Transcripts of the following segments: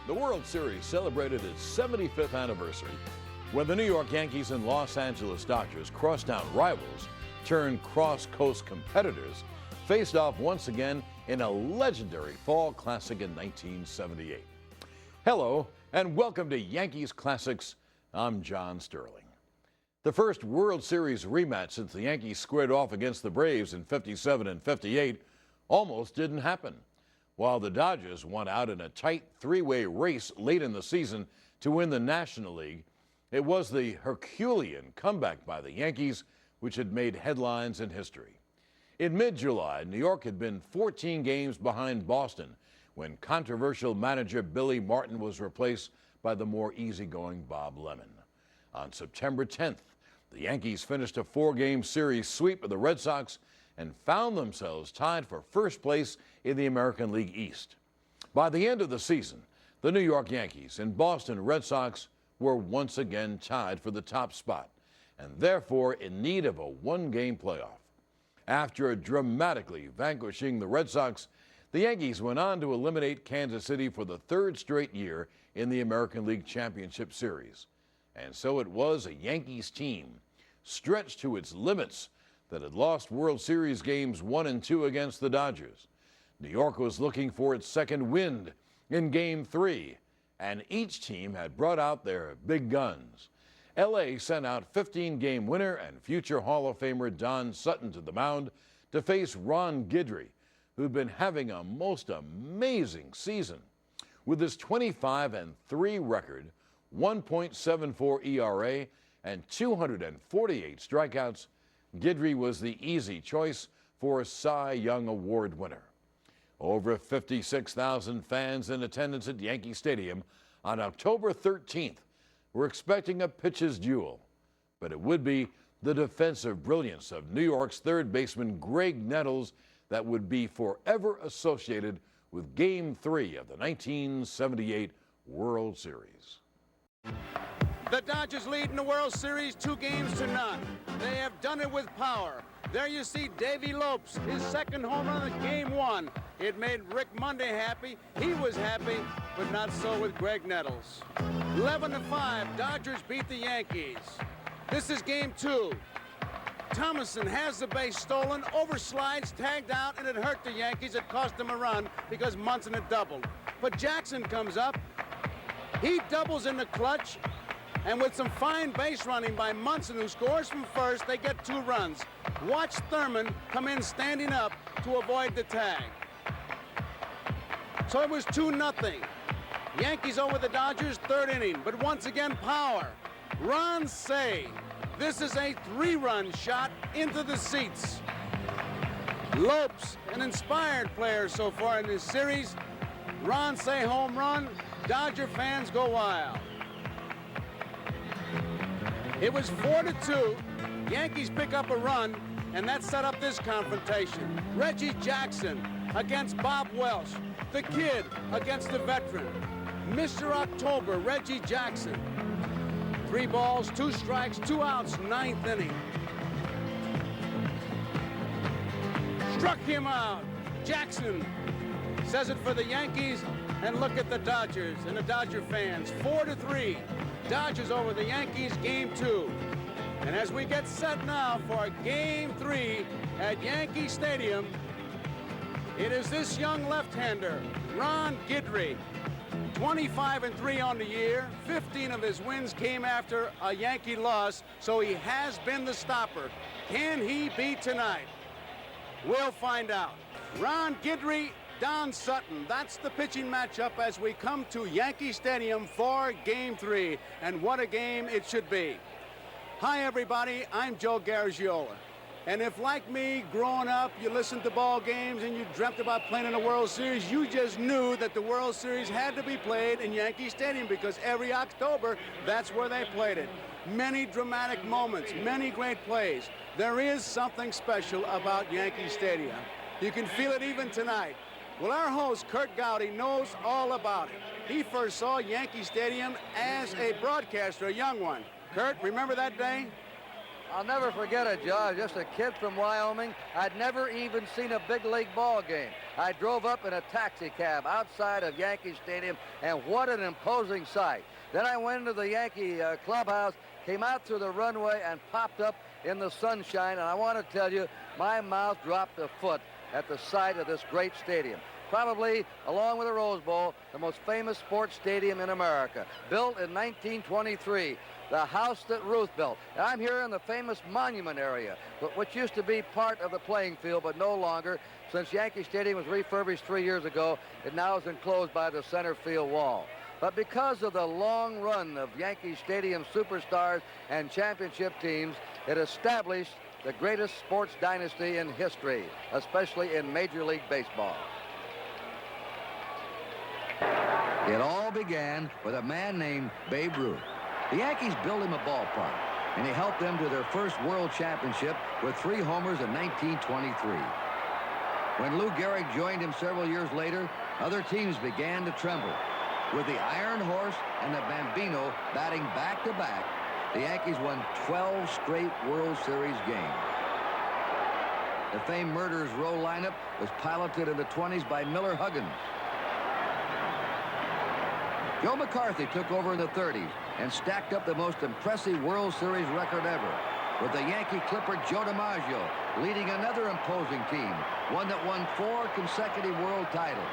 The World Series celebrated its 75th anniversary when the New York Yankees and Los Angeles Dodgers, crosstown rivals turned cross-coast competitors, faced off once again in a legendary fall classic in 1978. Hello, and welcome to Yankees Classics. I'm John Sterling. The first World Series rematch since the Yankees squared off against the Braves in '57 and '58 almost didn't happen. While the Dodgers won out in a tight three-way race late in the season to win the National League, it was the Herculean comeback by the Yankees which had made headlines in history. In mid-July, New York had been 14 games behind Boston when controversial manager Billy Martin was replaced by the more easygoing Bob Lemon. On September 10th, the Yankees finished a four-game series sweep of the Red Sox and found themselves tied for first place in the American League East. By the end of the season, the New York Yankees and Boston Red Sox were once again tied for the top spot and therefore in need of a one-game playoff. After dramatically vanquishing the Red Sox, the Yankees went on to eliminate Kansas City for the third straight year in the American League Championship Series. And so it was a Yankees team stretched to its limits that had lost World Series games 1 and 2 against the Dodgers. New York was looking for its second wind in Game 3, and each team had brought out their big guns. L.A. sent out 15-game winner and future Hall of Famer Don Sutton to the mound to face Ron Guidry, who'd been having a most amazing season. With his 25-3 record, 1.74 ERA, and 248 strikeouts, Guidry was the easy choice for a Cy Young Award winner. Over 56,000 fans in attendance at Yankee Stadium on October 13th were expecting a pitcher's duel, but it would be the defensive brilliance of New York's third baseman Greg Nettles that would be forever associated with Game 3 of the 1978 World Series. The Dodgers lead in the World Series 2-0. They have done it with power. There you see Davey Lopes, his second home run in Game 1. It made Rick Monday happy. He was happy, but not so with Greg Nettles. 11-5, Dodgers beat the Yankees. This is Game 2. Thomason has the base stolen, overslides, tagged out, and it hurt the Yankees. It cost them a run because Munson had doubled. But Jackson comes up. He doubles in the clutch, and with some fine base running by Munson, who scores from first, they get 2 runs. Watch Thurman come in standing up to avoid the tag. So it was 2-0. Yankees over the Dodgers, third inning, but once again power. Ron Cey. This is a 3-run shot into the seats. Lopes, an inspired player so far in this series. Ron Cey home run. Dodger fans go wild. It was 4-2. Yankees pick up a run, and that set up this confrontation. Reggie Jackson against Bob Welch. The kid against the veteran. Mr. October, Reggie Jackson. 3 balls, 2 strikes, 2 outs, 9th inning. Struck him out. Jackson says it for the Yankees, and look at the Dodgers and the Dodger fans. 4-3. Dodgers over the Yankees, Game 2. And as we get set now for Game 3 at Yankee Stadium, it is this young left-hander, Ron Guidry. 25-3 on the year. 15 of his wins came after a Yankee loss, so he has been the stopper. Can he be tonight? We'll find out. Ron Guidry, Don Sutton. That's the pitching matchup as we come to Yankee Stadium for Game 3. And what a game it should be. Hi, everybody. I'm Joe Garagiola. And if, like me, growing up, you listened to ball games and you dreamt about playing in the World Series, you just knew that the World Series had to be played in Yankee Stadium because every October, that's where they played it. Many dramatic moments, many great plays. There is something special about Yankee Stadium. You can feel it even tonight. Well, our host, Kurt Gowdy, knows all about it. He first saw Yankee Stadium as a broadcaster, a young one. Kurt, remember that day? I'll never forget it, Joe. I was just a kid from Wyoming. I'd never even seen a big league ball game. I drove up in a taxi cab outside of Yankee Stadium, and what an imposing sight. Then I went into the Yankee clubhouse, came out through the runway, and popped up in the sunshine. And I want to tell you, my mouth dropped a foot at the sight of this great stadium. Probably, along with the Rose Bowl, the most famous sports stadium in America. Built in 1923, the house that Ruth built. And I'm here in the famous monument area, which used to be part of the playing field, but no longer. Since Yankee Stadium was refurbished 3 years ago, it now is enclosed by the center field wall. But because of the long run of Yankee Stadium superstars and championship teams, it established the greatest sports dynasty in history, especially in Major League Baseball. It all began with a man named Babe Ruth. The Yankees built him a ballpark, and he helped them to their first World Championship with 3 homers in 1923. When Lou Gehrig joined him several years later, other teams began to tremble. With the Iron Horse and the Bambino batting back-to-back, the Yankees won 12 straight World Series games. The famed Murderers Row lineup was piloted in the 20s by Miller Huggins. Joe McCarthy took over in the 30s and stacked up the most impressive World Series record ever, with the Yankee Clipper Joe DiMaggio leading another imposing team, one that won 4 consecutive world titles.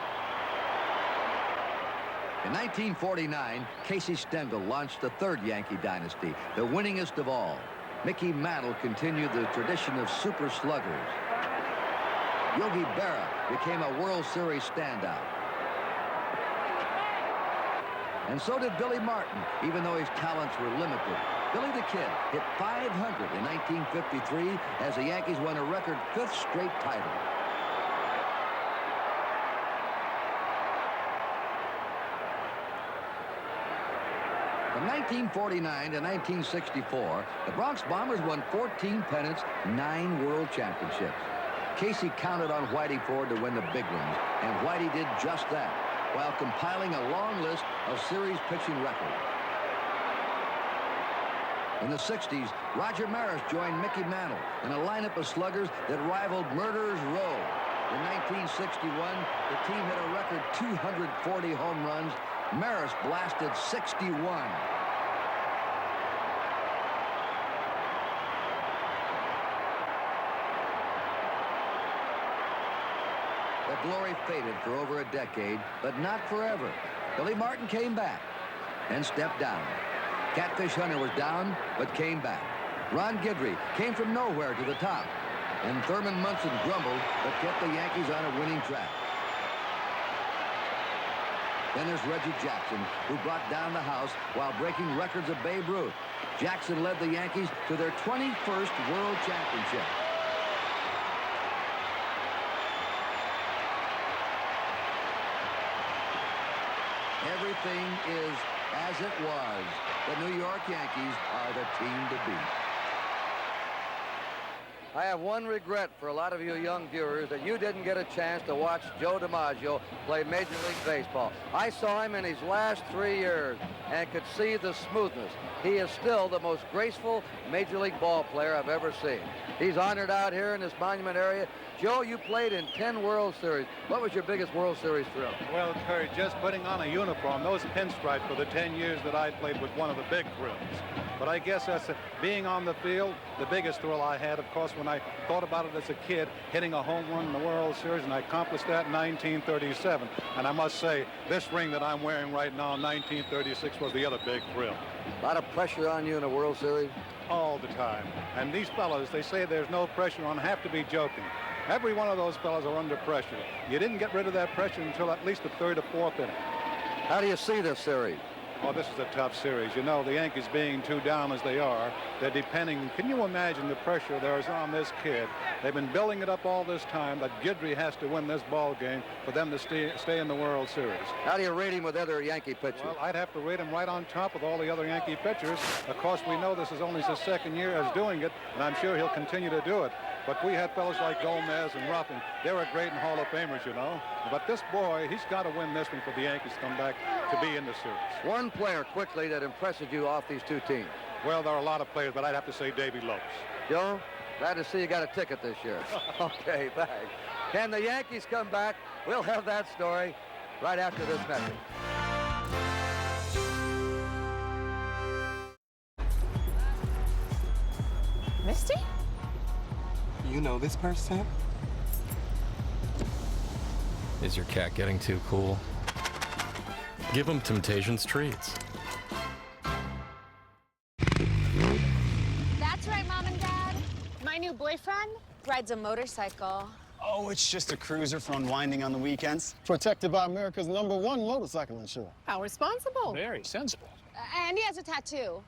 In 1949, Casey Stengel launched the 3rd Yankee dynasty, the winningest of all. Mickey Mantle continued the tradition of super sluggers. Yogi Berra became a World Series standout. And so did Billy Martin, even though his talents were limited. Billy the Kid hit .500 in 1953 as the Yankees won a record 5th straight title. From 1949 to 1964, the Bronx Bombers won 14 pennants, 9 world championships. Casey counted on Whitey Ford to win the big ones, and Whitey did just that, while compiling a long list of series pitching records. In the 60s, Roger Maris joined Mickey Mantle in a lineup of sluggers that rivaled Murderers Row. In 1961, the team hit a record 240 home runs. Maris blasted 61. The glory faded for over a decade, but not forever. Billy Martin came back and stepped down. Catfish Hunter was down, but came back. Ron Guidry came from nowhere to the top. And Thurman Munson grumbled, but kept the Yankees on a winning track. Then there's Reggie Jackson, who brought down the house while breaking records of Babe Ruth. Jackson led the Yankees to their 21st World Championship. Everything is as it was. The New York Yankees are the team to beat. I have one regret for a lot of you young viewers, that you didn't get a chance to watch Joe DiMaggio play Major League Baseball. I saw him in his last 3 years and could see the smoothness. He is still the most graceful Major League ball player I've ever seen. He's honored out here in this monument area. Joe, you played in 10 World Series. What was your biggest World Series thrill? Well, Terry, just putting on a uniform, those pinstripes for the 10 years that I played was one of the big thrills. But I guess that's being on the field, the biggest thrill I had, of course, when I thought about it as a kid, hitting a home run in the World Series, and I accomplished that in 1937. And I must say, this ring that I'm wearing right now in 1936 was the other big thrill. A lot of pressure on you in a World Series? All the time. And these fellas, they say there's no pressure on, have to be joking. Every one of those fellas are under pressure. You didn't get rid of that pressure until at least the 3rd or 4th inning. How do you see this series? Oh, this is a tough series. You know, the Yankees being 2 down as they are, they're depending. Can you imagine the pressure there is on this kid? They've been building it up all this time that Guidry has to win this ball game for them to stay in the World Series. How do you rate him with other Yankee pitchers? Well, I'd have to rate him right on top with all the other Yankee pitchers. Of course, we know this is only his 2nd year as doing it, and I'm sure he'll continue to do it. But we had fellows like Gomez and Ruffin. They were great and Hall of Famers, you know. But this boy, he's got to win this one for the Yankees to come back to be in the series. One player quickly that impresses you off these 2 teams. Well, there are a lot of players, but I'd have to say Davy Lopes. Joe, glad to see you got a ticket this year. Okay, thanks. Can the Yankees come back? We'll have that story right after this message. Misty? You know this person? Is your cat getting too cool? Give him Temptation's treats. That's right, Mom and Dad. My new boyfriend rides a motorcycle. Oh, it's just a cruiser for unwinding on the weekends. Protected by America's #1 motorcycle insurance. How responsible. Very sensible. And he has a tattoo.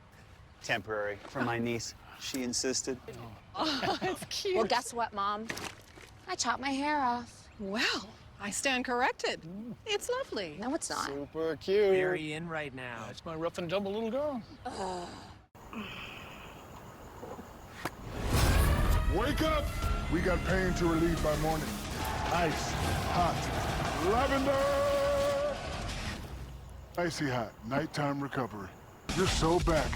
Temporary, from my niece. She insisted. Oh, it's cute. Well, guess what, Mom? I chopped my hair off. Well, I stand corrected. It's lovely. No, it's not. Super cute. Very in right now. That's my rough and tumble little girl. Wake up! We got pain to relieve by morning. Ice, hot, lavender! Icy hot, nighttime recovery. You're so back.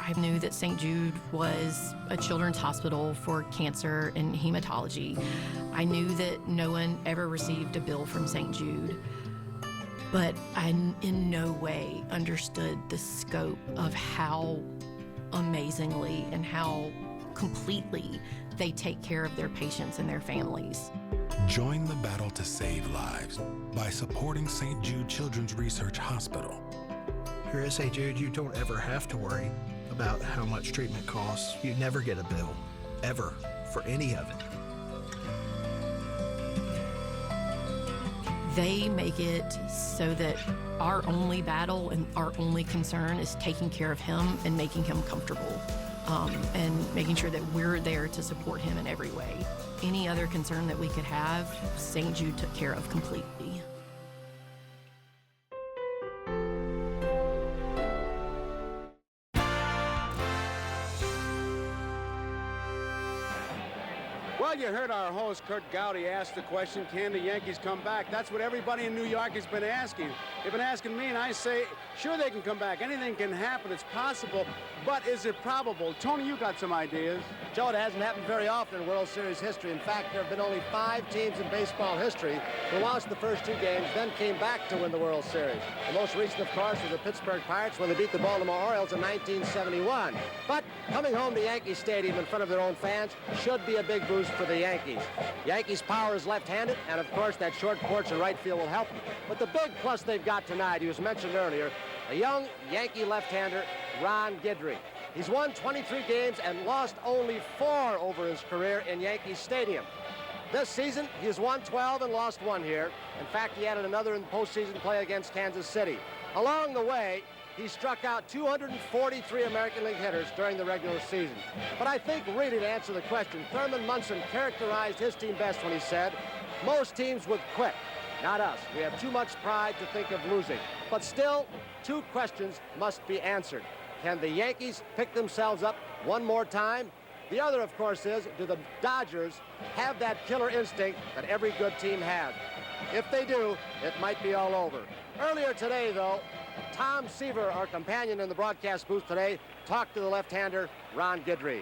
I knew that St. Jude was a children's hospital for cancer and hematology. I knew that no one ever received a bill from St. Jude, but I in no way understood the scope of how amazingly and how completely they take care of their patients and their families. Join the battle to save lives by supporting St. Jude Children's Research Hospital. Here at St. Jude, you don't ever have to worry about how much treatment costs. You never get a bill, ever, for any of it. They make it so that our only battle and our only concern is taking care of him and making him comfortable, and making sure that we're there to support him in every way. Any other concern that we could have, St. Jude took care of completely. Well, you heard our host, Kurt Gowdy, ask the question, can the Yankees come back? That's what everybody in New York has been asking. They've been asking me, and I say, sure they can come back. Anything can happen. It's possible. But is it probable? Tony, you got some ideas. Joe, it hasn't happened very often in World Series history. In fact, there have been only 5 teams in baseball history who lost the first 2 games, then came back to win the World Series. The most recent, of course, was the Pittsburgh Pirates when they beat the Baltimore Orioles in 1971. But coming home to Yankee Stadium in front of their own fans should be a big boost for the Yankees. Yankees' power is left-handed, and of course that short porch in right field will help them. But the big plus they've got tonight, he was mentioned earlier, a young Yankee left-hander, Ron Guidry. He's won 23 games and lost only 4 over his career in Yankee Stadium. This season, he has won 12 and lost 1 here. In fact, he added another in postseason play against Kansas City. Along the way, he struck out 243 American League hitters during the regular season. But I think really to answer the question, Thurman Munson characterized his team best when he said, most teams would quit, not us. We have too much pride to think of losing. But still, 2 questions must be answered. Can the Yankees pick themselves up one more time? The other, of course, is, do the Dodgers have that killer instinct that every good team has? If they do, it might be all over. Earlier today, though, Tom Seaver, our companion in the broadcast booth today, talked to the left-hander, Ron Guidry.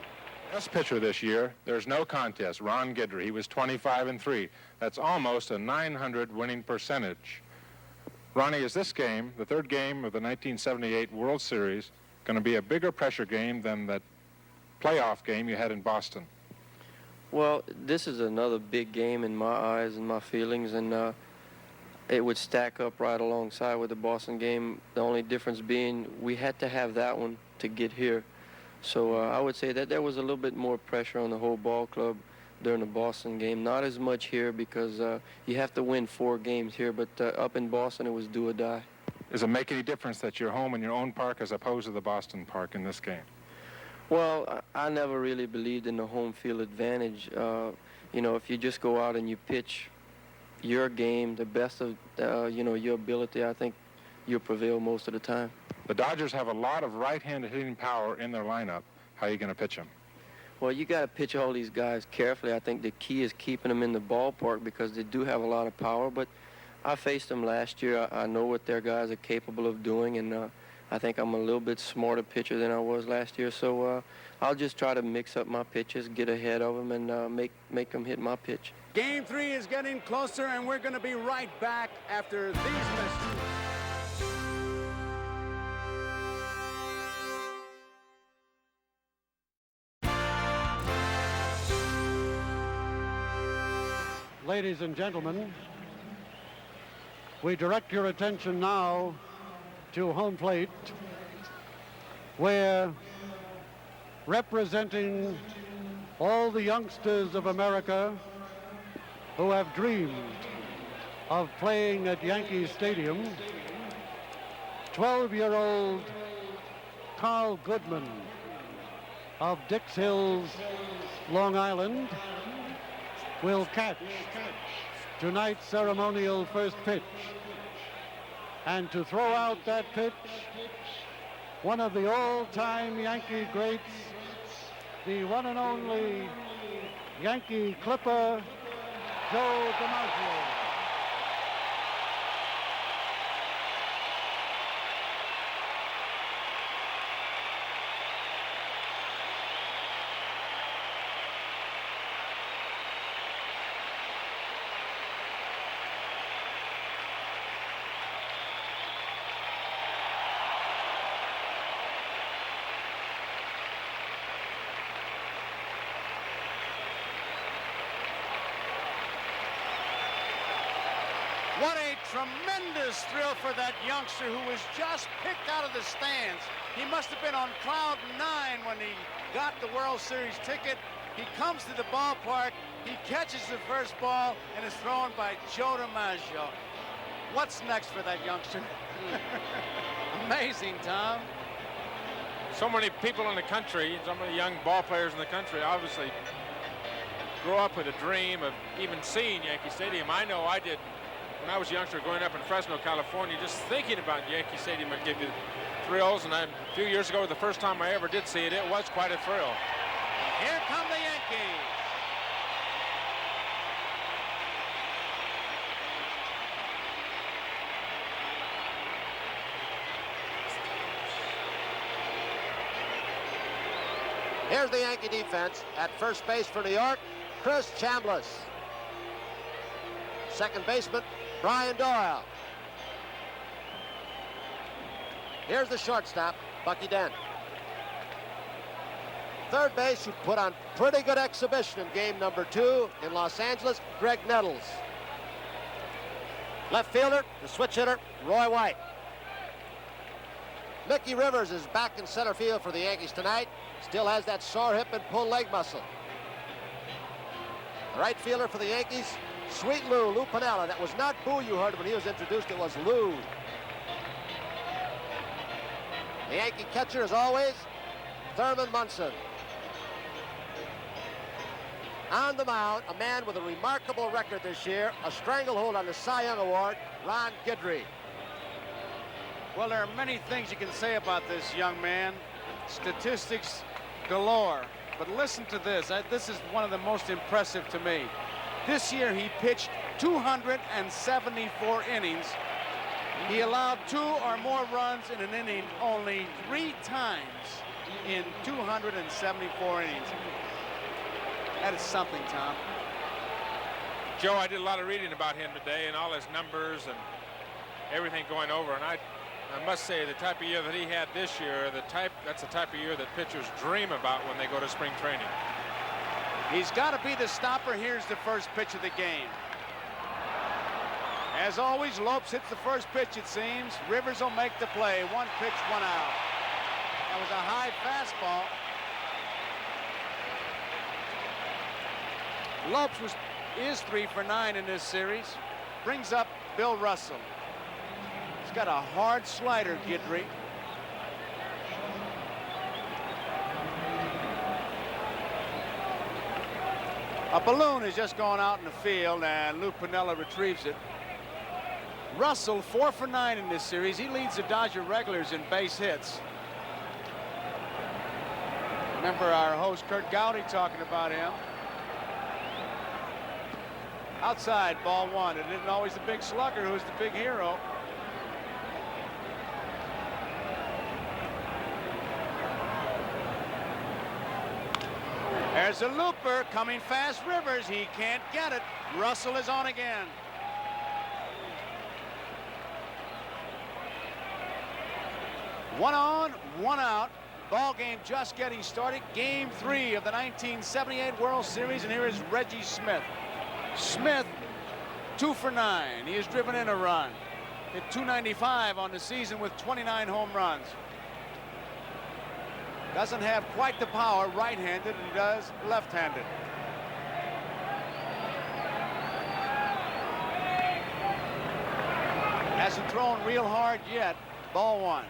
Best pitcher this year, there's no contest, Ron Guidry. He was 25-3. That's almost a .900 winning percentage. Ronnie, is this game, the 3rd game of the 1978 World Series, going to be a bigger pressure game than that playoff game you had in Boston? Well, this is another big game in my eyes and my feelings, and it would stack up right alongside with the Boston game. The only difference being we had to have that one to get here. So I would say that there was a little bit more pressure on the whole ball club during the Boston game. Not as much here because you have to win 4 games here, but up in Boston it was do or die. Does it make any difference that you're home in your own park as opposed to the Boston park in this game? Well, I never really believed in the home field advantage. You know, if you just go out and you pitch your game, the best of, you know, your ability, I think you'll prevail most of the time. The Dodgers have a lot of right-handed hitting power in their lineup. How are you going to pitch them? Well, you got to pitch all these guys carefully. I think the key is keeping them in the ballpark because they do have a lot of power. But I faced them last year. I know what their guys are capable of doing, and I think I'm a little bit smarter pitcher than I was last year. So I'll just try to mix up my pitches, get ahead of them, and make them hit my pitch. Game 3 is getting closer, and we're going to be right back after these messages. Ladies and gentlemen, we direct your attention now to home plate, where, representing all the youngsters of America who have dreamed of playing at Yankee Stadium, 12-year-old Carl Goodman of Dix Hills, Long Island, will catch tonight's ceremonial first pitch. And to throw out that pitch, one of the all-time Yankee greats, the one and only Yankee Clipper, Joe DiMaggio. What a tremendous thrill for that youngster who was just picked out of the stands. He must have been on cloud 9 when he got the World Series ticket. He comes to the ballpark, he catches the first ball, and is thrown by Joe DiMaggio. What's next for that youngster? Amazing, Tom. So many people in the country, so many young ball players in the country, obviously grow up with a dream of even seeing Yankee Stadium. I know I did. When I was a youngster growing up in Fresno, California, just thinking about Yankee Stadium would give you thrills. And a few years ago, the first time I ever did see it, it was quite a thrill. Here come the Yankees. Here's the Yankee defense. At first base for New York, Chris Chambliss. Second baseman, Brian Doyle. Here's the shortstop, Bucky Dent. Third base, who put on pretty good exhibition in game number 2 in Los Angeles, Greg Nettles. Left fielder, the switch hitter, Roy White. Mickey Rivers is back in center field for the Yankees tonight. Still has that sore hip and pulled leg muscle. The right fielder for the Yankees, Sweet Lou Pinella. That was not Boo you heard when he was introduced, it was Lou. The Yankee catcher, as always, Thurman Munson. On the mound, a man with a remarkable record this year, a stranglehold on the Cy Young Award, Ron Guidry. Well, there are many things you can say about this young man. Statistics galore. But listen to this. This is one of the most impressive to me. This year he pitched 274 innings. He allowed 2 or more runs in an inning only 3 times in 274 innings. That is something, Tom. Joe, I did a lot of reading about him today and all his numbers and everything going over. And I must say, the type of year that he had this year, that's the type of year that pitchers dream about when they go to spring training. He's got to be the stopper. Here's the first pitch of the game. As always, Lopes hits the first pitch, it seems. Rivers will make the play. 1 pitch, 1 out. That was a high fastball. Lopes is 3 for 9 in this series. Brings up Bill Russell. He's got a hard slider, Guidry. A balloon has just gone out in the field, and Lou Piniella retrieves it. Russell 4 for 9 in this series. He leads the Dodger regulars in base hits. Remember our host Kurt Gowdy talking about him. Outside, ball 1. It isn't always the big slugger who's the big hero. There's a looper coming fast. Rivers, he can't get it. Russell is on again. One on, one out. Ball game just getting started. Game 3 of the 1978 World Series, and here is Reggie Smith. Smith, 2 for 9. He has driven in a run. Hit .295 on the season with 29 home runs. Doesn't have quite the power right-handed, and does left-handed. Hasn't thrown real hard yet. Ball 1.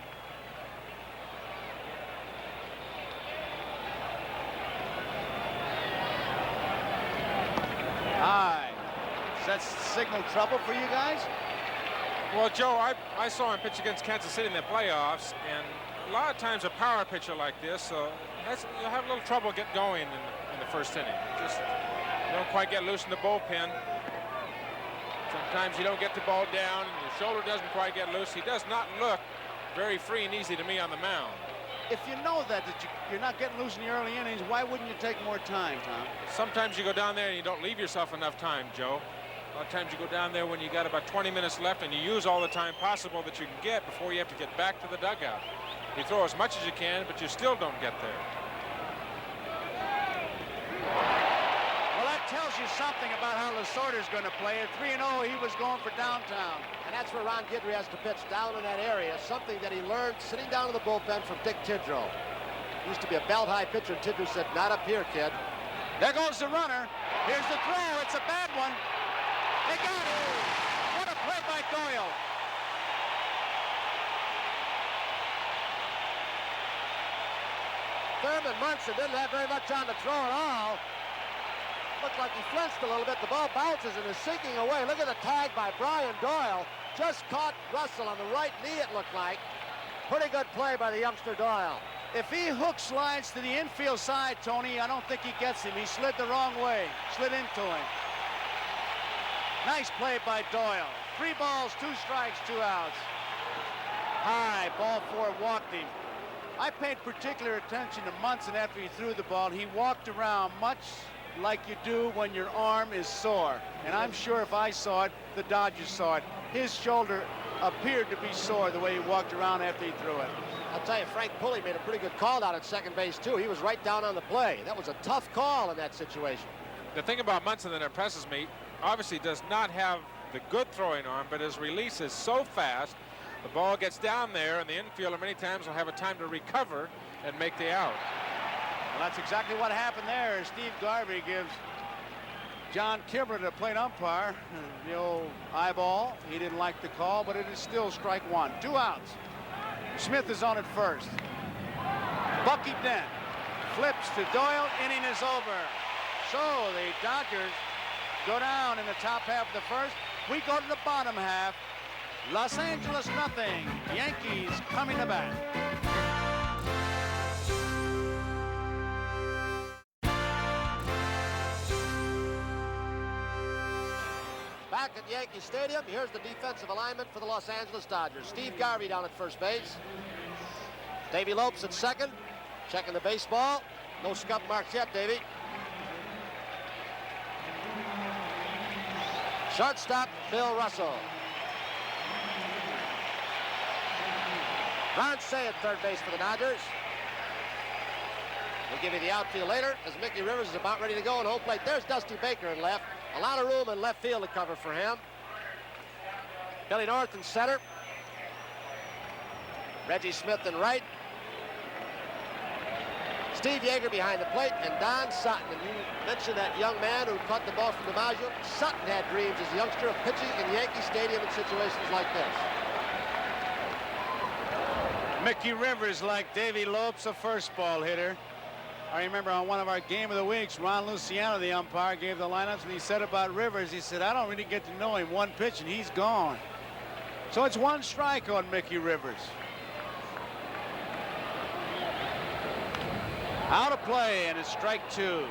High. Does that signal trouble for you guys? Well, Joe, I saw him pitch against Kansas City in the playoffs, and a lot of times a power pitcher like this, you'll have a little trouble getting going in the first inning. Just you don't quite get loose in the bullpen. Sometimes you don't get the ball down, and your shoulder doesn't quite get loose. He does not look very free and easy to me on the mound. If you know that you're not getting loose in the early innings, why wouldn't you take more time, Tom? Sometimes you go down there and you don't leave yourself enough time, Joe. A lot of times you go down there when you got about 20 minutes left and you use all the time possible that you can get before you have to get back to the dugout. You throw as much as you can, but you still don't get there. Well, that tells you something about how Lasorda's going to play. At 3-0, he was going for downtown. And that's where Ron Guidry has to pitch, down in that area, something that he learned sitting down in the bullpen from Dick Tidrow. He used to be a belt-high pitcher, and Tidrow said, not up here, kid. There goes the runner. Here's the throw. It's a bad one. They got it. What a play by Doyle. Thurman Munson didn't have very much on the throw at all. Looked like he flinched a little bit. The ball bounces and is sinking away. Look at the tag by Brian Doyle. Just caught Russell on the right knee, it looked like. Pretty good play by the youngster Doyle. If he hook slides to the infield side, Tony, I don't think he gets him. He slid the wrong way. Slid into him. Nice play by Doyle. 3 balls, 2 strikes, 2 outs. High, ball 4, walked him. I paid particular attention to Munson after he threw the ball. He walked around much like you do when your arm is sore. And I'm sure if I saw it, the Dodgers saw it. His shoulder appeared to be sore the way he walked around after he threw it. I'll tell you, Frank Pulley made a pretty good call down at second base, too. He was right down on the play. That was a tough call in that situation. The thing about Munson that impresses me, obviously does not have the good throwing arm, but his release is so fast, the ball gets down there, and the infielder many times will have a time to recover and make the out. Well, that's exactly what happened there. Steve Garvey gives John Kibler, the plate umpire, the old eyeball. He didn't like the call, but it is still strike 1. 2 outs. Smith is on at first. Bucky Dent flips to Doyle. Inning is over. So the Dodgers go down in the top half of the first. We go to the bottom half. Los Angeles nothing. Yankees coming to bat. Back at Yankee Stadium, here's the defensive alignment for the Los Angeles Dodgers. Steve Garvey down at first base. Davey Lopes at second. Checking the baseball. No scuff marks yet, Davey. Shortstop, Bill Russell. Ron Say at third base for the Dodgers. We'll give you the outfield later as Mickey Rivers is about ready to go on home plate. There's Dusty Baker in left. A lot of room in left field to cover for him. Billy North in center. Reggie Smith in right. Steve Yeager behind the plate, and Don Sutton. And you mentioned that young man who caught the ball from DiMaggio. Sutton had dreams as a youngster of pitching in Yankee Stadium in situations like this. Mickey Rivers, like Davey Lopes, a first ball hitter. I remember on one of our Game of the Weeks, Ron Luciano, the umpire, gave the lineups, and he said about Rivers, he said, I don't really get to know him. One pitch, and he's gone. So it's 1 strike on Mickey Rivers. Out of play, and it's strike 2.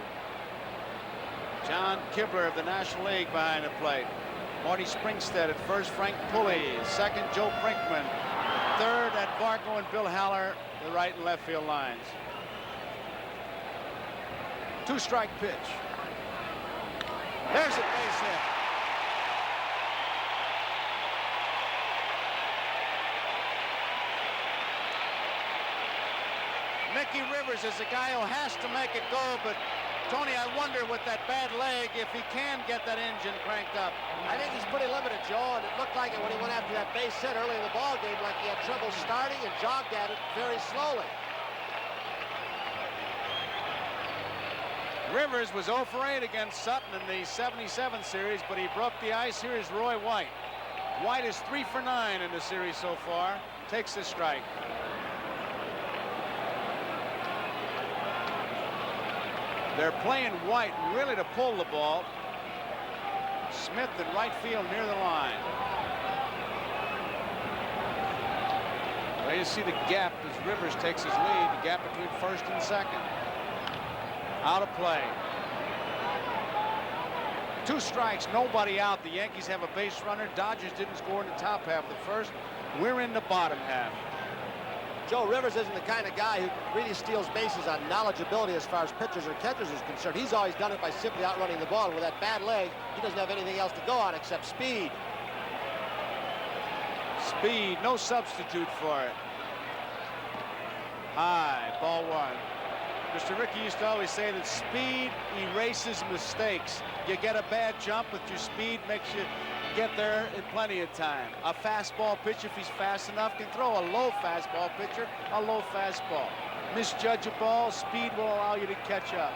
John Kibler of the National League behind the plate. Marty Springstead at first, Frank Pulley, second Joe Brinkman, third at Vargo and Bill Haller, the right and left field lines. 2-strike pitch. There's a base hit. Mickey Rivers is a guy who has to make it go, but Tony, I wonder with that bad leg if he can get that engine cranked up. I think he's pretty limited, Joe, and it looked like it when he went after that base hit early in the ball game, like he had trouble starting and jogged at it very slowly. Rivers was 0 for 8 against Sutton in the 77 series, but he broke the ice. Here is Roy White. White is 3 for 9 in the series so far. Takes the strike. They're playing White really to pull the ball. Smith in right field near the line. There you see the gap as Rivers takes his lead, the gap between first and second. Out of play. 2 strikes, nobody out. The Yankees have a base runner. Dodgers didn't score in the top half of the first. We're in the bottom half. Joe, Rivers isn't the kind of guy who really steals bases on knowledgeability as far as pitchers or catchers is concerned. He's always done it by simply outrunning the ball. And with that bad leg, he doesn't have anything else to go on except speed. Speed, no substitute for it. High, ball 1. Mr. Rickey used to always say that speed erases mistakes. You get a bad jump, but your speed makes you get there in plenty of time. A fastball pitcher, if he's fast enough, can throw a low fastball pitcher a low fastball. Misjudge a ball, speed will allow you to catch up.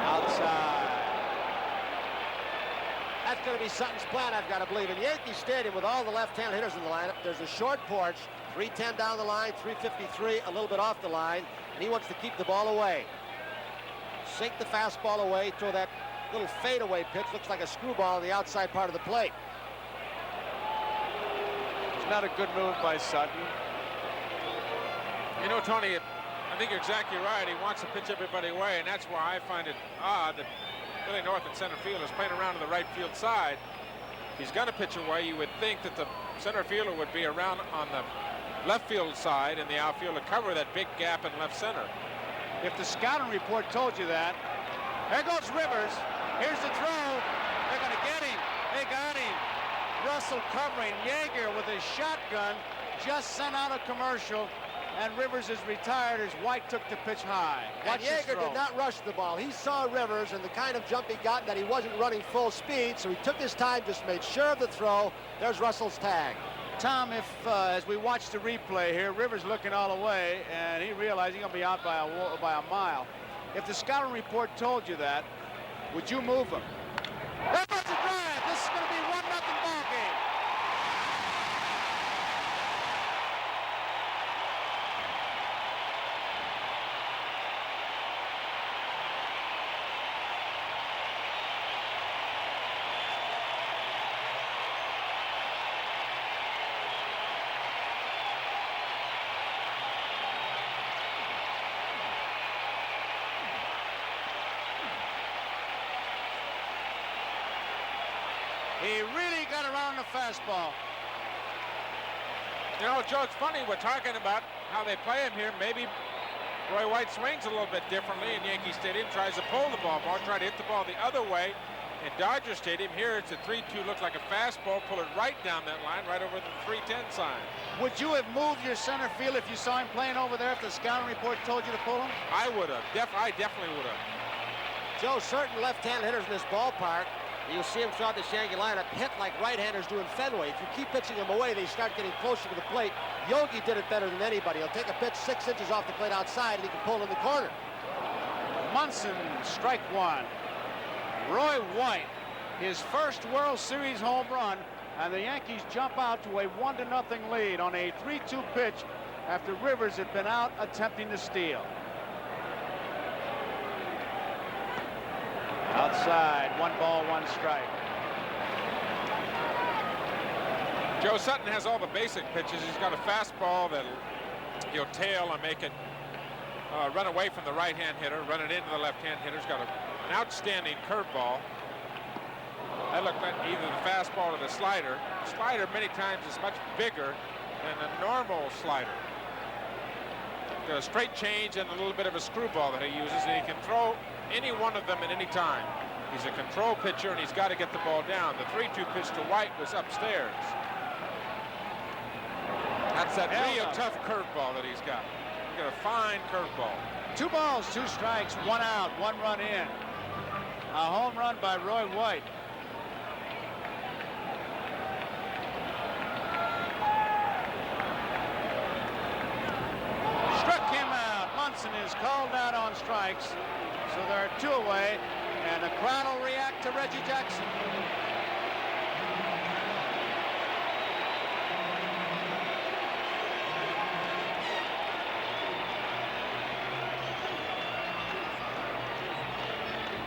Outside. That's going to be Sutton's plan, I've got to believe. In Yankee Stadium, with all the left-hand hitters in the lineup, there's a short porch, 310 down the line, 353 a little bit off the line, and he wants to keep the ball away. Sink the fastball away, throw that little fadeaway pitch, looks like a screwball on the outside part of the plate. It's not a good move by Sutton. You know, Tony, I think you're exactly right. He wants to pitch everybody away, and that's why I find it odd that Billy North in center field is playing around to the right field side. If he's going to pitch away, you would think that the center fielder would be around on the left field side and the outfield to cover that big gap in left center. If the scouting report told you that, there goes Rivers. Here's the throw. They're going to get him. They got him. Russell covering. Yeager with his shotgun just sent out a commercial, and Rivers is retired as White took the pitch high. And Yeager did not rush the ball. He saw Rivers and the kind of jump he got, that he wasn't running full speed, so he took his time, just made sure of the throw. There's Russell's tag. Tom, if as we watch the replay here, Rivers looking all the way, and he realized he's going to be out by a mile. If the scouting report told you that, would you move him? That was a drive. This is going to be 1-0 ball game. He really got around the fastball. You know, Joe, it's funny, we're talking about how they play him here. Maybe Roy White swings a little bit differently in Yankee Stadium, tries to pull the ball more, try to hit the ball the other way. In Dodger Stadium, here it's a 3-2, looks like a fastball, pull it right down that line, right over the 310 sign. Would you have moved your center field if you saw him playing over there if the scouting report told you to pull him? I would have. I definitely would have. Joe, certain left-hand hitters in this ballpark, you'll see them throughout this Yankee lineup, hit like right-handers do in Fenway. If you keep pitching them away, they start getting closer to the plate. Yogi did it better than anybody. He'll take a pitch 6 inches off the plate outside, and he can pull in the corner. Munson, strike 1. Roy White, his first World Series home run, and the Yankees jump out to a 1-0 lead on a 3-2 pitch after Rivers had been out attempting to steal. Outside, 1 ball, 1 strike. Joe Sutton has all the basic pitches. He's got a fastball that he'll tail and make it run away from the right-hand hitter, run it into the left-hand hitter. He's got an outstanding curveball. I looked at either the fastball or the slider. The slider many times is much bigger than a normal slider. Got a straight change and a little bit of a screwball that he uses, and he can throw any one of them at any time. He's a control pitcher, and he's got to get the ball down. The 3-2 pitch to White was upstairs. That's that real tough curveball that he's got. He's got a fine curveball. 2 balls, 2 strikes, 1 out, 1 run in. A home run by Roy White. Struck him out. Munson is called out on strikes. So there are 2 away, and the crowd will react to Reggie Jackson.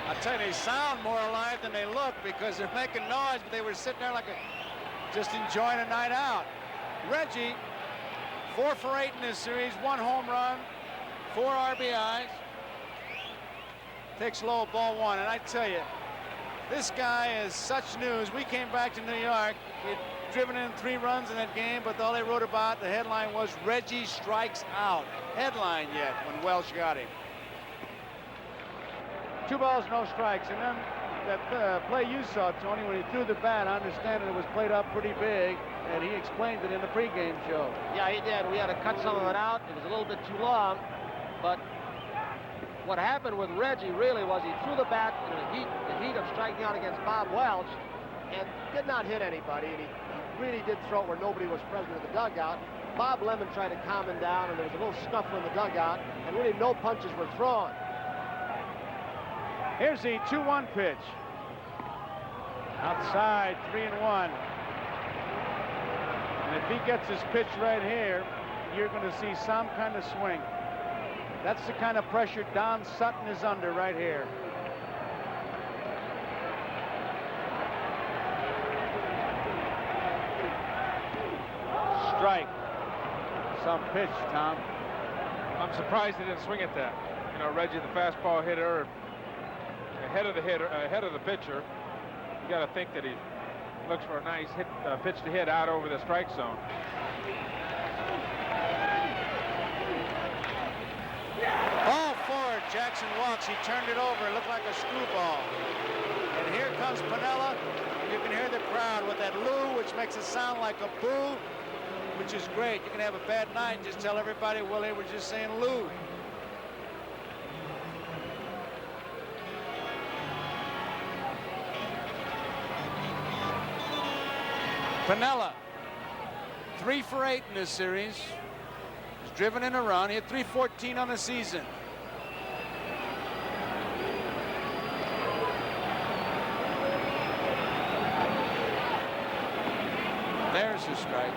I'll tell you, they sound more alive than they look because they're making noise, but they were sitting there like just enjoying a night out. Reggie, 4 for 8 in this series, 1 home run, 4 RBIs. Takes low, ball 1, and I tell you, this guy is such news. We came back to New York. He'd driven in 3 runs in that game, but all they wrote about, the headline was Reggie strikes out. Headline yet when Welsh got him. 2 balls, no strikes, and then that play you saw, Tony, when he threw the bat, I understand it was played up pretty big, and he explained it in the pregame show. Yeah, he did. We had to cut some of it out. It was a little bit too long, but what happened with Reggie really was he threw the bat in the heat of striking out against Bob Welch and did not hit anybody, and he really did throw it where nobody was present in the dugout. Bob Lemon tried to calm him down, and there was a little scuffle in the dugout, and really no punches were thrown. Here's the 2-1 pitch. Outside, 3-1. And if he gets his pitch right here, you're going to see some kind of swing. That's the kind of pressure Don Sutton is under right here. Strike. Some pitch, Tom. I'm surprised he didn't swing at that. You know, Reggie, the fastball hitter, ahead of the pitcher. You got to think that he looks for a nice pitch to hit out over the strike zone. Ball forward. Jackson walks. He turned it over. It looked like a screwball. And here comes Piniella. You can hear the crowd with that loo, which makes it sound like a boo, which is great. You can have a bad night and just tell everybody, well, they were just saying loo. Piniella, 3 for 8 in this series. He's driven in a run. He had 314 on the season. There's his strike.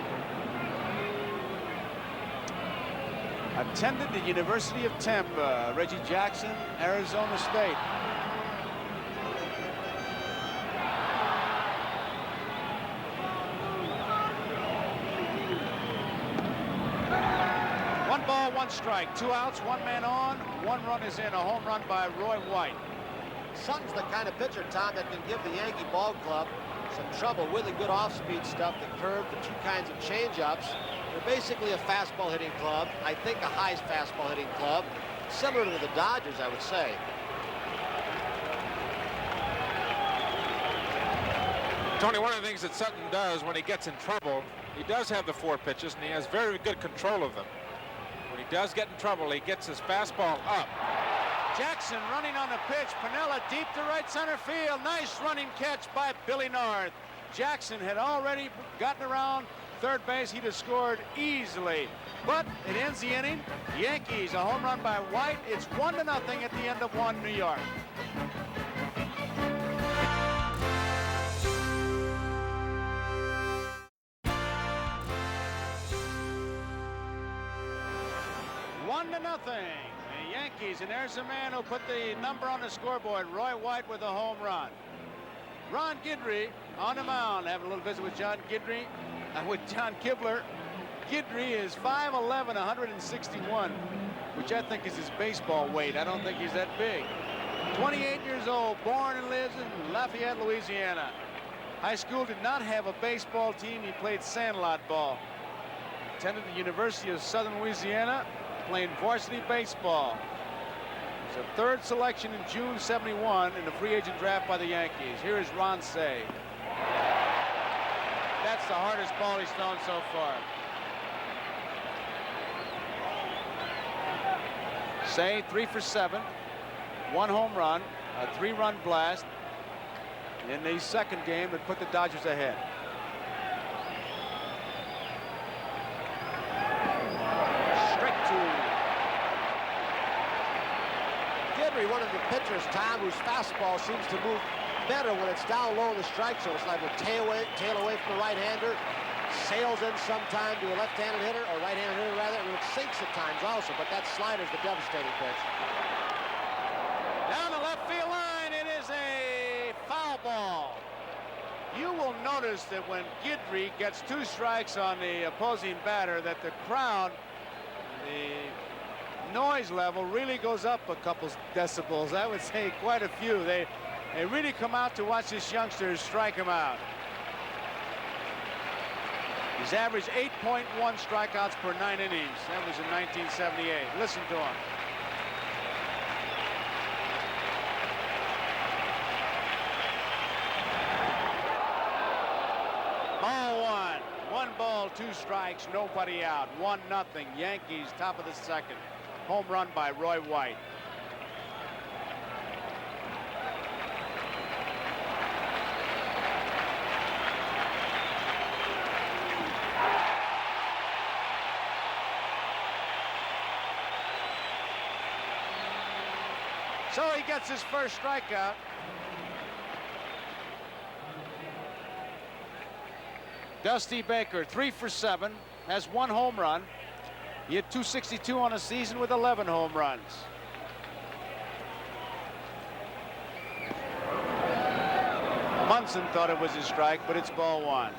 Attended the University of Tampa. Reggie Jackson, Arizona State. Ball, 1 strike, 2 outs, 1 man on, 1 run is in, a home run by Roy White. Sutton's the kind of pitcher, Tom, that can give the Yankee ball club some trouble with the good off-speed stuff, the curve, the 2 kinds of change-ups. They're basically a fastball hitting club. I think a high fastball hitting club, similar to the Dodgers, I would say. Tony, one of the things that Sutton does when he gets in trouble, he does have the 4 pitches, and he has very good control of them. When he does get in trouble, he gets his fastball up. Jackson running on the pitch. Piniella deep to right center field. Nice running catch by Billy North. Jackson had already gotten around third base. He'd have scored easily. But it ends the inning. Yankees, a home run by White. It's 1-0 at the end of 1, New York. One to nothing. The Yankees, and there's a man who put the number on the scoreboard, Roy White with a home run. Ron Guidry on the mound, having a little visit with John Guidry, with John Kibler. Guidry is 5'11", 161, which I think is his baseball weight. I don't think he's that big. 28 years old, born and lives in Lafayette, Louisiana. High school did not have a baseball team. He played sandlot ball. Attended the University of Southern Louisiana, playing varsity baseball. He was a third selection in June '71 in the free agent draft by the Yankees. Here is Ron Say. That's the hardest ball he's thrown so far. Say 3 for 7, 1 home run, a 3-run blast in the second game that put the Dodgers ahead. Strike 2. Guidry, one of the pitchers, Tom, whose fastball seems to move better when it's down low in the strike zone. It's like a tail away from the right-hander, sails in sometime to a left-handed hitter, or right-handed hitter rather, and it sinks at times also, but that slider's the devastating pitch. Down the left field line, it is a foul ball. You will notice that when Guidry gets 2 strikes on the opposing batter, that the crowd, the noise level really goes up a couple decibels. I would say quite a few. They really come out to watch this youngster strike him out. He's averaged 8.1 strikeouts per 9 innings. That was in 1978. Listen to him. Ball 1. 1 ball, 2 strikes, nobody out. 1-0. Yankees, top of the second. Home run by Roy White. So he gets his first strikeout. Dusty Baker, 3 for 7, has 1 home run. He had 262 on a season with 11 home runs. Munson thought it was a strike, but it's ball 1.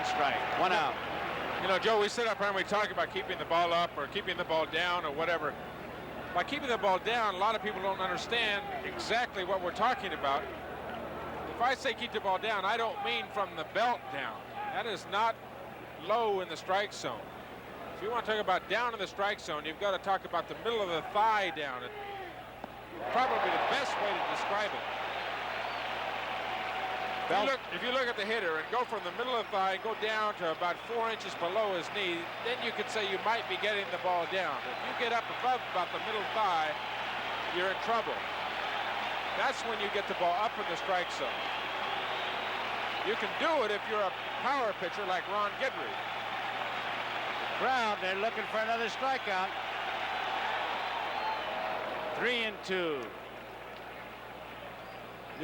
Strike, 1 out. You know, Joe, we sit up here and we talk about keeping the ball up or keeping the ball down or whatever. By keeping the ball down, a lot of people don't understand exactly what we're talking about. If I say keep the ball down, I don't mean from the belt down. That is not low in the strike zone. If you want to talk about down in the strike zone, you've got to talk about the middle of the thigh down. It's probably the best way to describe it. If you look at the hitter and go from the middle of the thigh and go down to about 4 inches below his knee, then you could say you might be getting the ball down. If you get up above about the middle thigh, you're in trouble. That's when you get the ball up in the strike zone. You can do it if you're a power pitcher like Ron Guidry. Crowd, they're looking for another strikeout. 3-2.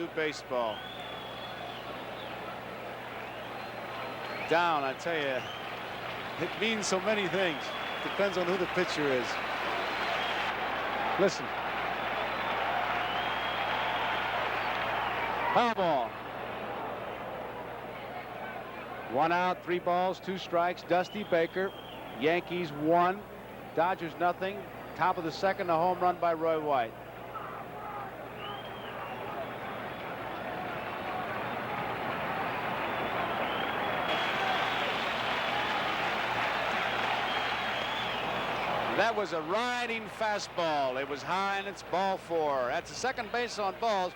New baseball. Down, I tell you, it means so many things. Depends on who the pitcher is. Listen. Foul ball. 1 out, 3 balls, 2 strikes. Dusty Baker. Yankees 1, Dodgers 0. Top of the second, a home run by Roy White. That was a riding fastball. It was high and it's ball 4. That's the second base on balls.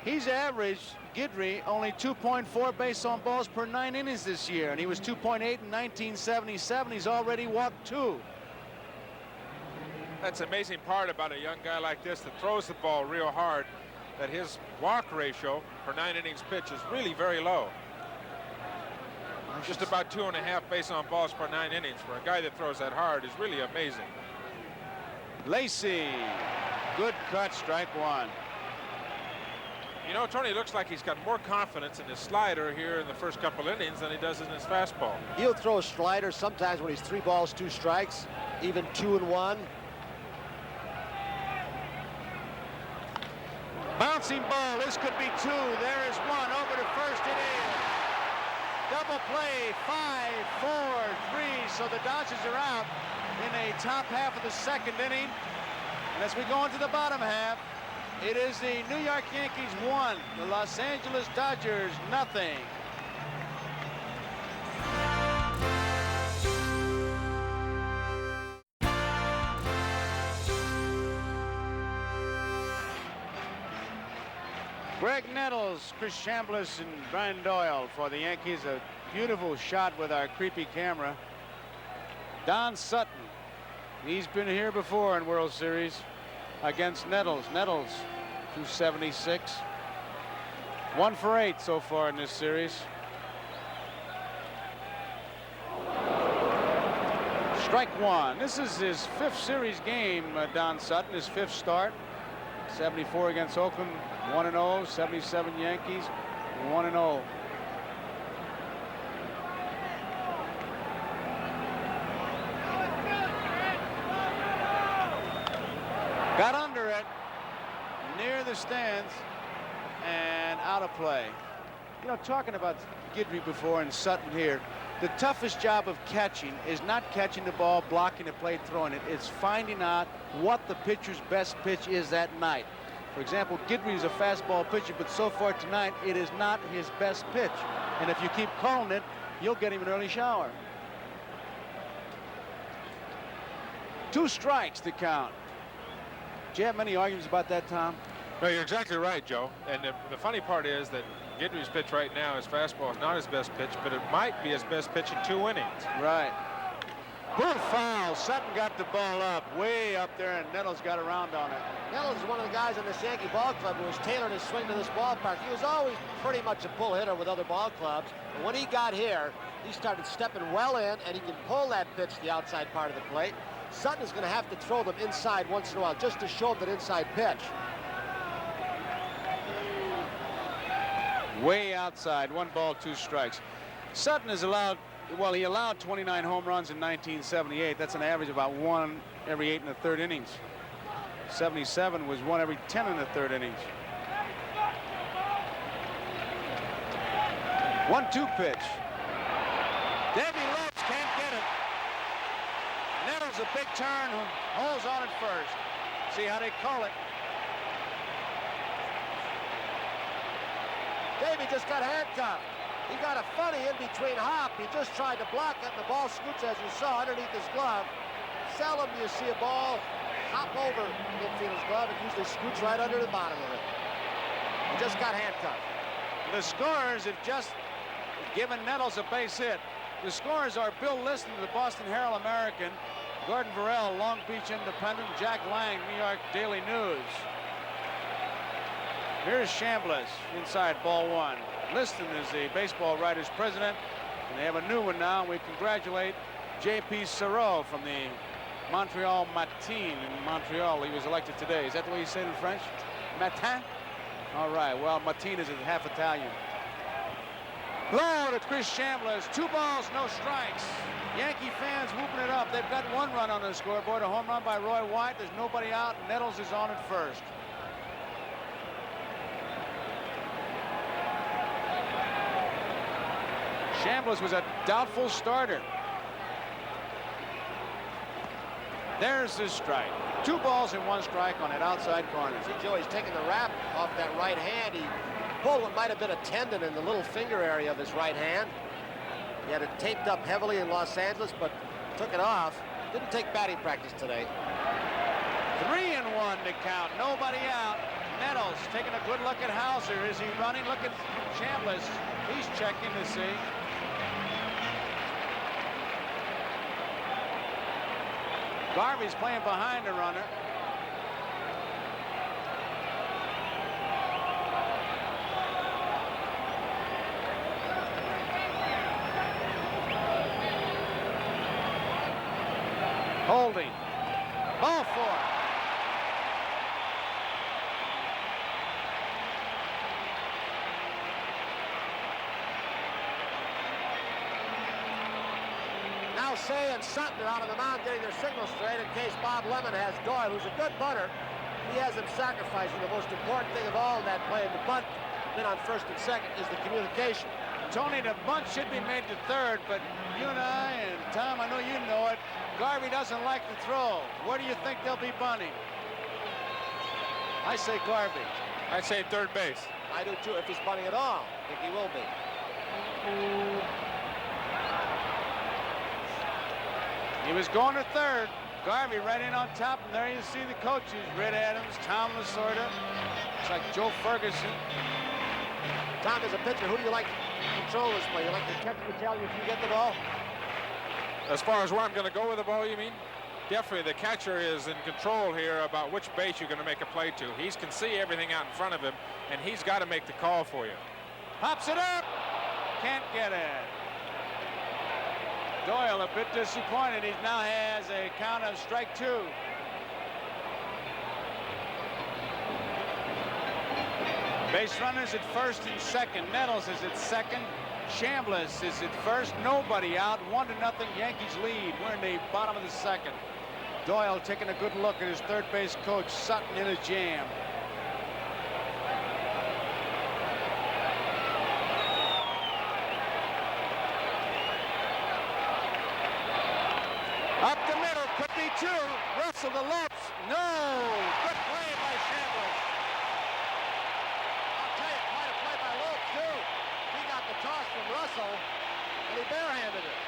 He's averaged, Guidry, only 2.4 base on balls per 9 innings this year, and he was 2.8 in 1977. He's already walked 2. That's the amazing part about a young guy like this that throws the ball real hard, that his walk ratio per 9 innings pitch is really very low. Just about 2.5 base on balls per 9 innings for a guy that throws that hard is really amazing. Lacey, good cut, strike 1. You know, Tony looks like he's got more confidence in his slider here in the first couple innings than he does in his fastball. He'll throw a slider sometimes when he's 3 balls, 2 strikes, even 2-1. Bouncing ball. This could be 2. There is 1 over to first. It is. Double play. 5, 4, 3. So the Dodgers are out in a top half of the second inning. And as we go into the bottom half, it is the New York Yankees 1, the Los Angeles Dodgers nothing. Greg Nettles, Chris Chambliss, and Brian Doyle for the Yankees. A beautiful shot with our creepy camera. Don Sutton. He's been here before in World Series against Nettles. Nettles, 276. 1 for 8 so far in this series. Strike 1. This is his 5th series game, Don Sutton, his 5th start. 74 against Oakland, 1-0. 77 Yankees, 1-0. Got under it, near the stands, and out of play. You know, talking about Guidry before and Sutton here, the toughest job of catching is not catching the ball, blocking the play, throwing it. It's finding out what the pitcher's best pitch is that night. For example, Guidry is a fastball pitcher, but so far tonight, it is not his best pitch. And if you keep calling it, you'll get him an early shower. 2 strikes to count. Do you have many arguments about that, Tom? No, you're exactly right, Joe. And the funny part is that Guidry's pitch right now, his fastball, is not his best pitch, but it might be his best pitch in 2 innings. Right. Bull foul. Sutton got the ball up, way up there, and Nettles got around on it. Nettles is one of the guys on this Yankee ball club who has tailored his swing to this ballpark. He was always pretty much a pull hitter with other ball clubs. But when he got here, he started stepping well in, and he can pull that pitch to the outside part of the plate. Sutton is going to have to throw them inside once in a while just to show him that inside pitch. Way outside, 1 ball, 2 strikes. Sutton is allowed, well, he allowed 29 home runs in 1978. That's an average of about 1 every 8 1/3 innings. 77 was 1 every 10 1/3 innings. 1-2 pitch. Davey Lopes can't get it. Nettles a big turn, holds on at first. See how they call it. Davey just got handcuffed. He got a funny in between hop. He just tried to block it, and the ball scoots, as you saw, underneath his glove. Seldom do you see a ball hop over the infield's glove. It usually scoots right under the bottom of it. He just got handcuffed. The scorers have just given Nettles a base hit. The scorers are Bill Liston of the Boston Herald-American, Gordon Verrell, Long Beach Independent, Jack Lang, New York Daily News. Here's Chambliss inside ball 1. Liston is the baseball writers president, and they have a new one now. We congratulate J.P. Sereau from the Montreal Matin in Montreal. He was elected today. Is that the way you say it in French? Matin? All right. Well, Matin is half Italian. Low to Chris Chambliss. 2 balls, no strikes. Yankee fans whooping it up. They've got 1 run on the scoreboard. A home run by Roy White. There's nobody out. Nettles is on at first. Chambliss was a doubtful starter. There's his strike. 2 balls and 1 strike on that outside corner. See, Joe, he's taking the wrap off that right hand. He pulled what might have been a tendon in the little finger area of his right hand. He had it taped up heavily in Los Angeles, but took it off. Didn't take batting practice today. 3-1 to count. Nobody out. Nettles taking a good look at Hauser. Is he running? Look at Chambliss. He's checking to see. Garvey's playing behind the runner. Holding. Ball 4. Say and Sutton are out on the mound getting their signal straight in case Bob Lemon has Doyle, who's a good bunter. He has him sacrificing. The most important thing of all in that play, and the bunt then on first and second, is the communication. Tony, the bunt should be made to third, but you and I and Tom, I know you know it, Garvey doesn't like the throw. Where do you think they'll be bunting? I say Garvey. I'd say third base. I do too, if he's bunting at all. I think he will be. He was going to third. Garvey right in on top, and there you see the coaches, Red Adams, Tom Lasorda. It's like Joe Ferguson. Tom, as a pitcher, who do you like to control this play? You like the catcher to tell you if you get the ball? As far as where I'm going to go with the ball, you mean? Definitely the catcher is in control here about which base you're going to make a play to. He can see everything out in front of him, and he's got to make the call for you. Pops it up. Can't get it. Doyle a bit disappointed. He now has a count of strike two. Base runners at first and second. Nettles is at second. Chambliss is at first. Nobody out. 1-0 Yankees lead. We're in the bottom of the second. Doyle taking a good look at his third base coach, Sutton, in a jam. Up the middle, could be two. Russell to Lopes. No! Good play by Chambliss. I'll tell you, quite a play by Lopes, too. He got the toss from Russell, and he barehanded it,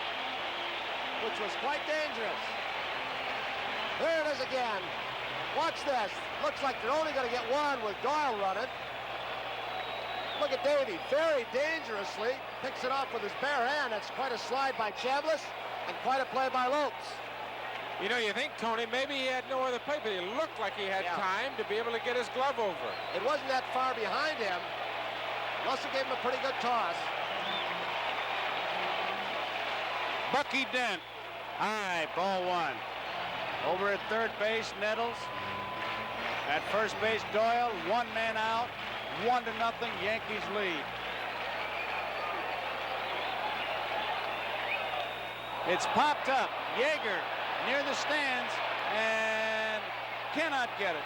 which was quite dangerous. There it is again. Watch this. Looks like they're only going to get one with Doyle running. Look at Davey, very dangerously picks it off with his bare hand. That's quite a slide by Chambliss and quite a play by Lopes. You know, you think, Tony, maybe he had no other play, but he looked like he had time to be able to get his glove over. It wasn't that far behind him. Russell gave him a pretty good toss. Bucky Dent. High, ball one. Over at third base, Nettles. At first base, Doyle. One man out. 1-0, Yankees lead. It's popped up. Yeager near the stands and cannot get it.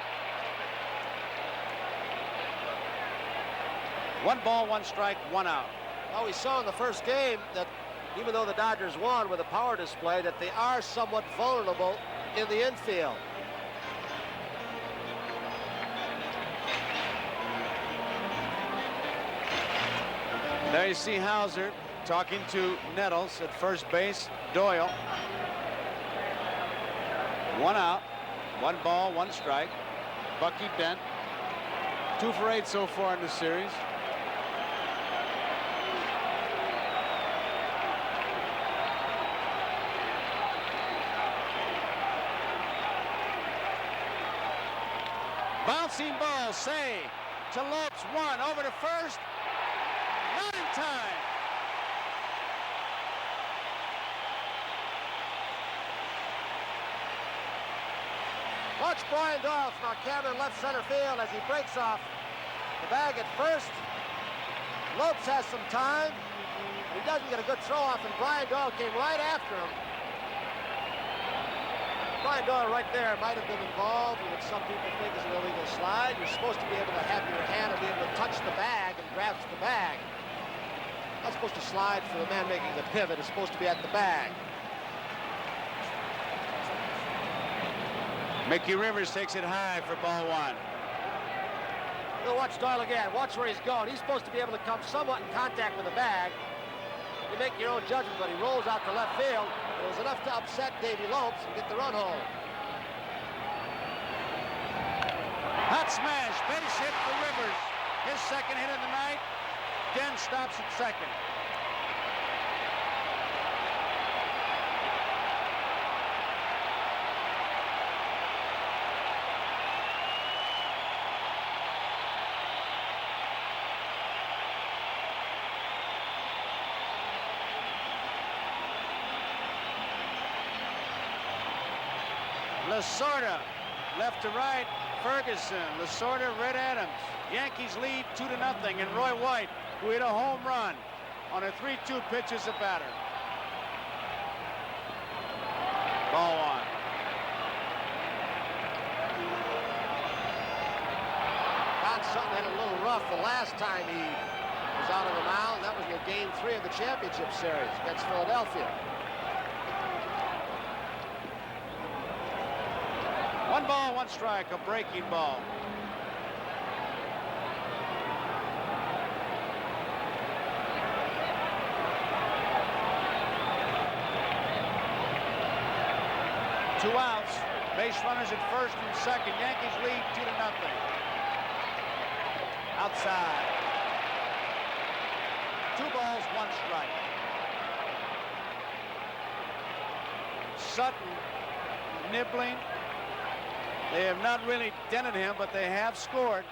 1 ball, 1 strike, 1 out. Well, we saw in the first game that even though the Dodgers won with a power display, that they are somewhat vulnerable in the infield. There you see Hauser talking to Nettles at first base. Doyle. 1 out. 1 ball, 1 strike. Bucky Dent. 2 for 8 so far in the series. Bouncing ball, Say to Lopes, 1 over to first. Not in time. Watch Brian Doyle from our camera in left center field as he breaks off the bag at first. Lopes has some time. He doesn't get a good throw off, and Brian Doyle came right after him. Brian Doyle right there might have been involved in what some people think is an illegal slide. You're supposed to be able to have your hand and be able to touch the bag and grasp the bag. Not supposed to slide for the man making the pivot. It's supposed to be at the bag. Mickey Rivers takes it high for ball 1. We'll watch Doyle again. Watch where he's going. He's supposed to be able to come somewhat in contact with the bag. You make your own judgment, but he rolls out to left field. It was enough to upset Davey Lopes and get the run home. Hot smash, base hit for Rivers. His second hit of the night. Dent stops at second. Lasorda, left to right, Ferguson, Lasorda, Red Adams. Yankees lead 2-0, and Roy White, who hit a home run on a 3-2 pitch, as a batter. off the last time he was out on the mound. That was in Game 3 of the championship series against Philadelphia. 1 ball, 1 strike, a breaking ball. Two outs, base runners at first and second. Yankees lead 2-0. Outside. 2 balls, 1 strike. Sutton nibbling. They have not really dented him, but they have scored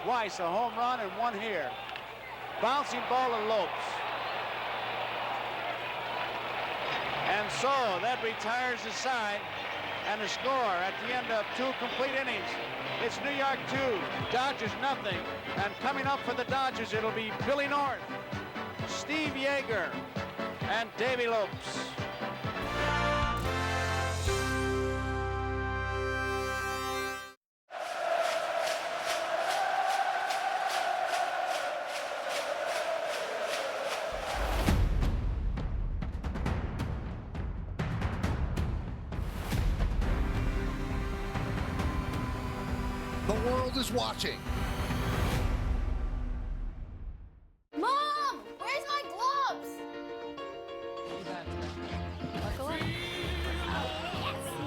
twice, a home run and 1 here. Bouncing ball to Lopes. And so that retires the side, and the score at the end of 2 complete innings. It's New York 2, Dodgers nothing. And coming up for the Dodgers, it'll be Billy North, Steve Yeager, and Davy Lopes. The world is watching. Mom, where's my gloves?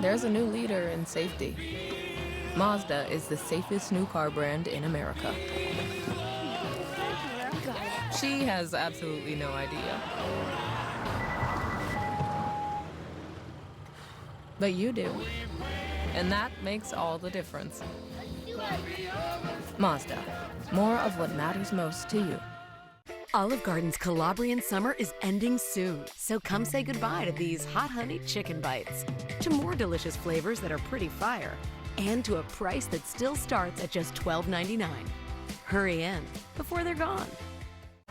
There's a new leader in safety. Mazda is the safest new car brand in America. She has absolutely no idea. But you do. And that makes all the difference. Mazda, more of what matters most to you. Olive Garden's Calabrian summer is ending soon, so come say goodbye to these hot honeyed chicken bites, to more delicious flavors that are pretty fire, and to a price that still starts at just $12.99. Hurry in before they're gone.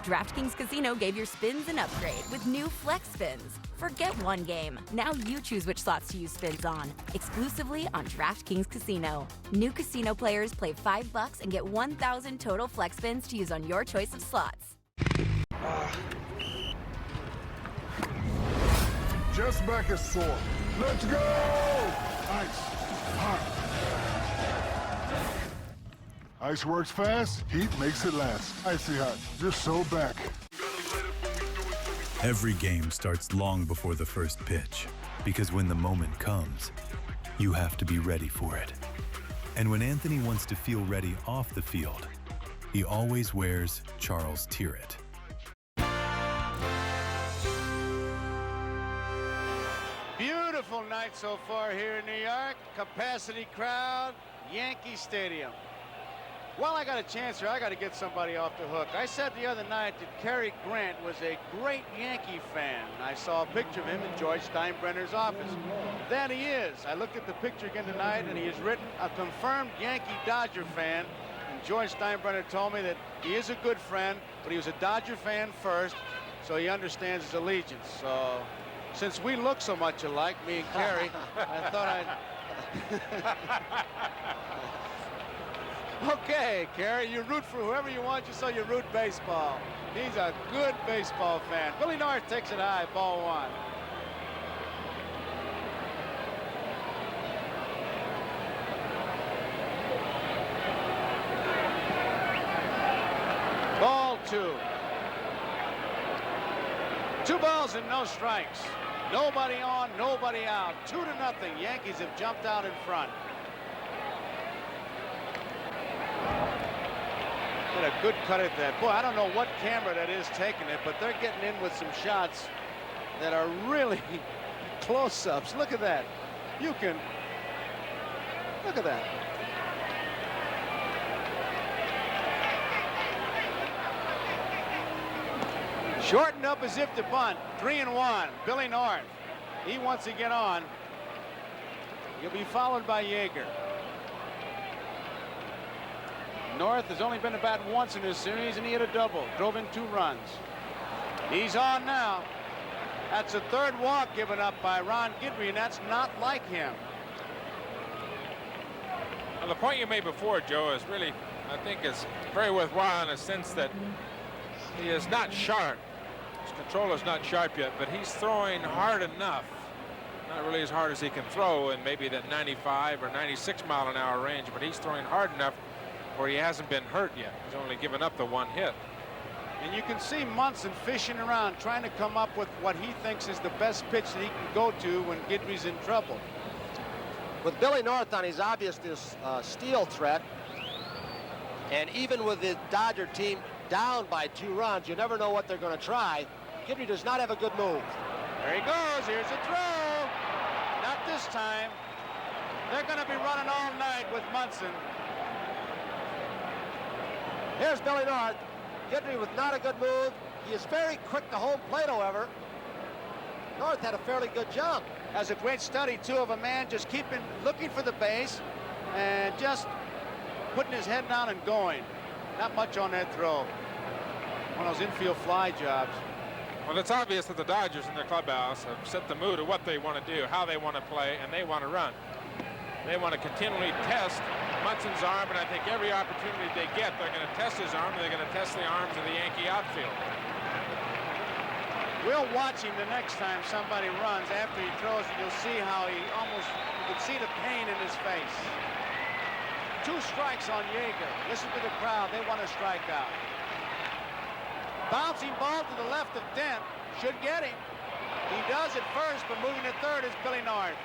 DraftKings Casino gave your spins an upgrade with new Flex Spins. Forget one game. Now you choose which slots to use spins on, exclusively on DraftKings Casino. New casino players play $5 and get 1,000 total Flex Spins to use on your choice of slots. Just back is sore. Let's go! Ice. Hot. Ice works fast, heat makes it last. Icy hot, just so back. Every game starts long before the first pitch, because when the moment comes, you have to be ready for it. And when Anthony wants to feel ready off the field, he always wears Charles Tirrett. Beautiful night so far here in New York. Capacity crowd, Yankee Stadium. While I got a chance here, I got to get somebody off the hook. I said the other night that Cary Grant was a great Yankee fan. I saw a picture of him in George Steinbrenner's office. That he is. I looked at the picture again tonight, and he is written a confirmed Yankee Dodger fan. And George Steinbrenner told me that he is a good friend, but he was a Dodger fan first, so he understands his allegiance. So since we look so much alike, me and Cary, I thought I'd... Okay, Cary, you root for whoever you want, just so you root baseball. He's a good baseball fan. Billy North takes it high, ball 1. Ball 2. 2 balls and no strikes. Nobody on, nobody out. 2-0. Yankees have jumped out in front. Did a good cut at that. Boy, I don't know what camera that is taking it, but they're getting in with some shots that are really close-ups. Look at that. You can look at that. Shortened up as if to bunt. 3-1. Billy North. He wants to get on. He'll be followed by Yeager. North has only been at bat once in this series, and he hit a double. Drove in 2 runs. He's on now. That's a 3rd walk given up by Ron Guidry, and that's not like him. Well, the point you made before, Joe, is really I think it's very worthwhile in a sense that he is not sharp. His control is not sharp yet, but he's throwing hard enough. Not really as hard as he can throw in maybe that 95 or 96 mile an hour range, but he's throwing hard enough where he hasn't been hurt yet. He's only given up the one hit. And you can see Munson fishing around, trying to come up with what he thinks is the best pitch that he can go to when Guidry's in trouble. With Billy North on his obvious steal threat, and even with the Dodger team down by 2 runs, you never know what they're going to try. Guidry does not have a good move. There he goes. Here's a throw. Not this time. They're going to be running all night with Munson. Here's Billy North. Guidry with not a good move. He is very quick to home plate, however. North had a fairly good jump. Has a great study, too, of a man just looking for the base and just putting his head down and going. Not much on that throw. One of those infield fly jobs. Well, it's obvious that the Dodgers in their clubhouse have set the mood of what they want to do, how they want to play, and they want to run. They want to continually test Munson's arm, and I think every opportunity they get, they're going to test his arm, and they're going to test the arms of the Yankee outfield. We'll watch him the next time somebody runs. After he throws it, you'll see how you can see the pain in his face. 2 strikes on Yeager. Listen to the crowd. They want to strike out. Bouncing ball to the left of Dent. Should get him. He does at first, but moving to third is Billy North.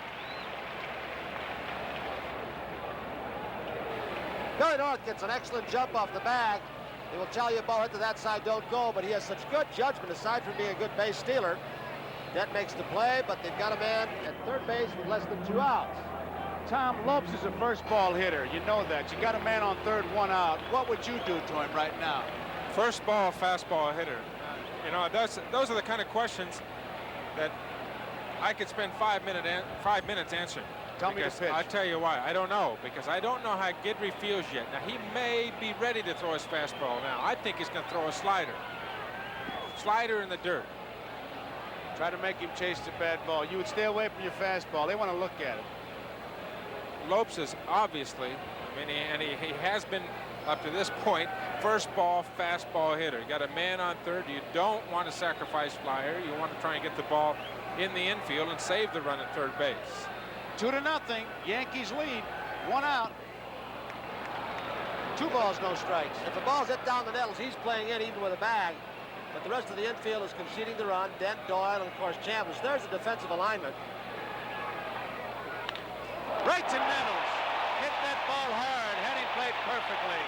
Billy North gets an excellent jump off the bag. He will tell you ball hit to that side, don't go, but he has such good judgment aside from being a good base stealer. Dent makes the play, but they've got a man at third base with less than 2 outs. Tom Lopes is a first ball hitter. You know that. You got a man on third, 1 out. What would you do to him right now? First ball, fastball hitter. You know, those are the kind of questions that I could spend 5 minutes answering. Tell me the pitch. I'll tell you why. I don't know, because I don't know how Guidry feels yet. Now, he may be ready to throw his fastball now. I think he's going to throw a slider. Slider in the dirt. Try to make him chase the bad ball. You would stay away from your fastball. They want to look at it. Lopes is obviously, he has been up to this point, first ball, fastball hitter. You got a man on third. You don't want to sacrifice flyer. You want to try and get the ball in the infield and save the run at third base. 2-0. Yankees lead. 1 out. 2 balls, no strikes. If the ball's hit down the nettles, he's playing in even with a bag. But the rest of the infield is conceding the run. Dent, Doyle, and of course Chambliss. There's the defensive alignment. Right to Nettles. Hit that ball hard. Had him played perfectly.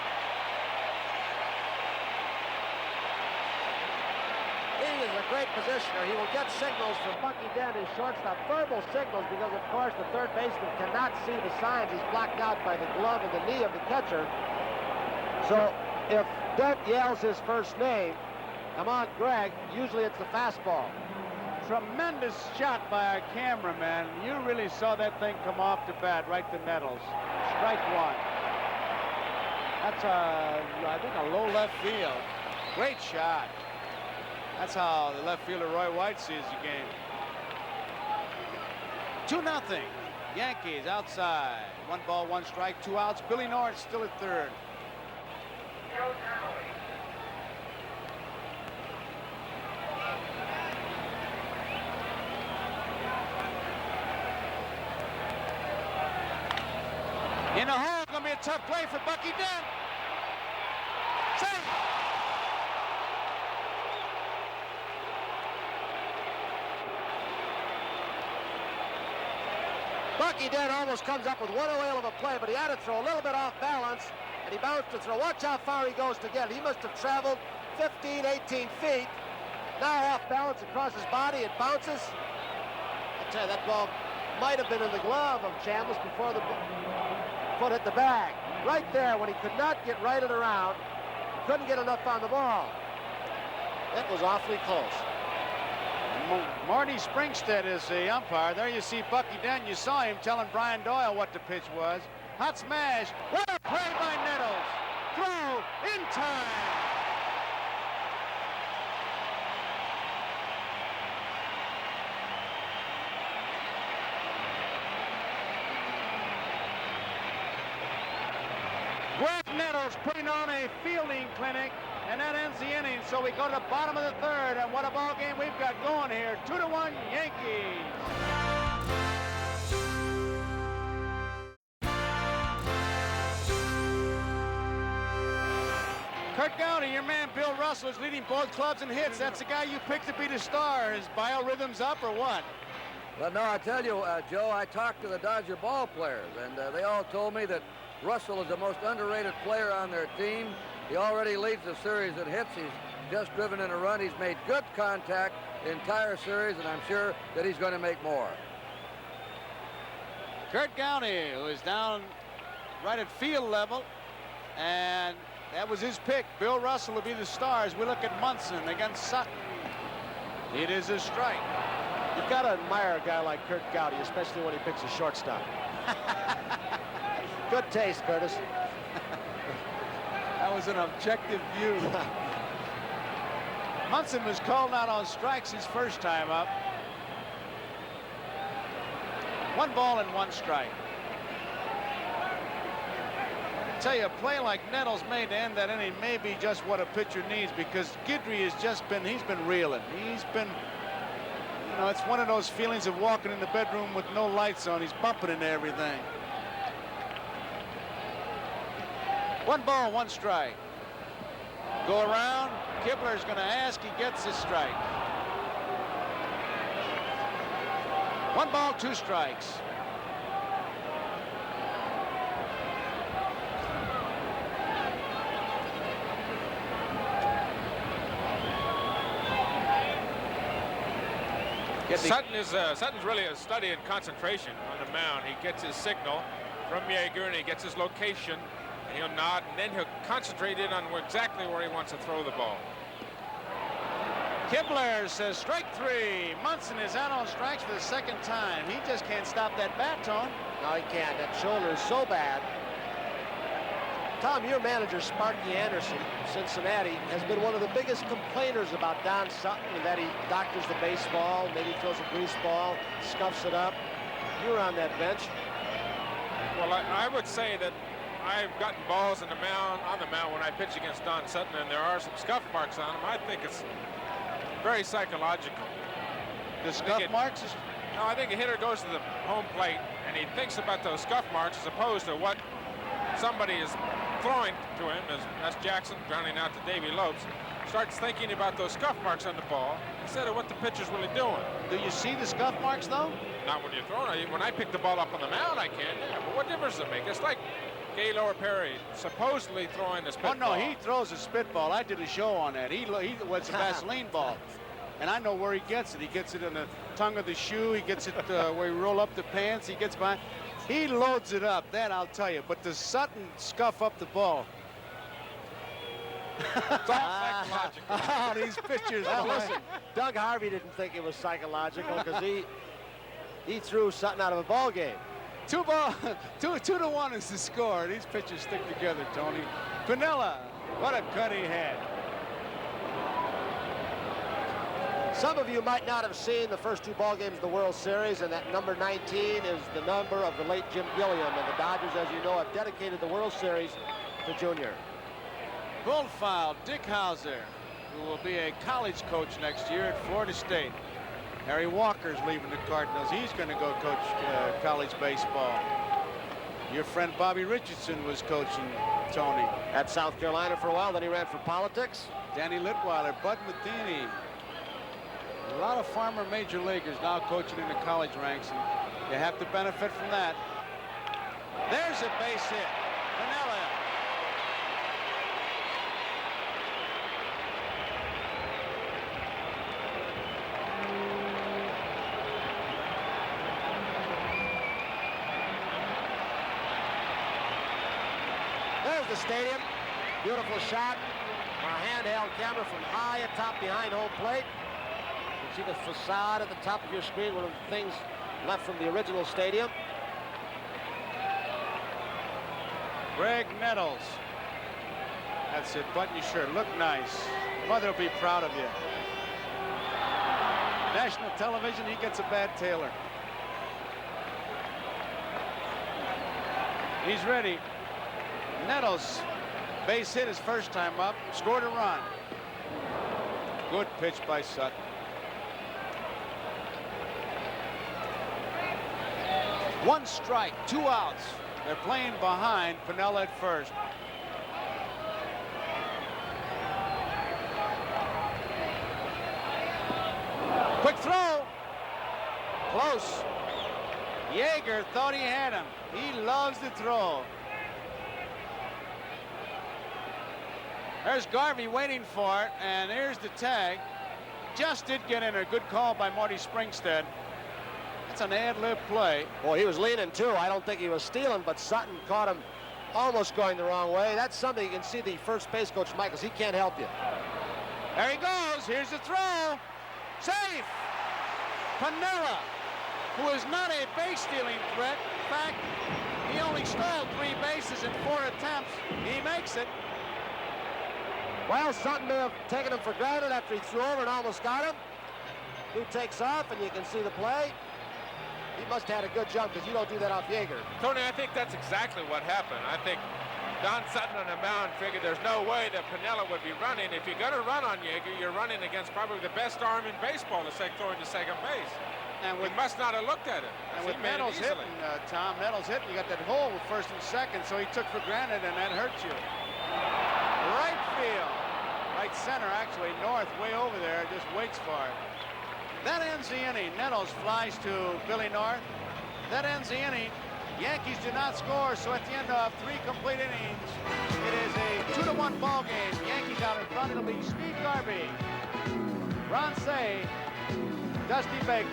He is a great positioner. He will get signals from Bucky Dent, his shortstop. Verbal signals because, of course, the third baseman cannot see the signs. He's blocked out by the glove and the knee of the catcher. So if Dent yells his first name, come on, Greg, usually it's the fastball. Tremendous shot by our cameraman. You really saw that thing come off the bat right to Nettles. Strike 1. That's I think a low left field. Great shot. That's how the left fielder Roy White sees the game. 2-0. Yankees outside. 1 ball, 1 strike, 2 outs. Billy North still at third. In the hole, gonna be a tough play for Bucky Dent. Safe. Bucky Dent almost comes up with one whale of a play, but he had to throw a little bit off balance, and he bounced to throw. Watch how far he goes to get it. He must have traveled 15, 18 feet. Now off balance across his body, it bounces. I tell you, that ball might have been in the glove of Chambliss before the foot hit the bag. Right there, when he could not get righted around, couldn't get enough on the ball. That was awfully close. Marty Springstead is the umpire. There you see Bucky Dent. You saw him telling Brian Doyle what the pitch was. Hot smash. What a play by Nettles. Throw in time. Greg Nettles putting on a fielding clinic, and that ends the inning. So we go to the bottom of the third, and what a ball game we've got going here. 2-1 Yankees. Kurt Gowdy, your man Bill Russell is leading both clubs in hits. That's the guy you picked to be the star. Is biorhythms up or what? Well, no, I tell you, Joe, I talked to the Dodger ball players, and they all told me that Russell is the most underrated player on their team. He already leads the series in hits. He's just driven in a run. He's made good contact the entire series, and I'm sure that he's going to make more. Kurt Gowdy, who is down right at field level, and that was his pick. Bill Russell will be the star as we look at Munson against Sutton. It is a strike. You've got to admire a guy like Kurt Gowdy, especially when he picks a shortstop. Good taste, Curtis. That was an objective view. Munson was called out on strikes his first time up. 1 ball and 1 strike. I tell you, a play like Nettles made to end that inning may be just what a pitcher needs, because Guidry has just been, he's been reeling. He's been, you know, it's one of those feelings of walking in the bedroom with no lights on. He's bumping into everything. 1 ball, 1 strike. Go around. Kibler's going to ask. He gets his strike. 1 ball, 2 strikes. Sutton's really a study in concentration on the mound. He gets his signal from Yeager, and he gets his location, and he'll nod, and then he'll concentrate in on exactly where he wants to throw the ball. Kibler says strike 3. Munson is out on strikes for the 2nd time. He just can't stop that bat, Tone. No, he can't. That shoulder is so bad. Tom, your manager, Sparky Anderson, Cincinnati, has been one of the biggest complainers about Don Sutton, and that he doctors the baseball, maybe throws a grease ball, scuffs it up. You were on that bench. Well, I would say that I've gotten balls on the mound when I pitch against Don Sutton, and there are some scuff marks on him. I think it's very psychological. The scuff marks? No, I think a hitter goes to the home plate, and he thinks about those scuff marks as opposed to what somebody is throwing to him, as that's Jackson grounding out to Davy Lopes, starts thinking about those scuff marks on the ball instead of what the pitcher's really doing. Do you see the scuff marks, though? Not when you're throwing it. When I pick the ball up on the mound, I can, yeah. But what difference does it make? It's like Gaylord Perry supposedly throwing the spitball. Oh, no, he throws a spitball. I did a show on that. He was a Vaseline ball. And I know where he gets it. He gets it in the tongue of the shoe. He gets it where he roll up the pants. He gets behind. He loads it up, that I'll tell you. But does Sutton scuff up the ball? It's all psychological. Oh, these pitchers. Now, listen, Doug Harvey didn't think it was psychological because he threw Sutton out of a ball game. 2-1 is the score. These pitchers stick together, Tony. Piniella, what a cut he had. Some of you might not have seen the first 2 ball games of the World Series, and that number 19 is the number of the late Jim Gilliam, and the Dodgers, as you know, have dedicated the World Series to Junior. Profile, Dick Hauser, who will be a college coach next year at Florida State. Harry Walker's leaving the Cardinals. He's going to go coach college baseball. Your friend Bobby Richardson was coaching, Tony. At South Carolina for a while, then he ran for politics. Danny Litweiler, Bud Matheny. A lot of former major leaguers now coaching in the college ranks, and you have to benefit from that. There's a base hit. Piniella. There's the stadium. Beautiful shot. Our handheld camera from high atop behind home plate. You can see the facade at the top of your screen, one of the things left from the original stadium. Greg Nettles. That's it. Button your shirt. Look nice. Mother will be proud of you. National television, he gets a bad Taylor. He's ready. Nettles, base hit his first time up, scored a run. Good pitch by Sutton. One strike, 2 outs. They're playing behind Piniella at first. Quick throw. Close. Yeager thought he had him. He loves to throw. There's Garvey waiting for it, and here's the tag. Just did get in. A good call by Marty Springstead. That's an ad-lib play. Boy, he was leaning too. I don't think he was stealing, but Sutton caught him almost going the wrong way. That's something you can see the first base coach, Michaels. He can't help you. There he goes. Here's the throw. Safe. Piniella, who is not a base-stealing threat. In fact, he only stole 3 bases in 4 attempts. He makes it. Well, Sutton may have taken him for granted after he threw over and almost got him. Who takes off, and you can see the play. He must have had a good jump because you don't do that off Yeager. Tony, I think that's exactly what happened. I think Don Sutton on the mound figured there's no way that Piniella would be running. If you're going to run on Yeager, you're running against probably the best arm in baseball to throwing to second base. And we must not have looked at it. And with Nettles hitting, Tom, Nettles hitting, you got that hole with first and second, so he took for granted, and that hurts you. Right field. Right center, actually, north, way over there, just waits for it. That ends the inning. Nettles flies to Billy North. That ends the inning. Yankees do not score, so at the end of 3 complete innings, it is a 2-1 ball game. Yankees out in front. It'll be Steve Garvey, Ron Cey, Dusty Baker.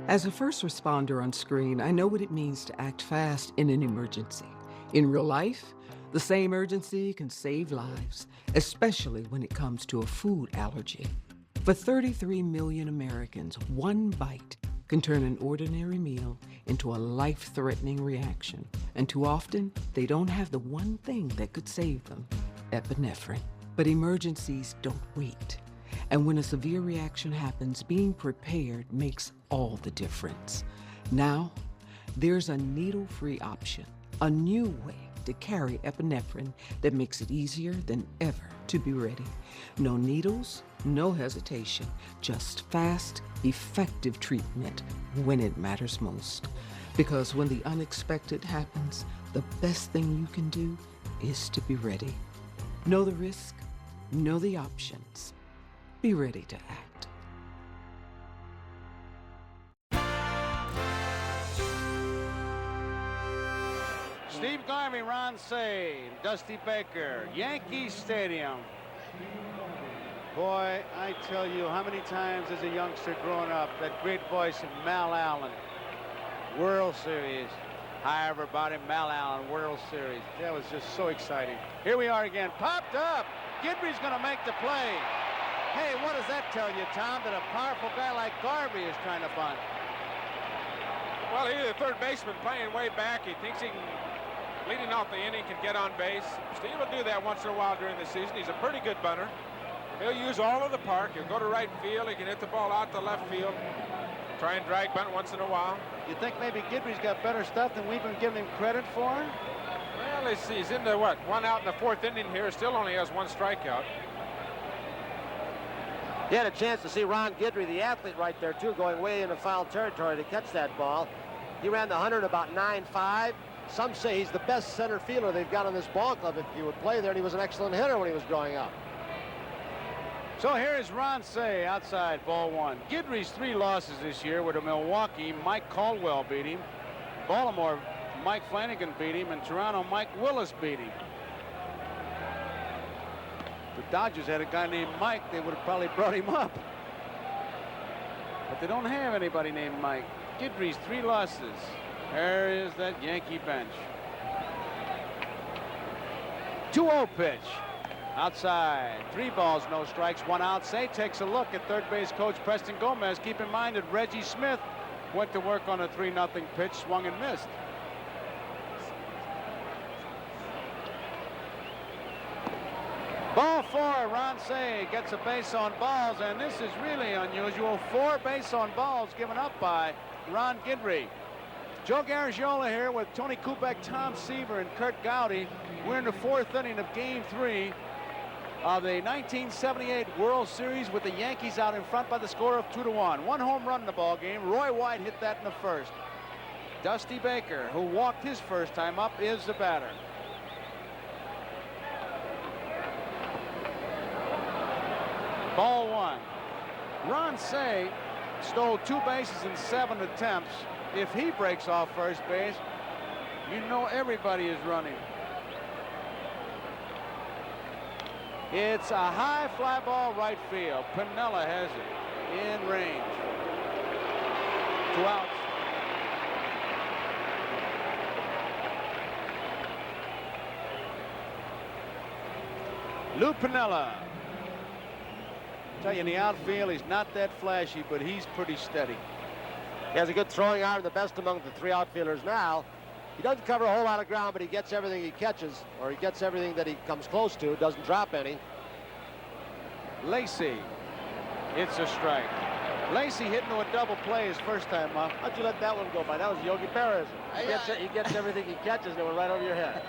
As a first responder on screen, I know what it means to act fast in an emergency. In real life, the same urgency can save lives, especially when it comes to a food allergy. For 33 million Americans, one bite can turn an ordinary meal into a life-threatening reaction. And too often, they don't have the one thing that could save them, epinephrine. But emergencies don't wait. And when a severe reaction happens, being prepared makes all the difference. Now, there's a needle-free option, a new way to carry epinephrine that makes it easier than ever to be ready. No needles, no hesitation, just fast, effective treatment when it matters most. Because when the unexpected happens, the best thing you can do is to be ready. Know the risk, know the options. Be ready to act. Steve Garvey, Ron Cey, Dusty Baker, Yankee Stadium. Boy, I tell you, how many times as a youngster growing up, that great voice of Mal Allen, World Series. Hi, everybody, Mal Allen, World Series. That was just so exciting. Here we are again, popped up. Guidry's going to make the play. Hey, what does that tell you, Tom, that a powerful guy like Garvey is trying to bunt? Well, he's a third baseman playing way back. He thinks he can, leading off the inning, can get on base. Steve will do that once in a while during the season. He's a pretty good bunter. He'll use all of the park. He'll go to right field. He can hit the ball out to left field. Try and drag bunt once in a while. You think maybe Guidry's got better stuff than we've been giving him credit for? Well, he's in the, what, 1 out in the 4th inning here. Still only has 1 strikeout. He had a chance to see Ron Guidry, the athlete, right there, too, going way into foul territory to catch that ball. He ran the 100 about 9.5. Some say he's the best center fielder they've got on this ball club if he would play there, and he was an excellent hitter when he was growing up. So here is Ron Cey outside, ball 1. Guidry's 3 losses this year were to Milwaukee. Mike Caldwell beat him. Baltimore, Mike Flanagan beat him. And Toronto, Mike Willis beat him. The Dodgers had a guy named Mike, they would have probably brought him up. But they don't have anybody named Mike. Guidry's 3 losses. There is that Yankee bench. 2-0 pitch. Outside, 3 balls, no strikes, 1 out. Cey takes a look at third base coach Preston Gomez. Keep in mind that Reggie Smith went to work on a 3-0 pitch, swung and missed. Ball 4, Ron Cey gets a base on balls, and this is really unusual. 4 base on balls given up by Ron Guidry. Joe Garagiola here with Tony Kubek, Tom Seaver, and Kurt Gowdy. We're in the 4th inning of Game 3 of the 1978 World Series with the Yankees out in front by the score of 2-1. One home run in the ball game. Roy White hit that in the first. Dusty Baker, who walked his first time up, is the batter. Ball 1. Ron Say stole 2 bases in 7 attempts. If he breaks off first base, you know everybody is running. It's a high fly ball right field. Piniella has it in range. 2 outs. Lou Piniella. Tell you, in the outfield, he's not that flashy, but he's pretty steady. He has a good throwing arm, the best among the 3 outfielders now. He doesn't cover a whole lot of ground, but he gets everything he catches, or he gets everything that he comes close to, doesn't drop any. Lacey, it's a strike. Lacey hit into a double play his first time up. How'd you let that one go by? That was Yogi Berra. He gets everything he catches, and it went right over your head.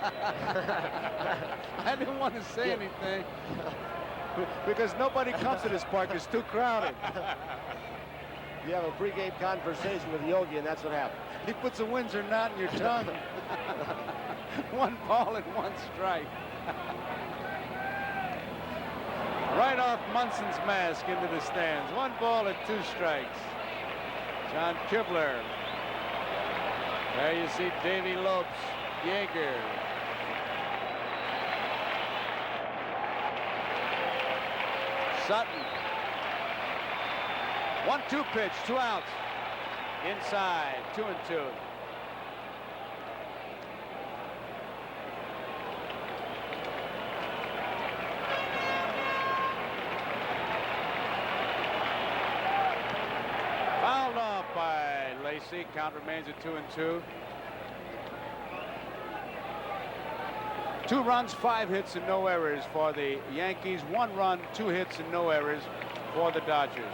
I didn't want to say anything because nobody comes to this park. It's too crowded. You have a pregame conversation with Yogi, and that's what happened. He puts a Windsor knot in your tongue. 1 ball and 1 strike. Right off Munson's mask into the stands. 1 ball and 2 strikes. John Kibler. There you see Davy Lopes, Yeager. Sutton. 1-2 pitch, 2 outs. Inside, 2-2. Fouled off by Lacey. Count remains at 2-2. 2 runs, 5 hits, and no errors for the Yankees. 1 run, 2 hits, and no errors for the Dodgers.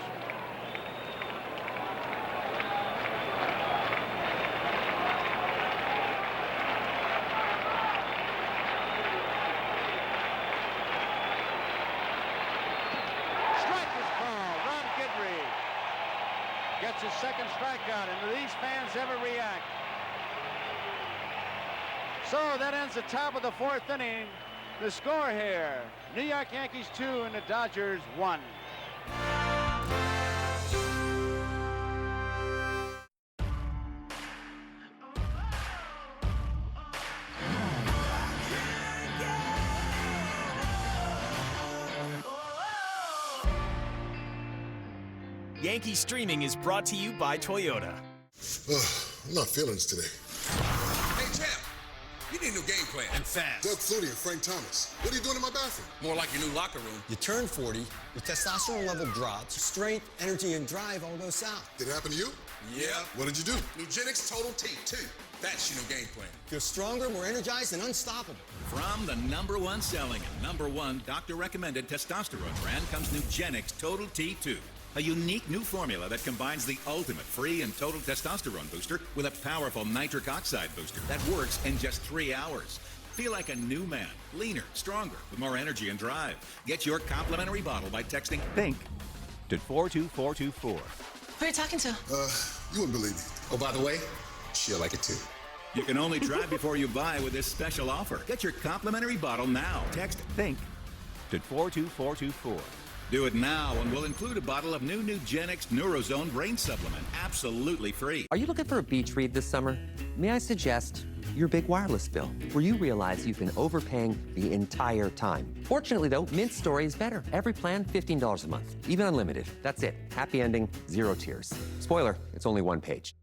Gets his second strikeout, and do these fans ever react? So that ends the top of the 4th inning. The score here, New York Yankees 2 and the Dodgers 1. Yankee Streaming is brought to you by Toyota. I'm not feeling this today. Hey, champ, you need a new game plan. And fast. Doug Flutie and Frank Thomas. What are you doing in my bathroom? More like your new locker room. You turn 40, your testosterone level drops, strength, energy, and drive all go south. Did it happen to you? Yeah. What did you do? Nugenix Total T2. That's your new game plan. You're stronger, more energized, and unstoppable. From the #1 selling and #1 doctor-recommended testosterone brand comes Nugenix Total T2. A unique new formula that combines the ultimate free and total testosterone booster with a powerful nitric oxide booster that works in just 3 hours. Feel like a new man, leaner, stronger, with more energy and drive. Get your complimentary bottle by texting THINK to 42424. Who are you talking to? You wouldn't believe me. Oh, by the way, she'll like it too. You can only try before you buy with this special offer. Get your complimentary bottle now. Text THINK to 42424. Do it now, and we'll include a bottle of new Nugenix Neurozone Brain Supplement, absolutely free. Are you looking for a beach read this summer? May I suggest your big wireless bill, where you realize you've been overpaying the entire time. Fortunately, though, Mint's story is better. Every plan, $15 a month, even unlimited. That's it. Happy ending, 0 tears. Spoiler, it's only 1 page.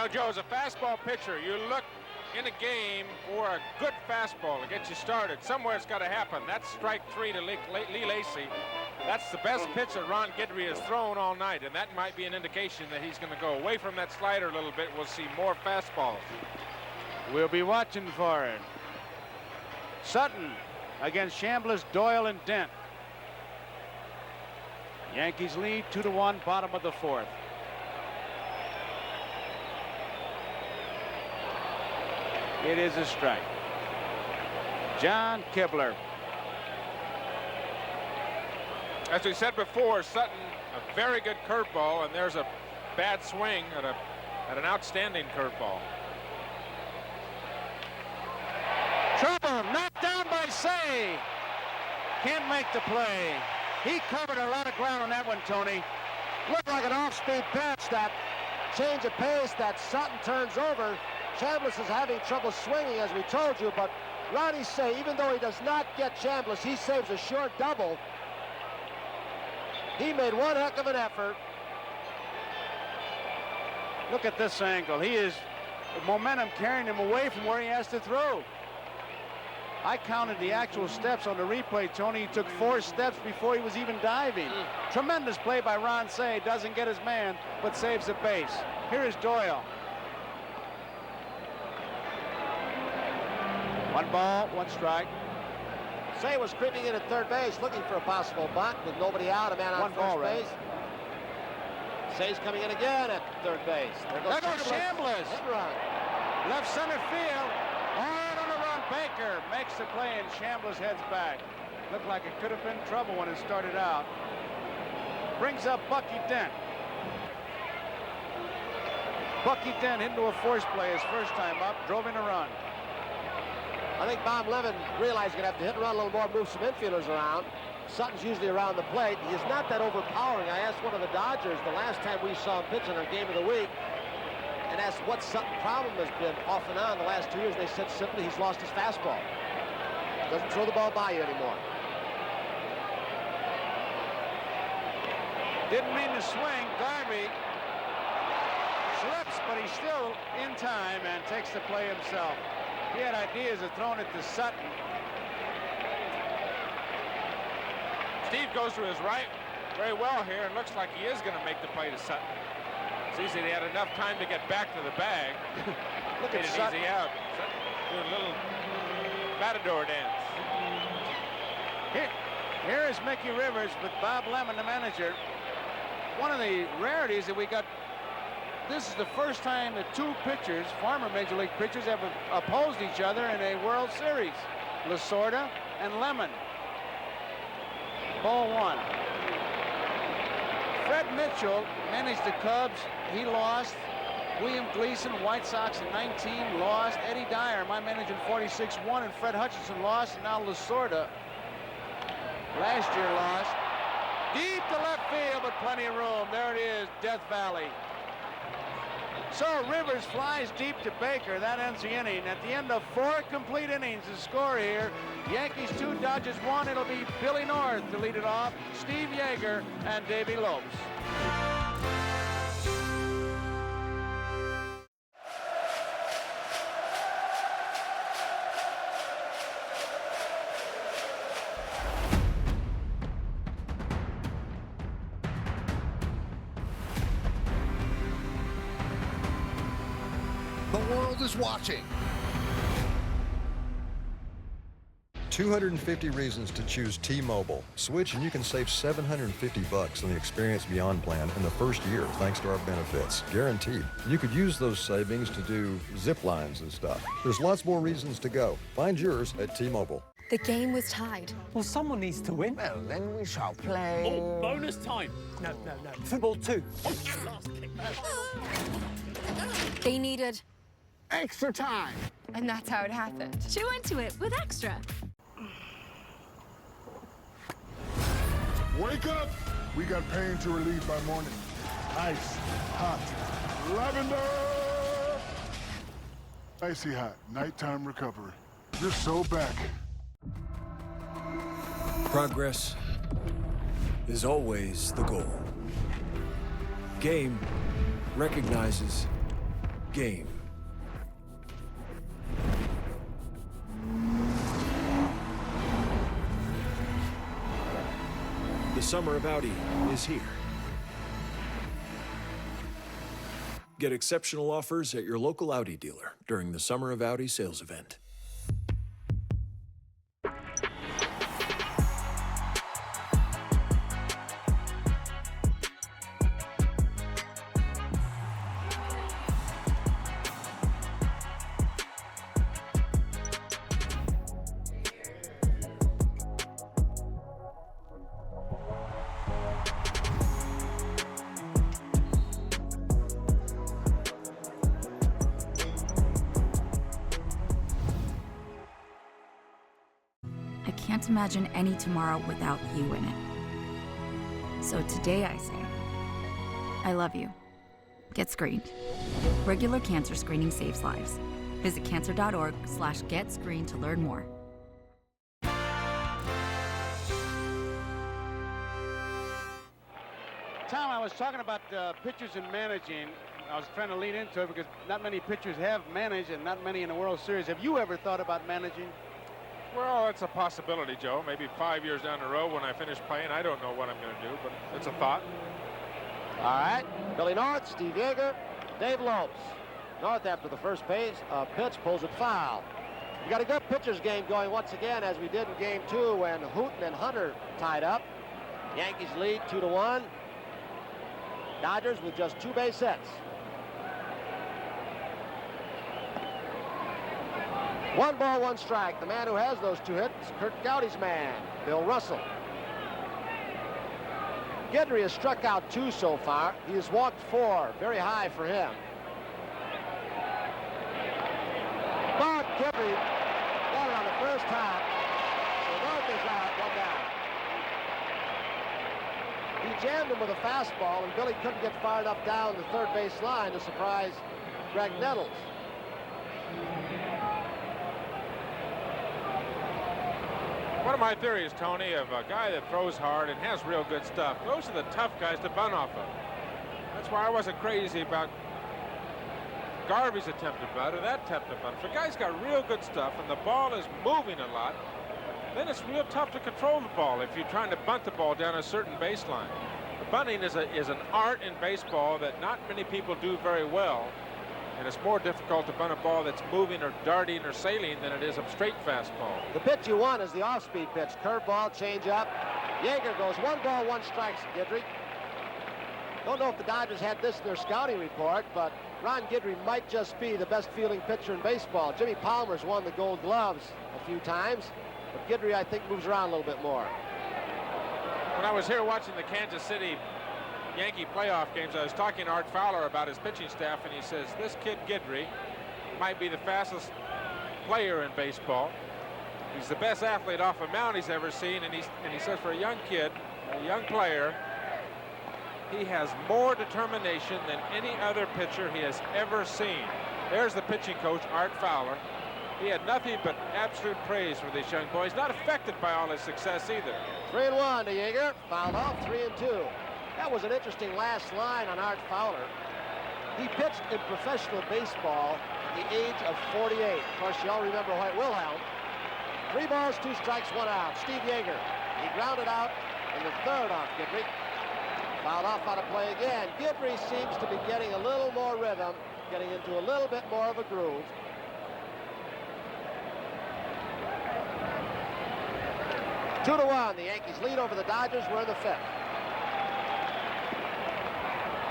know, Joe, as a fastball pitcher, you look in a game for a good fastball to get you started. Somewhere it's got to happen. That's strike 3 to Lee Lacy. That's the best pitch that Ron Guidry has thrown all night, and that might be an indication that he's going to go away from that slider a little bit. We'll see more fastballs. We'll be watching for it. Sutton against Chambliss, Doyle, and Dent. Yankees lead 2-1, bottom of the 4th. It is a strike. John Kibler. As we said before, Sutton, a very good curveball, and there's a bad swing at an outstanding curveball. Trouble, knocked down by Say. Can't make the play. He covered a lot of ground on that one, Tony. Looked like an off-speed pitch, that change of pace that Sutton turns over. Chambliss is having trouble swinging, as we told you, but Ronnie Say, even though he does not get Chambliss, he saves a short double. He made one heck of an effort. Look at this angle. He is momentum carrying him away from where he has to throw. I counted the actual steps on the replay, Tony. He took 4 steps before he was even diving. Tremendous play by Ron Say. Doesn't get his man, but saves the base. Here is Doyle. 1 ball, 1 strike. Say was creeping in at third base, looking for a possible bunt with nobody out, a man on first base. Say's coming in again at third base. There goes Chambliss. Left center field. Hard on the run. Baker makes the play, and Chambliss heads back. Looked like it could have been trouble when it started out. Brings up Bucky Dent. Bucky Dent into a force play his first time up, drove in a run. I think Bob Levin realized he's going to have to hit and run a little more, move some infielders around. Sutton's usually around the plate. He is not that overpowering. I asked one of the Dodgers the last time we saw him pitch in our game of the week and asked what Sutton's problem has been off and on the last 2 years. They said simply he's lost his fastball. Doesn't throw the ball by you anymore. Didn't mean to swing. Garvey slips, but he's still in time and takes the play himself. He had ideas of throwing it to Sutton. Steve goes to his right very well here and looks like he is going to make the play to Sutton. It's easy. They had enough time to get back to the bag. Look at Sutton. Easy out. Sutton doing a little matador dance. Here is Mickey Rivers with Bob Lemon, the manager. One of the rarities that we got. This is the first time that 2 pitchers, former Major League pitchers, have opposed each other in a World Series. Lasorda and Lemon. Ball 1. Fred Mitchell managed the Cubs. He lost. William Gleason, White Sox in 19, lost. Eddie Dyer, my manager in 46, won, and Fred Hutchinson lost. And now Lasorda, last year, lost. Deep to left field, but plenty of room. There it is, Death Valley. So Rivers flies deep to Baker. That ends the inning. At the end of 4 complete innings, the score here, Yankees 2, Dodgers 1. It'll be Billy North to lead it off, Steve Yeager, and Davey Lopes. The world is watching. 250 reasons to choose T-Mobile. Switch and you can save $750 on the Experience Beyond plan in the first year thanks to our benefits. Guaranteed. You could use those savings to do zip lines and stuff. There's lots more reasons to go. Find yours at T-Mobile. The game was tied. Well, someone needs to win. Well, then we shall play... Oh, bonus time. No. Football 2. Last kick. They needed... extra time. And that's how it happened. Chew into it with Extra. Wake up! We got pain to relieve by morning. Ice, hot, lavender! Icy hot, nighttime recovery. You're so back. Progress is always the goal. Game recognizes game. The summer of Audi is here. Get exceptional offers at your local Audi dealer during the Summer of Audi sales event. I can't imagine any tomorrow without you in it. So today I say, I love you. Get screened. Regular cancer screening saves lives. Visit cancer.org/getscreened to learn more. Tom, I was talking about pitchers and managing. I was trying to lead into it because not many pitchers have managed and not many in the World Series. Have you ever thought about managing? Well, it's a possibility, Joe. Maybe 5 years down the road when I finish playing, I don't know what I'm going to do, but it's a thought. All right, Billy North, Steve Yeager, Dave Lopes. North after the first pitch pulls it foul. We got a good pitcher's game going once again, as we did in game 2 when Hooten and Hunter tied up. Yankees lead 2-1. Dodgers with just 2 base hits. 1 ball, 1 strike. The man who has those 2 hits, Kurt Gowdy's man, Bill Russell. Guidry has struck out 2 so far. He has walked 4, very high for him. But Guidry got it on the first hop. So North is out, 1 down. He jammed him with a fastball, and Billy couldn't get far enough down the third base line to surprise Greg Nettles. One of my theories, Tony, of a guy that throws hard and has real good stuff, those are the tough guys to bunt off of. That's why I wasn't crazy about Garvey's attempted bunt or that attempted bunt. If a guy's got real good stuff and the ball is moving a lot, then it's real tough to control the ball if you're trying to bunt the ball down a certain baseline. The bunting is an art in baseball that not many people do very well. And it's more difficult to bunt a ball that's moving or darting or sailing than it is a straight fastball. The pitch you want is the off-speed pitch. Curveball, changeup. Yeager goes 1 ball, 1 strike to Guidry. Don't know if the Dodgers had this in their scouting report, but Ron Guidry might just be the best fielding pitcher in baseball. Jimmy Palmer's won the Gold Gloves a few times, but Guidry, I think, moves around a little bit more. When I was here watching the Kansas City Yankee playoff games, I was talking to Art Fowler about his pitching staff, and he says this kid Guidry might be the fastest player in baseball. He's the best athlete off a mound he's ever seen, and he says for a young kid, a young player, he has more determination than any other pitcher he has ever seen. There's the pitching coach, Art Fowler. He had nothing but absolute praise for this young boy. He's not affected by all his success either. 3-1 to Yeager, fouled off, 3-2. That was an interesting last line on Art Fowler. He pitched in professional baseball at the age of 48. Of course, you all remember White Wilhelm. 3 balls, 2 strikes, 1 out. Steve Yeager. He grounded out in the third off Guidry. Fouled off out of play again. Guidry seems to be getting a little more rhythm, getting into a little bit more of a groove. Two to 1. The Yankees lead over the Dodgers. We're in the 5th.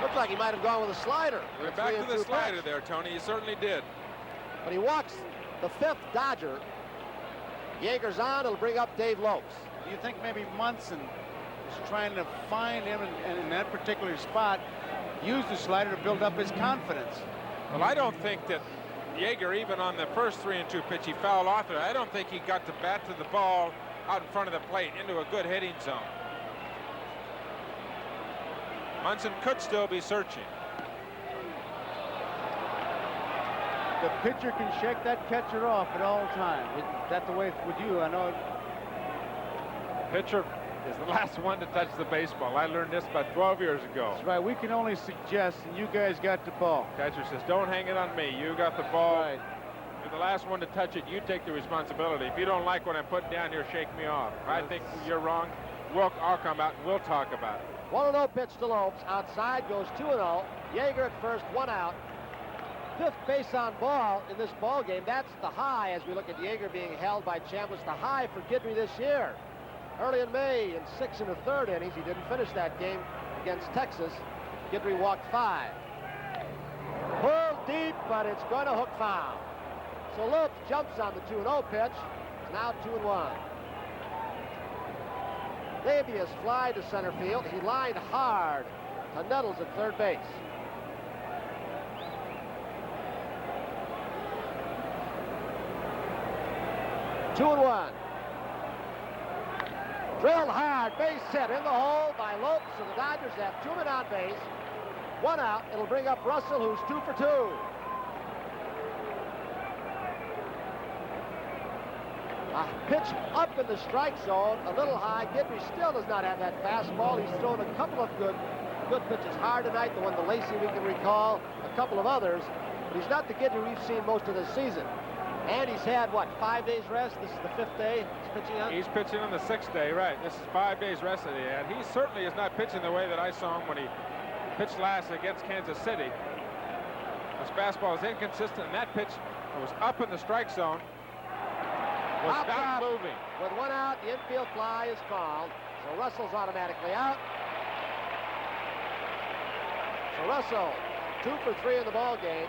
Looks like he might have gone with a slider. We're back to the slider there, Tony. He certainly did. But he walks the 5th Dodger. Yeager's on. It'll bring up Dave Lopes. Do you think maybe Munson is trying to find him and in that particular spot, use the slider to build up his confidence? Well, I don't think that Yeager, even on the first 3-2 pitch, he fouled off there. I don't think he got to bat to the ball out in front of the plate into a good hitting zone. Munson could still be searching. The pitcher can shake that catcher off at all times. Is that the way with you? I know. Pitcher is the last one to touch the baseball. I learned this about 12 years ago. That's right. We can only suggest, and you guys got the ball. Catcher says, don't hang it on me. You got the ball. Right. You're the last one to touch it. You take the responsibility. If you don't like what I'm putting down here, shake me off. If I think you're wrong, I'll come out and we'll talk about it. 1-0 pitch to Lopes. Outside goes 2-0. Yeager at first, 1 out. 5th base on ball in this ball game. That's the high as we look at Yeager being held by Chambliss. The high for Guidry this year. Early in May, in 6 1/3 innings, he didn't finish that game against Texas. Guidry walked 5. Pulled deep, but it's going to hook foul. So Lopes jumps on the 2-0 pitch. It's now 2-1. Davies fly to center field. He lined hard to Nettles at third base. Two and one. Drilled hard, base hit in the hole by Lopes, so the Dodgers have 2 men on base. 1 out. It'll bring up Russell, who's 2 for 2. A pitch up in the strike zone, a little high. Guidry still does not have that fastball. He's thrown a couple of good pitches hard tonight. The one to Lacey we can recall, a couple of others. But he's not the Guidry we've seen most of the season. And he's had, what, 5 days rest? This is the 5th day he's pitching on? He's pitching on the 6th day, right. This is 5 days rest that he had. He certainly is not pitching the way that I saw him when he pitched last against Kansas City. His fastball is inconsistent, and that pitch was up in the strike zone. Was not moving. With 1 out, the infield fly is called, so Russell's automatically out. So Russell, 2 for 3 in the ball game.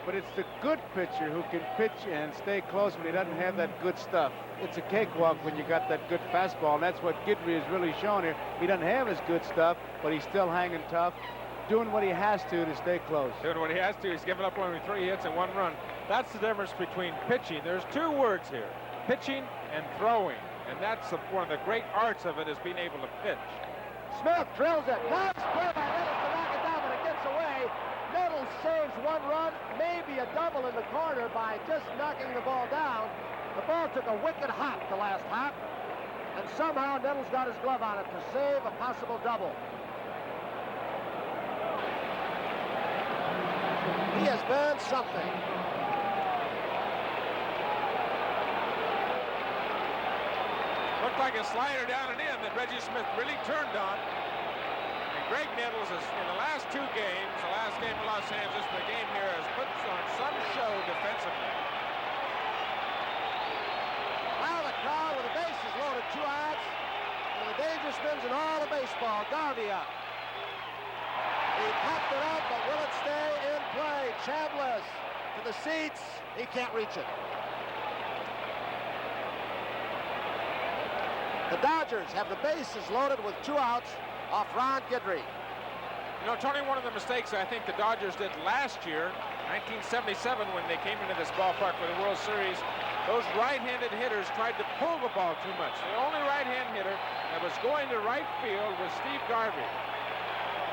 But it's the good pitcher who can pitch and stay close when he doesn't have that good stuff. It's a cakewalk when you got that good fastball, and that's what Guidry has really shown here. He doesn't have his good stuff, but he's still hanging tough, doing what he has to stay close. Doing what he has to. He's given up only 3 hits and 1 run. That's the difference between pitching. There's 2 words here, pitching and throwing. And that's one of the great arts of it, is being able to pitch. Smith drills it. Nice play by Nettles to knock it down, but it gets away. Nettles saves 1 run, maybe a double in the corner by just knocking the ball down. The ball took a wicked hop the last hop, and somehow Nettles got his glove on it to save a possible double. He has been something. Looked like a slider down and in that Reggie Smith really turned on. And Greg Nettles is, in the last 2 games, the last game in Los Angeles, the game here, has put on some show defensively. Now the crowd with the bases loaded, 2 outs. One of the dangerous men in all of baseball, Garvey up. He popped it up, but will it stay in play? Chambliss to the seats. He can't reach it. The Dodgers have the bases loaded with 2 outs off Ron Guidry. You know, Tony, one of the mistakes I think the Dodgers did last year, 1977, when they came into this ballpark for the World Series, those right-handed hitters tried to pull the ball too much. The only right-hand hitter that was going to right field was Steve Garvey.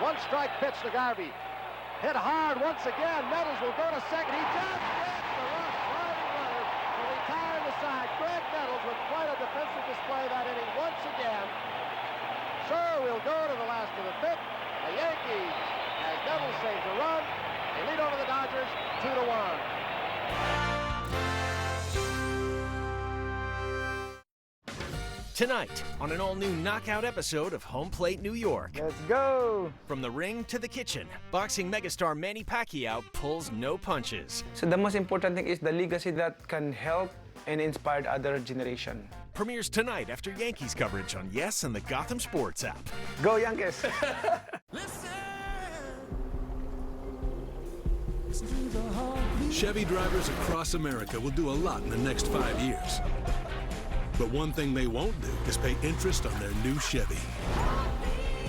1 strike pitch to Garvey. Hit hard once again. Nettles will go to second. He just gets the rush riding runner to retire the side. Greg Nettles with quite a defensive display that inning once again. So we'll go to the last of the 5th. The Yankees, as Nettles saves a run, they lead over the Dodgers 2-1. Tonight, on an all-new knockout episode of Home Plate New York. Let's go! From the ring to the kitchen, boxing megastar Manny Pacquiao pulls no punches. So the most important thing is the legacy that can help and inspire other generation. Premieres tonight after Yankees coverage on Yes and the Gotham Sports app. Go Yankees! Chevy drivers across America will do a lot in the next 5 years. But one thing they won't do is pay interest on their new Chevy.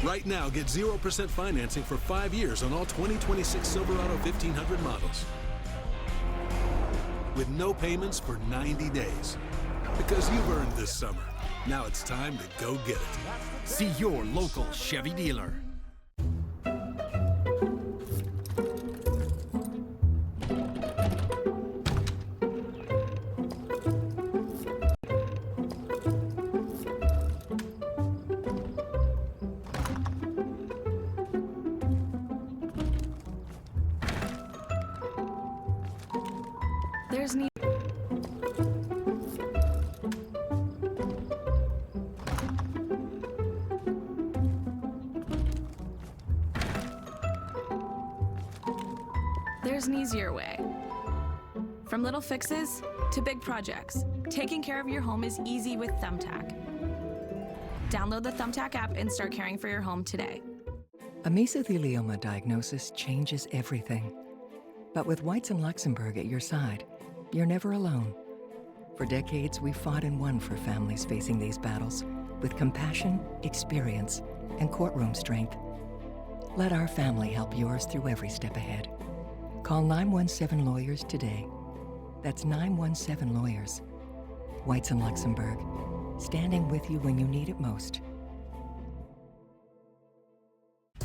Right now, get 0% financing for 5 years on all 2026 Silverado 1500 models. With no payments for 90 days. Because you've earned this summer. Now it's time to go get it. See your local Chevy dealer. there's an easier way. From little fixes to big projects, taking care of your home is easy with Thumbtack. Download the Thumbtack app and start caring for your home today. A mesothelioma diagnosis changes everything. But with Whites and Luxembourg at your side, you're never alone. For decades, we've fought and won for families facing these battles with compassion, experience, and courtroom strength. Let our family help yours through every step ahead. Call 917 Lawyers today. That's 917 Lawyers. Whites and Luxembourg, standing with you when you need it most.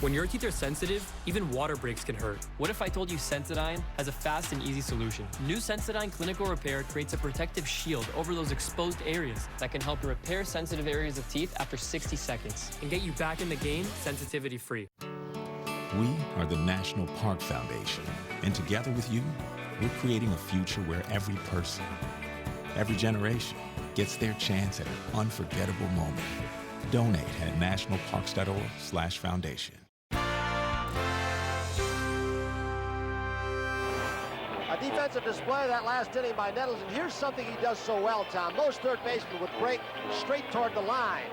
When your teeth are sensitive, even water breaks can hurt. What if I told you Sensodyne has a fast and easy solution? New Sensodyne Clinical Repair creates a protective shield over those exposed areas that can help repair sensitive areas of teeth after 60 seconds and get you back in the game sensitivity-free. We are the National Park Foundation, and together with you, we're creating a future where every person, every generation gets their chance at an unforgettable moment. Donate at nationalparks.org/foundation. A defensive display that last inning by Nettles, and here's something he does so well, Tom. Most third basemen would break straight toward the line,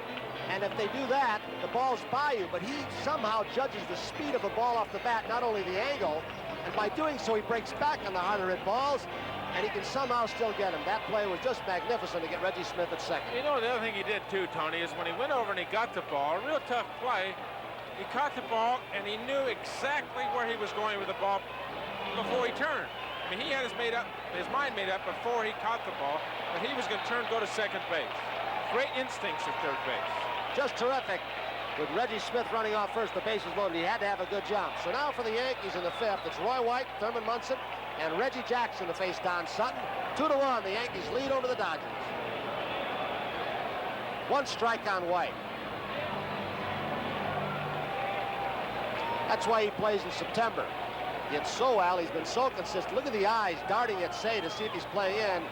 and if they do that, the ball's by you, but he somehow judges the speed of the ball off the bat, not only the angle, and by doing so, he breaks back on the harder hit balls, and he can somehow still get him. That play was just magnificent to get Reggie Smith at second. You know, the other thing he did too, Tony, is when he went over and he got the ball, a real tough play, he caught the ball and he knew exactly where he was going with the ball before he turned. I mean, he had his mind made up before he caught the ball that he was going to go to second base. Great instincts at third base. Just terrific. With Reggie Smith running off first, the bases loaded. He had to have a good jump. So now for the Yankees in the fifth, it's Roy White, Thurman Munson, and Reggie Jackson to face Don Sutton. 2-1, the Yankees lead over the Dodgers. One strike on White. That's why he plays in September. It's so well, he's been so consistent. Look at the eyes darting at Say to see if he's playing in.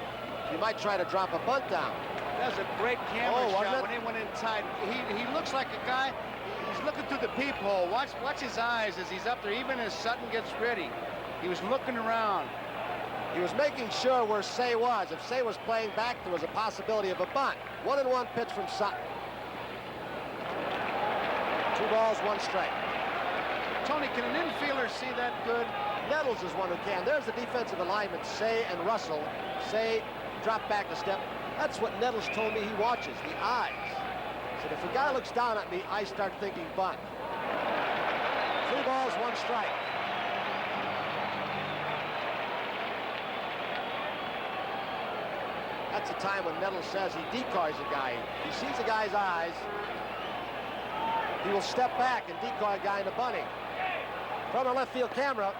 He might try to drop a bunt down. That's a great camera shot when he went inside. He looks like a guy, he's looking through the peephole. Watch his eyes as he's up there, even as Sutton gets ready. He was looking around. He was making sure where Say was. If Say was playing back, there was a possibility of a bunt. 1-1 pitch from Sutton. 2 balls, 1 strike. Tony, can an infielder see that good? Nettles is one who can. There's the defensive alignment, Say and Russell. Say drop back a step. That's what Nettles told me he watches, the eyes. He said, if a guy looks down at me, I start thinking bunt. 3 balls, 1 strike. That's the time when Nettles says he decoys a guy. He sees a guy's eyes. He will step back and decoy a guy into bunting. From a left field camera,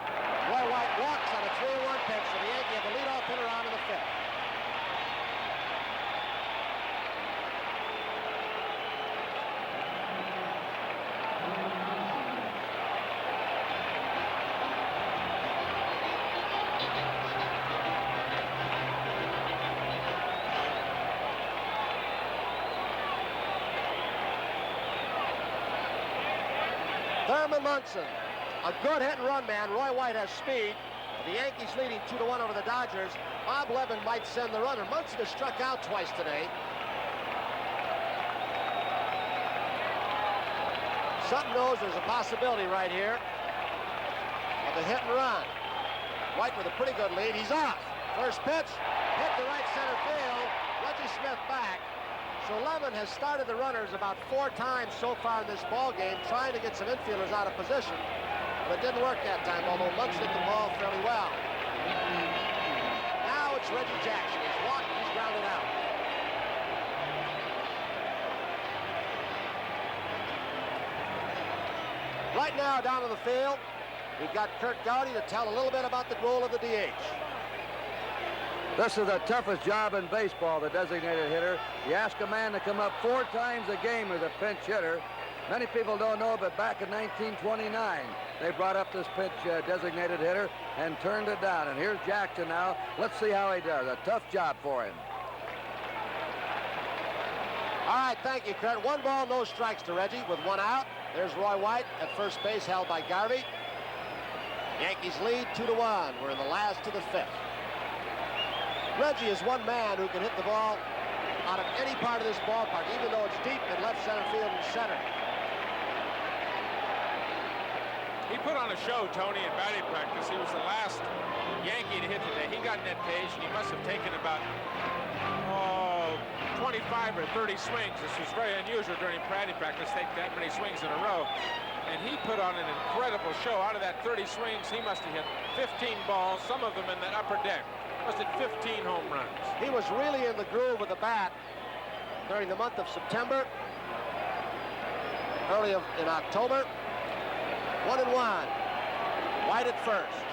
Roy White walks on a 3-1 pitch, so the Yankees have a leadoff hitter on in the fifth. Thurman Munson, a good hit and run man. Roy White has speed. The Yankees leading 2-1 over the Dodgers. Bob Levin might send the runner. Munson has struck out twice today. Sutton knows there's a possibility right here of a hit and run. White with a pretty good lead. He's off. First pitch, hit to right center field. Reggie Smith back. So Levin has started the runners about 4 times so far in this ball game, trying to get some infielders out of position. But it didn't work that time, although Munson hit the ball fairly well. Now it's Reggie Jackson. He's walked, he's grounded out. Right now, down to the field, we've got Kurt Gowdy to tell a little bit about the role of the DH. This is the toughest job in baseball, the designated hitter. You ask a man to come up 4 times a game as a pinch hitter. Many people don't know, but back in 1929, they brought up this pinch designated hitter and turned it down. And here's Jackson now. Let's see how he does. A tough job for him. All right, thank you, Kurt. 1 ball, no strikes to Reggie with 1 out. There's Roy White at first base, held by Garvey. Yankees lead 2-1. We're in the last of the 5th. Reggie is one man who can hit the ball out of any part of this ballpark, even though it's deep in left center field and center. He put on a show, Tony, in batting practice. He was the last Yankee to hit today. He got in that page, and he must have taken about 25 or 30 swings. This was very unusual during batting practice, take that many swings in a row. And he put on an incredible show. Out of that 30 swings, he must have hit 15 balls, some of them in the upper deck. Must have 15 home runs. He was really in the groove with the bat during the month of September, early in October. 1-1. White at first.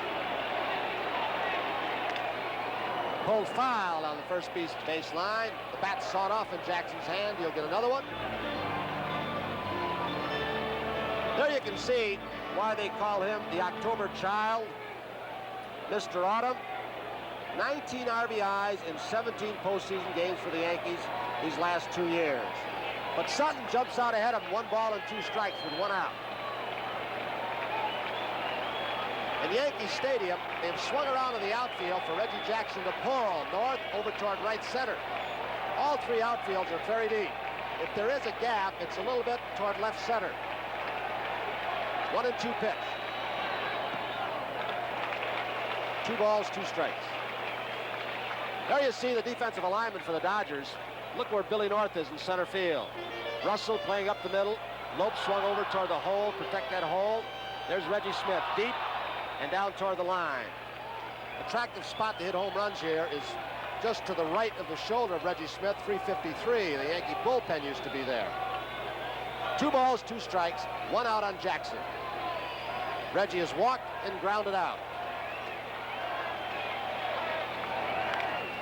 Pulled foul on the first baseline. The bat sawed off in Jackson's hand. He'll get another one. There you can see why they call him the October Child, Mr. Autumn. 19 RBIs in 17 postseason games for the Yankees these last 2 years. But Sutton jumps out ahead of him, 1 ball and 2 strikes with 1 out. In Yankee Stadium, they've swung around in the outfield for Reggie Jackson to pull north over toward right center. All 3 outfields are very deep. If there is a gap, it's a little bit toward left center. 1-2 pitch. 2 balls, 2 strikes. There you see the defensive alignment for the Dodgers. Look where Billy North is in center field. Russell playing up the middle. Lope swung over toward the hole, protect that hole. There's Reggie Smith, deep and down toward the line. Attractive spot to hit home runs here is just to the right of the shoulder of Reggie Smith, 353. The Yankee bullpen used to be there. 2 balls, 2 strikes, 1 out on Jackson. Reggie has walked and grounded out.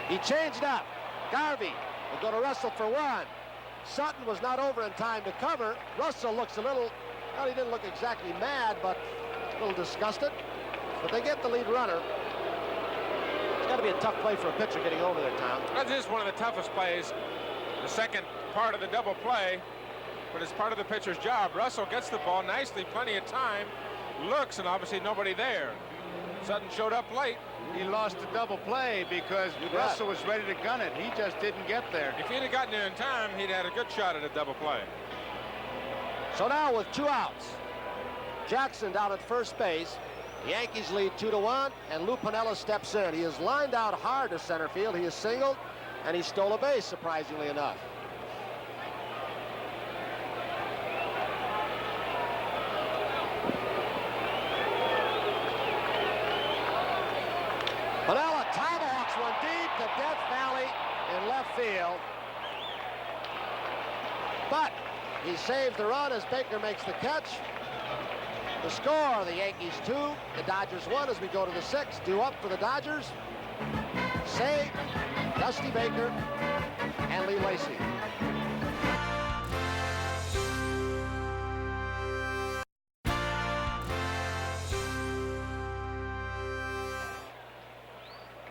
He changed up. Garvey will go to Russell for 1. Sutton was not over in time to cover. Russell looks a little, well, he didn't look exactly mad, but a little disgusted. But they get the lead runner. It's got to be a tough play for a pitcher getting over there, Tom. That is one of the toughest plays. The second part of the double play, but it's part of the pitcher's job. Russell gets the ball nicely, plenty of time, looks, and obviously nobody there. Sutton showed up late. He lost the double play because Russell was ready to gun it. He just didn't get there. If he'd have gotten there in time, he'd had a good shot at a double play. So now with 2 outs, Jackson down at first base. The Yankees lead 2-1, and Lou Piniella steps in. He is lined out hard to center field. He is singled, and he stole a base, surprisingly enough. Piniella tomahawks one deep to Death Valley in left field. But he saves the run as Baker makes the catch. The score, the Yankees 2, the Dodgers 1 as we go to the 6th. Due up for the Dodgers, Say, Dusty Baker, and Lee Lacy.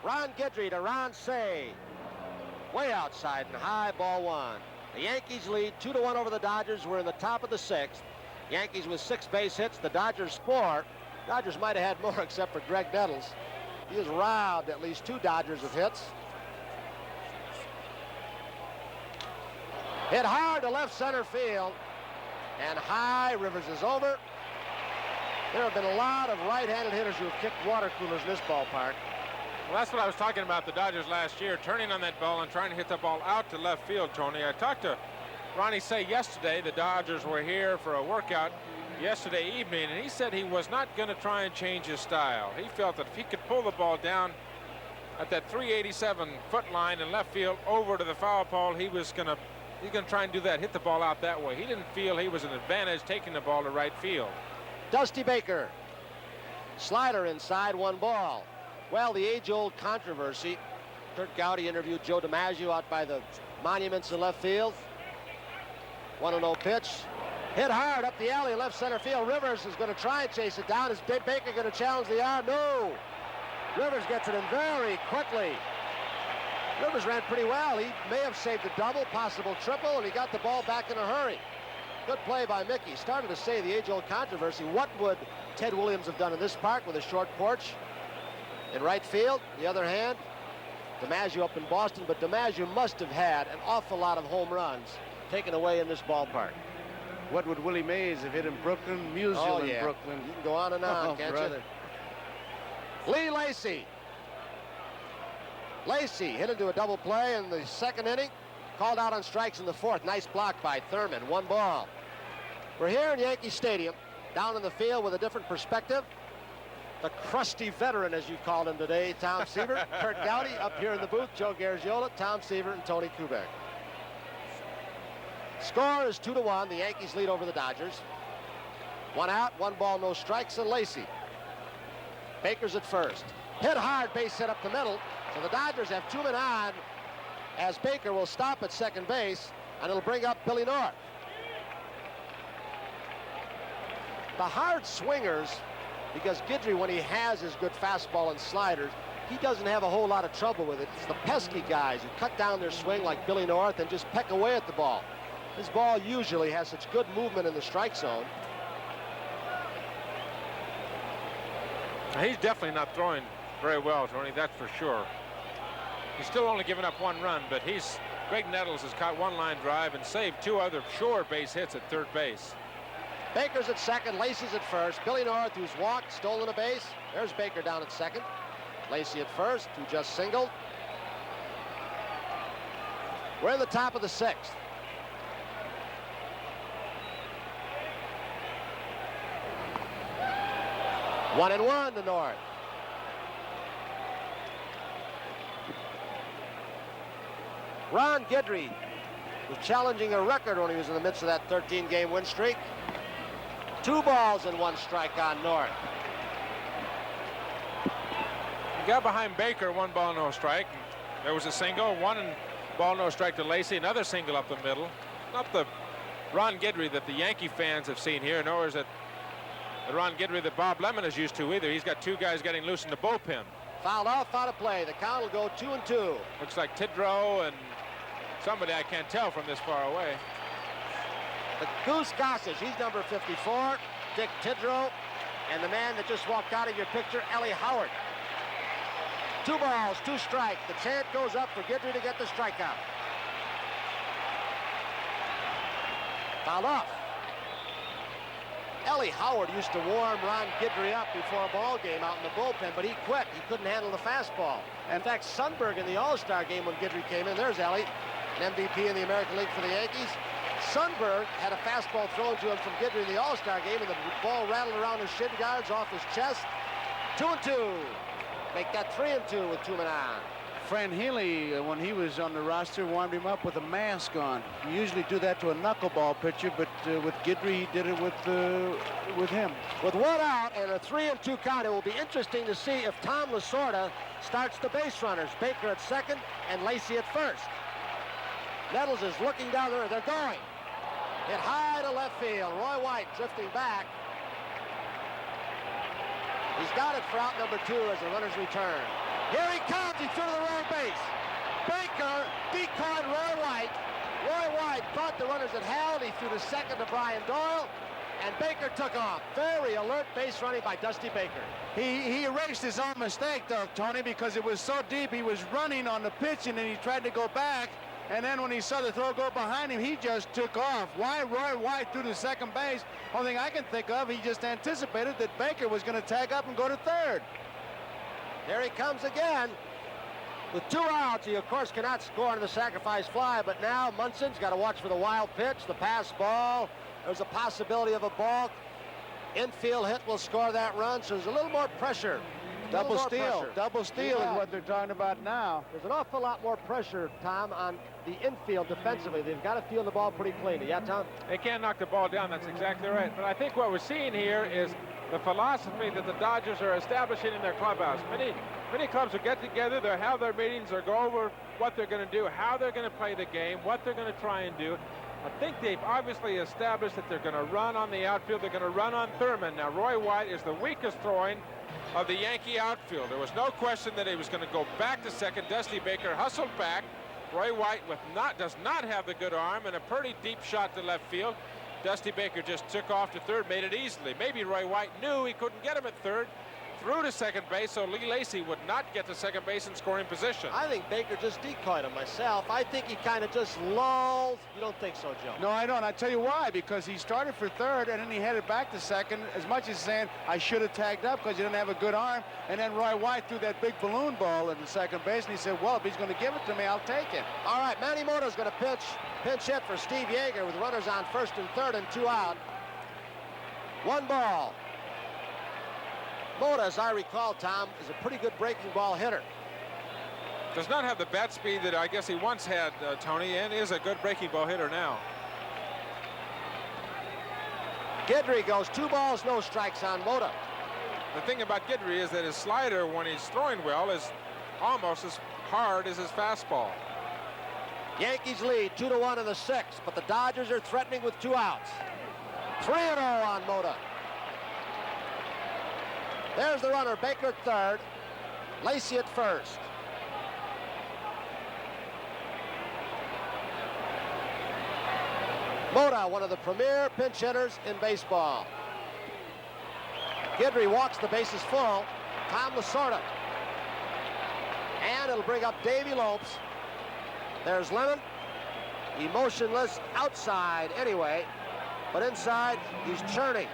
Ron Guidry to Ron Say. Way outside and high, ball 1. The Yankees lead 2-1 over the Dodgers. We're in the top of the 6th. Yankees with 6 base hits, the Dodgers 4. Dodgers might have had more except for Greg Nettles. He has robbed at least 2 Dodgers of hits. Hit hard to left center field. And high, Rivers is over. There have been a lot of right-handed hitters who have kicked water coolers in this ballpark. Well, that's what I was talking about the Dodgers last year, turning on that ball and trying to hit the ball out to left field, Tony. I talked to Ronnie Say yesterday. The Dodgers were here for a workout yesterday evening, and he said he was not going to try and change his style. He felt that if he could pull the ball down at that 387-foot line in left field over to the foul pole, he's going to try and do that, hit the ball out that way. He didn't feel he was an advantage taking the ball to right field. Dusty Baker. Slider inside, 1 ball. Well, the age-old controversy. Kurt Gowdy interviewed Joe DiMaggio out by the monuments in left field. 1-0 pitch. Hit hard up the alley, left center field. Rivers is going to try and chase it down. Is Baker going to challenge the arm? No. Rivers gets it in very quickly. Rivers ran pretty well. He may have saved a double, possible triple, and he got the ball back in a hurry. Good play by Mickey. Started to say the age-old controversy. What would Ted Williams have done in this park with a short porch? In right field, the other hand, DiMaggio up in Boston, but DiMaggio must have had an awful lot of home runs taken away in this ballpark. What would Willie Mays have hit in Brooklyn? Musial in Brooklyn. You can go on and on, can't brother. you? Lee Lacy. Lacy hit into a double play in the second inning. Called out on strikes in the fourth. Nice block by Thurman. 1 ball. We're here in Yankee Stadium, down in the field with a different perspective. The crusty veteran, as you called him today, Tom Seaver. Kurt Gowdy up here in the booth. Joe Garagiola, Tom Seaver, and Tony Kubek. Score is 2-1. The Yankees lead over the Dodgers. 1 out, 1 ball, no strikes, and Lacy. Baker's at first. Hit hard, base hit up the middle. So the Dodgers have 2 men on, as Baker will stop at second base, and it'll bring up Billy North. The hard swingers, because Guidry, when he has his good fastball and sliders, he doesn't have a whole lot of trouble with it. It's the pesky guys who cut down their swing like Billy North and just peck away at the ball. His ball usually has such good movement in the strike zone. He's definitely not throwing very well, Tony, that's for sure. He's still only given up 1 run, but Greg Nettles has caught 1 line drive and saved 2 other sure base hits at third base. Baker's at second, Lacy's at first. Billy North, who's walked, stolen a base. There's Baker down at second. Lacy at first, who just singled. We're in the top of the 6th. One and one to North. Ron Guidry was challenging a record when he was in the midst of that 13-game win streak. 2 balls and 1 strike on North. He got behind Baker, 1 ball, no strike. There was a single, 1 ball, no strike to Lacy, another single up the middle. Not the Ron Guidry that the Yankee fans have seen here, nor is it the Ron Guidry that Bob Lemon is used to either. He's got 2 guys getting loose in the bullpen. Fouled off, out of play. The count will go 2-2. Looks like Tidrow and somebody I can't tell from this far away. The Goose Gossage, he's number 54. Dick Tidrow, and the man that just walked out of your picture, Ellie Howard. 2 balls, 2 strikes. The chant goes up for Guidry to get the strikeout. Fouled off. Ellie Howard used to warm Ron Guidry up before a ball game out in the bullpen, but he quit. He couldn't handle the fastball. In fact, Sundberg in the All-Star game when Guidry came in, there's Ellie, an MVP in the American League for the Yankees. Sundberg had a fastball thrown to him from Guidry in the All-Star game, and the ball rattled around his shin guards off his chest. 2-2. Make that 3-2 with 2 men on. Fran Healy, when he was on the roster, warmed him up with a mask on. You usually do that to a knuckleball pitcher, but with Guidry, he did it with him. With 1 out and a 3-2 count, it will be interesting to see if Tom Lasorda starts the base runners. Baker at second and Lacy at first. Nettles is looking down there. They're going. Hit high to left field. Roy White drifting back. He's got it for out number 2 as the runners return. Here he comes. He threw to the wrong base. Baker decoyed Roy White. Roy White thought the runners had held. He threw to second to Brian Doyle, and Baker took off. Very alert base running by Dusty Baker. He erased his own mistake, though, Tony, because it was so deep. He was running on the pitch, and then he tried to go back. And then when he saw the throw go behind him, he just took off. Why Roy White threw to second base? Only thing I can think of, he just anticipated that Baker was going to tag up and go to third. There he comes again. With 2 outs, he, of course, cannot score on the sacrifice fly, but now Munson's got to watch for the wild pitch, the pass ball. There's a possibility of a balk. Infield hit will score that run, so there's a little more pressure. Double steal. Double steal is what they're talking about now. There's an awful lot more pressure, Tom, on the infield defensively. They've got to field the ball pretty cleanly. Yeah, Tom? They can't knock the ball down. That's exactly right. But I think what we're seeing here is the philosophy that the Dodgers are establishing in their clubhouse. Many clubs will get together, they'll have their meetings, they'll go over what they're going to do, how they're going to play the game, what they're going to try and do. I think they've obviously established that they're going to run on the outfield. They're going to run on Thurman. Now, Roy White is the weakest throwing of the Yankee outfield. There was no question that he was going to go back to second. Dusty Baker hustled back. Roy White does not have the good arm and a pretty deep shot to left field. Dusty Baker just took off to third, made it easily. Maybe Roy White knew he couldn't get him at third, threw to second base, so Lee Lacy would not get to second base in scoring position. I think Baker just decoyed him myself. I think he kind of just lulled. You don't think so, Joe? No, I don't. I tell you why. Because he started for third, and then he headed back to second, as much as saying, I should have tagged up because he didn't have a good arm. And then Roy White threw that big balloon ball into second base, and he said, well, if he's going to give it to me, I'll take it. All right, Manny Mota's going to pinch hit for Steve Yeager with runners on first and third and 2 out. 1 ball. Mota, as I recall, Tom, is a pretty good breaking ball hitter. Does not have the bat speed that I guess he once had, Tony, and is a good breaking ball hitter now. Guidry goes 2 balls, no strikes on Mota. The thing about Guidry is that his slider, when he's throwing well, is almost as hard as his fastball. Yankees lead 2-1 in the 6th, but the Dodgers are threatening with 2 outs. 3-0 on Mota. There's the runner, Baker at third, Lacy at first. Mota, one of the premier pinch hitters in baseball. Guidry walks the bases full. Tom Lasorda. And it'll bring up Davey Lopes. There's Lemon. Emotionless outside anyway, but inside he's churning.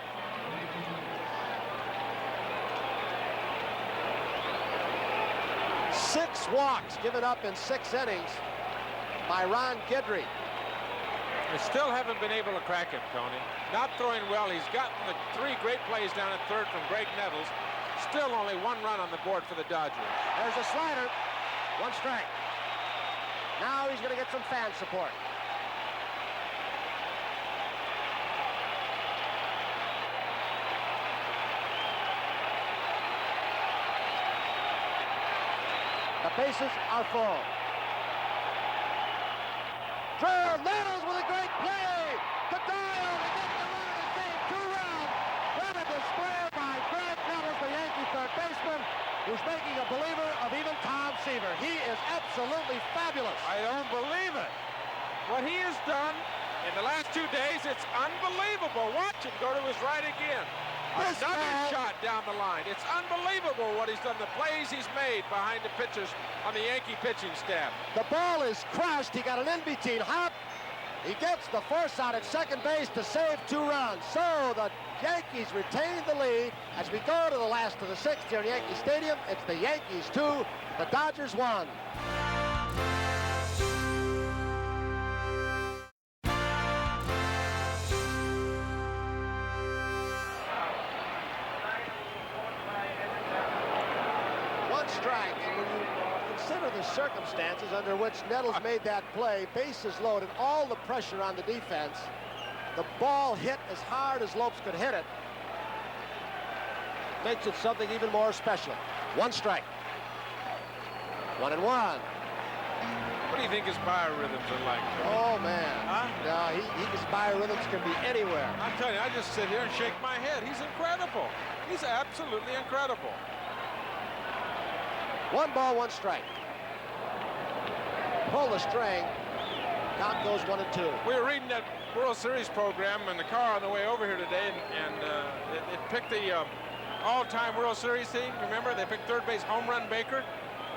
Six walks given up in 6 innings by Ron Guidry. They still haven't been able to crack him, Tony. Not throwing well. He's gotten the 3 great plays down at third from Greg Nettles. Still only 1 run on the board for the Dodgers. There's a slider. 1 strike. Now he's going to get some fan support. The bases are full. Drew Nettles with a great play to dial to get the run to save 2 runs. What a display by Greg Nettles, the Yankee third baseman, who's making a believer of even Tom Seaver. He is absolutely fabulous. I don't believe it. What he has done in the last 2 days, it's unbelievable. Watch him go to his right again. Another shot down the line. It's unbelievable what he's done, the plays he's made behind the pitchers on the Yankee pitching staff. The ball is crushed. He got an in-between hop. He gets the force out at second base to save 2 runs. So the Yankees retain the lead as we go to the last of the 6th here in Yankee Stadium. It's the Yankees 2, the Dodgers 1. Strike, and when you consider the circumstances under which Nettles made that play, bases loaded, all the pressure on the defense, the ball hit as hard as Lopes could hit it, makes it something even more special. 1 strike. 1-1. What do you think his biorhythms are like? Oh, man. Huh? No, his biorhythms can be anywhere. I'm telling you, I just sit here and shake my head. He's incredible. He's absolutely incredible. 1 ball, 1 strike. Pull the string. Count goes 1-2. We were reading that World Series program in the car on the way over here today, and it picked the all-time World Series team. Remember, they picked third base home run Baker.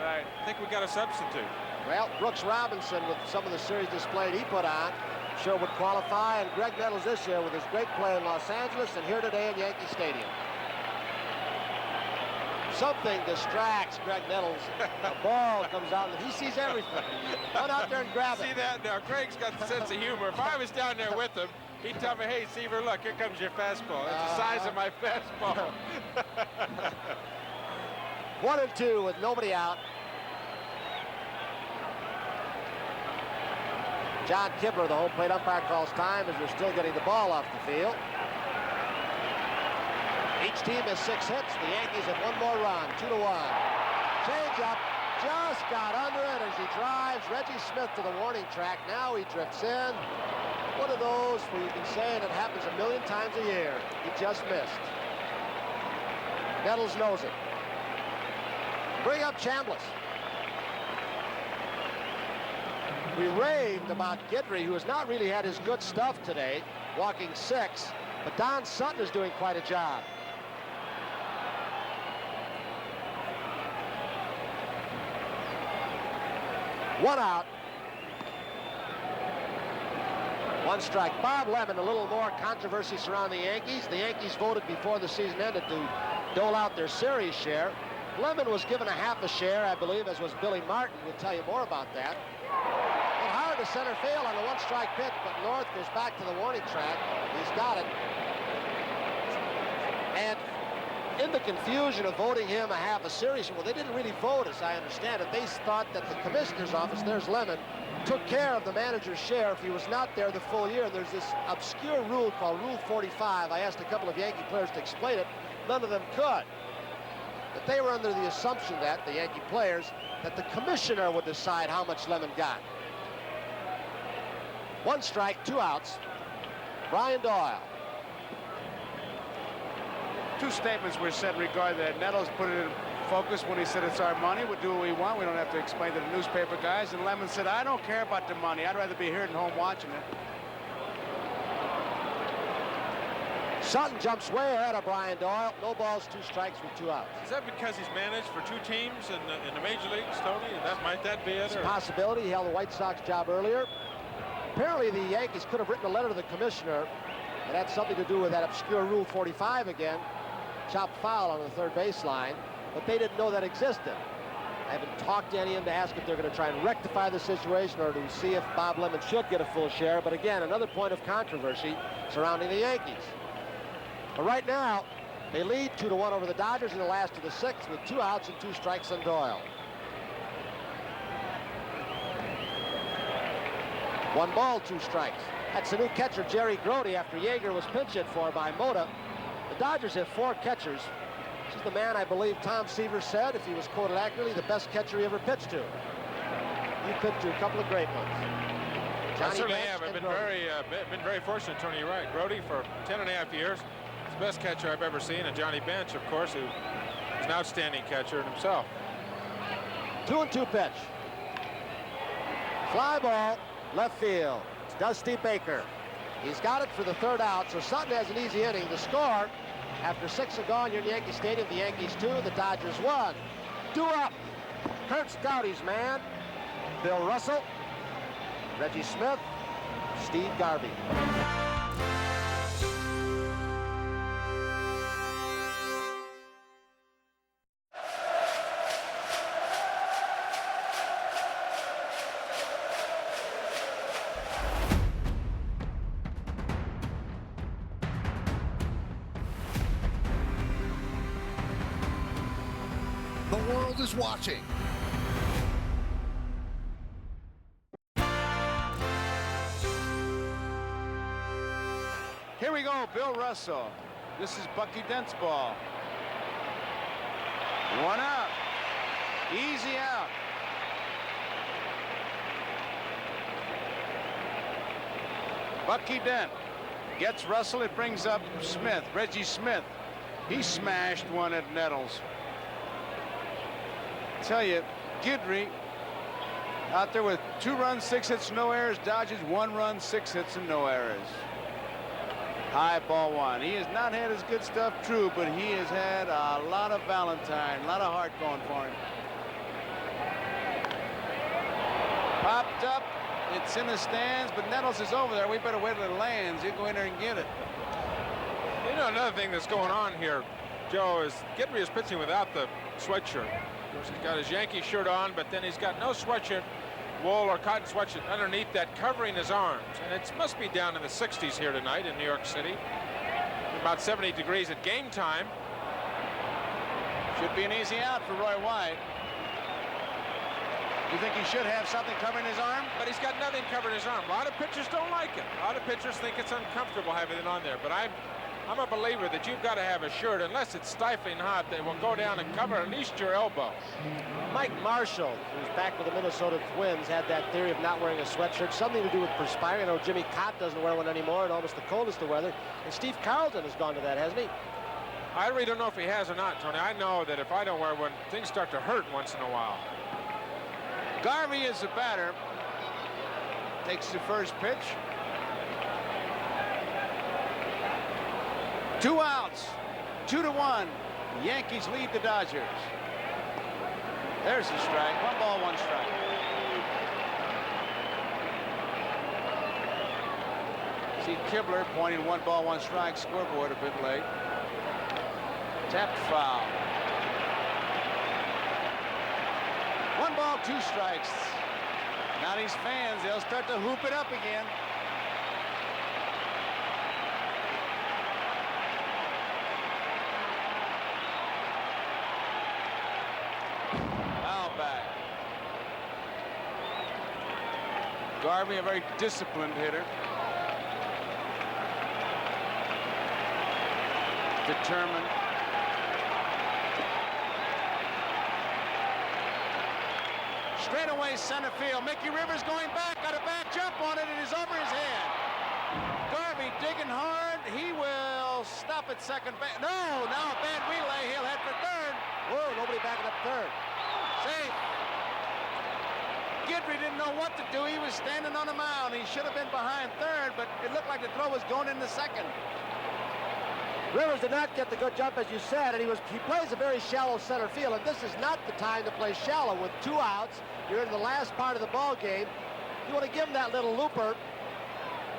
Right. I think we got a substitute. Well, Brooks Robinson, with some of the series displayed he put on, sure would qualify. And Greg Nettles this year with his great play in Los Angeles and here today in Yankee Stadium. Something distracts Greg Nettles. The ball comes out and he sees everything. Run out there and grab it. See that? Now, Greg's got the sense of humor. If I was down there with him, he'd tell me, hey, Seaver, look, here comes your fastball. It's the size of my fastball. 1-2 with nobody out. John Kibler, the home plate umpire, calls time as they're still getting the ball off the field. Each team has 6 hits. The Yankees have 1 more run, 2-1. Change up, just got under it as he drives Reggie Smith to the warning track. Now he drifts in. One of those where you can say, and it happens a million times a year, he just missed. Nettles knows it. Bring up Chambliss. We raved about Guidry, who has not really had his good stuff today, walking 6, but Don Sutton is doing quite a job. One out. One strike. Bob Lemon, a little more controversy surrounding the Yankees. The Yankees voted before the season ended to dole out their series share. Lemon was given a half a share, I believe, as was Billy Martin. We'll tell you more about that. Hit hard to center field on a one-strike pitch, but North goes back to the warning track. He's got it. And in the confusion of voting him a half a series, well, they didn't really vote, as I understand it. They thought that the commissioner's office, there's Lemon, took care of the manager's share if he was not there the full year. And there's this obscure rule called Rule 45. I asked a couple of Yankee players to explain it. None of them could. But they were under the assumption that, the Yankee players, that the commissioner would decide how much Lemon got. One strike, 2 outs. Brian Doyle. Two statements were said regarding that. Nettles put it in focus when he said it's our money. We'll do what we want. We don't have to explain to the newspaper guys. And Lemon said, I don't care about the money. I'd rather be here than home watching it. Sutton jumps way ahead of Brian Doyle. No balls, 2 strikes with 2 outs. Is that because he's managed for 2 teams in the major leagues, Tony? Might that be it? It's a possibility. He held the White Sox job earlier. Apparently, the Yankees could have written a letter to the commissioner that had something to do with that obscure Rule 45 again. Chopped foul on the third baseline, but they didn't know that existed. I haven't talked to any of them to ask if they're going to try and rectify the situation or to see if Bob Lemon should get a full share. But again, another point of controversy surrounding the Yankees. But right now, they lead 2-1 over the Dodgers in the last of the 6th with 2 outs and 2 strikes on Doyle. 1 ball, 2 strikes. That's the new catcher, Jerry Grody, after Yeager was pinch hit for by Mota. The Dodgers have 4 catchers. This is the man, I believe, Tom Seaver said, if he was quoted accurately, the best catcher he ever pitched to. He pitched to a couple of great ones. I certainly have. I've been very fortunate, Tony. You're right. Grody for 10.5 years. He's the best catcher I've ever seen. And Johnny Bench, of course, who is an outstanding catcher himself. 2-2 pitch. Fly ball, left field. It's Dusty Baker. He's got it for the 3rd out, so Sutton has an easy inning. The score, after 6 are gone here in Yankee Stadium, the Yankees 2, the Dodgers 1. 2 up. Kurt Stouty's man. Bill Russell, Reggie Smith, Steve Garvey. The world is watching. Here we go, Bill Russell. This is Bucky Dent's ball. 1 out. Easy out. Bucky Dent gets Russell. It brings up Smith, Reggie Smith. He smashed one at Nettles. Tell you, Guidry out there with 2 runs, 6 hits, no errors. Dodgers 1 run, 6 hits, and no errors. High ball 1. He has not had his good stuff, true, but he has had a lot of Valentine, a lot of heart going for him. Popped up. It's in the stands, but Nettles is over there. We better wait till it lands. He'll go in there and get it. You know, another thing that's going on here, Joe, is Guidry is pitching without the sweatshirt. Of course, he's got his Yankee shirt on, but then he's got no sweatshirt, wool or cotton sweatshirt underneath that, covering his arms. And it must be down in the 60s here tonight in New York City. About 70 degrees at game time. Should be an easy out for Roy White. You think he should have something covering his arm? But he's got nothing covering his arm. A lot of pitchers don't like it. A lot of pitchers think it's uncomfortable having it on there. But I'm a believer that you've got to have a shirt, unless it's stifling hot, that will go down and cover at least your elbow. Mike Marshall, who's back with the Minnesota Twins, had that theory of not wearing a sweatshirt, something to do with perspiring. I know Jimmy Cott doesn't wear one anymore in almost the coldest of weather. And Steve Carlton has gone to that, hasn't he? I really don't know if he has or not, Tony. I know that if I don't wear one, things start to hurt once in a while. Garvey is the batter. takes the first pitch. 2 outs, 2-1. The Yankees lead the Dodgers. There's the strike. 1 ball, 1 strike. See Kibler pointing 1 ball, 1 strike. Scoreboard a bit late. Tapped foul. 1 ball, 2 strikes. Now these fans, they'll start to hoop it up again. Foul back. Garvey, a very disciplined hitter. Determined. Straight away center field. Mickey Rivers going back, got a back jump on it, and is over his head. Garvey digging hard. He will stop at second base. No, now a bad relay. He'll head for third. Whoa, nobody backing up third. Safe. Guidry didn't know what to do. He was standing on the mound. He should have been behind third, but it looked like the throw was going into second. Rivers did not get the good jump, as you said, and he plays a very shallow center field, and this is not the time to play shallow. With 2 outs, you're in the last part of the ball game. You want to give him that little looper.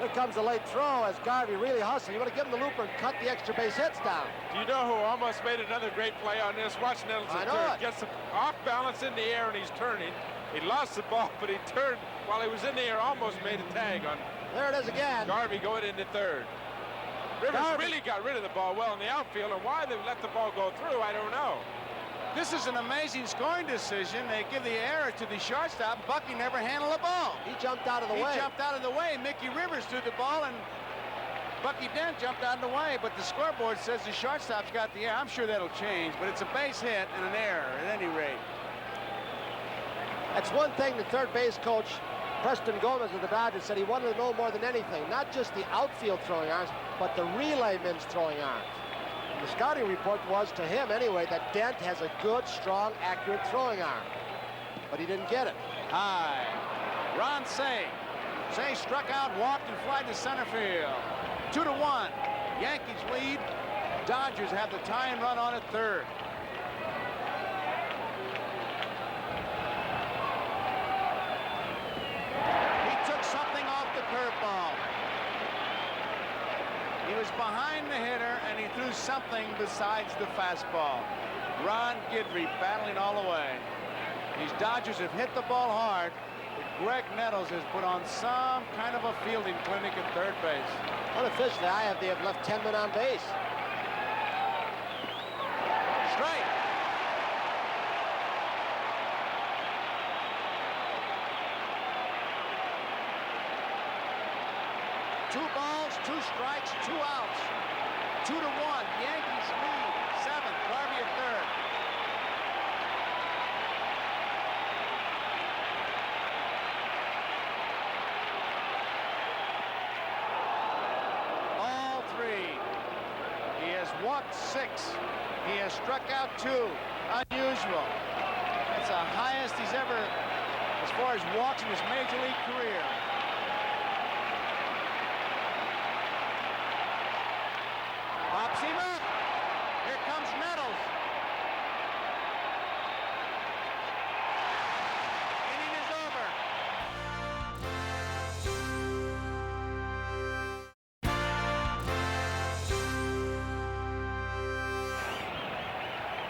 Here comes a late throw as Garvey really hustles. You want to give him the looper and cut the extra base hits down. Do you know who almost made another great play on this? Watch Nettles turn. Gets off balance in the air, and he's turning. He lost the ball, but he turned while he was in the air, almost made a tag on. There it is again. Garvey going into third. Rivers really got rid of the ball well in the outfield, and why they let the ball go through, I don't know. This is an amazing scoring decision. They give the error to the shortstop. Bucky never handled the ball. He jumped out of the way. He jumped out of the way. Mickey Rivers threw the ball, and Bucky Dent jumped out of the way. But the scoreboard says the shortstop's got the error. I'm sure that'll change, but it's a base hit and an error at any rate. That's one thing the third base coach, Preston Gomez of the Dodgers, said he wanted to know more than anything. Not just the outfield throwing arms, but the relay men's throwing arms. And the scouting report was, to him anyway, that Dent has a good, strong, accurate throwing arm. But he didn't get it. High. Ron Say. Say struck out, walked, and flied to center field. 2-1. Yankees lead. Dodgers have the tying run on at third. He took something off the curveball. He was behind the hitter, and he threw something besides the fastball. Ron Guidry battling all the way. These Dodgers have hit the ball hard. Greg Nettles has put on some kind of a fielding clinic at third base. Unofficially, they have left 10 men on base. Strike. Two balls, 2 strikes, 2 outs. 2-1. Yankees lead. 7th. Garvey at third. All 3. He has walked 6. He has struck out 2. Unusual. That's the highest he's ever, as far as walks in his major league career. Pops him up. Here comes Nettles. Inning is over.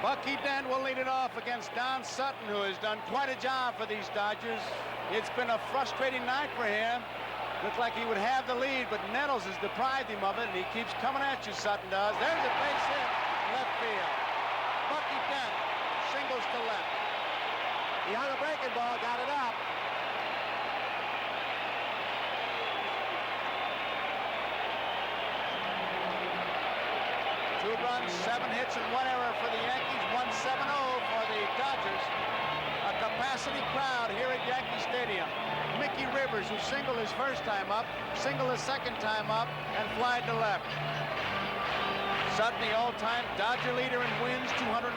Bucky Dent will lead it off against Don Sutton, who has done quite a job for these Dodgers. It's been a frustrating night for him. Looked like he would have the lead, but Nettles has deprived him of it, and he keeps coming at you, Sutton does. There's a base hit, left field. Bucky Dent singles to left. He hung a breaking ball, got it up. Two runs, 7 hits, and 1 error for the Yankees. 1-7-0 for the Dodgers. A capacity crowd here at Yankee Stadium. Mickey Rivers, who singled his first time up, singled his second time up, and flied to left. Sutton, the all-time Dodger leader in wins, 205,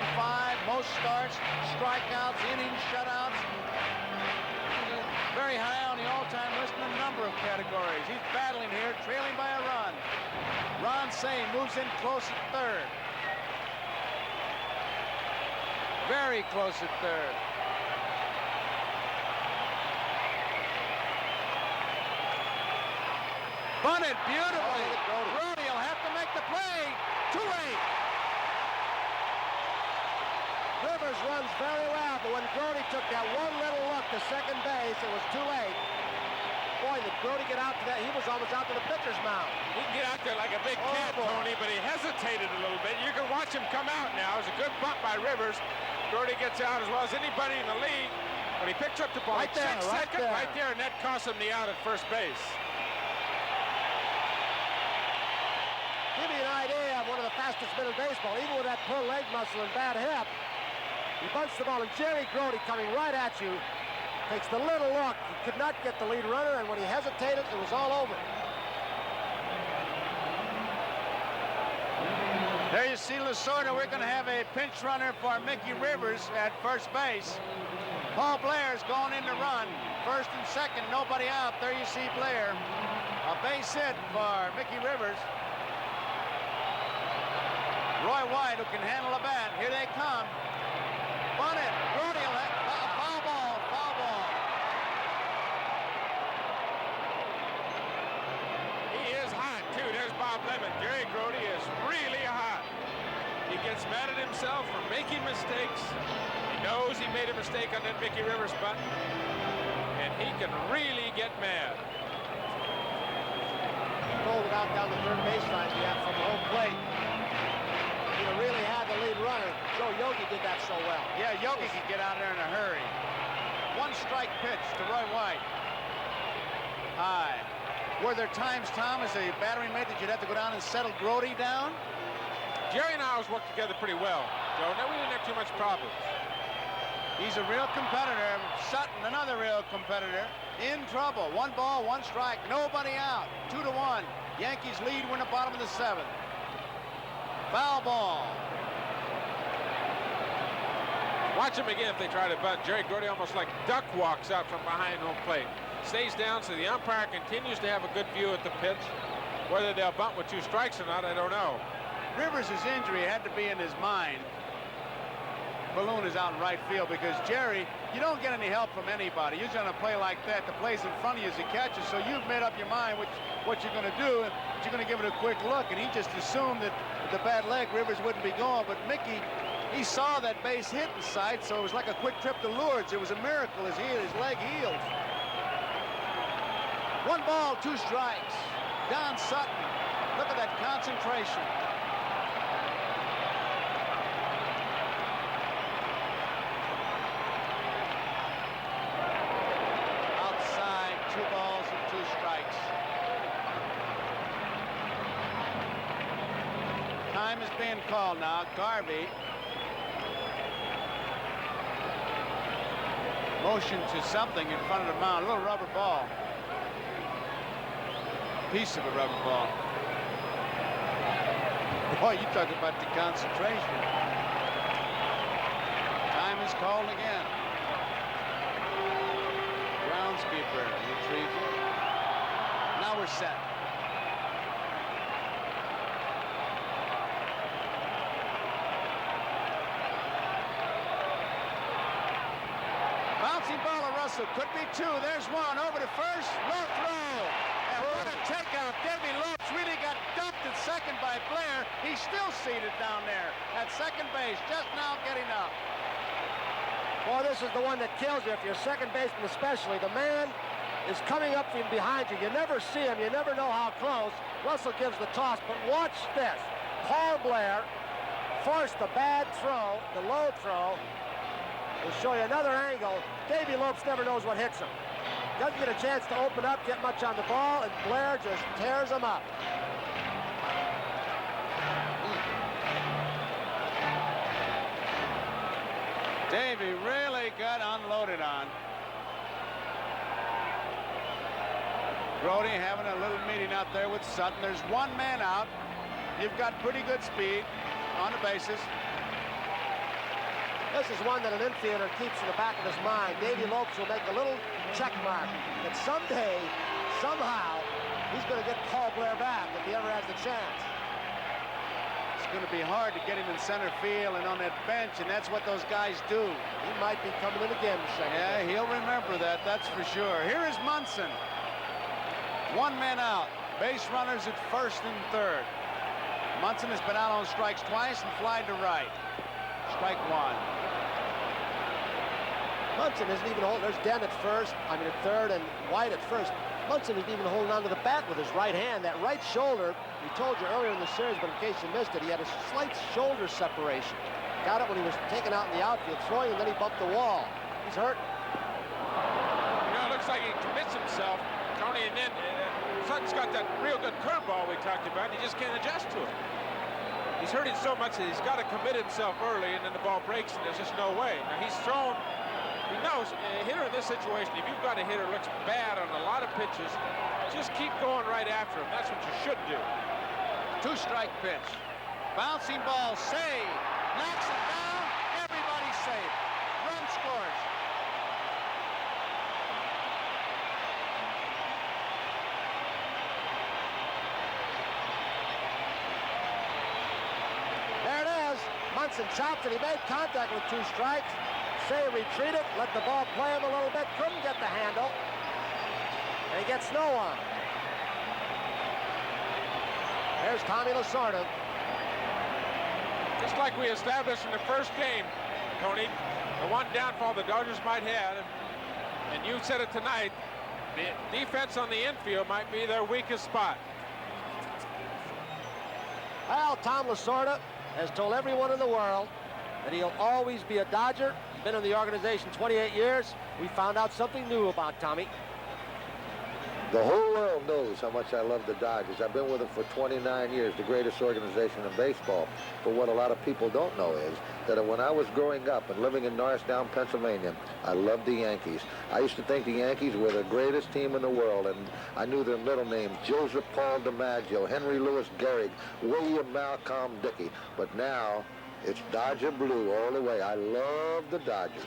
most starts, strikeouts, innings, shutouts. Very high on the all-time list in a number of categories. He's battling here, trailing by a run. Ron Sain moves in close at third. Very close at third. Bunted beautifully. Brody will have to make the play. Too late. Rivers runs very well, but when Brody took that one little look to second base, it was too late. Boy, did Brody get out to that? He was almost out to the pitcher's mound. He can get out there like a big cat, Tony, but he hesitated a little bit. You can watch him come out now. It was a good bump by Rivers. Brody gets out as well as anybody in the league, but he picks up the ball. Right there, right there, and that cost him the out at first base. Give you an idea of one of the fastest men in baseball, even with that pull leg muscle and bad hip. He bunts the ball, and Jerry Grody coming right at you. Takes the little look. He could not get the lead runner, and when he hesitated, it was all over. There you see Lasorda. We're going to have a pinch runner for Mickey Rivers at first base. Paul Blair's going in to run. First and second, nobody out. There you see Blair. A base hit for Mickey Rivers. Roy White, who can handle a bat. Here they come. Bunted. Brody will hit. Foul ball. Foul ball. He is hot, too. There's Bob Lemon. Jerry Grody is really hot. He gets mad at himself for making mistakes. He knows he made a mistake on that Mickey Rivers button. And he can really get mad. Rolled it out down the third baseline from the home plate. He really had the lead runner. Joe Yogi did that so well. Yeah, Yogi can get out there in a hurry. One strike pitch to Roy White. High. Were there times, Tom, as a battering mate that you'd have to go down and settle Grody down? Jerry and I always worked together pretty well, Joe. Now, we didn't have too much problems. He's a real competitor. Sutton, another real competitor, in trouble. 1 ball, 1 strike, nobody out. 2-1. Yankees lead. We're in the bottom of the 7th. Foul ball. Watch him again if they try to bunt. Jerry Grody almost like duck walks out from behind home plate. Stays down, so the umpire continues to have a good view at the pitch. Whether they'll bunt with 2 strikes or not, I don't know. Rivers' injury had to be in his mind. Balloon is out in right field because Jerry, you don't get any help from anybody. You're going to play like that. The play's in front of you as he catches, so you've made up your mind what you're going to do, and you're going to give it a quick look, and he just assumed that with the bad leg, Rivers wouldn't be going, but Mickey, he saw that base hit inside, so it was like a quick trip to Lourdes. It was a miracle as his leg healed. 1 ball, 2 strikes. Don Sutton, look at that concentration. Outside, 2 balls and 2 strikes. Time is being called now. Garvey. Motion to something in front of the mound. A little rubber ball. Piece of a rubber ball. Boy, you talk about the concentration. Time is called again. Groundskeeper retrieves it. Now we're set. Bouncing ball of Russell. Could be 2. There's 1. Over to first. Low throw. And what a takeout. Davey Lopes really got dumped at second by Blair. He's still seated down there at second base. Just now getting up. Boy, this is the one that kills you if you're second baseman especially. The man is coming up from behind you. You never see him. You never know how close. Russell gives the toss, but watch this. Paul Blair forced the bad throw, the low throw. We'll show you another angle. Davey Lopes never knows what hits him. Doesn't get a chance to open up, get much on the ball, and Blair just tears him up. Davey really got unloaded on. Grody having a little meeting out there with Sutton. There's 1 man out. You've got pretty good speed on the bases. This is one that an infielder keeps in the back of his mind. Davey Lopes will make a little check mark that someday, somehow, he's going to get Paul Blair back if he ever has the chance. It's going to be hard to get him in center field and on that bench, and that's what those guys do. He might be coming in again second. Yeah, he'll remember that, that's for sure. Here is Munson. One man out. Base runners at first and third. Munson has been out on strikes twice and flied to right. Strike one. Munson isn't even holding. There's Dent at third, and White at first. Munson isn't even holding onto the bat with his right hand. That right shoulder, we told you earlier in the series, but in case you missed it, he had a slight shoulder separation. Got it when he was taken out in the outfield, throwing, and then he bumped the wall. He's hurt. You know, it looks like he commits himself, Tony, and then Sutton's got that real good curveball we talked about, and he just can't adjust to it. He's hurting so much that he's got to commit himself early, and then the ball breaks, and there's just no way. Now, he's thrown. He knows a hitter in this situation, if you've got a hitter who looks bad on a lot of pitches, just keep going right after him. That's what you should do. Two-strike pitch. Bouncing ball, save. Knocks it down. Everybody's safe. Run scores. There it is. Munson chopped it. He made contact with two strikes. Say retreated, let the ball play him a little bit, couldn't get the handle, and he gets no on. There's Tommy Lasorda. Just like we established in the first game, Tony, the one downfall the Dodgers might have, and you said it tonight, the defense on the infield might be their weakest spot. Well, Tom Lasorda has told everyone in the world that he'll always be a Dodger. He's been in the organization 28 years. We found out something new about Tommy. The whole world knows how much I love the Dodgers. I've been with them for 29 years, the greatest organization in baseball. But what a lot of people don't know is that when I was growing up and living in Norristown, Pennsylvania, I loved the Yankees. I used to think the Yankees were the greatest team in the world, and I knew their middle names: Joseph Paul DiMaggio, Henry Louis Gehrig, William Malcolm Dickey. But now, it's Dodger blue all the way. I love the Dodgers.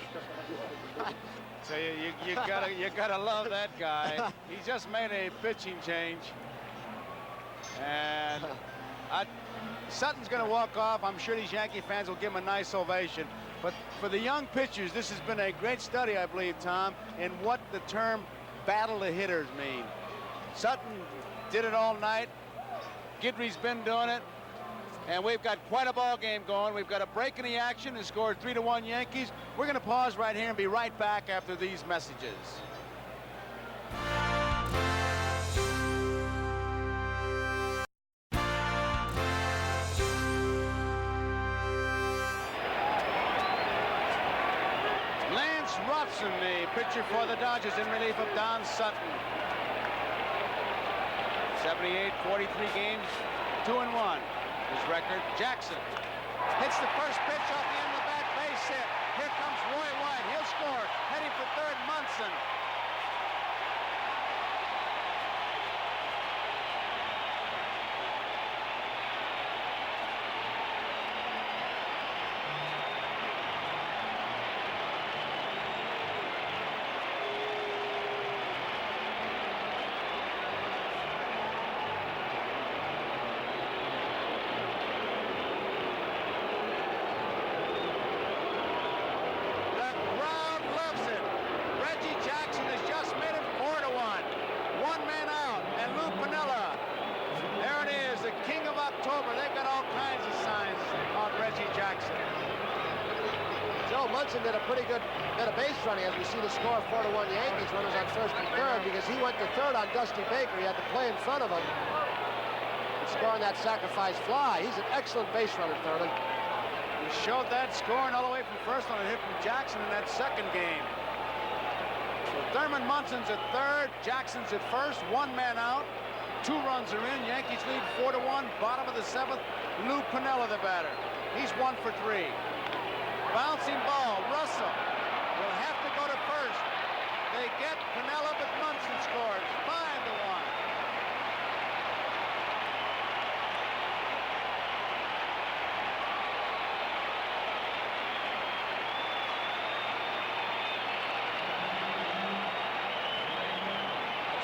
So you gotta love that guy. He just made a pitching change, and Sutton's gonna walk off. I'm sure these Yankee fans will give him a nice ovation. But for the young pitchers, this has been a great study, I believe, Tom, in what the term battle of hitters mean. Sutton did it all night. Guidry's been doing it. And we've got quite a ball game going. We've got a break in the action and scored 3-1 Yankees. We're going to pause right here and be right back after these messages. Lance Robson, the pitcher for the Dodgers, in relief of Don Sutton. 78, 43 games, 2-1. His record. Jackson hits the first pitch off the end of the bat, base hit. Here comes Roy White. He'll score. Heading for third, Munson. Munson did a pretty good bit of base running as we see the score 4-1 Yankees. Runners on first and third because he went to third on Dusty Baker. He had to play in front of him and scoring that sacrifice fly. He's an excellent base runner, Thurman. He showed that scoring all the way from first on a hit from Jackson in that second game. So Thurman Munson's at third, Jackson's at first, one man out. 2 runs are in. Yankees lead 4-1. Bottom of the 7th. Lou Piniella, the batter. He's 1 for 3. Bouncing ball. Russell will have to go to first. They get Piniella, but Munson scores. 5-1.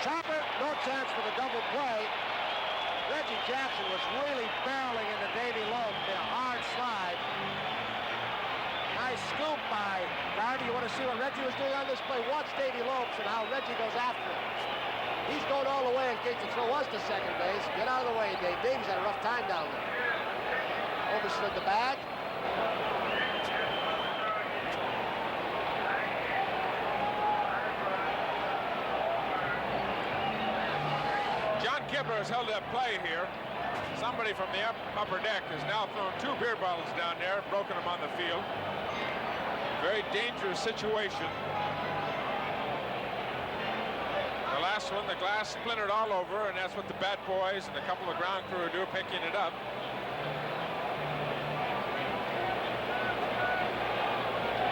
Chopper, no chance for the double play. Reggie Jackson was really barreling into Davey Loeb. Did a hard slide. Nice scoop by Garvey. You want to see what Reggie was doing on this play? Watch Davey Loeb and how Reggie goes after him. He's going all the way in case the throw was to second base. Get out of the way, Dave. Dave's had a rough time down there. Overslid the bag. John Kibler has held that play here. Somebody from the upper deck has now thrown 2 beer bottles down there and broken them on the field. Very dangerous situation. The last one, the glass splintered all over, and that's what the bat boys and a couple of ground crew do, picking it up.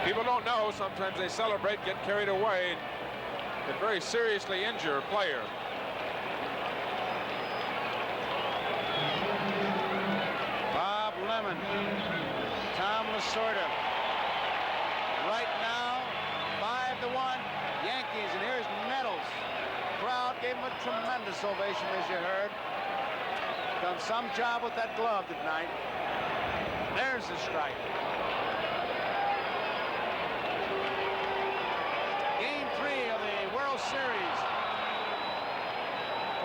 People don't know, sometimes they celebrate, get carried away, and can very seriously injure a player. Bob Lemon, Tom Lasorda. Right now, 5-1 Yankees, and here's Nettles. Crowd gave him a tremendous ovation, as you heard. Done some job with that glove tonight. There's the strike. Game 3 of the World Series.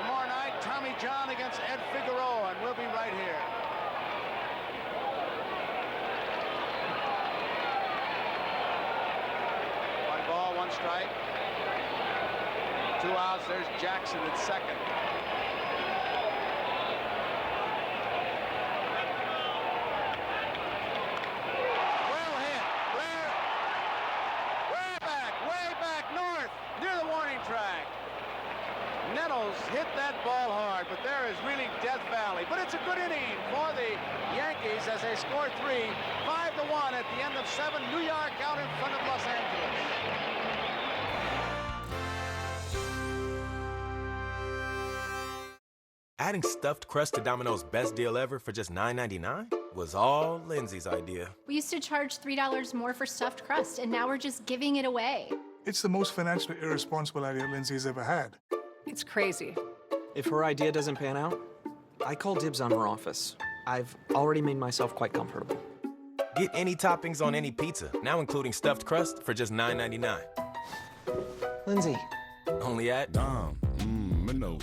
Tomorrow night, Tommy John against Ed Figueroa, and we'll be right here. One ball, one strike. 2 outs. There's Jackson at second. Well hit. Way back north, near the warning track. Nettles hit that ball hard, but there is really Death Valley. But it's a good inning for the Yankees as they score 3, 5-1 at the end of 7. New York out in front of Los Angeles. Adding stuffed crust to Domino's best deal ever for just $9.99 was all Lindsay's idea. We used to charge $3 more for stuffed crust, and now we're just giving it away. It's the most financially irresponsible idea Lindsay's ever had. It's crazy. If her idea doesn't pan out, I call dibs on her office. I've already made myself quite comfortable. Get any toppings on any pizza, now including stuffed crust, for just $9.99. Lindsay. Only at Dom. Minnows.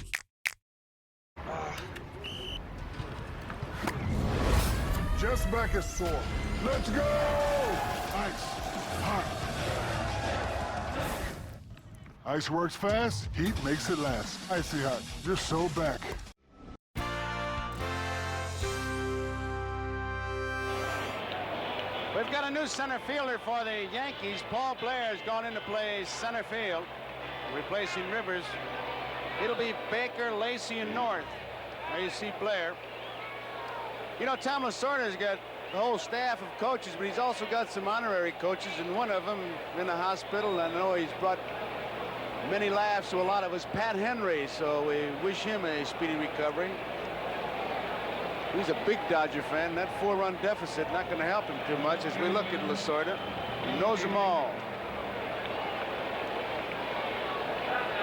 Jeff's back is sore. Let's go! Ice. Hot. Ice works fast, heat makes it last. Icy hot. You're so back. We've got a new center fielder for the Yankees. Paul Blair has gone into play center field, replacing Rivers. It'll be Baker, Lacey, and North. There you see Blair. You know, Tom Lasorda's got the whole staff of coaches, but he's also got some honorary coaches, and one of them in the hospital. I know he's brought many laughs to a lot of us, Pat Henry, so we wish him a speedy recovery. He's a big Dodger fan. That 4-run deficit not going to help him too much as we look at Lasorda. He knows them all.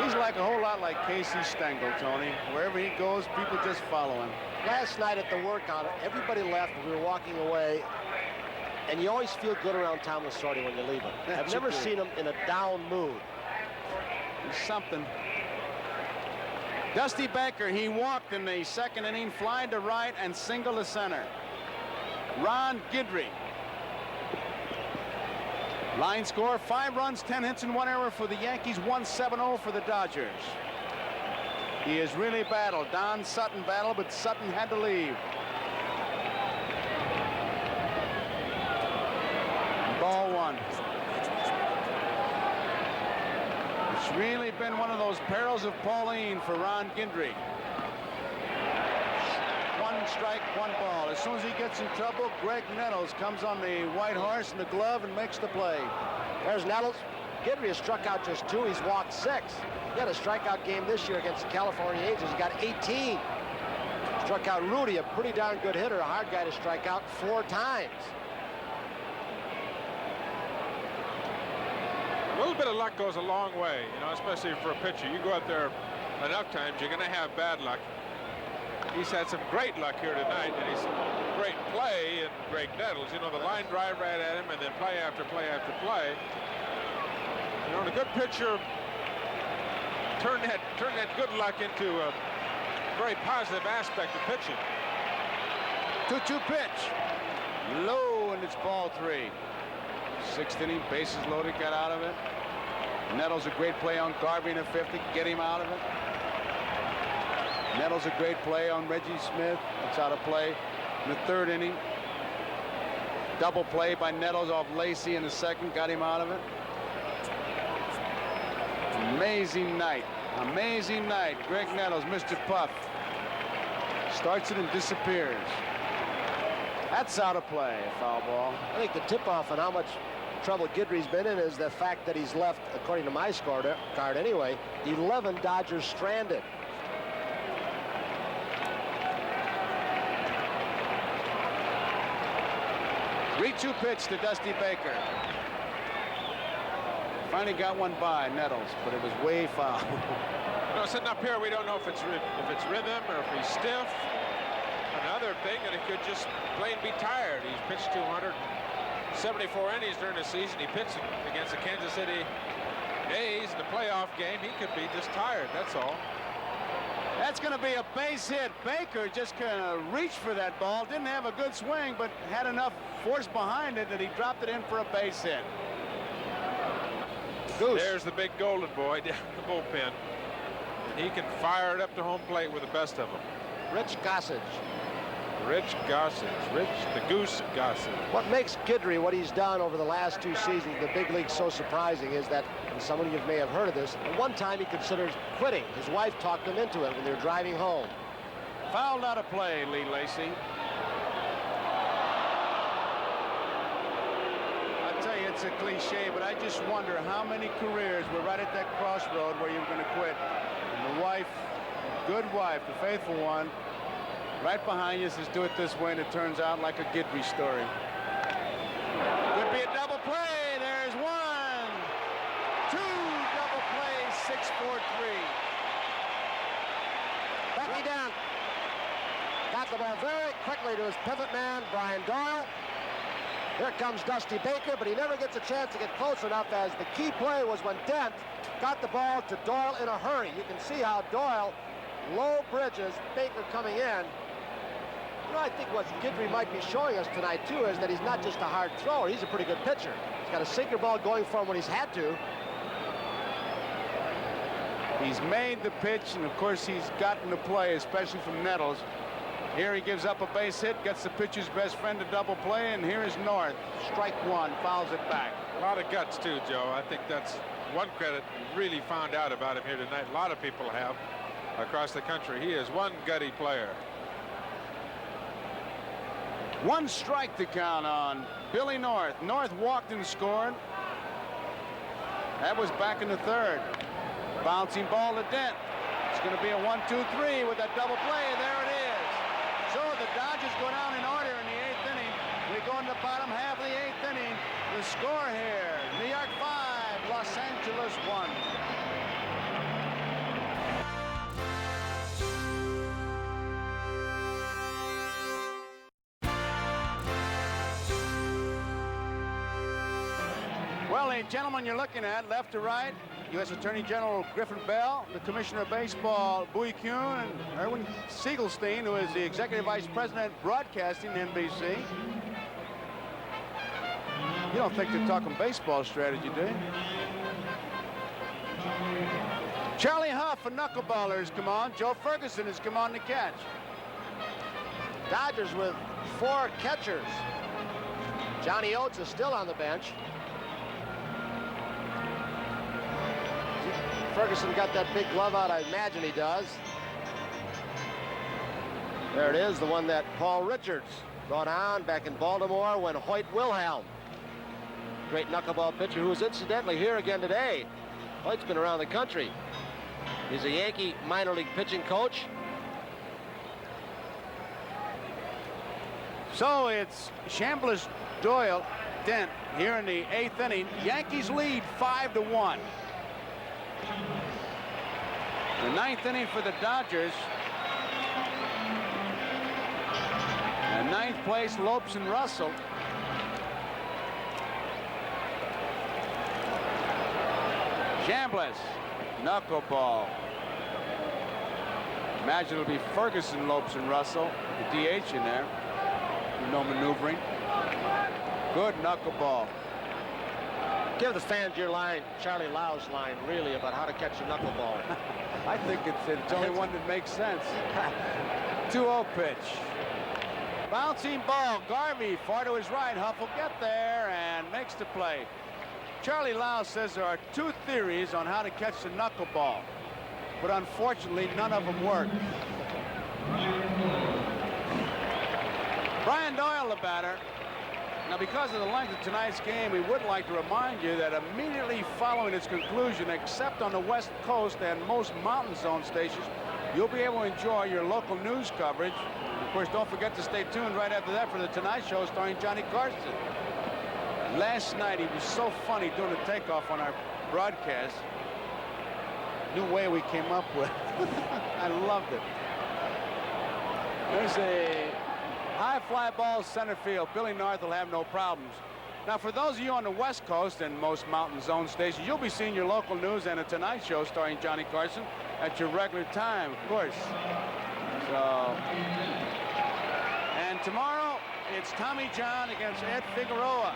He's like a whole lot like Casey Stengel, Tony. Wherever he goes, people just follow him. Last night at the workout, everybody left. We were walking away, and you always feel good around Tom Lasorda when you leave him. I've never seen him in a down mood. He's something. Dusty Baker, he walked in the second inning, flying to right and single to center. Ron Guidry. Line score, 5 runs, 10 hits, and 1 error for the Yankees, 1-7-0 for the Dodgers. He has really battled. Don Sutton battled, but Sutton had to leave. Ball 1. It's really been one of those perils of Pauline for Ron Guidry. 1 strike, 1 ball. As soon as he gets in trouble, Greg Nettles comes on the white horse in the glove and makes the play. There's Nettles. Guidry has struck out just 2. He's walked 6. He had a strikeout game this year against the California Angels. He got 18. Struck out Rudy, a pretty darn good hitter, a hard guy to strike out 4 times. A little bit of luck goes a long way, you know, especially for a pitcher. You go out there enough times, you're going to have bad luck. He's had some great luck here tonight, and he's great play and Greg Nettles. You know, the line drive right at him, and then play after play after play. You know, and a good pitcher turn that good luck into a very positive aspect of pitching. 2-2 pitch. Low, and it's ball 3. 6th inning, bases loaded, got out of it. Nettles a great play on Garvey in the 5th to get him out of it. Nettles a great play on Reggie Smith. It's out of play in the 3rd inning. Double play by Nettles off Lacey in the 2nd, got him out of it. Amazing night. Amazing night. Greg Nettles, Mr. Puff. Starts it and disappears. That's out of play, a foul ball. I think the tip-off on how much trouble Guidry's been in is the fact that he's left, according to my scorecard anyway, 11 Dodgers stranded. Three-2 pitch to Dusty Baker. Finally got one by Nettles, but it was way foul. You know, sitting up here, we don't know if it's rhythm or if he's stiff. Another thing, that he could just plain be tired. He's pitched 274 innings during the season. He pitched against the Kansas City A's in the playoff game. He could be just tired, that's all. That's going to be a base hit. Baker just kind of reached for that ball. Didn't have a good swing, but had enough force behind it that he dropped it in for a base hit. Goose. There's the big golden boy down the bullpen. And he can fire it up to home plate with the best of them. Rich Gossage. Rich Gossage. Rich the Goose Gossage. What makes Guidry, what he's done over the last 2 seasons, the big league, so surprising is that, and some of you may have heard of this, at one time he considered quitting. His wife talked him into it when they were driving home. Fouled out of play, Lee Lacy. I tell you, it's a cliche, but I just wonder how many careers were right at that crossroad where you were going to quit. And the wife, good wife, the faithful one, right behind you says, do it this way, and it turns out like a Guidry story. Could be a double play. There's 1, 2, double play, 6-4-3. Becky down. Got the ball very quickly to his pivot man, Brian Doyle. Here comes Dusty Baker, but he never gets a chance to get close enough, as the key play was when Dent got the ball to Doyle in a hurry. You can see how Doyle, low bridges, Baker coming in. You know, I think what Guidry might be showing us tonight, too, is that he's not just a hard thrower. He's a pretty good pitcher. He's got a sinker ball going for him when he's had to. He's made the pitch, and, of course, he's gotten the play, especially from Nettles. Here he gives up a base hit, gets the pitcher's best friend to double play, and here is North. Strike 1, fouls it back. A lot of guts, too, Joe. I think that's one credit we really found out about him here tonight. A lot of people have across the country. He is one gutty player. 1 strike to count on Billy North. North walked and scored. That was back in the 3rd. Bouncing ball to Dent. It's going to be a 1-2-3 with that double play. There it is. So the Dodgers go down in order in the 8th inning. We go in the bottom half of the 8th inning. The score here, New York 5, Los Angeles 1. Well, the gentleman you're looking at, left to right, U.S. Attorney General Griffin Bell, the Commissioner of Baseball, Bowie Kuhn, and Erwin Siegelstein, who is the Executive Vice President Broadcasting, NBC. You don't think they're talking baseball strategy, do you? Charlie Huff and knuckleballers come on. Joe Ferguson has come on to catch. Dodgers with 4 catchers. Johnny Oates is still on the bench. Ferguson got that big glove out, I imagine he does. There it is, the one that Paul Richards brought on back in Baltimore when Hoyt Wilhelm, great knuckleball pitcher who is incidentally here again today. Hoyt's been around the country. He's a Yankee minor league pitching coach. So it's Chambliss, Doyle, Dent here in the 8th inning. Yankees lead 5-1. The ninth inning for the Dodgers. And ninth place, Lopes and Russell. Chambliss, knuckleball. Imagine it'll be Ferguson, Lopes, and Russell. The DH in there. No maneuvering. Good knuckleball. Give the fans your line, Charlie Lau's line, really, about how to catch a knuckleball. I think it's only one that makes sense. 2-0 pitch. Bouncing ball. Garvey far to his right. Huff will get there and makes the play. Charlie Lau says there are 2 theories on how to catch the knuckleball, but unfortunately none of them work. Brian Doyle, the batter. Now, because of the length of tonight's game, we would like to remind you that immediately following its conclusion, except on the West Coast and most mountain zone stations, you'll be able to enjoy your local news coverage. Of course, don't forget to stay tuned right after that for the Tonight Show starring Johnny Carson. Last night, he was so funny doing the takeoff on our broadcast. New way we came up with. I loved it. There's a high fly ball center field. Billy North will have no problems. Now, for those of you on the West Coast and most mountain zone stations, you'll be seeing your local news and a Tonight Show starring Johnny Carson at your regular time, of course. So, and tomorrow, it's Tommy John against Ed Figueroa.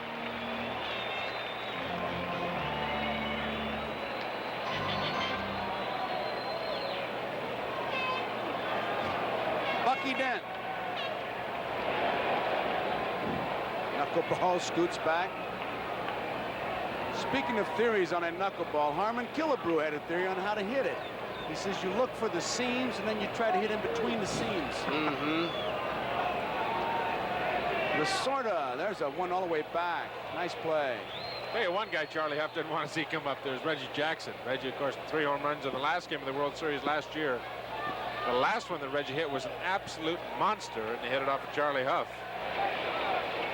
Bucky Dent. Knuckleball scoots back. Speaking of theories on a knuckleball, Harmon Killebrew had a theory on how to hit it. He says you look for the seams and then you try to hit in between the seams. Lasorda, there's a one all the way back. Nice play. Hey, one guy Charlie Huff didn't want to see come up there is Reggie Jackson. Reggie, of course, 3 home runs in the last game of the World Series last year. The last one that Reggie hit was an absolute monster, and he hit it off of Charlie Huff.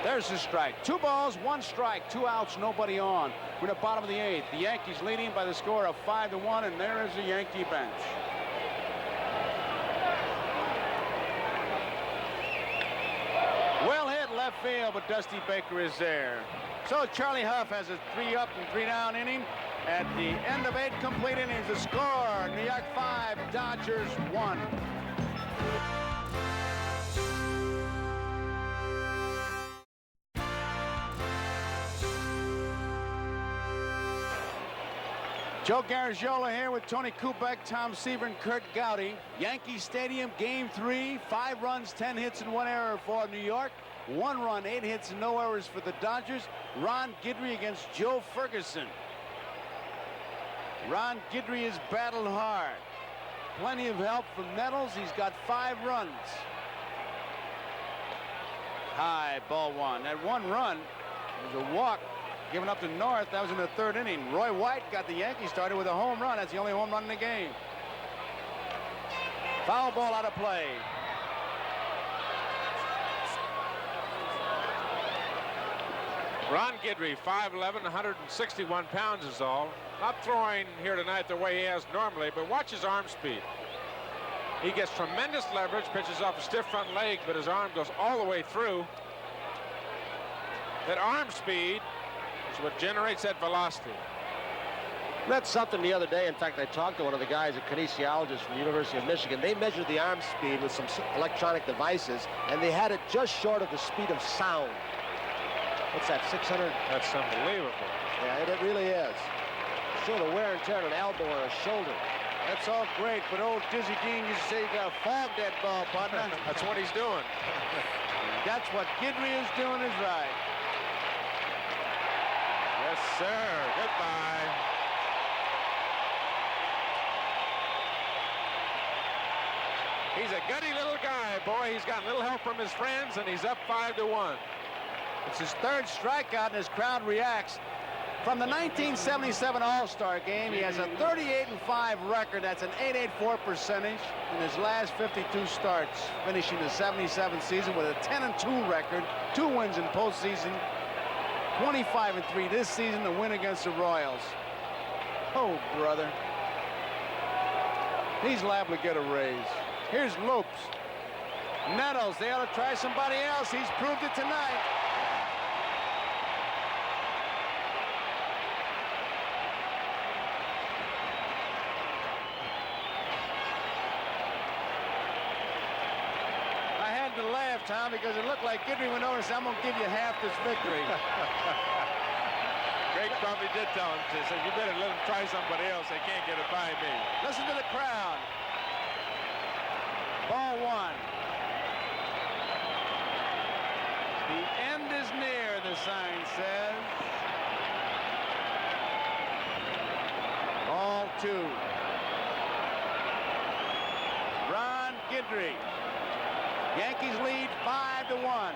There's the strike. 2 balls, 1 strike, 2 outs, nobody on. We're at the bottom of the 8th. The Yankees leading by the score of 5-1, and there is the Yankee bench. Well hit left field, but Dusty Baker is there. So Charlie Huff has a 3 up and 3 down inning. At the end of 8 complete innings, the score, New York 5, Dodgers 1. Joe Garagiola here with Tony Kubek, Tom Seaver, and Kurt Gowdy. Yankee Stadium, Game 3, 5 runs, 10 hits, and 1 error for New York. 1 run, 8 hits, and no errors for the Dodgers. Ron Guidry against Joe Ferguson. Ron Guidry has battled hard. Plenty of help from Nettles. He's got 5 runs. High, ball 1. That 1 run was a walk given up to North. That was in the 3rd inning. Roy White got the Yankees started with a home run. That's the only home run in the game. Foul ball out of play. Ron Guidry, 5'11", 161 pounds is all. Not throwing here tonight the way he has normally, but watch his arm speed. He gets tremendous leverage, pitches off a stiff front leg, but his arm goes all the way through. That arm speed is what generates that velocity. Read something the other day. In fact, I talked to one of the guys, a kinesiologist from the University of Michigan. They measured the arm speed with some electronic devices, and they had it just short of the speed of sound. What's that, 600? That's unbelievable. Yeah, it really is. Sure, the wear and tear on an elbow or a shoulder. That's all great, but old Dizzy Dean used to say you got to fog that ball, partner. That's what he's doing. That's what Guidry is doing is right. Yes, sir. Goodbye. He's a gutty little guy, boy. He's got little help from his friends, and he's up 5-1. It's his 3rd strikeout, and his crowd reacts. From the 1977 All-Star game, he has a 38-5 record. That's an .884 percentage in his last 52 starts, finishing the 77 season with a 10-2 record, 2 wins in postseason, 25-3 this season, a win against the Royals. Oh, brother. He's liable to get a raise. Here's Lopes. Nettles, they ought to try somebody else. He's proved it tonight. I had to laugh, Tom, because it looked like Guidry went over and said, I'm going to give you half this victory. Greg probably did tell him to say, you better let him try somebody else. They can't get it by me. Listen to the crowd. Ball one. The end is near, the sign says. Ball two. Ron Guidry. Yankees lead 5-1.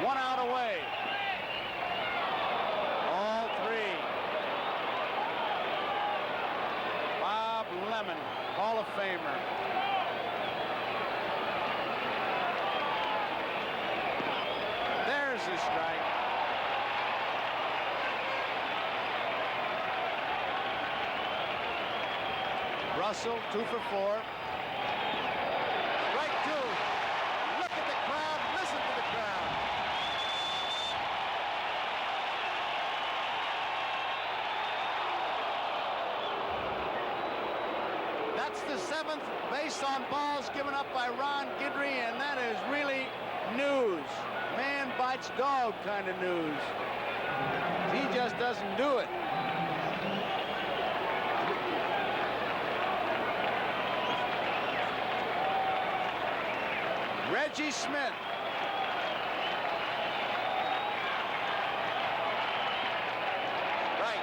1 out away. All three. Bob Lemon, Hall of Famer. There's the strike. Russell, 2 for 4. Strike 2. Look at the crowd. Listen to the crowd. That's the 7th base on balls given up by Ron Guidry, and that is really news. Man bites dog kind of news. He just doesn't do it. Reggie Smith. Right.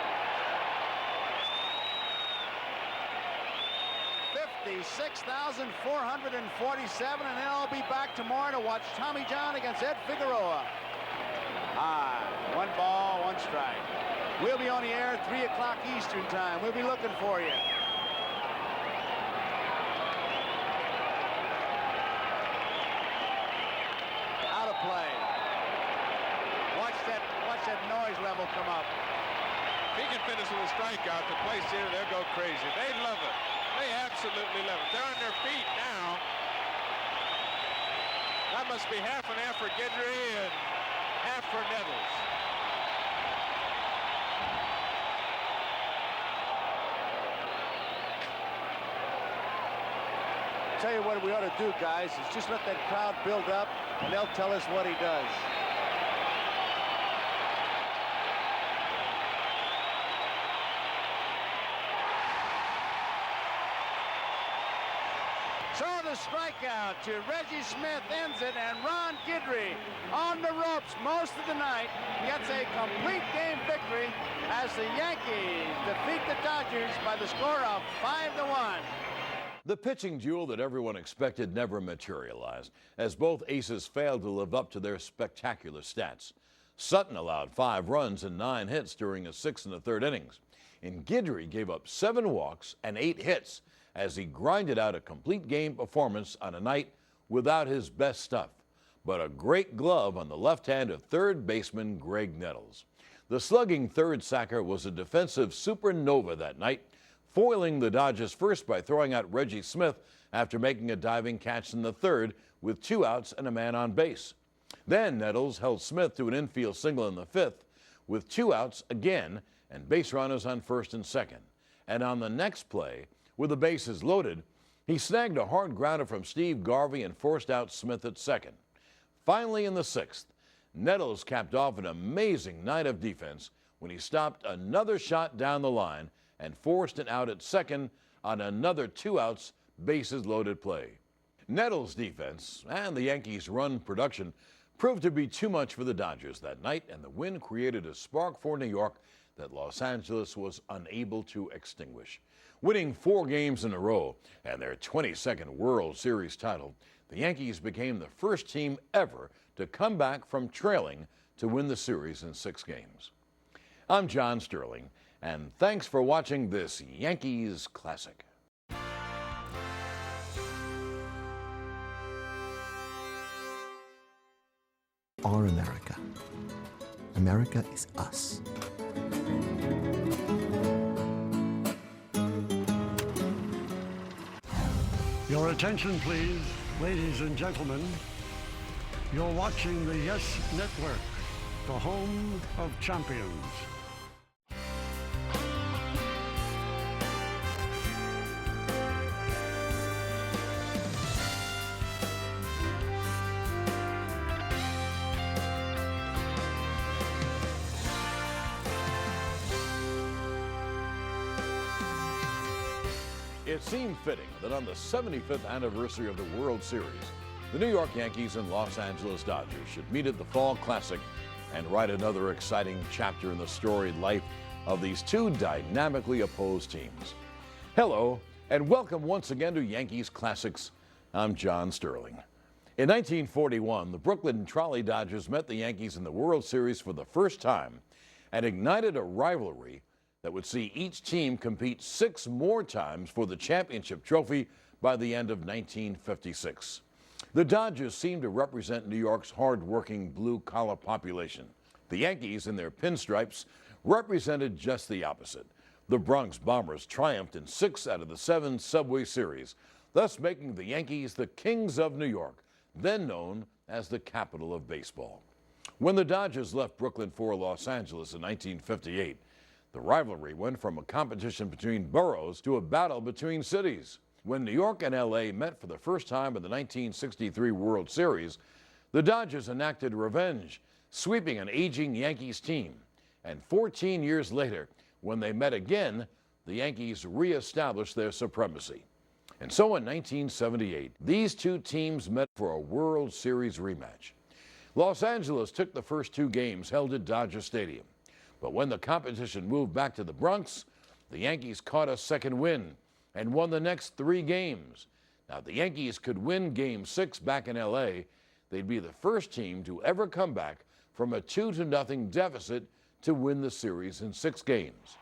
56,447, and then I'll be back tomorrow to watch Tommy John against Ed Figueroa. 1 ball, 1 strike. We'll be on the air at 3 o'clock Eastern time. We'll be looking for you. Out of play. Watch that noise level come up. If he can finish with a strikeout, the place here, they'll go crazy. They love it. They absolutely love it. They're on their feet now. That must be half and half for Guidry and half for Nettles. Tell you what we ought to do, guys, is just let that crowd build up, and they'll tell us what he does. So the strikeout to Reggie Smith ends it, and Ron Guidry on the ropes most of the night gets a complete game victory as the Yankees defeat the Dodgers by the score of 5-1. The pitching duel that everyone expected never materialized, as both aces failed to live up to their spectacular stats. Sutton allowed 5 runs and 9 hits during the 6th and 3rd innings, and Guidry gave up 7 walks and 8 hits as he grinded out a complete game performance on a night without his best stuff, but a great glove on the left hand of 3rd baseman Greg Nettles. The slugging 3rd sacker was a defensive supernova that night, foiling the Dodgers first by throwing out Reggie Smith after making a diving catch in the 3rd with 2 outs and a man on base. Then Nettles held Smith to an infield single in the 5th with 2 outs again and base runners on 1st and 2nd. And on the next play, with the bases loaded, he snagged a hard grounder from Steve Garvey and forced out Smith at 2nd. Finally, in the 6th, Nettles capped off an amazing night of defense when he stopped another shot down the line and forced an out at 2nd on another 2 outs, bases loaded play. Nettles' defense and the Yankees' run production proved to be too much for the Dodgers that night, and the win created a spark for New York that Los Angeles was unable to extinguish. Winning 4 games in a row and their 22nd World Series title, the Yankees became the first team ever to come back from trailing to win the series in 6 games. I'm John Sterling, and thanks for watching this Yankees Classic. Our America. America is us. Your attention, please, ladies and gentlemen. You're watching the Yes Network, the home of champions. It seemed fitting that on the 75th anniversary of the World Series, the New York Yankees and Los Angeles Dodgers should meet at the Fall Classic and write another exciting chapter in the storied life of these two dynamically opposed teams. Hello, and welcome once again to Yankees Classics. I'm John Sterling. In 1941, the Brooklyn Trolley Dodgers met the Yankees in the World Series for the first time and ignited a rivalry that would see each team compete 6 more times for the championship trophy by the end of 1956. The Dodgers seemed to represent New York's hard-working blue-collar population. The Yankees, in their pinstripes, represented just the opposite. The Bronx Bombers triumphed in 6 out of the 7 Subway Series, thus making the Yankees the kings of New York, then known as the capital of baseball. When the Dodgers left Brooklyn for Los Angeles in 1958, the rivalry went from a competition between boroughs to a battle between cities. When New York and LA met for the first time in the 1963 World Series, the Dodgers enacted revenge, sweeping an aging Yankees team. And 14 years later, when they met again, the Yankees reestablished their supremacy. And so in 1978, these two teams met for a World Series rematch. Los Angeles took the first 2 games held at Dodger Stadium. But when the competition moved back to the Bronx, the Yankees caught a second win and won the next 3 games. Now, if the Yankees could win Game 6 back in LA, they'd be the first team to ever come back from a 2-0 deficit to win the series in 6 games.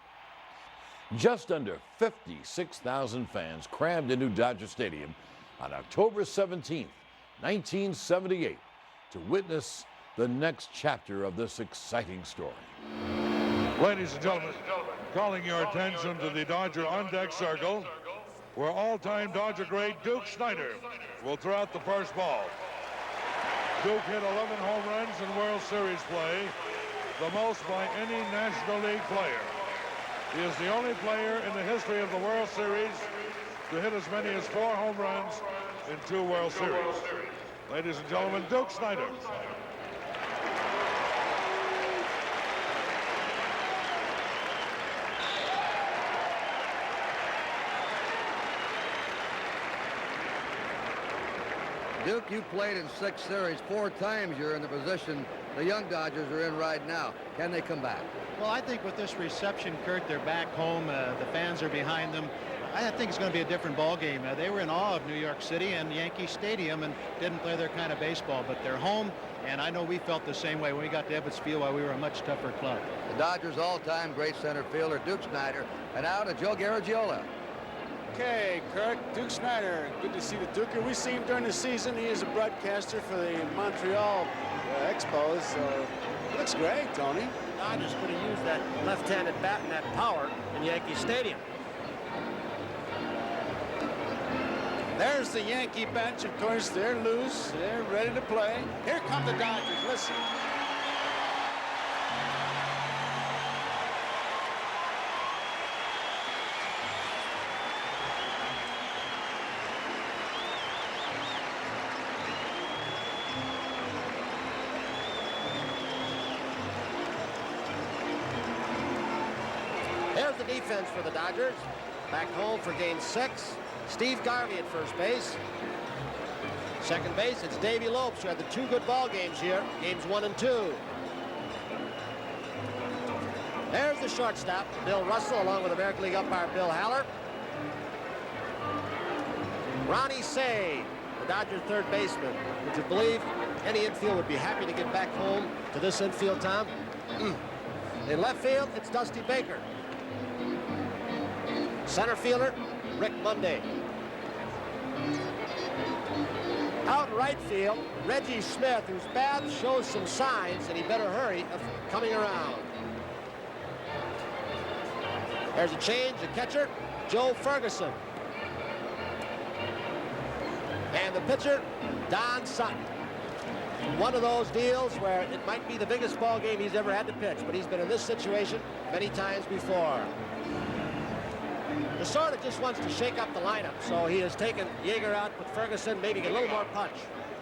Just under 56,000 fans crammed into Dodger Stadium on October 17, 1978, to witness the next chapter of this exciting story. Ladies and gentlemen, calling your attention to the Dodger on-deck circle, where all-time Dodger great Duke Snider will throw out the first ball. Duke hit 11 home runs in World Series play, the most by any National League player. He is the only player in the history of the World Series to hit as many as 4 home runs in 2 World Series. Ladies and gentlemen, Duke Snider. Duke, you played in 6 series. 4 times you're in the position the young Dodgers are in right now. Can they come back? Well, I think with this reception, Kurt, they're back home. The fans are behind them. I think it's going to be a different ball game. They were in awe of New York City and Yankee Stadium and didn't play their kind of baseball, but they're home, and I know we felt the same way when we got to Ebbets Field while we were a much tougher club. The Dodgers' all-time great center fielder, Duke Snider, and now to Joe Garagiola. Okay, Kirk, Duke Snider, good to see the Duker. We see him during the season. He is a broadcaster for the Montreal Expos, so he looks great, Tony. Dodgers could have used that left-handed bat and that power in Yankee Stadium. There's the Yankee bench. Of course, they're loose. They're ready to play. Here come the Dodgers. Listen. Here's the defense for the Dodgers. Back home for Game 6. Steve Garvey at first base. Second base, it's Davey Lopes, who had the 2 good ball games here, Games 1 and 2. There's the shortstop, Bill Russell, along with American League umpire Bill Haller. Ronnie Say, the Dodgers' third baseman. Would you believe any infield would be happy to get back home to this infield, Tom? In left field, it's Dusty Baker. Center fielder, Rick Monday. Out in right field, Reggie Smith, whose bat shows some signs, and he better hurry of coming around. There's a change, the catcher, Joe Ferguson. And the pitcher, Don Sutton. One of those deals where it might be the biggest ball game he's ever had to pitch, but he's been in this situation many times before. Lasorda just wants to shake up the lineup, so he has taken Yeager out, put Ferguson, maybe get a little more punch.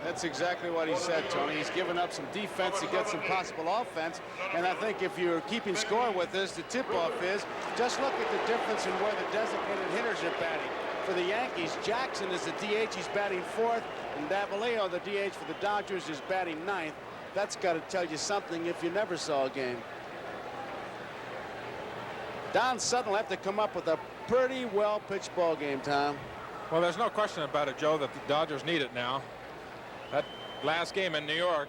That's exactly what he said, Tony. He's given up some defense to get some possible offense. And I think if you're keeping score with this, the tip-off is just look at the difference in where the designated hitters are batting. For the Yankees, Jackson is the DH. He's batting 4th. And Davalillo, the DH for the Dodgers, is batting 9th. That's got to tell you something if you never saw a game. Don Sutton will have to come up with a pretty well-pitched ball game, Tom. Well, there's no question about it, Joe, that the Dodgers need it now. That last game in New York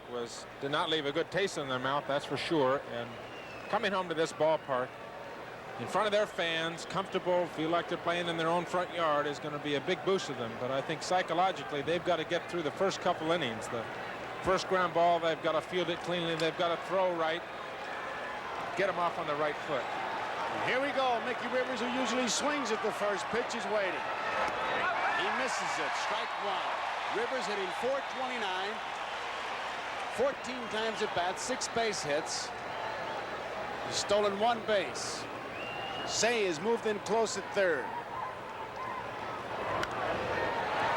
did not leave a good taste in their mouth, that's for sure. And coming home to this ballpark, in front of their fans, comfortable, feel like they're playing in their own front yard is going to be a big boost to them. But I think psychologically, they've got to get through the first couple innings. The first ground ball, they've got to field it cleanly. They've got to throw right, get them off on the right foot. And here we go. Mickey Rivers, who usually swings at the first pitch, is waiting. He misses it. Strike one. Rivers hitting .429, 14 times at bat, 6 base hits. He's stolen 1 base. Say has moved in close at 3rd.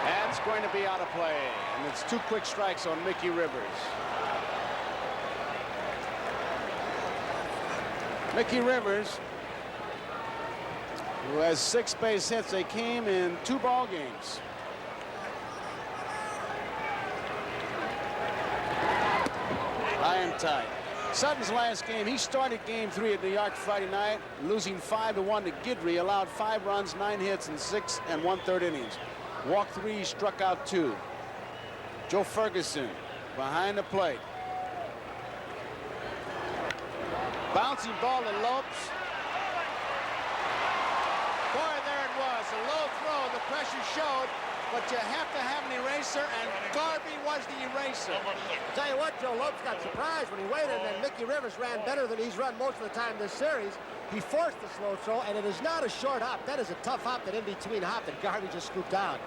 And it's going to be out of play. And it's 2 quick strikes on Mickey Rivers. Mickey Rivers, who has 6 base hits. They came in 2 ball games. I am tight. Sutton's last game, he started game 3 at New York Friday night, losing 5-1 to Guidry, allowed 5 runs, 9 hits in 6 1/3 innings. Walked 3, struck out 2. Joe Ferguson behind the plate. Bouncing ball to Lopes. Boy, there it was, a low throw, the pressure showed. But you have to have an eraser, and Garvey was the eraser. I'll tell you what, Joe, Lopes got surprised when he waited, and Mickey Rivers ran better than he's run most of the time this series. He forced the slow throw, and it is not a short hop. That is a tough hop, that in-between hop that Garvey just scooped out.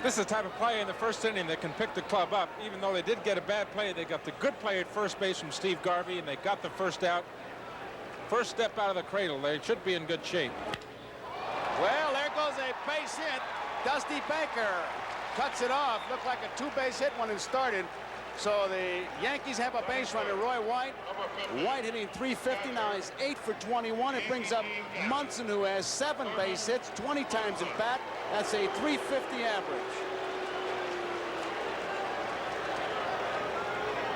This is the type of play in the first inning that can pick the club up. Even though they did get a bad play, they got the good play at first base from Steve Garvey, and they got the first out. First step out of the cradle. They should be in good shape. Well, there goes a base hit. Dusty Baker cuts it off. Looked like a 2-base hit when it started. So the Yankees have a base runner, Roy White. White hitting .350. Now he's 8 for 21. It brings up Munson, who has 7 base hits, 20 times at bat. That's a .350 average.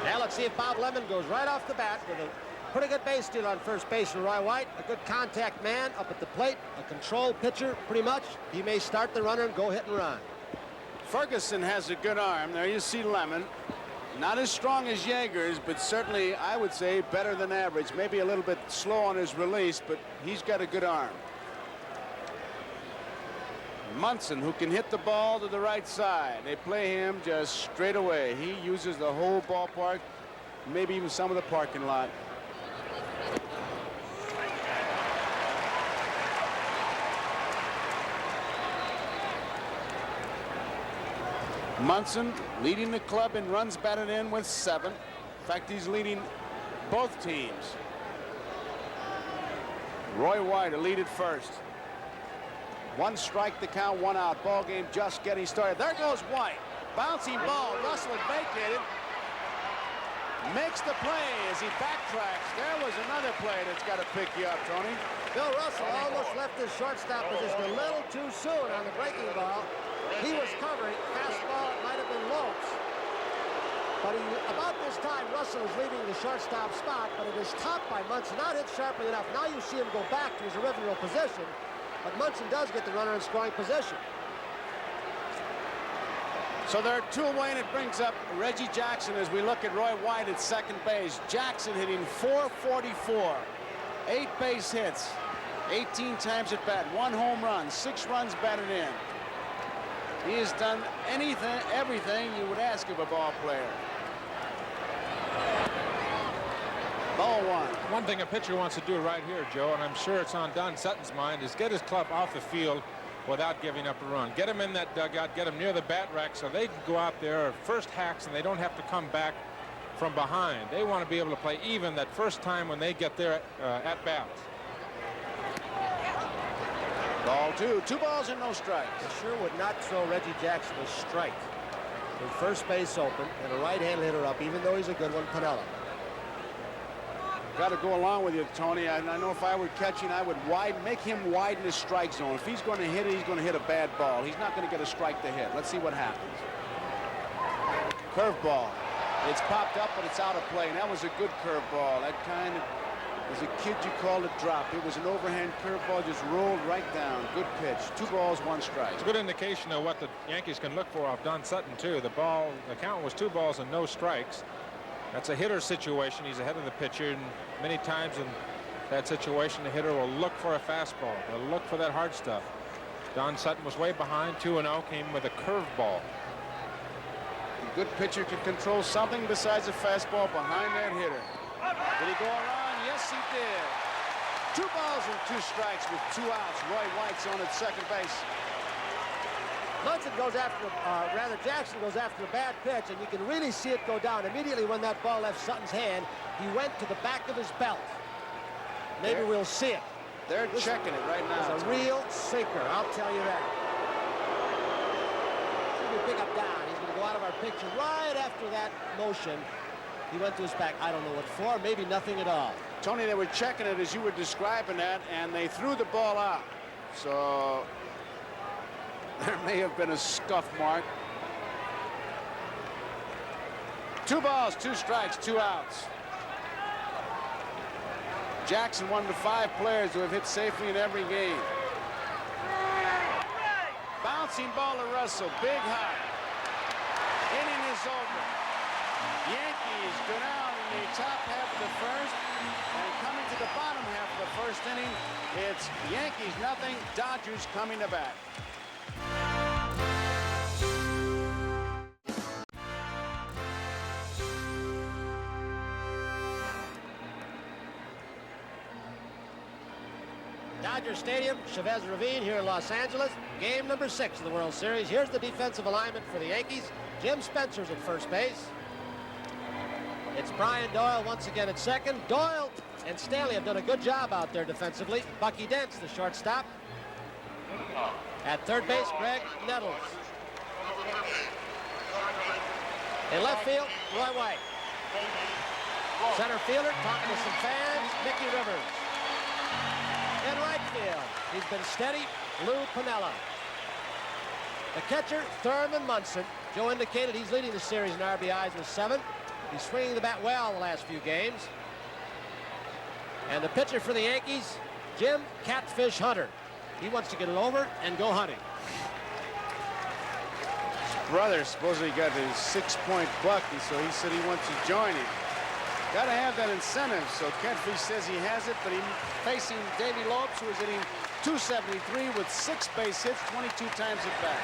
Now let's see if Bob Lemon goes right off the bat with a pretty good base steal on first base for Roy White. A good contact man up at the plate. A control pitcher, pretty much. He may start the runner and go hit and run. Ferguson has a good arm. There you see Lemon. Not as strong as Yeager's, but certainly, I would say, better than average. Maybe a little bit slow on his release, but he's got a good arm. Munson, who can hit the ball to the right side. They play him just straight away. He uses the whole ballpark, maybe even some of the parking lot. Munson leading the club in runs batted in with 7. In fact, he's leading both teams. Roy White to lead it first. 1 strike to count, 1 out. Ball game just getting started. There goes White. Bouncing ball. Russell had vacated. Makes the play as he backtracks. There was another play that's got to pick you up, Tony. Bill Russell almost left his shortstop position a little too soon on the breaking ball. He was covering. Fastball, it might have been Lopes. But about this time, Russell is leaving the shortstop spot, but it is topped by Munson. Not hit sharply enough. Now you see him go back to his original position. But Munson does get the runner in scoring position. So there are 2 away, and it brings up Reggie Jackson as we look at Roy White at second base. Jackson hitting .444, 8 base hits, 18 times at bat, 1 home run, 6 runs batted in. He has done anything, everything you would ask of a ball player. Ball 1. One thing a pitcher wants to do right here, Joe, and I'm sure it's on Don Sutton's mind, is get his club off the field without giving up a run. Get them in that dugout, get them near the bat rack so they can go out there first hacks and they don't have to come back from behind. They want to be able to play even that first time when they get their at bats. Ball 2. 2 balls and no strikes. I sure would not throw Reggie Jackson a strike with first base open and a right-handed hitter up, even though he's a good one, Pinella. Got to go along with you, Tony. I know if I were catching, I would make him widen his strike zone. If he's going to hit it, he's going to hit a bad ball. He's not going to get a strike to hit. Let's see what happens. Curveball. It's popped up, but it's out of play. And that was a good curveball. That kind of, as a kid, you called it drop. It was an overhand curveball, just rolled right down. Good pitch. 2 balls, 1 strike. It's a good indication of what the Yankees can look for off Don Sutton, too. The count was 2 balls and no strikes. That's a hitter situation. He's ahead of the pitcher, and many times in that situation, the hitter will look for a fastball. They'll look for that hard stuff. Don Sutton was way behind. 2-0, came with a curveball. A good pitcher can control something besides a fastball behind that hitter. Did he go around? Yes, he did. 2 balls and 2 strikes with 2 outs. Roy White's on at second base. Munson goes after, Jackson goes after a bad pitch, and you can really see it go down. Immediately when that ball left Sutton's hand, he went to the back of his belt. Maybe we'll see it. They're checking it right now. It's a real sinker, I'll tell you that. He's going to pick up down. He's going to go out of our picture right after that motion. He went to his back. I don't know what for. Maybe nothing at all. Tony, they were checking it as you were describing that, and they threw the ball out. So there may have been a scuff mark. 2 balls, 2 strikes, 2 outs. Jackson, one of the 5 players who have hit safely in every game. Bouncing ball to Russell, big high. Inning is over. Yankees go down in the top half of the first, and coming to the bottom half of the first inning, it's Yankees nothing, Dodgers coming to bat. Dodger Stadium, Chavez Ravine here in Los Angeles. Game number 6 of the World Series. Here's the defensive alignment for the Yankees. Jim Spencer's at first base. It's Brian Doyle once again at second. Doyle and Stanley have done a good job out there defensively. Bucky Dent's the shortstop. At third base, Greg Nettles. In left field, Roy White. Center fielder, talking to some fans, Mickey Rivers. In right field, he's been steady, Lou Piniella. The catcher, Thurman Munson. Joe indicated he's leading the series in RBIs with 7. He's swinging the bat well the last few games. And the pitcher for the Yankees, Jim Catfish Hunter. He wants to get it over and go hunting. His brother supposedly got his 6-point buck, so he said he wants to join him. Got to have that incentive, so Catfish says he has it, but he's facing Davey Lopes, who is hitting .273 with 6 base hits, 22 times at bat.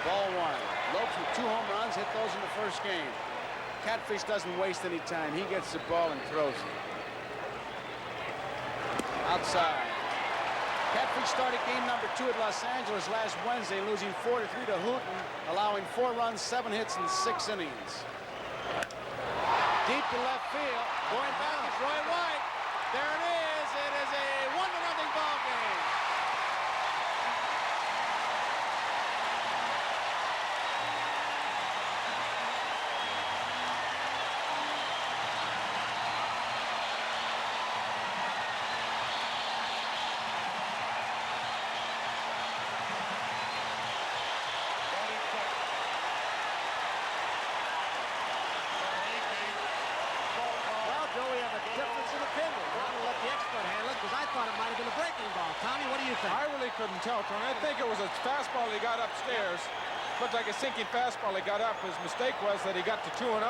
Ball 1. Lopes with 2 home runs, hit those in the first game. Catfish doesn't waste any time. He gets the ball and throws it. Outside. Catfish started game number 2 at Los Angeles last Wednesday, losing 4-3 to Hooten, allowing 4 runs, 7 hits in 6 innings. Deep to left field. Going back is Roy White. There it is. It is a 1-0 ball game. I really couldn't tell, Tony. I think it was a fastball he got upstairs. Looked like a sinking fastball he got up. His mistake was that he got to 2-0.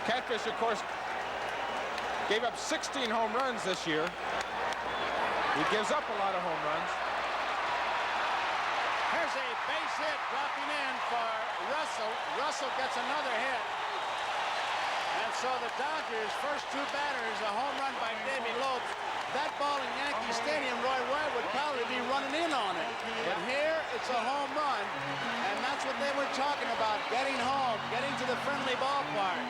Catfish, of course, gave up 16 home runs this year. He gives up a lot of home runs. Here's a base hit dropping in for Russell. Russell gets another hit. And so the Dodgers' first two batters, a home run by Davey Lopes. That ball in Yankee Stadium, Roy White would probably be running in on it. But here, it's a home run, and that's what they were talking about, getting home, getting to the friendly ballpark.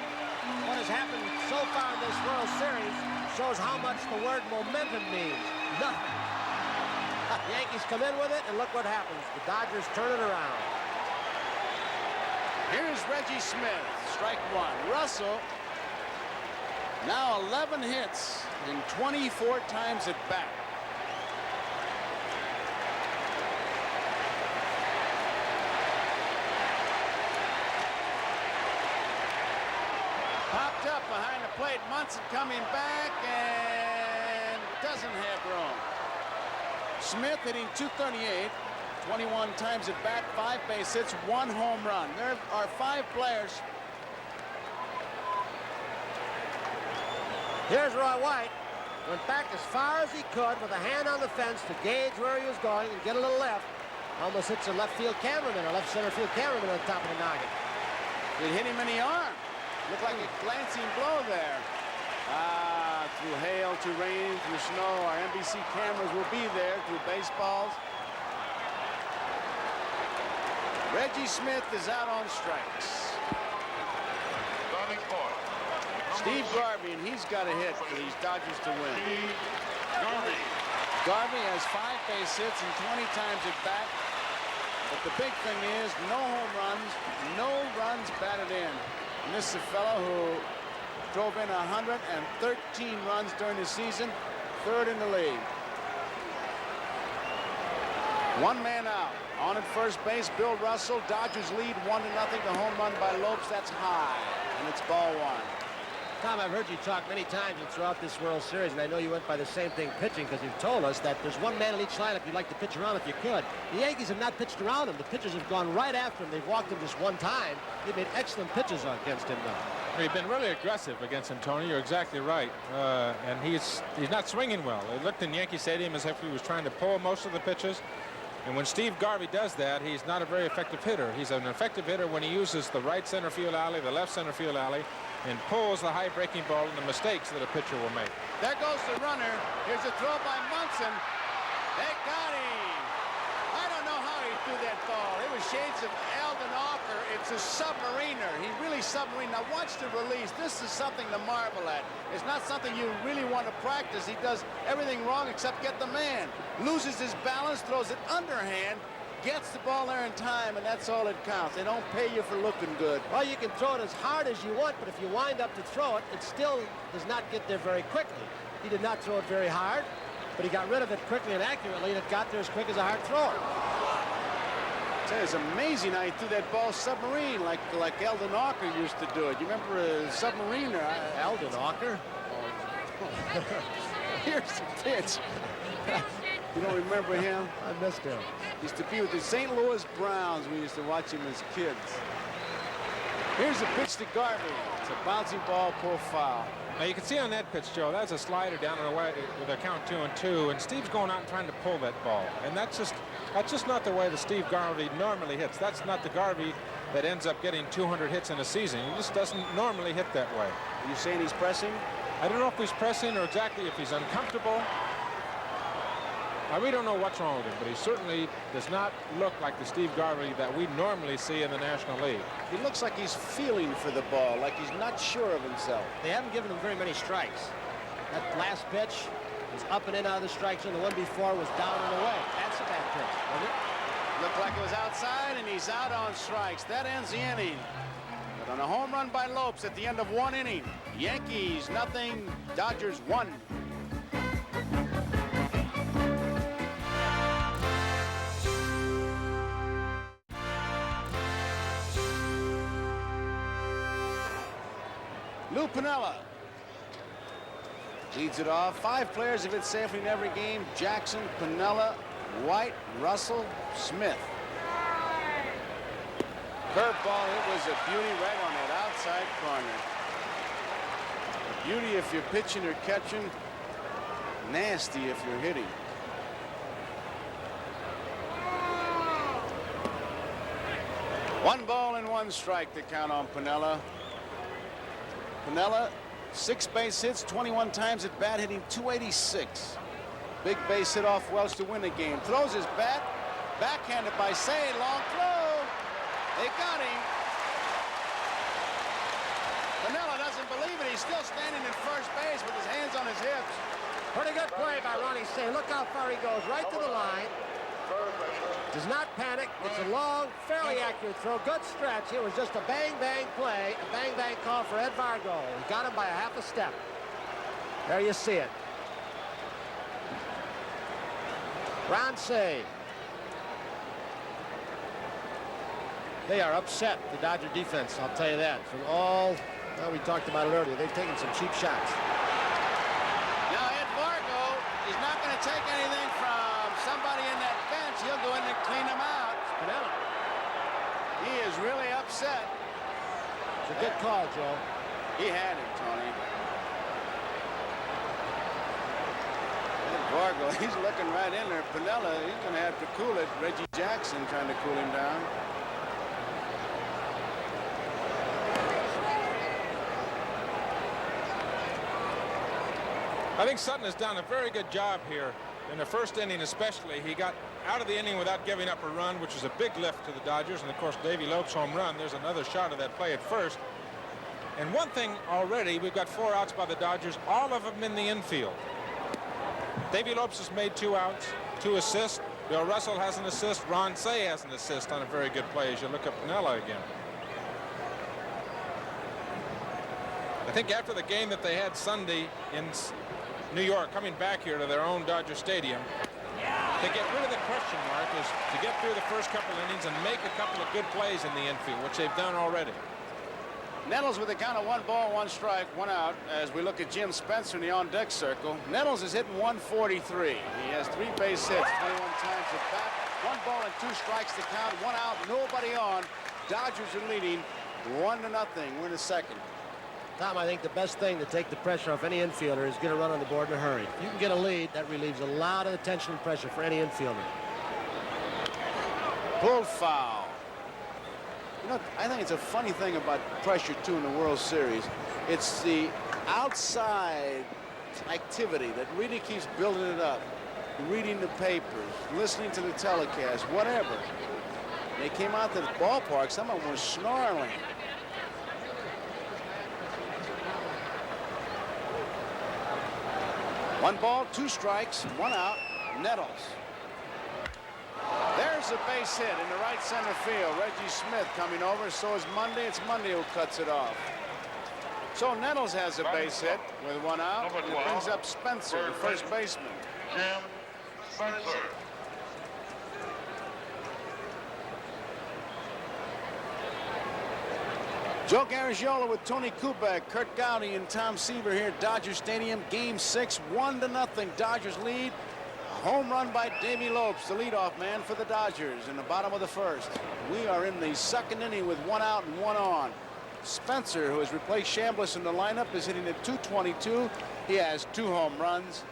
What has happened so far in this World Series shows how much the word momentum means. Nothing. The Yankees come in with it, and look what happens. The Dodgers turn it around. Here's Reggie Smith, strike one. Russell, now 11 hits and 24 times at bat. Popped up behind the plate, Munson coming back and doesn't have room. Smith hitting .238, 21 times at bat, 5 base hits, 1 home run. There are 5 players. Here's Roy White. Went back as far as he could with a hand on the fence to gauge where he was going and get a little left. Almost hits a left field cameraman, or left center field cameraman on top of the noggin. It hit him in the arm. Looked like a glancing blow there. Through hail, through rain, through snow, our NBC cameras will be there through baseballs. Reggie Smith is out on strikes. Steve Garvey, and he's got a hit for these Dodgers to win. Garvey has 5 base hits and 20 times at bat. But the big thing is no home runs, no runs batted in. And this is a fellow who drove in 113 runs during the season, 3rd in the league. 1 man out. On at first base, Bill Russell. Dodgers lead 1-0. The home run by Lopes. That's high, and it's ball 1. Tom, I've heard you talk many times and throughout this World Series, and I know you went by the same thing pitching, because you've told us that there's 1 man in each lineup you'd like to pitch around if you could. The Yankees have not pitched around him. The pitchers have gone right after him. They've walked him just 1 time. They've made excellent pitches against him, though. He's been really aggressive against him, Tony. You're exactly right. And he's not swinging well. It looked in Yankee Stadium as if he was trying to pull most of the pitches. And when Steve Garvey does that, he's not a very effective hitter. He's an effective hitter when he uses the right center field alley, the left center field alley, and pulls the high breaking ball and the mistakes that a pitcher will make. There goes the runner. Here's a throw by Munson. They got him. I don't know how he threw that ball. It was shades of Eldon Ocker. It's a submariner. He really submarine. Now watch the release. This is something to marvel at. It's not something you really want to practice. He does everything wrong except get the man. Loses his balance, throws it underhand, gets the ball there in time, and that's all that counts. They don't pay you for looking good. Well, you can throw it as hard as you want, but if you wind up to throw it, it still does not get there very quickly. He did not throw it very hard, but he got rid of it quickly and accurately, and it got there as quick as a hard thrower. It's amazing how he threw that ball submarine like Eldon Ocker used to do it. You remember a submariner? Eldon Ocker? Here's the pitch. You don't remember him? I missed him. He used to be with the St. Louis Browns. We used to watch him as kids. Here's the pitch to Garvey. It's a bouncy ball, pull foul. Now you can see on that pitch, Joe, that's a slider down and away with a count 2-2, and Steve's going out and trying to pull that ball. And that's just not the way that Steve Garvey normally hits. That's not the Garvey that ends up getting 200 hits in a season. He just doesn't normally hit that way. Are you saying he's pressing? I don't know if he's pressing or exactly if he's uncomfortable. We don't know what's wrong with him, but he certainly does not look like the Steve Garvey that we normally see in the National League. He looks like he's feeling for the ball, like he's not sure of himself. They haven't given him very many strikes. That last pitch was up and in out of the strike zone. The one before was down and away. That's a bad pitch, wasn't it? Looked like it was outside, and he's out on strikes. That ends the inning. But on a home run by Lopes at the end of 1 inning, Yankees nothing, Dodgers 1. Lou Piniella leads it off. 5 players have hit safely in every game. Jackson, Piniella, White, Russell, Smith. Curveball, it was a beauty right on that outside corner. A beauty if you're pitching or catching. Nasty if you're hitting. One ball and 1 strike to count on Piniella. Piniella, 6 base hits, 21 times at bat, hitting .286. Big base hit off Welch to win the game. Throws his bat, backhanded by Say, long throw. They got him. Piniella doesn't believe it. He's still standing in first base with his hands on his hips. Pretty good play by Ronnie Say. Look how far he goes, right to the line. Does not panic. It's a long, fairly accurate throw. Good stretch. It was just a bang-bang play, a bang-bang call for Ed Vargo. He got him by a half a step. There you see it. Ron Say. They are upset, the Dodger defense, I'll tell you that. From all, well, we talked about it earlier, they've taken some cheap shots. Now Ed Vargo is not going to take anything from somebody in that bench. He'll go in and clean them out. Piniella. He is really upset. It's a good call, Joe. He had it, Tony. Ed Vargo, he's looking right in there. Piniella, he's going to have to cool it. Reggie Jackson trying to cool him down. I think Sutton has done a very good job here in the first inning especially. He got out of the inning without giving up a run, which was a big lift to the Dodgers. And, of course, Davey Lopes' home run. There's another shot of that play at first. And one thing already, we've got 4 outs by the Dodgers, all of them in the infield. Davey Lopes has made 2 outs, 2 assists. Bill Russell has an assist. Ron Say has an assist on a very good play as you look at Piniella again. I think after the game that they had Sunday in New York, coming back here to their own Dodger Stadium, to get rid of the question mark is to get through the first couple innings and make a couple of good plays in the infield, which they've done already. Nettles with a count of 1 ball, 1 strike, 1 out as we look at Jim Spencer in the on-deck circle. Nettles is hitting .143. He has 3 base hits, 21 times at bat. 1 ball and 2 strikes to count, 1 out, nobody on. Dodgers are leading 1-0. We're in the second. Tom, I think the best thing to take the pressure off any infielder is get a run on the board in a hurry. If you can get a lead, that relieves a lot of the tension and pressure for any infielder. Pulled foul. You know, I think it's a funny thing about pressure, too, in the World Series. It's the outside activity that really keeps building it up. Reading the papers, listening to the telecast, whatever. They came out to the ballpark, some of them were snarling. One ball, 2 strikes, 1 out. Nettles. There's a base hit in the right center field. Reggie Smith coming over. So is Monday. It's Monday who cuts it off. So Nettles has a base hit with 1 out. And it brings up Spencer, the first baseman. Jim Spencer. Joe Garagiola with Tony Kubek, Kurt Gowdy, and Tom Seaver here at Dodger Stadium. Game 6, 1-0. Dodgers lead. A home run by Davey Lopes, the leadoff man for the Dodgers in the bottom of the first. We are in the second inning with 1 out and 1 on. Spencer, who has replaced Chambliss in the lineup, is hitting at .222. He has 2 home runs,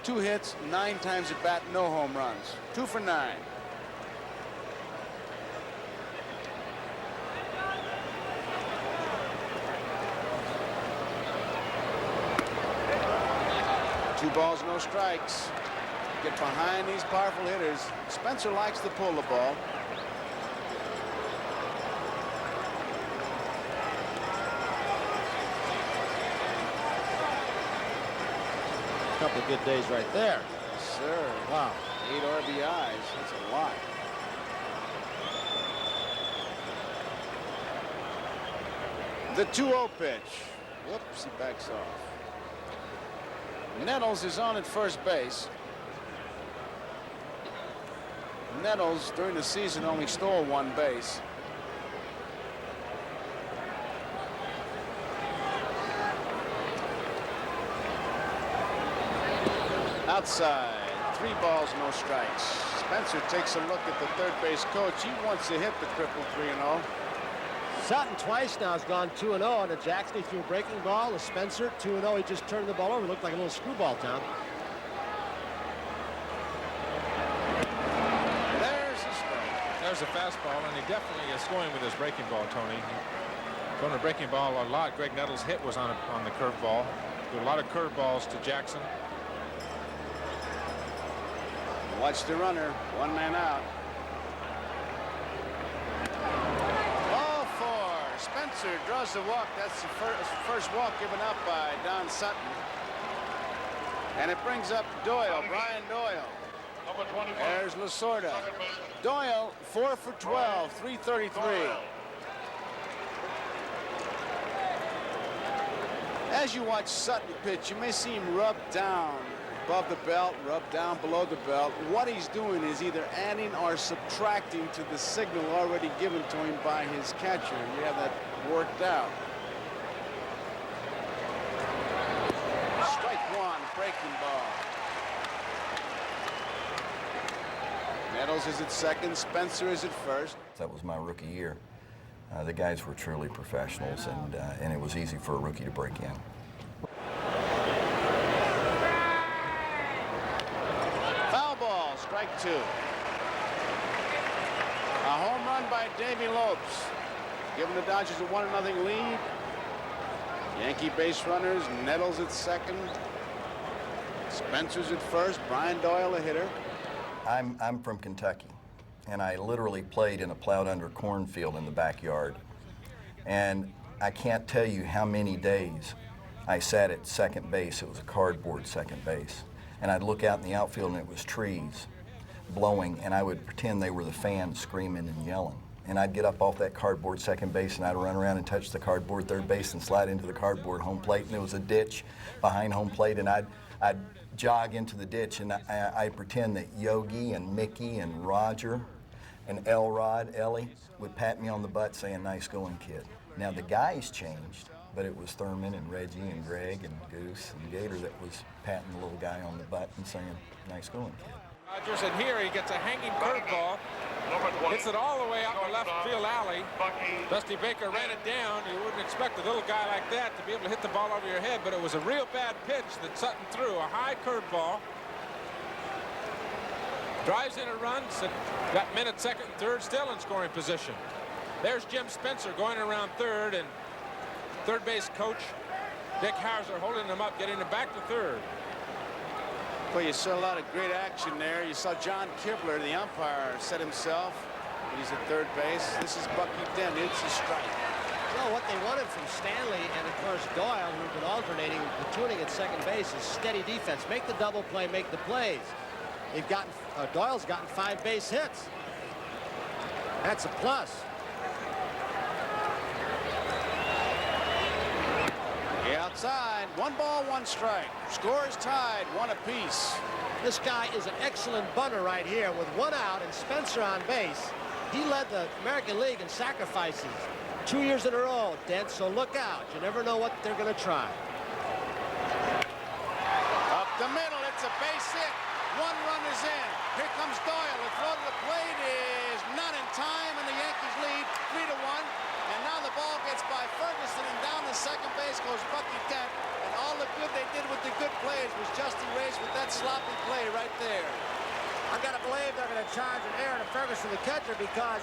2 hits, 9 times at bat, no home runs. 2 for 9. Two balls, no strikes. Get behind these powerful hitters. Spencer likes to pull the ball. A couple of good days right there. Yes, sir. Wow. 8 RBIs. That's a lot. The 2-0 pitch. Whoops, he backs off. Nettles is on at first base. Nettles, during the season, only stole 1 base. Outside, 3 balls, no strikes. Spencer takes a look at the third base coach. He wants to hit the triple 3-0. Sutton twice now has gone 2-0 on the Jackson. He threw a breaking ball. The Spencer 2-0. He just turned the ball over. It looked like a little screwball, Tom. There's a strike. There's a fastball, and he definitely is going with his breaking ball, Tony. Throwing a breaking ball a lot. Greg Nettles' hit was on the curveball. Threw a lot of curveballs to Jackson. Watch the runner. One man out. Ball four. Spencer draws the walk. That's the first walk given up by Don Sutton. And it brings up Doyle, Brian Doyle. There's Lasorda. Doyle, 4 for 12, 333. As you watch Sutton pitch, you may see him rub down above the belt, rub down below the belt. What he's doing is either adding or subtracting to the signal already given to him by his catcher. You have that worked out. Strike one, breaking ball. Nettles is at second, Spencer is at first. That was my rookie year. The guys were truly professionals, and it was easy for a rookie to break in. Foul ball, strike two. A home run by Davy Lopes, giving the Dodgers a 1-0 lead. Yankee base runners, Nettles at second, Spencer's at first, Brian Doyle a hitter. I'm from Kentucky, and I literally played in a plowed under cornfield in the backyard. And I can't tell you how many days I sat at second base. It was a cardboard second base. And I'd look out in the outfield and it was trees blowing, and I would pretend they were the fans screaming and yelling. And I'd get up off that cardboard second base and I'd run around and touch the cardboard third base and slide into the cardboard home plate, and there was a ditch behind home plate, and I'd jog into the ditch, and I'd pretend that Yogi and Mickey and Roger and Ellie would pat me on the butt saying, "Nice going, kid." Now the guys changed, but it was Thurman and Reggie and Greg and Goose and Gator that was patting the little guy on the butt and saying, "Nice going, kid." Rodgers, and here he gets a hanging curveball. Hits it all the way out the left field alley. Dusty Baker ran it down. You wouldn't expect a little guy like that to be able to hit the ball over your head, but it was a real bad pitch that Sutton threw, a high curveball. Drives in a run, got men at second and third, still in scoring position. There's Jim Spencer going around third, and third base coach Dick Hauser holding him up, getting him back to third. Well, you saw a lot of great action there. You saw John Kibler, the umpire, set himself. He's at third base. This is Bucky Dent. It's a strike. Well, what they wanted from Stanley and, of course, Doyle, who've been alternating, platooning at second base, is steady defense. Make the double play, make the plays. They've gotten, Doyle's gotten 5 base hits. That's a plus. Outside, 1 ball, 1 strike. Score is tied, 1 apiece. This guy is an excellent bunter right here with 1 out and Spencer on base. He led the American League in sacrifices 2 years in a row, Dent, so look out. You never know what they're going to try. Up the middle, it's a base hit. 1 run is in. Here comes Doyle. The throw to the plate is not in time, and the Yankees lead 3-1. And now the ball gets by Ferguson, and down to second base goes Bucky Dent. And all the good they did with the good plays was Justin Reyes with that sloppy play right there. I've got to believe they're going to charge an error to Ferguson, the catcher, because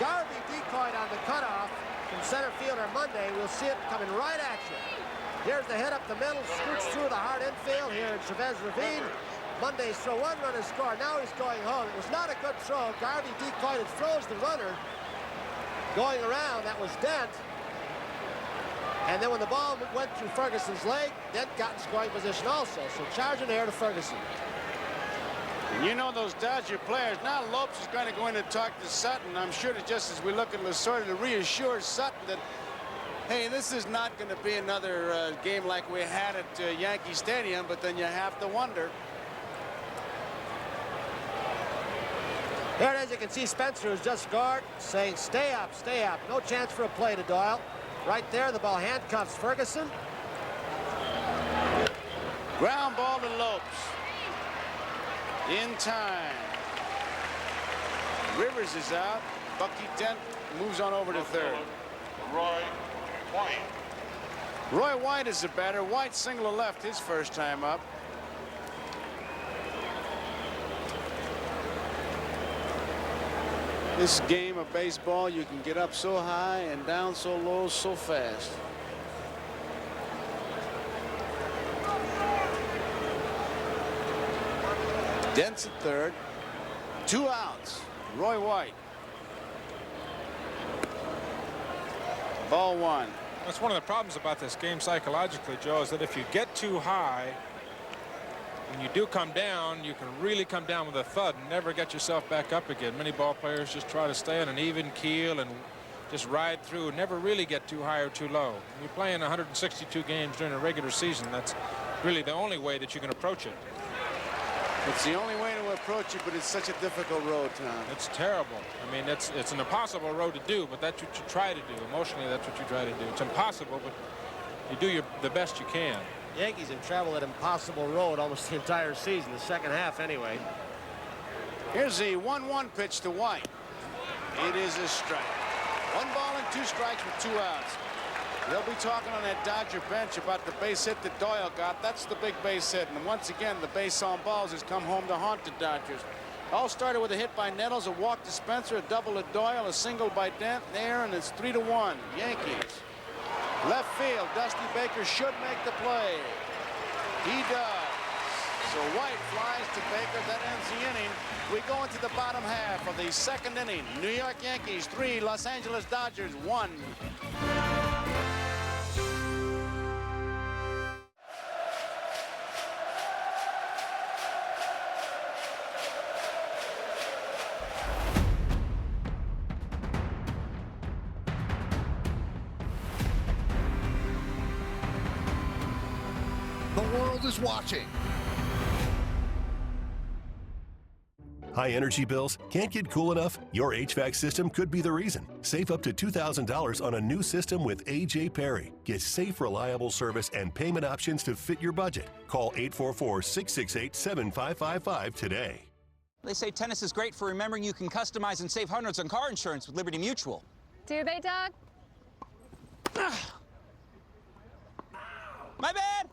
Garvey decoyed on the cutoff from center fielder Monday. We'll see it coming right at you. Here's the hit up the middle, scoots through the hard infield here in Chavez Ravine. Monday's throw, 1 run is scored. Now he's going home. It was not a good throw. Garvey decoyed and froze the runner. Going around, that was Dent. And then when the ball went through Ferguson's leg, Dent got in scoring position also. So charge an error to Ferguson. And you know those Dodger players. Now Lopes is going to go in and talk to Sutton. I'm sure that just as we look at Lasorda to reassure Sutton that, hey, this is not going to be another game like we had at Yankee Stadium, but then you have to wonder. There it is. You can see Spencer, who's just scored, saying, "Stay up, stay up." No chance for a play to Doyle. Right there, the ball handcuffs Ferguson. Ground ball to Lopes. In time. Rivers is out. Bucky Dent moves on over to third. Roy White. Roy White is the batter. White single to left his first time up. This game of baseball, you can get up so high and down so low so fast. Dent's at third. 2 outs. Roy White. Ball 1. That's one of the problems about this game psychologically, Joe, is that if you get too high, when you do come down, you can really come down with a thud and never get yourself back up again. Many ball players just try to stay on an even keel and just ride through and never really get too high or too low. When you're playing 162 games during a regular season, that's really the only way that you can approach it. It's the only way to approach it, but it's such a difficult road, Tom. It's terrible. I mean, it's an impossible road to do, but that's what you try to do. Emotionally, that's what you try to do. It's impossible, but you do the best you can. Yankees have traveled that impossible road almost the entire season, the second half anyway. Here's the 1-1 pitch to White. It is a strike. 1 ball and 2 strikes with 2 outs. They'll be talking on that Dodger bench about the base hit that Doyle got. That's the big base hit. And once again, the base on balls has come home to haunt the Dodgers. All started with a hit by Nettles, a walk to Spencer, a double to Doyle, a single by Dent there, and it's 3-1. Yankees. Left field, Dusty Baker should make the play. He does. So White flies to Baker. That ends the inning. We go into the bottom half of the second inning. New York Yankees 3, Los Angeles Dodgers 1. The world is watching. High energy bills? Can't get cool enough? Your HVAC system could be the reason. Save up to $2,000 on a new system with A.J. Perry. Get safe, reliable service and payment options to fit your budget. Call 844-668-7555 today. They say tennis is great for remembering you can customize and save hundreds on car insurance with Liberty Mutual. Do they, Doug? My bad!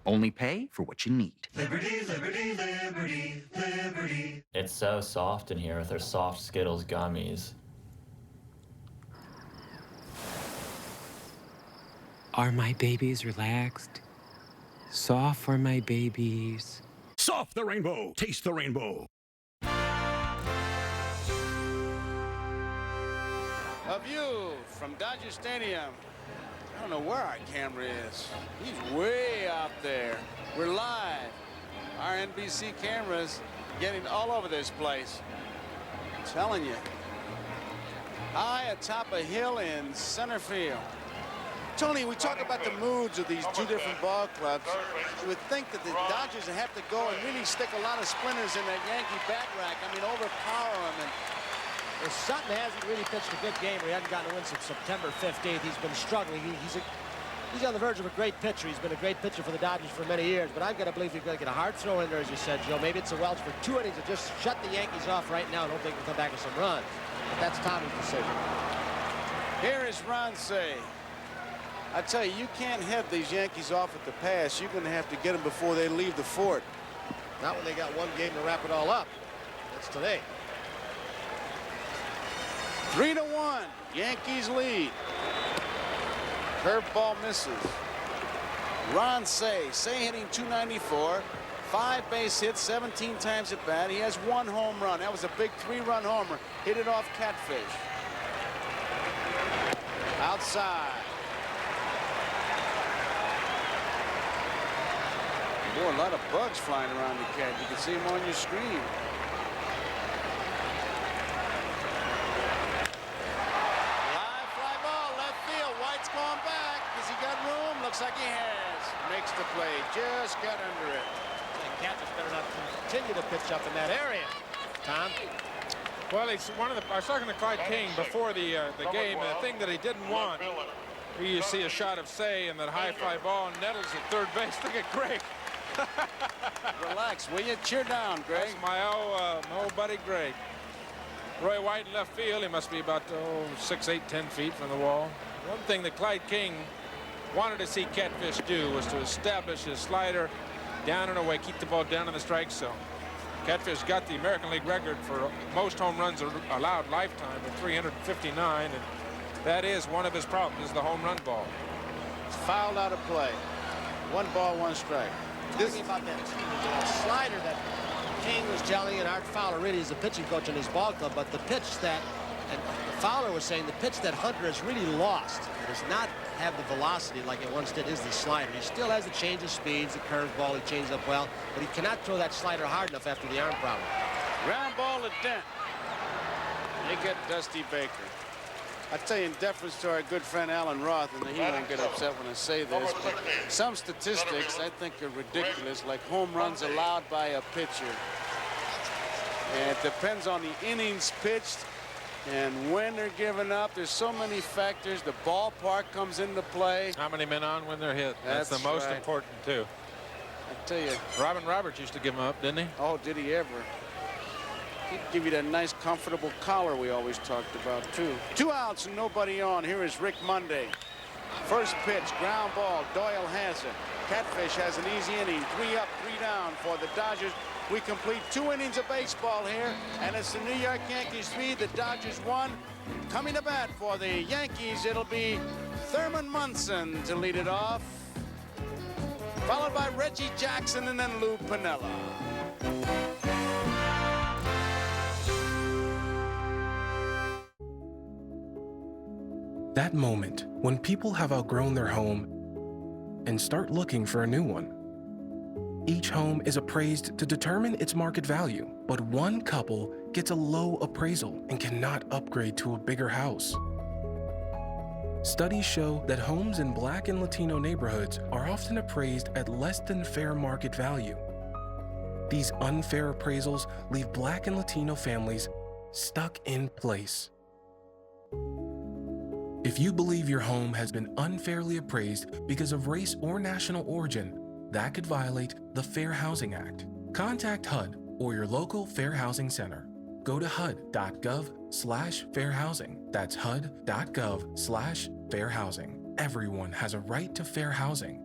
Only pay for what you need. Liberty, liberty, liberty, liberty. It's so soft in here with their soft Skittles gummies. Are my babies relaxed? Soft for my babies. Soft the rainbow. Taste the rainbow. A view from Dodger Stadium. I don't know where our camera is. He's way out there. We're live. Our NBC cameras getting all over this place. I'm telling you. High atop a hill in center field. Tony, we talk about the moods of these two different ball clubs. You would think that the Dodgers would have to go and really stick a lot of splinters in that Yankee bat rack. I mean, overpower them. And well, Sutton hasn't really pitched a good game. He hasn't gotten a win since September 15th. He's been struggling. He's on the verge of a great pitcher. He's been a great pitcher for the Dodgers for many years. But I've got to believe he's going to get a hard throw in there, as you said, Joe. Maybe it's a Welch for 2 innings to just shut the Yankees off right now and hope they can come back with some runs. But that's Tommy's decision. Here is Ronce. I tell you, you can't head these Yankees off at the pass. You're going to have to get them before they leave the fort. Not when they got one game to wrap it all up. That's today. 3-1. Yankees lead. Curveball misses. Ron Say hitting .294, 5 base hits, 17 times at bat. He has 1 home run. That was a big 3-run homer. Hit it off Catfish. Outside. Boy, a lot of bugs flying around the cat. You can see them on your screen. Looks like he has. Makes the play. Just got under it. The catcher's better not continue to pitch up in that area. Tom? Well, it's one of the. I was talking to Clyde King before the game. And the thing that he didn't want, here you see a shot of Say and that high fly ball and Nettles at third base. Look at Greg. Relax, will you? Cheer down, Greg. That's my old buddy Greg. Roy White in left field. He must be about 6, 8, 10 feet from the wall. One thing that Clyde King wanted to see Catfish do was to establish his slider down and away, keep the ball down in the strike zone. Catfish got the American League record for most home runs allowed lifetime at 359, and that is one of his problems, is the home run ball. It's fouled out of play. 1 ball, 1 strike. Talking about that slider that King was telling, and Art Fowler really is the pitching coach in his ball club, but the pitch that, and Fowler was saying, the pitch that Hunter has really lost, does not have the velocity like it once did, is the slider. He still has the change of speeds, the curveball, he changes up well, but he cannot throw that slider hard enough after the arm problem. Ground ball to Dent. They get Dusty Baker. I tell you, in deference to our good friend Alan Roth, and he won't get upset when I say this, but some statistics I think are ridiculous, like home runs allowed by a pitcher. And it depends on the innings pitched and when they're given up. There's so many factors. The ballpark comes into play. How many men on when they're hit? That's the most important, too. I tell you. Robin Roberts used to give them up, didn't he? Oh, did he ever? He'd give you that nice, comfortable collar we always talked about, too. 2 outs and nobody on. Here is Rick Monday. First pitch, ground ball. Doyle has it. Catfish has an easy inning. 3 up, 3 down for the Dodgers. We complete 2 innings of baseball here, and it's the New York Yankees 3, the Dodgers 1. Coming to bat for the Yankees, it'll be Thurman Munson to lead it off, followed by Reggie Jackson and then Lou Piniella. That moment when people have outgrown their home and start looking for a new one. Each home is appraised to determine its market value, but one couple gets a low appraisal and cannot upgrade to a bigger house. Studies show that homes in Black and Latino neighborhoods are often appraised at less than fair market value. These unfair appraisals leave Black and Latino families stuck in place. If you believe your home has been unfairly appraised because of race or national origin, that could violate the Fair Housing Act. Contact HUD or your local Fair Housing Center. Go to HUD.gov/fairhousing. That's HUD.gov/fairhousing. Everyone has a right to fair housing.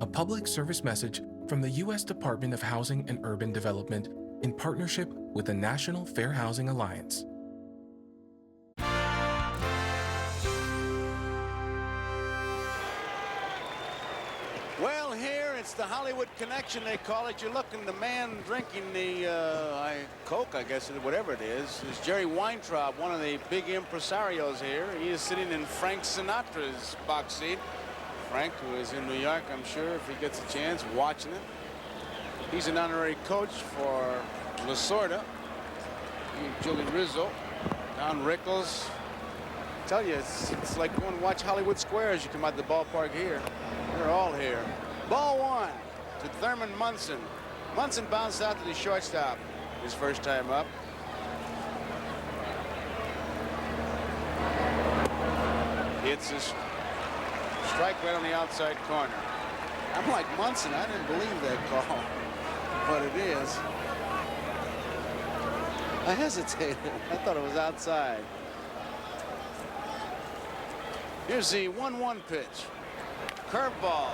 A public service message from the U.S. Department of Housing and Urban Development in partnership with the National Fair Housing Alliance. Well, here it's the Hollywood connection, they call it. You're looking, the man drinking the Coke, I guess, whatever it is Jerry Weintraub, one of the big impresarios here. He is sitting in Frank Sinatra's box seat. Frank, who is in New York, I'm sure, if he gets a chance, watching it. He's an honorary coach for Lasorda. Julie Rizzo, Don Rickles. I tell you, it's like going to watch Hollywood Square as you come out the ballpark here. They're all here. Ball 1 to Thurman Munson. Munson bounced out to the shortstop his first time up. It's a strike right on the outside corner. I'm like Munson, I didn't believe that call, but it is. I hesitated. I thought it was outside. Here's the 1-1 pitch. Curveball.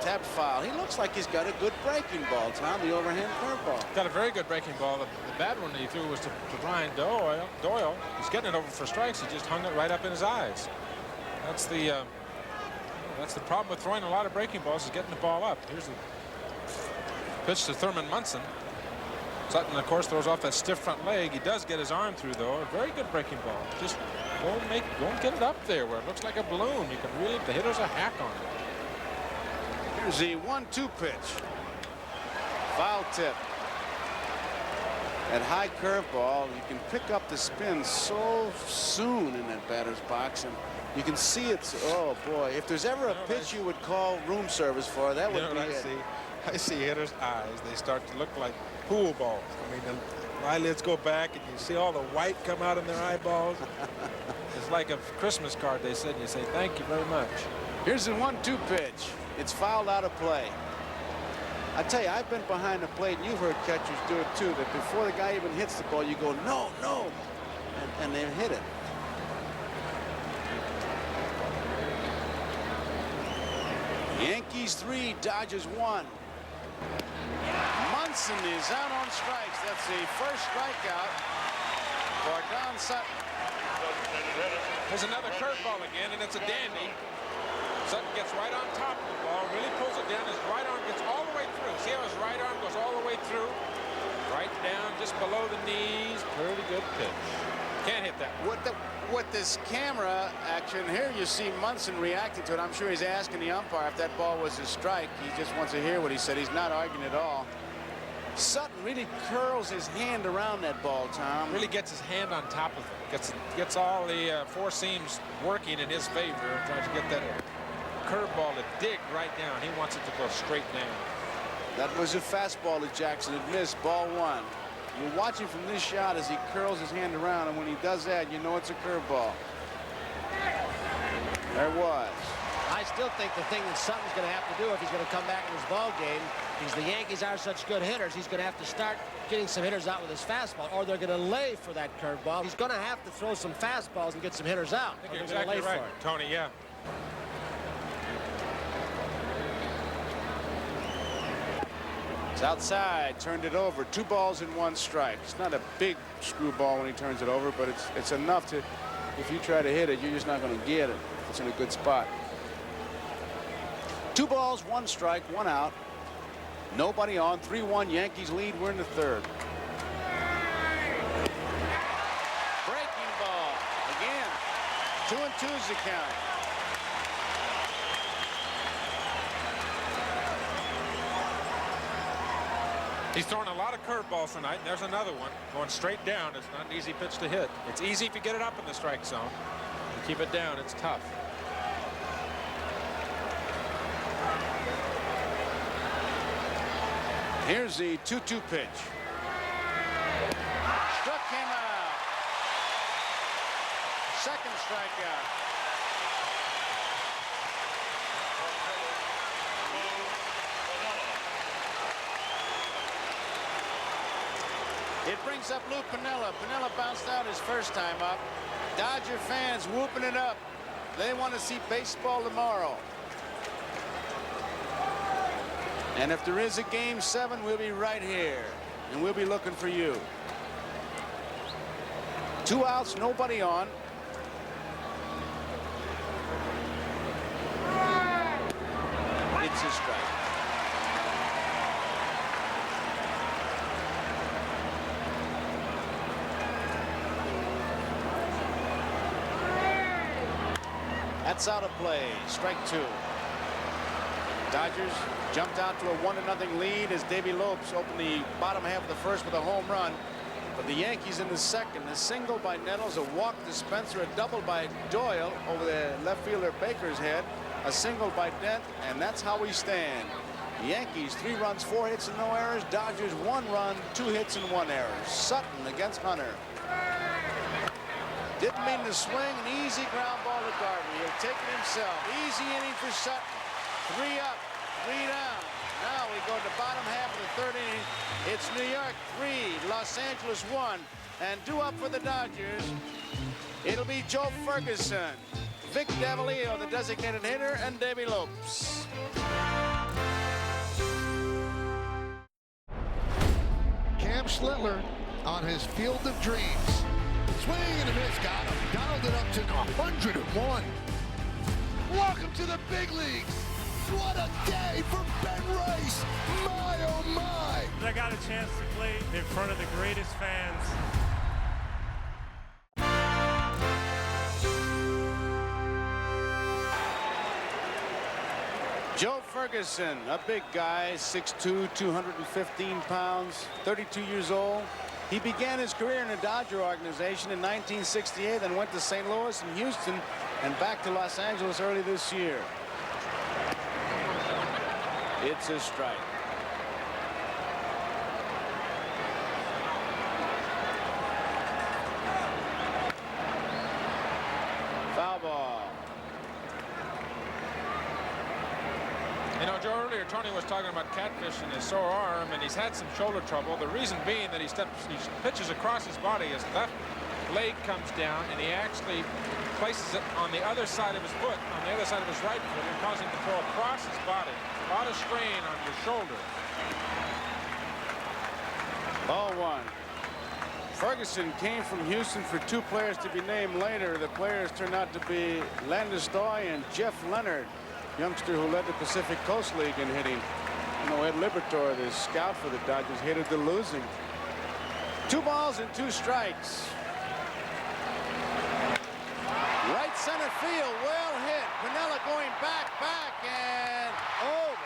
Tapped foul. He looks like he's got a good breaking ball, Tom, the overhand curveball. Got a very good breaking ball. The bad one he threw was to Brian Doyle. He's getting it over for strikes. He just hung it right up in his eyes. That's the problem with throwing a lot of breaking balls, is getting the ball up. Here's the pitch to Thurman Munson. Sutton, of course, throws off that stiff front leg. He does get his arm through, though. A very good breaking ball. Just go and get it up there where it looks like a balloon. You can really, the hitter's a hack on it. Here's the 1-2 pitch. Foul tip. That high curveball, you can pick up the spin so soon in that batter's box, and you can see it's, oh boy, if there's ever a pitch you would call room service for, that would be it. I see hitters' eyes. They start to look like pool balls. I mean, the eyelids go back, and you see all the white come out in their eyeballs. It's like a Christmas card, they said, and you say, thank you very much. Here's the 1-2 pitch. It's fouled out of play. I tell you, I've been behind the plate, and you've heard catchers do it too, that before the guy even hits the ball, you go, no, no, and they hit it. Yankees 3, Dodgers 1. Munson is out on strikes. That's the first strikeout for Don Sutton. There's another curveball again, and it's a dandy. Sutton gets right on top of the ball, really pulls it down. His right arm gets all the way through. See how his right arm goes all the way through? Right down, just below the knees. Pretty good pitch. Can't hit that. With this camera action here, you see Munson reacting to it. I'm sure he's asking the umpire if that ball was a strike. He just wants to hear what he said. He's not arguing at all. Sutton really curls his hand around that ball, Tom. Really gets his hand on top of it. Gets all the four seams working in his favor. Tries to get that curveball to dig right down. He wants it to go straight down. That was a fastball that Jackson had missed. Ball one. You're watching from this shot as he curls his hand around, and when he does that, you know it's a curveball. There it was. I still think the thing that Sutton's going to have to do if he's going to come back in his ball game, because the Yankees are such good hitters, he's going to have to start getting some hitters out with his fastball, or they're going to lay for that curveball. He's going to have to throw some fastballs and get some hitters out. I think you're exactly right, Tony, yeah. It's outside, turned it over. 2 balls and 1 strike. It's not a big screwball when he turns it over, but it's enough to, if you try to hit it, you're just not going to get it. It's in a good spot. 2 balls, 1 strike, 1 out. Nobody on. 3-1 Yankees lead. We're in the third. Breaking ball. Again. 2-2's the count. He's throwing a lot of curveballs tonight. There's another one going straight down. It's not an easy pitch to hit. It's easy if you get it up in the strike zone. You keep it down, it's tough. Here's the 2-2 pitch. Struck him out. Second strikeout. It brings up Lou Piniella. Piniella bounced out his first time up. Dodger fans whooping it up. They want to see baseball tomorrow. And if there is a Game 7, we'll be right here. And we'll be looking for you. 2 outs, nobody on. It's a strike. That's out of play. Strike 2. Dodgers jumped out to a 1-0 lead as Davey Lopes opened the bottom half of the first with a home run. But the Yankees in the second, a single by Nettles, a walk to Spencer, a double by Doyle over the left fielder Baker's head, a single by Dent, and that's how we stand. The Yankees 3 runs, 4 hits and no errors. Dodgers 1 run, 2 hits and 1 error. Sutton against Hunter. Didn't mean to swing, an easy ground ball to Garvey. He'll take it himself. Easy inning for Sutton. 3 up, 3 down. Now we go to the bottom half of the 3rd inning. It's New York 3, Los Angeles 1. And due up for the Dodgers, it'll be Joe Ferguson, Vic Davalillo, the designated hitter, and Davey Lopes. Cam Schlittler on his field of dreams. Swing and a miss, got him. Dialed it up to 101. Welcome to the big leagues. What a day for Ben Rice. My, oh my. I got a chance to play in front of the greatest fans. Joe Ferguson, a big guy, 6'2", 215 pounds, 32 years old. He began his career in the Dodger organization in 1968 and went to St. Louis and Houston and back to Los Angeles early this year. It's a strike. Foul ball. You know, Joe, earlier Tony was talking about catfish and his sore arm, and he's had some shoulder trouble. The reason being that he pitches across his body. His left leg comes down, and he actually places it on the other side of his foot, on the other side of his right foot, and causes him to throw across his body. A lot of strain on your shoulder. Ball one. Ferguson came from Houston for two players to be named later. The players turned out to be Landis-Doy and Jeff Leonard, youngster who led the Pacific Coast League in hitting. You know, Ed Libertor, the scout for the Dodgers, hated the losing. 2 balls and 2 strikes. Right center field, well hit. Piniella going back, and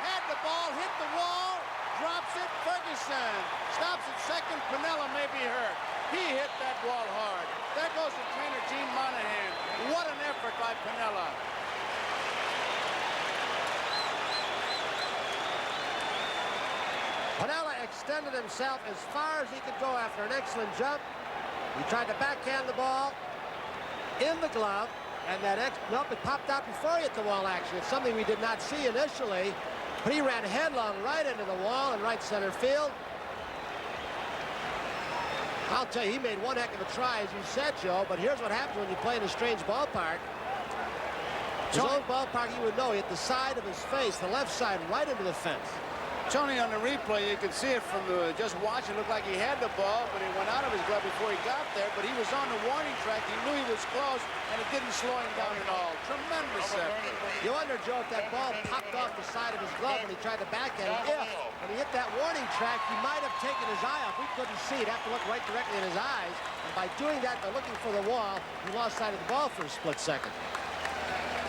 had the ball, hit the wall, drops it. Ferguson stops at second. Piniella may be hurt. He hit that ball hard. There goes the trainer, Gene Monahan. What an effort by Piniella. Piniella extended himself as far as he could go after an excellent jump. He tried to backhand the ball in the glove, and nope, it popped out before he hit the wall, actually. It's something we did not see initially, but he ran headlong right into the wall in right center field. I'll tell you, he made one heck of a try, as you said, Joe, but here's what happens when you play in a strange ballpark. His own ballpark, you would know, he hit the side of his face, the left side, right into the fence. Tony, on the replay, you can see it from just watching. It looked like he had the ball, but it went out of his glove before he got there. But he was on the warning track. He knew he was close, and it didn't slow him down at all. Tremendous effort. You wonder, Joe, if that ball popped off the side of his glove when he tried to backhand it. If, when he hit that warning track, he might have taken his eye off. We couldn't see it. Have to look right directly in his eyes. And by doing that, by looking for the wall, he lost sight of the ball for a split second.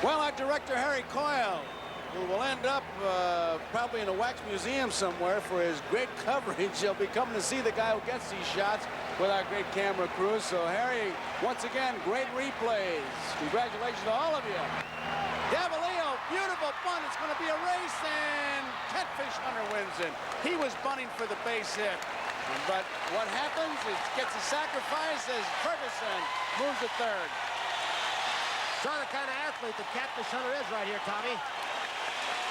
Well, our director, Harry Coyle, who will end up probably in a wax museum somewhere for his great coverage. He'll be coming to see the guy who gets these shots with our great camera crew. So, Harry, once again, great replays. Congratulations to all of you. Davalillo, beautiful bunt. It's going to be a race, and Catfish Hunter wins it. He was bunting for the base hit. But what happens is gets a sacrifice as Ferguson moves to third. Saw the kind of athlete that Catfish Hunter is right here, Tommy.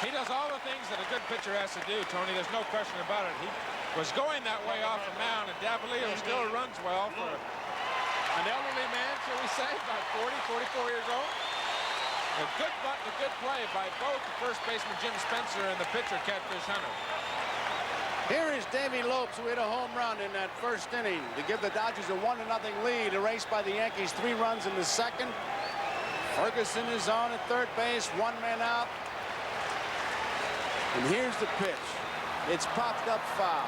He does all the things that a good pitcher has to do, Tony. There's no question about it. He was going that way off the mound, and Davalillo still runs well for an elderly man, shall we say, about 40, 44 years old. A good bunt and a good play by both the first baseman, Jim Spencer, and the pitcher, Catfish Hunter. Here is Davey Lopes, who hit a home run in that first inning to give the Dodgers a 1-0 lead, erased by the Yankees 3 runs in the second. Ferguson is on at third base, 1 man out. And here's the pitch. It's popped up foul.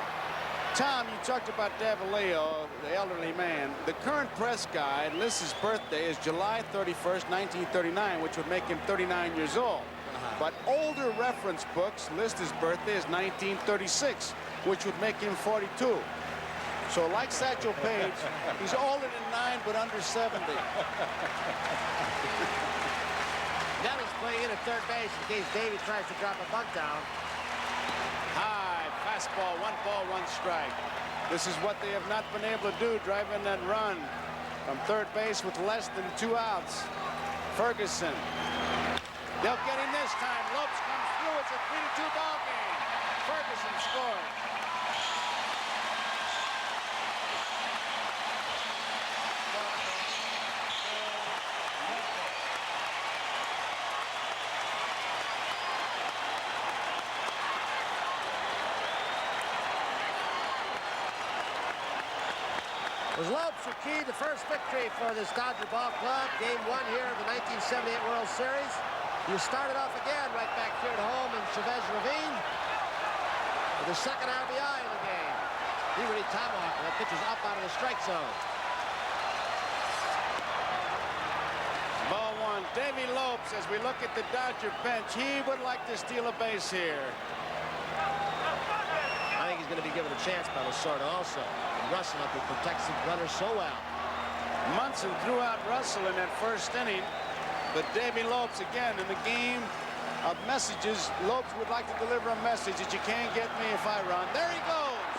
Tom, you talked about Davalillo, the elderly man. The current press guide lists his birthday as July 31st, 1939, which would make him 39 years old. But older reference books list his birthday as 1936, which would make him 42. So like Satchel Paige, he's older than 9, but under 70. Neville's playing in at third base in case Davey tries to drop a bunt down. High fastball, 1 ball, 1 strike. This is what they have not been able to do, drive in that run from third base with less than 2 outs. Ferguson. They'll get him this time. Lopes comes through. It's a 3-2 ball game. Ferguson scores. It was Lopes who keyed the first victory for this Dodger ball club. Game 1 here of the 1978 World Series. You started off again right back here at home in Chavez Ravine with the second RBI in the game. He really tomahawked. That pitcher's up out of the strike zone. Ball 1. Davey Lopes, as we look at the Dodger bench, he would like to steal a base here. I think he's going to be given a chance by Lasorda also. Russell up who protects the runner so well. Munson threw out Russell in that first inning, but Davey Lopes again in the game of messages. Lopes would like to deliver a message that you can't get me if I run. There he goes.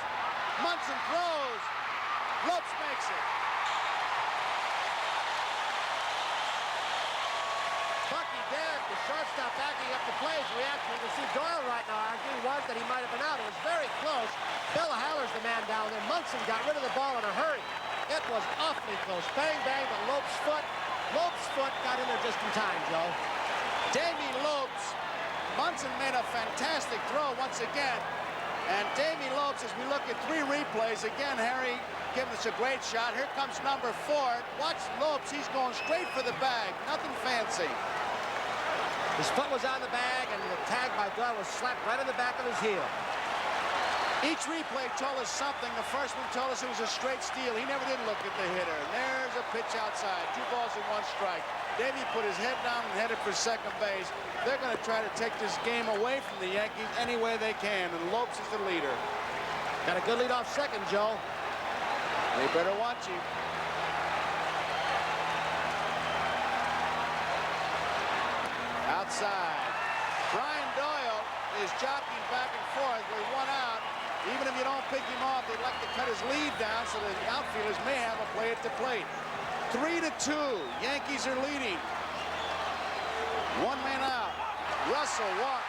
Munson throws. Lopes makes it. Bucky Dent, the shortstop backing up the plate. Reaction. You can see Doyle right now arguing was that he might have been out. It was very close. Bill Haller's the man down there. Munson got rid of the ball in a hurry. It was awfully close. Bang, bang, but Lopes' foot got in there just in time, Joe. Davey Lopes. Munson made a fantastic throw once again. And Davey Lopes, as we look at 3 replays, again, Harry giving us a great shot. Here comes number 4. Watch Lopes. He's going straight for the bag. Nothing fancy. His foot was on the bag, and the tag by Doyle was slapped right on the back of his heel. Each replay told us something. The first one told us it was a straight steal. He never did look at the hitter. And there's a pitch outside. 2 balls and 1 strike. Davey put his head down and headed for second base. They're going to try to take this game away from the Yankees any way they can. And Lopes is the leader. Got a good lead off second, Joe. They better watch him. Outside. Brian Doyle is jockeying back and forth with 1 out. Even if you don't pick him off, they'd like to cut his lead down so the outfielders may have a play at the plate. 3-2. Yankees are leading. 1 man out. Russell walks.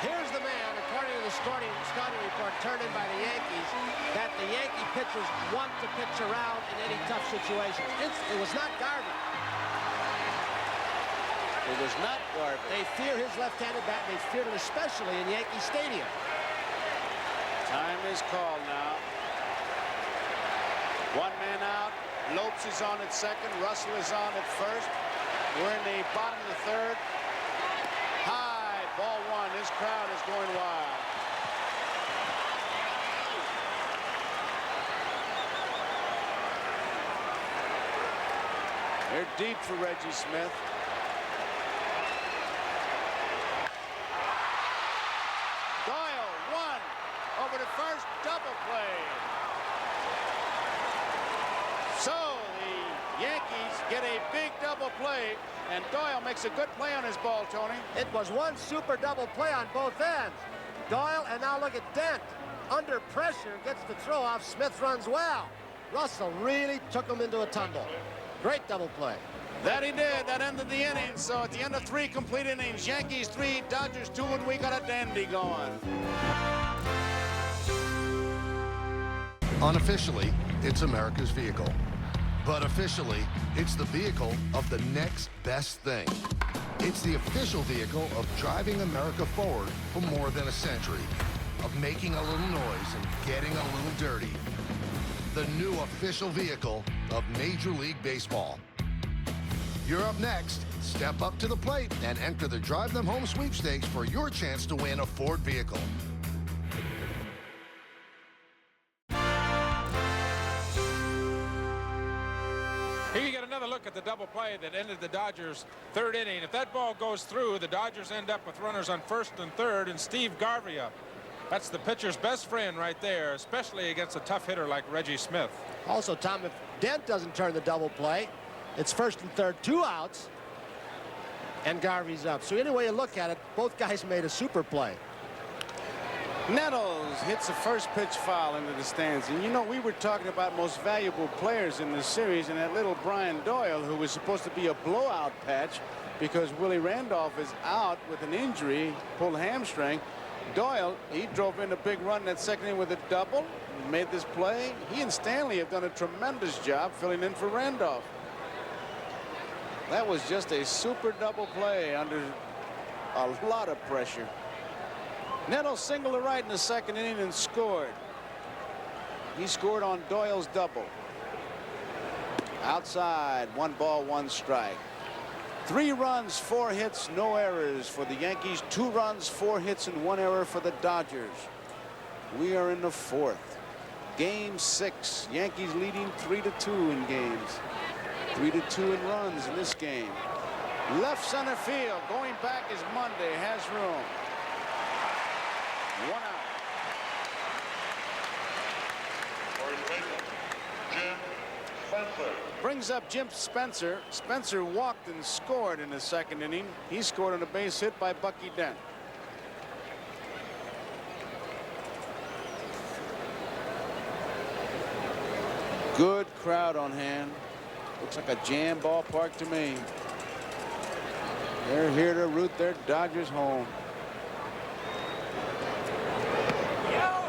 Here's the man, according to the scouting report turned in by the Yankees, that the Yankee pitchers want to pitch around in any tough situation. It was not Garvey. It was not Garvey. They fear his left-handed bat, and they feared it especially in Yankee Stadium. Time is called now. 1 man out. Lopes is on at second. Russell is on at first. We're in the bottom of the 3rd. High, ball 1. This crowd is going wild. They're deep for Reggie Smith. Doyle, 1 over the first, double play. So the Yankees get a big double play, and Doyle makes a good play on his ball, Tony. It was 1 super double play on both ends. Doyle, and now look at Dent. Under pressure, gets the throw off. Smith runs well. Russell really took him into a tumble. Great double play. That he did. That ended the inning. So at the end of 3 complete innings, Yankees 3, Dodgers 2, and we got a dandy going. Unofficially, it's America's vehicle. But officially, it's the vehicle of the next best thing. It's the official vehicle of driving America forward for more than a century, of making a little noise and getting a little dirty. The new official vehicle of Major League Baseball. You're up next. Step up to the plate and enter the Drive Them Home sweepstakes for your chance to win a Ford vehicle. Here you get another look at the double play that ended the Dodgers' 3rd inning. If that ball goes through, the Dodgers end up with runners on 1st and 3rd, and Steve Garvey up. That's the pitcher's best friend right there, especially against a tough hitter like Reggie Smith. Also, Tom, if Dent doesn't turn the double play, it's 1st and 3rd, 2 outs, and Garvey's up. So any way you look at it, both guys made a super play. Nettles hits the first pitch foul into the stands. And you know, we were talking about most valuable players in this series, and that little Brian Doyle, who was supposed to be a blowout patch because Willie Randolph is out with an injury, pulled hamstring. Doyle, he drove in a big run in that 2nd inning with a double, made this play. He and Stanley have done a tremendous job filling in for Randolph. That was just a super double play under a lot of pressure. Nettles singled to right in the 2nd inning and scored. He scored on Doyle's double. Outside, 1 ball, 1 strike. 3 runs, 4 hits, no errors for the Yankees. 2 runs, 4 hits, and 1 error for the Dodgers. We are in the 4th. Game 6. Yankees leading 3-2 in games. 3-2 in runs in this game. Left center field, going back is Monday, has room. 1 out. Jim Spencer. Brings up Jim Spencer. Spencer walked and scored in the 2nd inning. He scored on a base hit by Bucky Dent. Good crowd on hand. Looks like a jam ballpark to me. They're here to root their Dodgers home.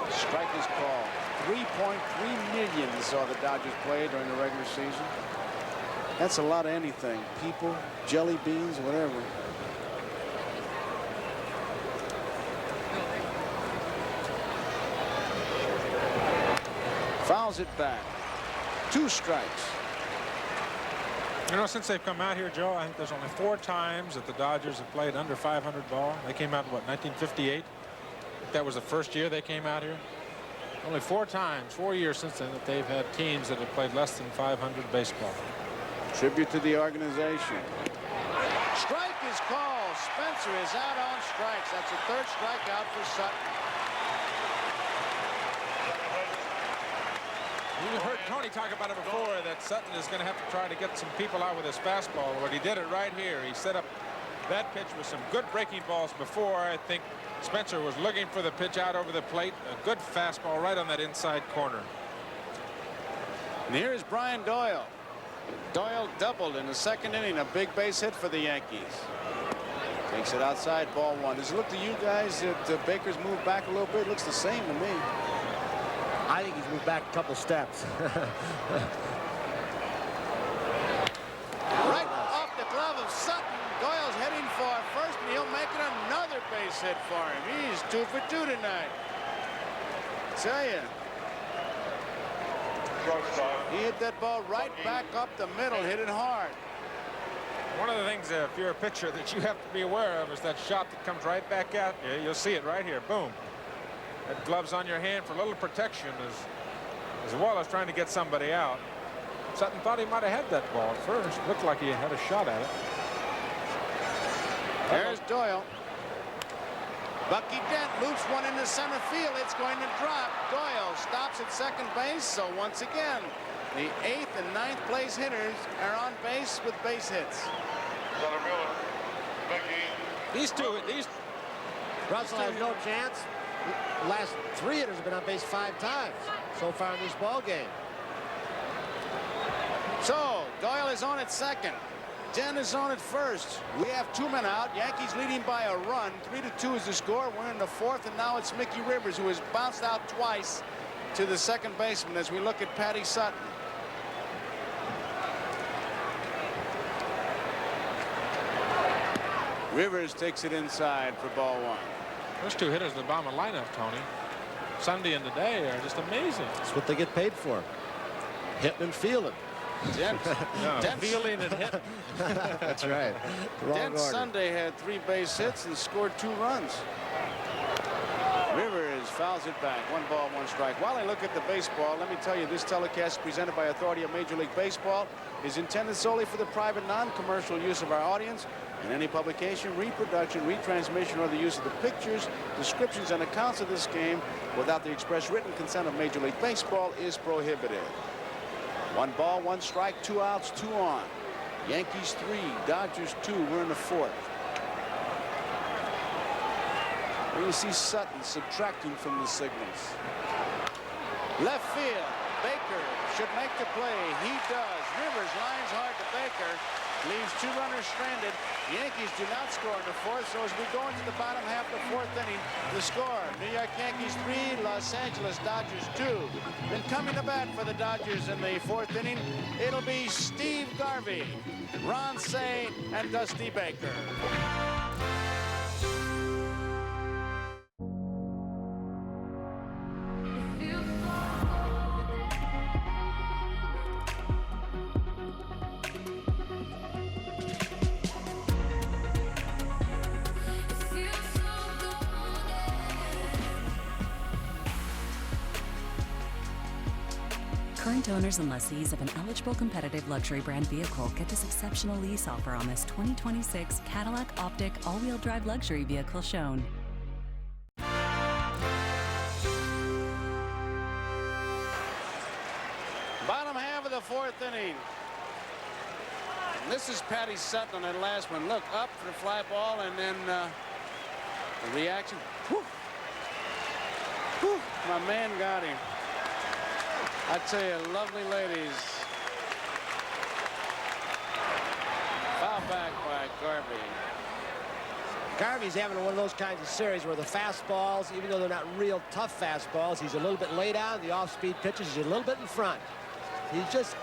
Strike is called. 3.3 million saw the Dodgers play during the regular season. That's a lot of anything. People, jelly beans, whatever. Fouls it back. 2 strikes. You know, since they've come out here, Joe, I think there's only 4 times that the Dodgers have played under 500 ball. They came out in, what, 1958? That was the first year they came out here. Only 4 times, 4 years since then, that they've had teams that have played less than 500 baseball. Tribute to the organization. Strike is called. Spencer is out on strikes. That's a 3rd strikeout for Sutton. You heard Tony talk about it before, that Sutton is going to have to try to get some people out with his fastball. But he did it right here. He set up that pitch with some good breaking balls before. I think Spencer was looking for the pitch out over the plate. A good fastball right on that inside corner. And here's Brian Doyle. Doyle doubled in the 2nd inning, a big base hit for the Yankees. Takes it outside, ball 1. Does it look to you guys that Baker's moved back a little bit? It looks the same to me. I think he's moved back a couple steps. Right off the glove of Sutton. Doyle's heading for first, and he'll make it another base hit for him. He's 2 for 2 tonight. Tell you. He hit that ball right back up the middle, hit it hard. One of the things, if you're a pitcher, that you have to be aware of is that shot that comes right back at you. You'll see it right here. Boom. That glove's on your hand for a little protection as well as trying to get somebody out. Sutton thought he might have had that ball at first. Looked like he had a shot at it. There's Doyle. Bucky Dent loops one into center field. It's going to drop. Doyle stops at 2nd base. So once again, the 8th and 9th place hitters are on base with base hits. These two. Russell has no chance. The last 3 hitters have been on base 5 times so far in this ball game. So Doyle is on at 2nd. Dent is on at 1st. We have 2 men out. Yankees leading by a run. 3-2 is the score. We're in the 4th, and now it's Mickey Rivers, who has bounced out twice to the 2nd baseman as we look at Patty Sutton. Rivers takes it inside for ball 1. Those 2 hitters in the bottom of the lineup, Tony, Sunday and today, are just amazing. That's what they get paid for. Hitting and fielding. Dent. Fielding and hitting. That's right. Dent Sunday had 3 base hits and scored 2 runs. Rivers fouls it back. 1 ball, 1 strike. While I look at the baseball, let me tell you, this telecast presented by authority of Major League Baseball is intended solely for the private, non-commercial use of our audience, and any publication, reproduction, retransmission, or the use of the pictures, descriptions, and accounts of this game without the express written consent of Major League Baseball is prohibited. 1 ball, 1 strike, 2 outs, 2 on. Yankees 3, Dodgers 2. We're in the 4th. Here you see Sutton subtracting from the signals. Left field. Baker should make the play. He does. Rivers lines hard to Baker. Leaves 2 runners stranded. The Yankees do not score in the 4th, so as we go into the bottom half of the 4th inning, the score, New York Yankees 3, Los Angeles Dodgers 2. Then coming to bat for the Dodgers in the 4th inning, it'll be Steve Garvey, Ron Cey, and Dusty Baker. Current owners and lessees of an eligible competitive luxury brand vehicle get this exceptional lease offer on this 2026 Cadillac Optic all-wheel drive luxury vehicle shown. Bottom half of the 4th inning. And this is Patty Sutton on that last one. Look, up for the fly ball, and then the reaction. Whew. Whew. My man got him. I tell you, lovely ladies. Foul back by Garvey. Garvey's having one of those kinds of series where the fastballs, even though they're not real tough fastballs, he's a little bit laid out. The off-speed pitches, he's a little bit in front. He's just,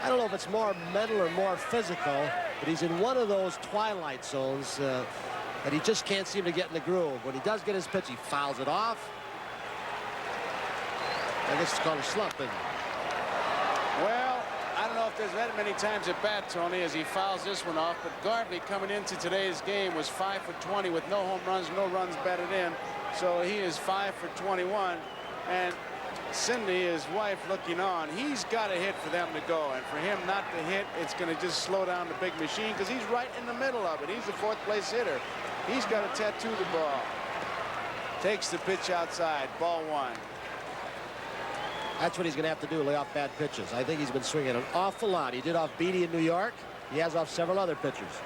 I don't know if it's more mental or more physical, but he's in one of those twilight zones that he just can't seem to get in the groove. When he does get his pitch, he fouls it off. I guess it's called a slump, isn't it? Well, I don't know if there's that many times at bat, Tony, as he fouls this one off, but Garvey coming into today's game was 5 for 20 with no home runs, no runs batted in. So he is 5 for 21. And Cindy, his wife, looking on. He's got to hit for them to go. And for him not to hit, it's going to just slow down the big machine because he's right in the middle of it. He's the fourth place hitter. He's got to tattoo the ball. Takes the pitch outside. Ball 1. That's what he's going to have to do, lay off bad pitches. I think he's been swinging an awful lot. He did off Beatty in New York. He has off several other pitchers.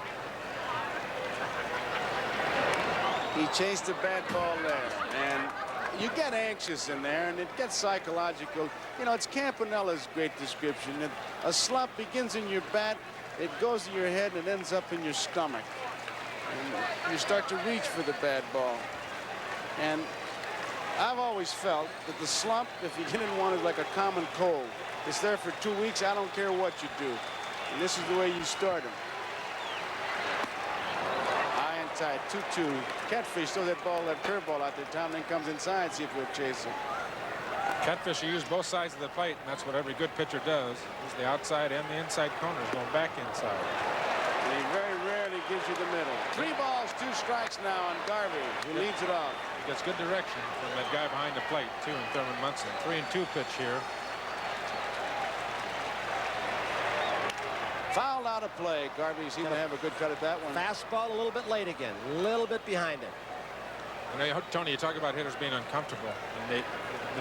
He chased a bad ball there. And you get anxious in there, and it gets psychological. You know, it's Campanella's great description. A slump begins in your bat, it goes to your head, and it ends up in your stomach. And you start to reach for the bad ball. And I've always felt that the slump, if you get in one, is like a common cold. It's there for 2 weeks. I don't care what you do. And this is the way you start him. High and tight, 2-2. Catfish throws that ball, that curveball out there. Tomlin comes inside, see if he'll chase him. Catfish, you use both sides of the plate, and that's what every good pitcher does. Use the outside and the inside corners, going back inside. And he very rarely gives you the middle. 3 balls, 2 strikes now on Garvey, who leads it off. He gets good direction from that guy behind the plate, too, in Thurman Munson. 3-2 pitch here. Fouled out of play. Garvey seemed to have a good cut at that one. Fastball a little bit late again. A little bit behind it. You know, Tony, you talk about hitters being uncomfortable. And the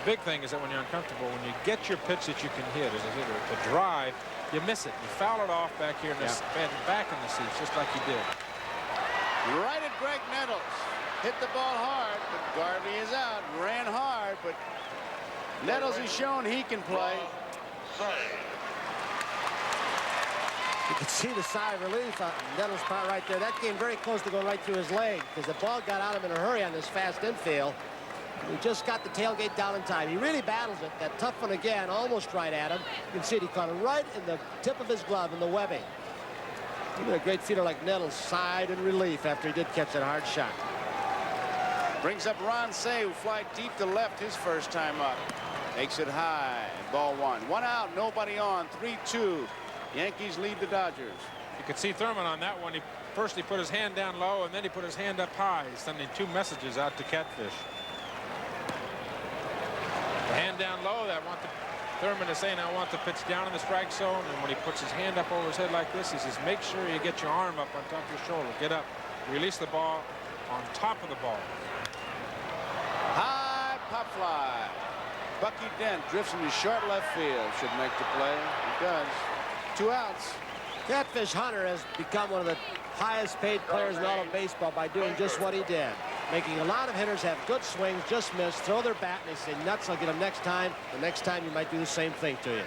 big thing is that when you're uncomfortable, when you get your pitch that you can hit as a hitter, to drive, you miss it. You foul it off back here in the back in the seats, just like you did. Right at Greg Nettles. Hit the ball hard, but Garvey is out. Ran hard, but Nettles has shown he can play. You can see the sigh of relief on Nettles' part right there. That came very close to going right through his leg because the ball got out of him in a hurry on this fast infield. He just got the tailgate down in time. He really battles it. That tough one again, almost right at him. You can see it. He caught it right in the tip of his glove in the webbing. Even a great feeder like Nettles sighed in relief after he did catch that hard shot. Brings up Ron Say, who flied deep to left his first time up. Makes it high. Ball 1. 1 out, nobody on. 3-2. Yankees lead the Dodgers. You could see Thurman on that one. First he put his hand down low, and then he put his hand up high. He's sending 2 messages out to Catfish. The hand down low, Thurman is saying, I want the pitch down in the strike zone. And when he puts his hand up over his head like this, he says, make sure you get your arm up on top of your shoulder. Get up. Release the ball on top of the ball. High pop fly. Bucky Dent drifts into short left field. Should make the play. He does. 2 outs. Catfish Hunter has become one of the highest paid players in all of baseball by doing just what he did. Making a lot of hitters have good swings, just miss, throw their bat, and they say, nuts, I'll get him next time. The next time he might do the same thing to you.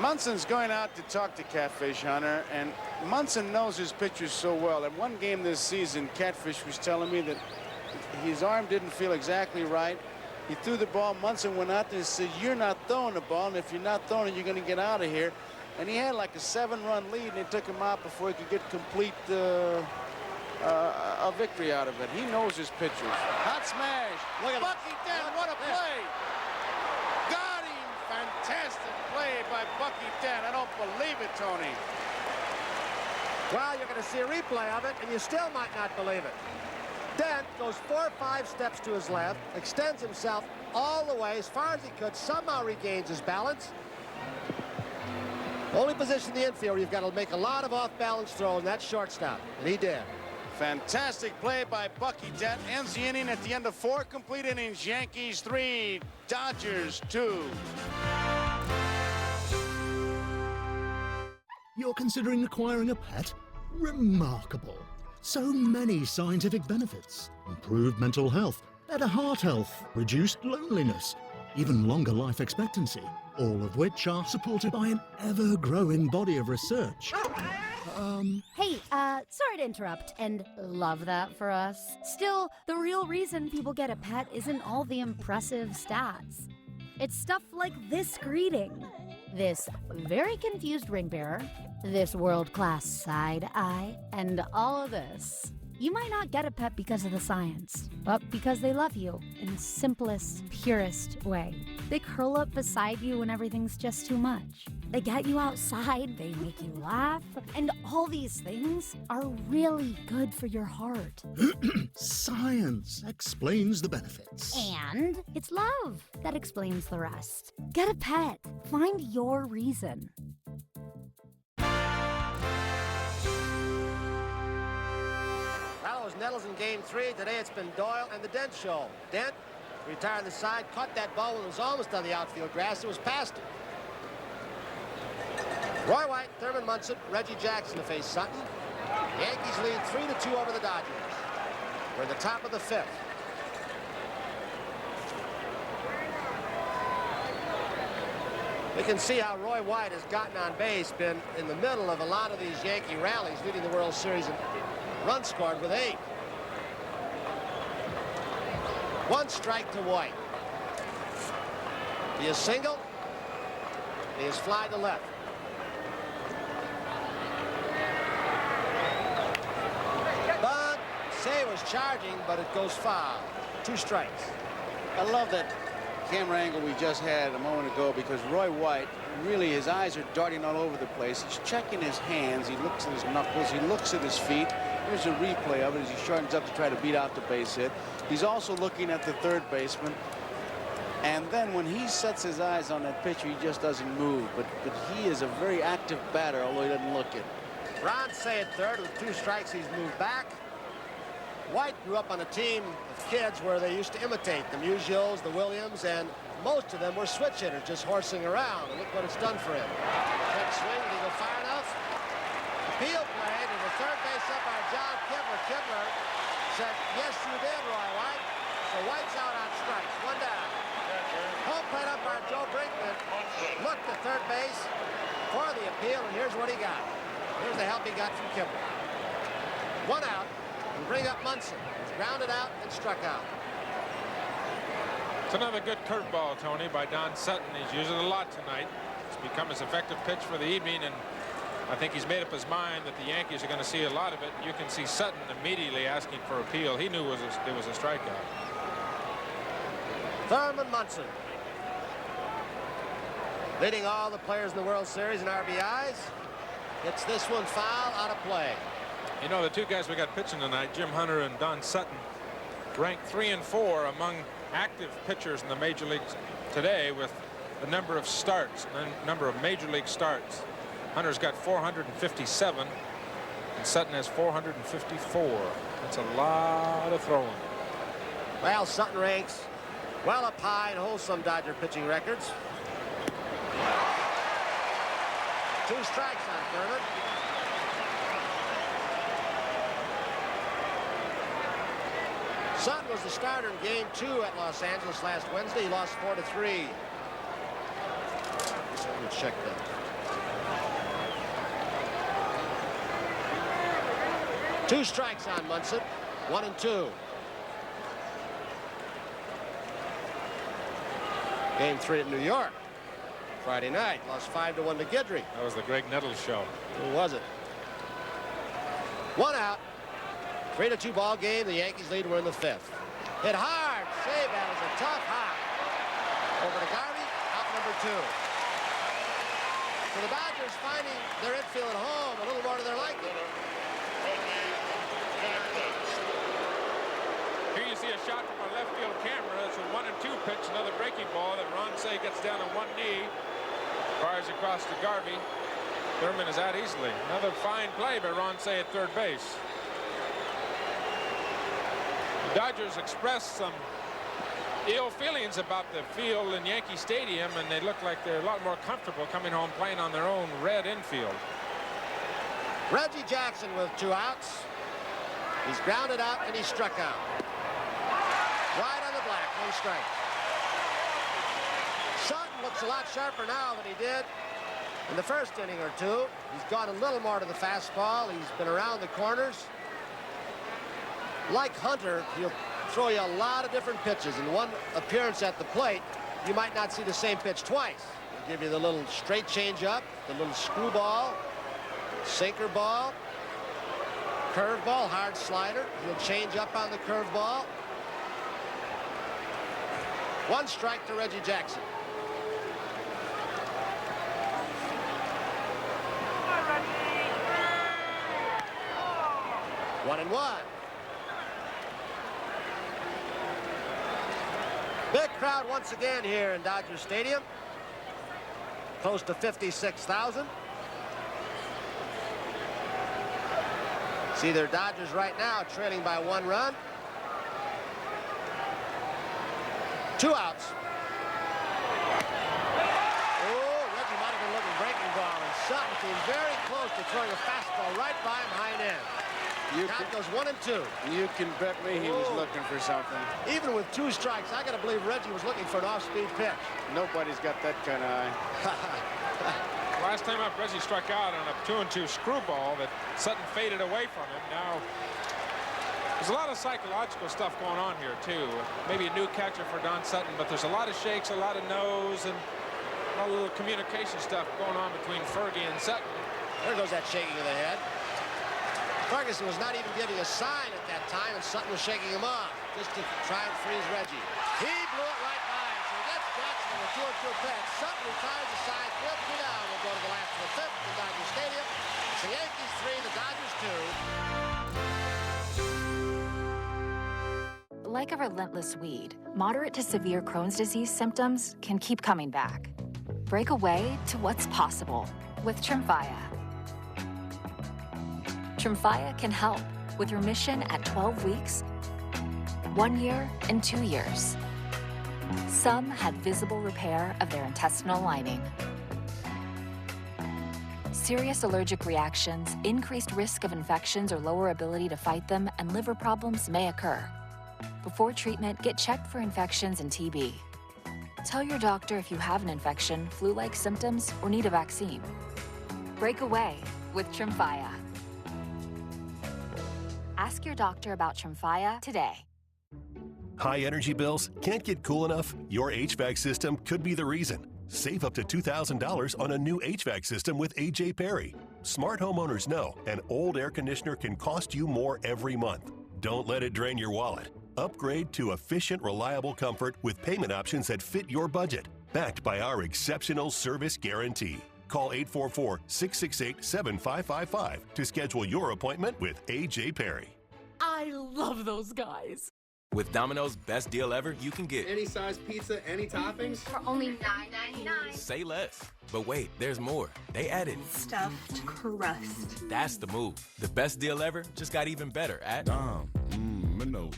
Munson's going out to talk to Catfish Hunter, and Munson knows his pitchers so well. In one game this season, Catfish was telling me that his arm didn't feel exactly right. He threw the ball. Munson went out there and said, you're not throwing the ball, and if you're not throwing it, you're going to get out of here. And he had like a 7-run lead, and it took him out before he could get complete a victory out of it. He knows his pitchers. Hot smash. Look at Bucky Dent. What a play. Got him. Fantastic play by Bucky Dent. I don't believe it, Tony. Well, you're going to see a replay of it, and you still might not believe it. Dent goes 4 or 5 steps to his left, extends himself all the way as far as he could, somehow regains his balance. Only position in the infield where you've got to make a lot of off-balance throws, and that's shortstop, and he did. Fantastic play by Bucky Dent. Ends the inning at the end of 4 complete innings. Yankees 3, Dodgers 2. You're considering acquiring a pet? Remarkable. So many scientific benefits. Improved mental health, better heart health, reduced loneliness, even longer life expectancy, all of which are supported by an ever-growing body of research. Hey, sorry to interrupt, and love that for us. Still, the real reason people get a pet isn't all the impressive stats. It's stuff like this greeting, this very confused ring bearer, this world-class side eye, and all of this. You might not get a pet because of the science, but because they love you in the simplest, purest way. They curl up beside you when everything's just too much. They get you outside, they make you laugh, and all these things are really good for your heart. Science explains the benefits. And it's love that explains the rest. Get a pet. Find your reason. Well, it was Nettles in game 3. Today it's been Doyle and the Dent show. Dent retired the side, caught that ball when it was almost on the outfield grass. It was past it. Roy White, Thurman Munson, Reggie Jackson to face Sutton. The Yankees lead 3-2 over the Dodgers. We're in the top of the 5th. You can see how Roy White has gotten on base, been in the middle of a lot of these Yankee rallies, leading the World Series in runs scored with 8. 1 strike to White. He is single. He is fly to left. But Say was charging, but it goes foul. 2 strikes. I love that camera angle we just had a moment ago, because Roy White, really, his eyes are darting all over the place. He's checking his hands. He looks at his knuckles. He looks at his feet. Here's a replay of it as he shortens up to try to beat out the base hit. He's also looking at the third baseman. And then when he sets his eyes on that pitcher, he just doesn't move. But he is a very active batter, although he doesn't look it. Ron Say at third with 2 strikes. He's moved back. White grew up on a team of kids where they used to imitate the Musials, the Williams, and most of them were switch hitters, just horsing around. And look what it's done for him. Quick swing, did he go far enough? Appeal played, and the third base umpire, John Kibler. Kibler said, yes, you did, Roy White. So White's out on strikes, 1 down. Home plate umpire Joe Brinkman looked at third base for the appeal, and here's what he got. Here's the help he got from Kibler. 1 out. And bring up Munson. He's grounded out and struck out. It's another good curveball, Tony, by Don Sutton. He's used it a lot tonight. It's become his effective pitch for the evening, and I think he's made up his mind that the Yankees are going to see a lot of it. You can see Sutton immediately asking for appeal. He knew it was a strikeout. Thurman Munson, leading all the players in the World Series in RBIs. Gets this one foul, out of play. You know, the 2 guys we got pitching tonight, Jim Hunter and Don Sutton, ranked 3 and 4 among active pitchers in the major leagues today with the number of starts, the number of major league starts. Hunter's got 457, and Sutton has 454. That's a lot of throwing. Well, Sutton ranks well up high in wholesome Dodger pitching records. 2 strikes on Thurman. Sutton was the starter in game 2 at Los Angeles last Wednesday. He lost 4-3. Let's check that. Two strikes on Munson. 1 and 2. Game 3 at New York. Friday night. Lost 5-1 to Guidry. That was the Greg Nettles show. Who was it? 1 out. 3-2 ball game. The Yankees lead. We're in the 5th. Hit hard. Save. That was a tough hop. Over to Garvey. Out number 2. So the Dodgers finding their infield at home a little more to their liking. Here you see a shot from our left field camera. It's a 1 and 2 pitch. Another breaking ball that Ron Say gets down on 1 knee. Fires across to Garvey. Thurman is out easily. Another fine play by Ron Say at third base. The Dodgers expressed some ill feelings about the field in Yankee Stadium, and they look like they're a lot more comfortable coming home playing on their own red infield. Reggie Jackson with 2 outs. He's grounded out and he's struck out. Right on the black, 1 strike. Sutton looks a lot sharper now than he did In the first inning or two, he's gone a little more to the fastball. He's been around the corners. Like Hunter, he'll throw you a lot of different pitches. In one appearance at the plate, you might not see the same pitch twice. He'll give you the little straight change-up, the little screwball, sinker ball, curveball, hard slider. He'll change up on the curveball. 1 strike to Reggie Jackson. One and one. Big crowd once again here in Dodger Stadium. Close to 56,000. See their Dodgers right now trailing by 1 run. 2 outs. Oh, Reggie might have been looking breaking ball, and Sutton came very close to throwing a fastball right by him, high and in. Count goes 1 and 2. You can bet me he was looking for something. Even with 2 strikes, I got to believe Reggie was looking for an off-speed pitch. Nobody's got that kind of eye. Last time up, Reggie struck out on a 2-2 screwball that Sutton faded away from him. Now, there's a lot of psychological stuff going on here, too. Maybe a new catcher for Don Sutton, but there's a lot of shakes, a lot of no's, and a lot of little communication stuff going on between Fergie and Sutton. There goes that shaking of the head. Ferguson was not even giving a sign at that time, and Sutton was shaking him off just to try and freeze Reggie. He blew it right by him, so he gets Jackson with a 2-2 pitch. Sutton retires the side, 4-2 down. We'll go to the last of the 5th in Dodger Stadium. It's the Yankees 3, the Dodgers 2. Like a relentless weed, moderate to severe Crohn's disease symptoms can keep coming back. Break away to what's possible with Tremfya. Tremfya can help with remission at 12 weeks, 1 year, and 2 years. Some had visible repair of their intestinal lining. Serious allergic reactions, increased risk of infections or lower ability to fight them, and liver problems may occur. Before treatment, get checked for infections and TB. Tell your doctor if you have an infection, flu-like symptoms, or need a vaccine. Break away with Tremfya. Ask your doctor about Tremfya today. High energy bills? Can't get cool enough? Your HVAC system could be the reason. Save up to $2,000 on a new HVAC system with A.J. Perry. Smart homeowners know an old air conditioner can cost you more every month. Don't let it drain your wallet. Upgrade to efficient, reliable comfort with payment options that fit your budget. Backed by our exceptional service guarantee. Call 844-668-7555 to schedule your appointment with A.J. Perry. I love those guys. With Domino's best deal ever, you can get any size pizza, any toppings for only $9.99. Say less. But wait, there's more. They added stuffed crust. That's the move. The best deal ever just got even better at Domino's.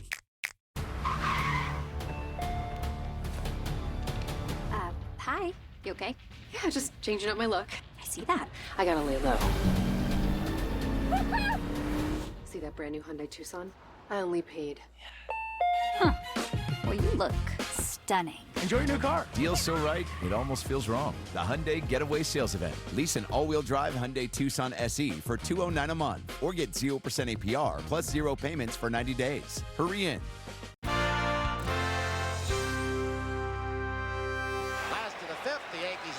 Hi. You okay? Yeah, just changing up my look. I see that. I gotta lay low. See that brand new Hyundai Tucson? I only paid. Huh. Well, you look stunning. Enjoy your new car. Deal's so right, it almost feels wrong. The Hyundai Getaway Sales Event. Lease an all-wheel drive Hyundai Tucson SE for $209 a month, or get 0% APR plus 0 payments for 90 days. Hurry in.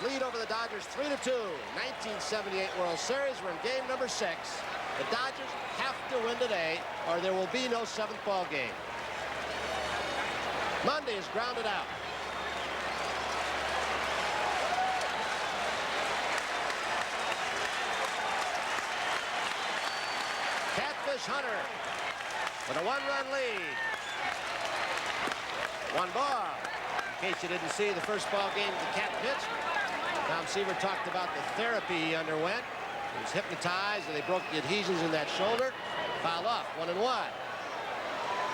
Lead over the Dodgers 3-2. 1978 World Series. We're in game number 6. The Dodgers have to win today or there will be no 7th ball game. Monday is grounded out. Catfish Hunter with a 1-run lead. 1 ball. In case you didn't see the first ball game the Cat pitched, Tom Seaver talked about the therapy he underwent. He was hypnotized and they broke the adhesions in that shoulder. Fouled off, 1-1.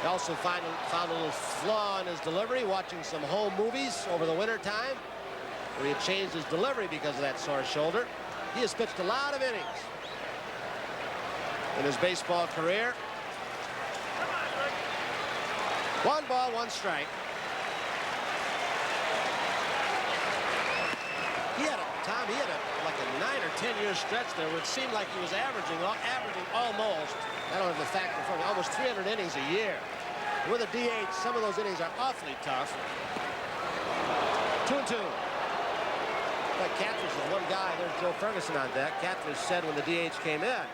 He also found a little flaw in his delivery, watching some home movies over the winter time, where he had changed his delivery because of that sore shoulder. He has pitched a lot of innings in his baseball career. 1 ball, 1 strike. He had a Tom, he had like a 9 or 10 year stretch there where it seemed like he was averaging almost, I don't have the fact in front of me, almost 300 innings a year. With a DH, some of those innings are awfully tough. 2-2. But Catfish is one guy. There's Joe Ferguson on deck. Catfish said when the DH came in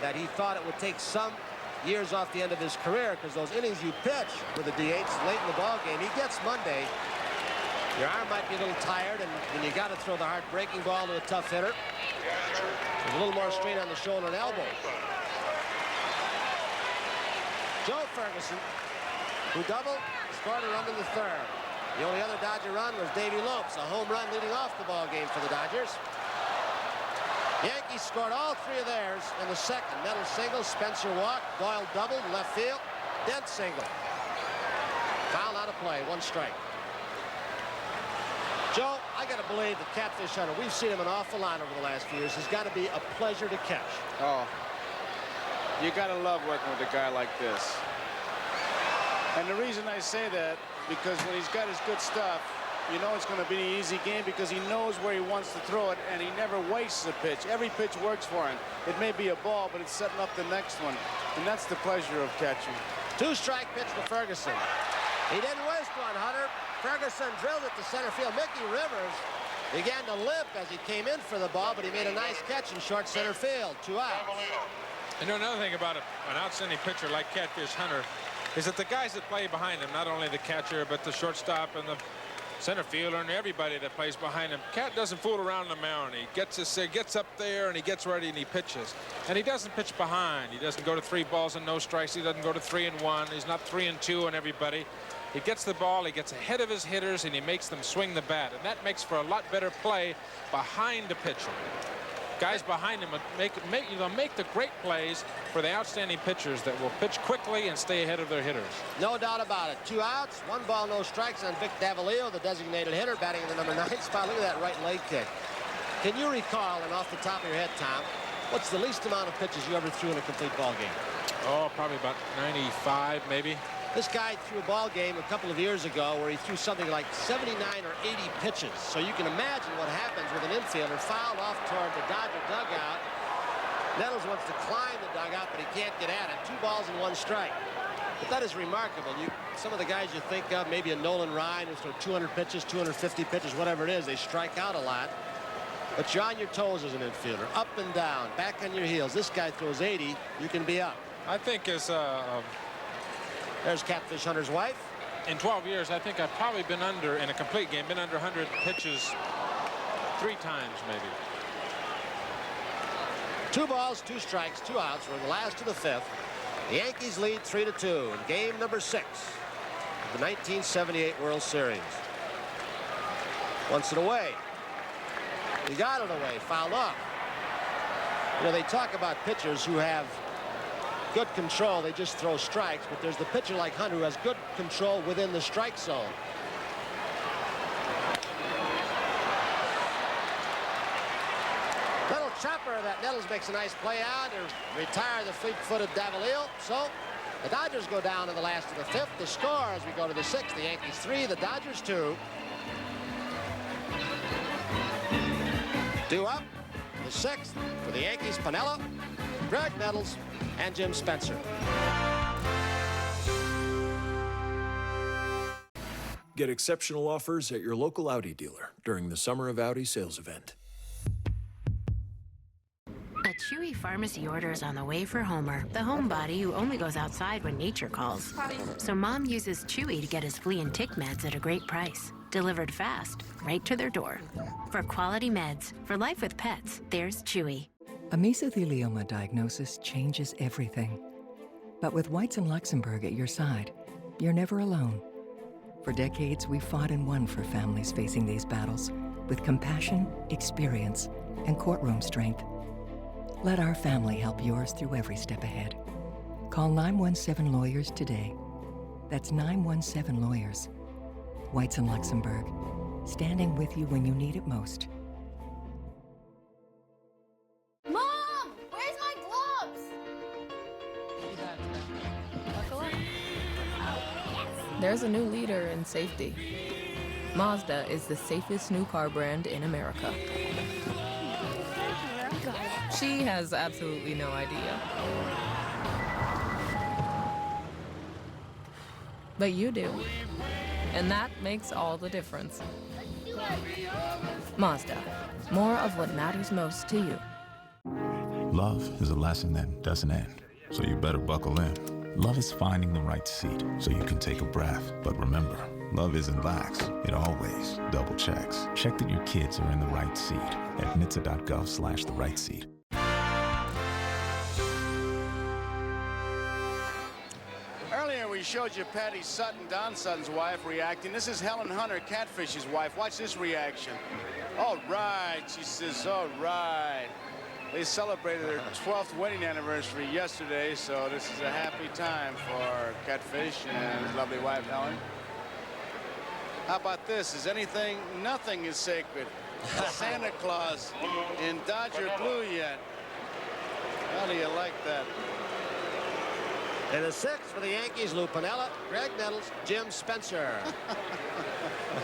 that he thought it would take some years off the end of his career because those innings you pitch with the DH late in the ball game, he gets Monday. Your arm might be a little tired, and when you got to throw the hard breaking ball to a tough hitter, there's a little more strain on the shoulder and elbow. Joe Ferguson, who doubled, scored a run in the third. The only other Dodger run was Davey Lopes, a home run leading off the ball game for the Dodgers. Yankees scored all three of theirs in the second. Nettles single, Spencer walked, Doyle doubled, left field, Dent single. Foul out of play, 1 strike. Joe, I got to believe that Catfish Hunter, we've seen him an awful lot over the last few years, has got to be a pleasure to catch. Oh, you got to love working with a guy like this. And the reason I say that, because when he's got his good stuff, you know it's going to be an easy game because he knows where he wants to throw it, and he never wastes a pitch. Every pitch works for him. It may be a ball, but it's setting up the next one, and that's the pleasure of catching. 2-strike pitch to Ferguson. He didn't waste one, Hunter. Ferguson drilled it to center field. Mickey Rivers began to limp as he came in for the ball, but he made a nice catch in short center field. 2 outs. You know, another thing about an outstanding pitcher like Catfish Hunter is that the guys that play behind him, not only the catcher, but the shortstop and the center fielder and everybody that plays behind him, Cat doesn't fool around the mound. He gets up there and he gets ready and he pitches. And he doesn't pitch behind. He doesn't go to 3 balls and no strikes. He doesn't go to 3 and 1. He's not 3 and 2 on everybody. He gets the ball, he gets ahead of his hitters, and he makes them swing the bat. And that makes for a lot better play behind the pitcher. Guys behind him make the great plays for the outstanding pitchers that will pitch quickly and stay ahead of their hitters. No doubt about it. 2 outs, 1 ball, no strikes on Vic Davalillo, the designated hitter, batting in the number 9 spot. Look at that right leg kick. Can you recall, and off the top of your head, Tom, what's the least amount of pitches you ever threw in a complete ball game? Oh, probably about 95, maybe. This guy threw a ball game a couple of years ago where he threw something like 79 or 80 pitches. So you can imagine what happens with an infielder fouled off toward the Dodger dugout. Nettles wants to climb the dugout, but he can't get at it. 2 balls and 1 strike. But that is remarkable. Some of the guys you think of, maybe a Nolan Ryan who throws 200 pitches, 250 pitches, whatever it is, they strike out a lot. But you're on your toes as an infielder, up and down, back on your heels. This guy throws 80, you can be up. I think as there's Catfish Hunter's wife. In 12 years, I think I've probably been under, in a complete game, been under 100 pitches 3 times, maybe. 2 balls, 2 strikes, 2 outs. We're in the last of the 5th. The Yankees lead 3-2 in game number 6 of the 1978 World Series. Wants it away. He got it away, fouled off. You know, they talk about pitchers who have good control, they just throw strikes, but there's the pitcher like Hunter who has good control within the strike zone. Little chopper that Nettles makes a nice play out to retire the fleet-footed Davalillo. So the Dodgers go down in the last of the 5th. The score as we go to the 6th, the Yankees 3, the Dodgers 2. 2 up, the 6th for the Yankees, Piniella, Greg Nettles, and Jim Spencer. Get exceptional offers at your local Audi dealer during the Summer of Audi sales event. A Chewy pharmacy order is on the way for Homer, the homebody who only goes outside when nature calls. So Mom uses Chewy to get his flea and tick meds at a great price. Delivered fast, right to their door. For quality meds, for life with pets, there's Chewy. A mesothelioma diagnosis changes everything. But with Whites and Luxembourg at your side, you're never alone. For decades, we've fought and won for families facing these battles with compassion, experience, and courtroom strength. Let our family help yours through every step ahead. Call 917 Lawyers today. That's 917 Lawyers. Whites and Luxembourg, standing with you when you need it most. Mom! Where's my gloves? There's a new leader in safety. Mazda is the safest new car brand in America. She has absolutely no idea. But you do. And that makes all the difference. Mazda. More of what matters most to you. Love is a lesson that doesn't end, so you better buckle in. Love is finding the right seat so you can take a breath. But remember, love isn't lax. It always double checks. Check that your kids are in the right seat at NHTSA.gov/the right seat. Earlier we showed you Patty Sutton, Don Sutton's wife, reacting. This is Helen Hunter, Catfish's wife. Watch this reaction. All right, she says, all right. They celebrated their 12th wedding anniversary yesterday, so this is a happy time for Catfish and his lovely wife, Helen. How about this? Is anything, nothing is sacred. Santa Claus in Dodger blue yet. How do you like that? And the sixth for the Yankees, Lou Piniella, Greg Nettles, Jim Spencer.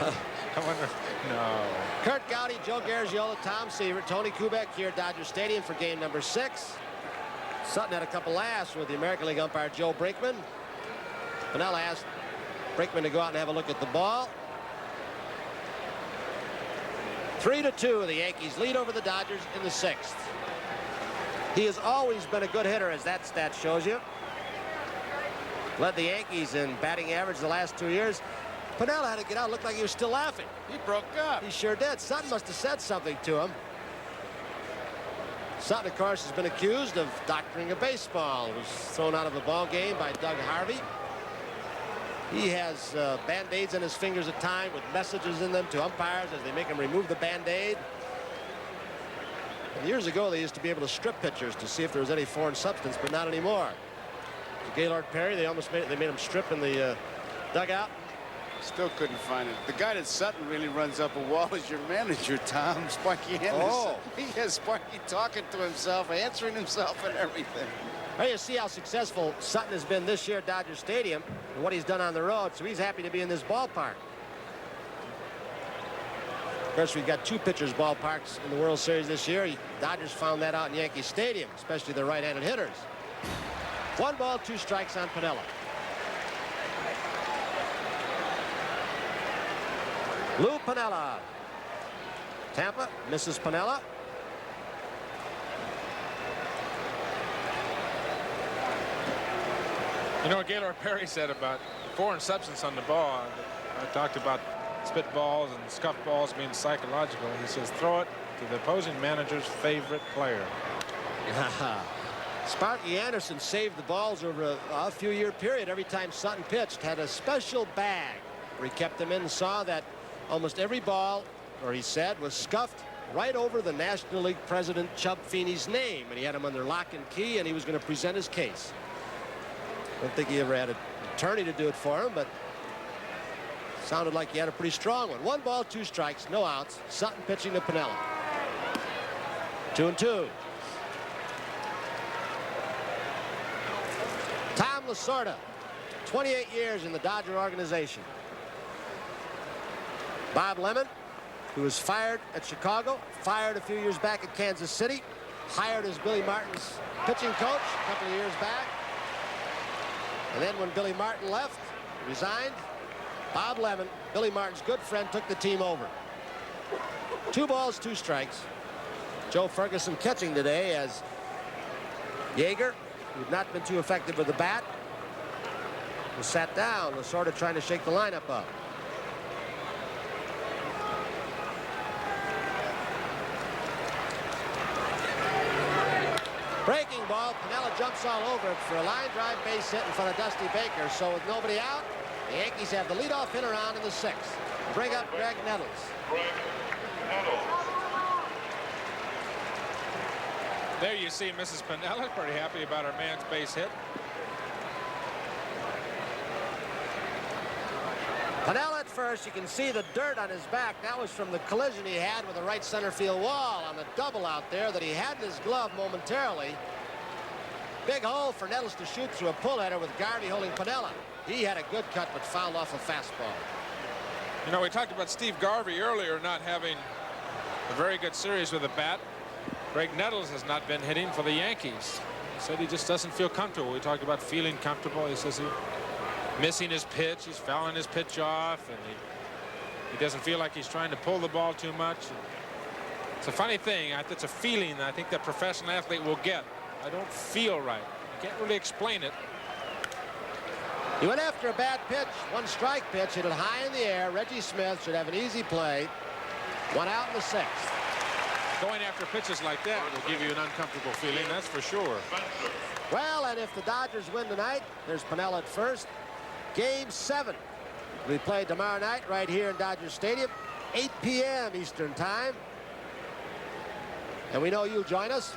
I wonder, no. Kurt Gowdy, Joe Garagiola, Tom Seaver, Tony Kubek here at Dodger Stadium for game number 6. Sutton had a couple laughs with the American League umpire Joe Brinkman. Piniella asked Brinkman to go out and have a look at the ball. 3-2, the Yankees lead over the Dodgers in the 6th. He has always been a good hitter, as that stat shows you. Led the Yankees in batting average the last 2 years. Piniella had to get out, looked like he was still laughing. He broke up. He sure did. Sutton must have said something to him. Sutton, of course, has been accused of doctoring a baseball. He was thrown out of a ball game by Doug Harvey. He has Band-Aids in his fingers at times with messages in them to umpires as they make him remove the Band-Aid. And years ago, they used to be able to strip pitchers to see if there was any foreign substance, but not anymore. Gaylord Perry, they made him strip in the dugout. Still couldn't find it. The guy that Sutton really runs up a wall is your manager, Tom, Sparky Anderson. Oh. He has Sparky talking to himself, answering himself and everything. Well, you see how successful Sutton has been this year at Dodger Stadium and what he's done on the road, so he's happy to be in this ballpark. Of course, we've got 2 pitchers' ballparks in the World Series this year. Dodgers found that out in Yankee Stadium, especially their right-handed hitters. 1 ball, 2 strikes on Piniella. Lou Piniella. Tampa misses Piniella. You know what Gaylord Perry said about foreign substance on the ball? I talked about spit balls and scuff balls being psychological. He says throw it to the opposing manager's favorite player. Sparky Anderson saved the balls over a few-year period. Every time Sutton pitched, had a special bag where he kept them in and saw that almost every ball, or he said, was scuffed right over the National League president Chub Feeney's name, and he had him under lock and key, and he was going to present his case. I don't think he ever had an attorney to do it for him, but sounded like he had a pretty strong one. 1 ball, 2 strikes, no outs. Sutton pitching to Piniella. 2-2. Tom Lasorda, 28 years in the Dodger organization. Bob Lemon, who was fired at Chicago, fired a few years back at Kansas City, hired as Billy Martin's pitching coach a couple of years back. And then when Billy Martin left, resigned, Bob Lemon, Billy Martin's good friend, took the team over. 2 balls, 2 strikes. Joe Ferguson catching today as Yeager, who'd not been too effective with the bat, was sat down. Lasorda trying to shake the lineup up. Breaking ball, Piniella jumps all over it for a line drive base hit in front of Dusty Baker. So with nobody out, the Yankees have the leadoff hitter on in the 6th. Bring up Greg Nettles. There you see Mrs. Piniella pretty happy about her man's base hit. Piniella at first, you can see the dirt on his back. That was from the collision he had with the right center field wall on the double out there that he had in his glove momentarily. Big hole for Nettles to shoot through a pull header with Garvey holding Piniella. He had a good cut but fouled off a fastball. You know, we talked about Steve Garvey earlier not having a very good series with the bat. Greg Nettles has not been hitting for the Yankees. He said he just doesn't feel comfortable. We talked about feeling comfortable. He says he's missing his pitch. He's fouling his pitch off, and he doesn't feel like he's trying to pull the ball too much. It's a funny thing. It's a feeling I think that professional athlete will get. I don't feel right. I can't really explain it. He went after a bad pitch, 1 strike pitch, hit it high in the air. Reggie Smith should have an easy play. 1 out in the 6th. Going after pitches like that will give you an uncomfortable feeling, that's for sure. Well, and if the Dodgers win tonight, there's Piniella at first. Game 7 will be played tomorrow night right here in Dodger Stadium, 8 p.m. Eastern Time. And we know you'll join us.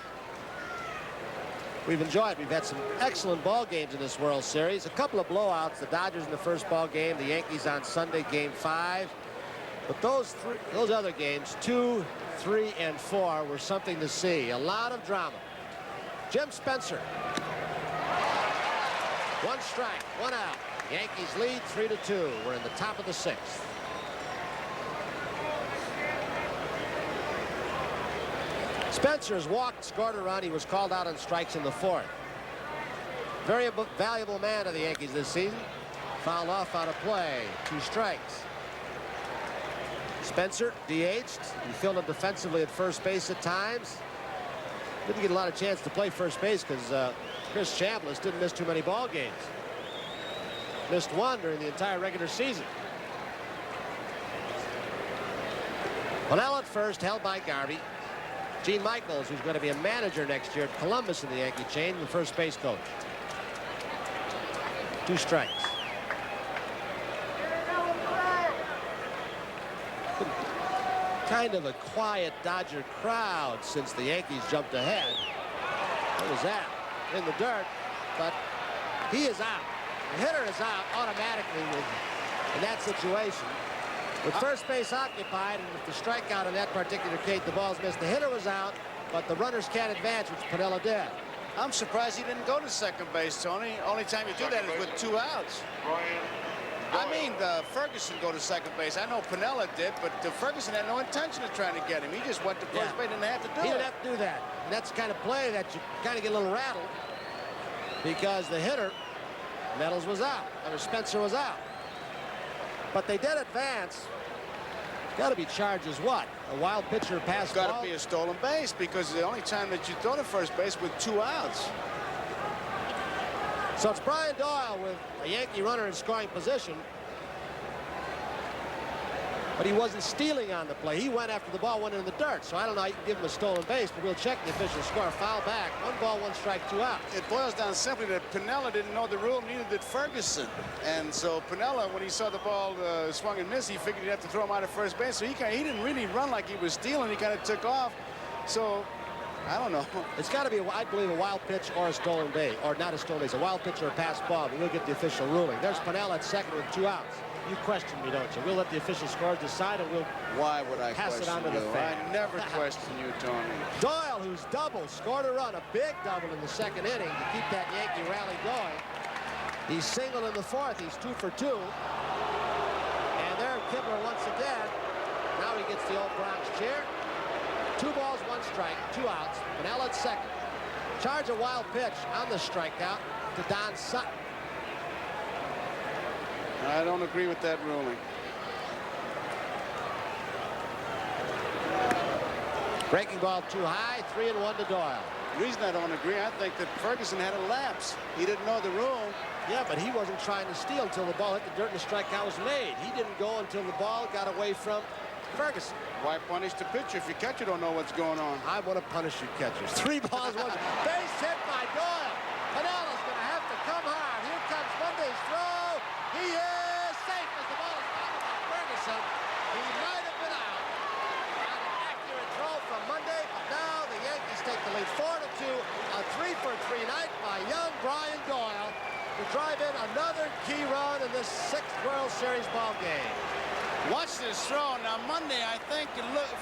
We've enjoyed. We've had some excellent ball games in this World Series. A couple of blowouts. The Dodgers in the first ball game. The Yankees on Sunday, Game 5. But those other games, 2, 3, and 4, were something to see. A lot of drama. Jim Spencer. 1 strike, 1 out. Yankees lead 3-2. We're in the top of the 6th. Spencer has walked, scored a run. He was called out on strikes in the 4th. Very valuable man of the Yankees this season. Fouled off out of play. 2 strikes. Spencer DH'd. He filled in defensively at first base at times. Didn't get a lot of chance to play first base because Chris Chambliss didn't miss too many ball games. Missed 1 during the entire regular season. Piniella at first, held by Garvey. Gene Michaels, who's going to be a manager next year at Columbus in the Yankee chain, the first base coach. 2 strikes. Kind of a quiet Dodger crowd since the Yankees jumped ahead. What was that? In the dirt, but he is out. The hitter is out automatically in that situation. With first base occupied, and with the strikeout in that particular case, the ball's missed. The hitter was out, but the runners can't advance, which Piniella did. I'm surprised he didn't go to second base, Tony. Only time you do that is with 2 outs. I mean, Ferguson go to second base. I know Piniella did, but Ferguson had no intention of trying to get him. He just went to first base and didn't have to do it. He didn't have to do that. And that's the kind of play that you kind of get a little rattled because the hitter, Nettles, was out. I mean, Spencer was out. But they did advance. Got to be charged as what? A wild pitcher pass ball? Got to be a stolen base because the only time that you throw to first base with 2 outs. So it's Brian Doyle with a Yankee runner in scoring position. But he wasn't stealing on the play. He went after the ball, went in the dirt. So I don't know how you can give him a stolen base, but we'll check the official score. Foul back. 1 ball, 1 strike, 2 outs. It boils down simply that Piniella didn't know the rule, neither did Ferguson. And so Piniella, when he saw the ball swung and missed, he figured he'd have to throw him out at first base. So he didn't really run like he was stealing. He kind of took off. So I don't know. It's got to be, I believe, a wild pitch or a stolen base, or not a stolen base, a wild pitch or a pass ball. But we'll get the official ruling. There's Piniella at second with 2 outs. You question me, don't you? We'll let the official scores decide, and we'll Why would I pass it question on to the you? fan. I never question you, Tony. Doyle, who's doubled, scored a run, a big double in the 2nd inning to keep that Yankee rally going. He's singled in the 4th. He's 2 for 2. And there, Kibler once again. Now he gets the old Bronx chair. 2 balls, 1 strike, 2 outs. Piniella at second. Charge a wild pitch on the strikeout to Don Sutton. I don't agree with that ruling. Breaking ball too high, 3-1 to Doyle. The reason I don't agree, I think that Ferguson had a lapse. He didn't know the rule. Yeah, but he wasn't trying to steal until the ball hit the dirt and the strikeout was made. He didn't go until the ball got away from Ferguson. Why punish the pitcher if your catcher don't know what's going on? I want to punish your catchers. 3 balls, 1 base hit by Doyle. Piniella's going to have to come hard. Here comes Monday's throw. He is safe as the ball is fouled by Ferguson. He might have been out. Not an accurate throw from Monday, but now the Yankees take the lead 4-2. A 3-for-3 night by young Brian Doyle to drive in another key run in this 6th World Series ball game. Watch this throw. Now, Monday, I think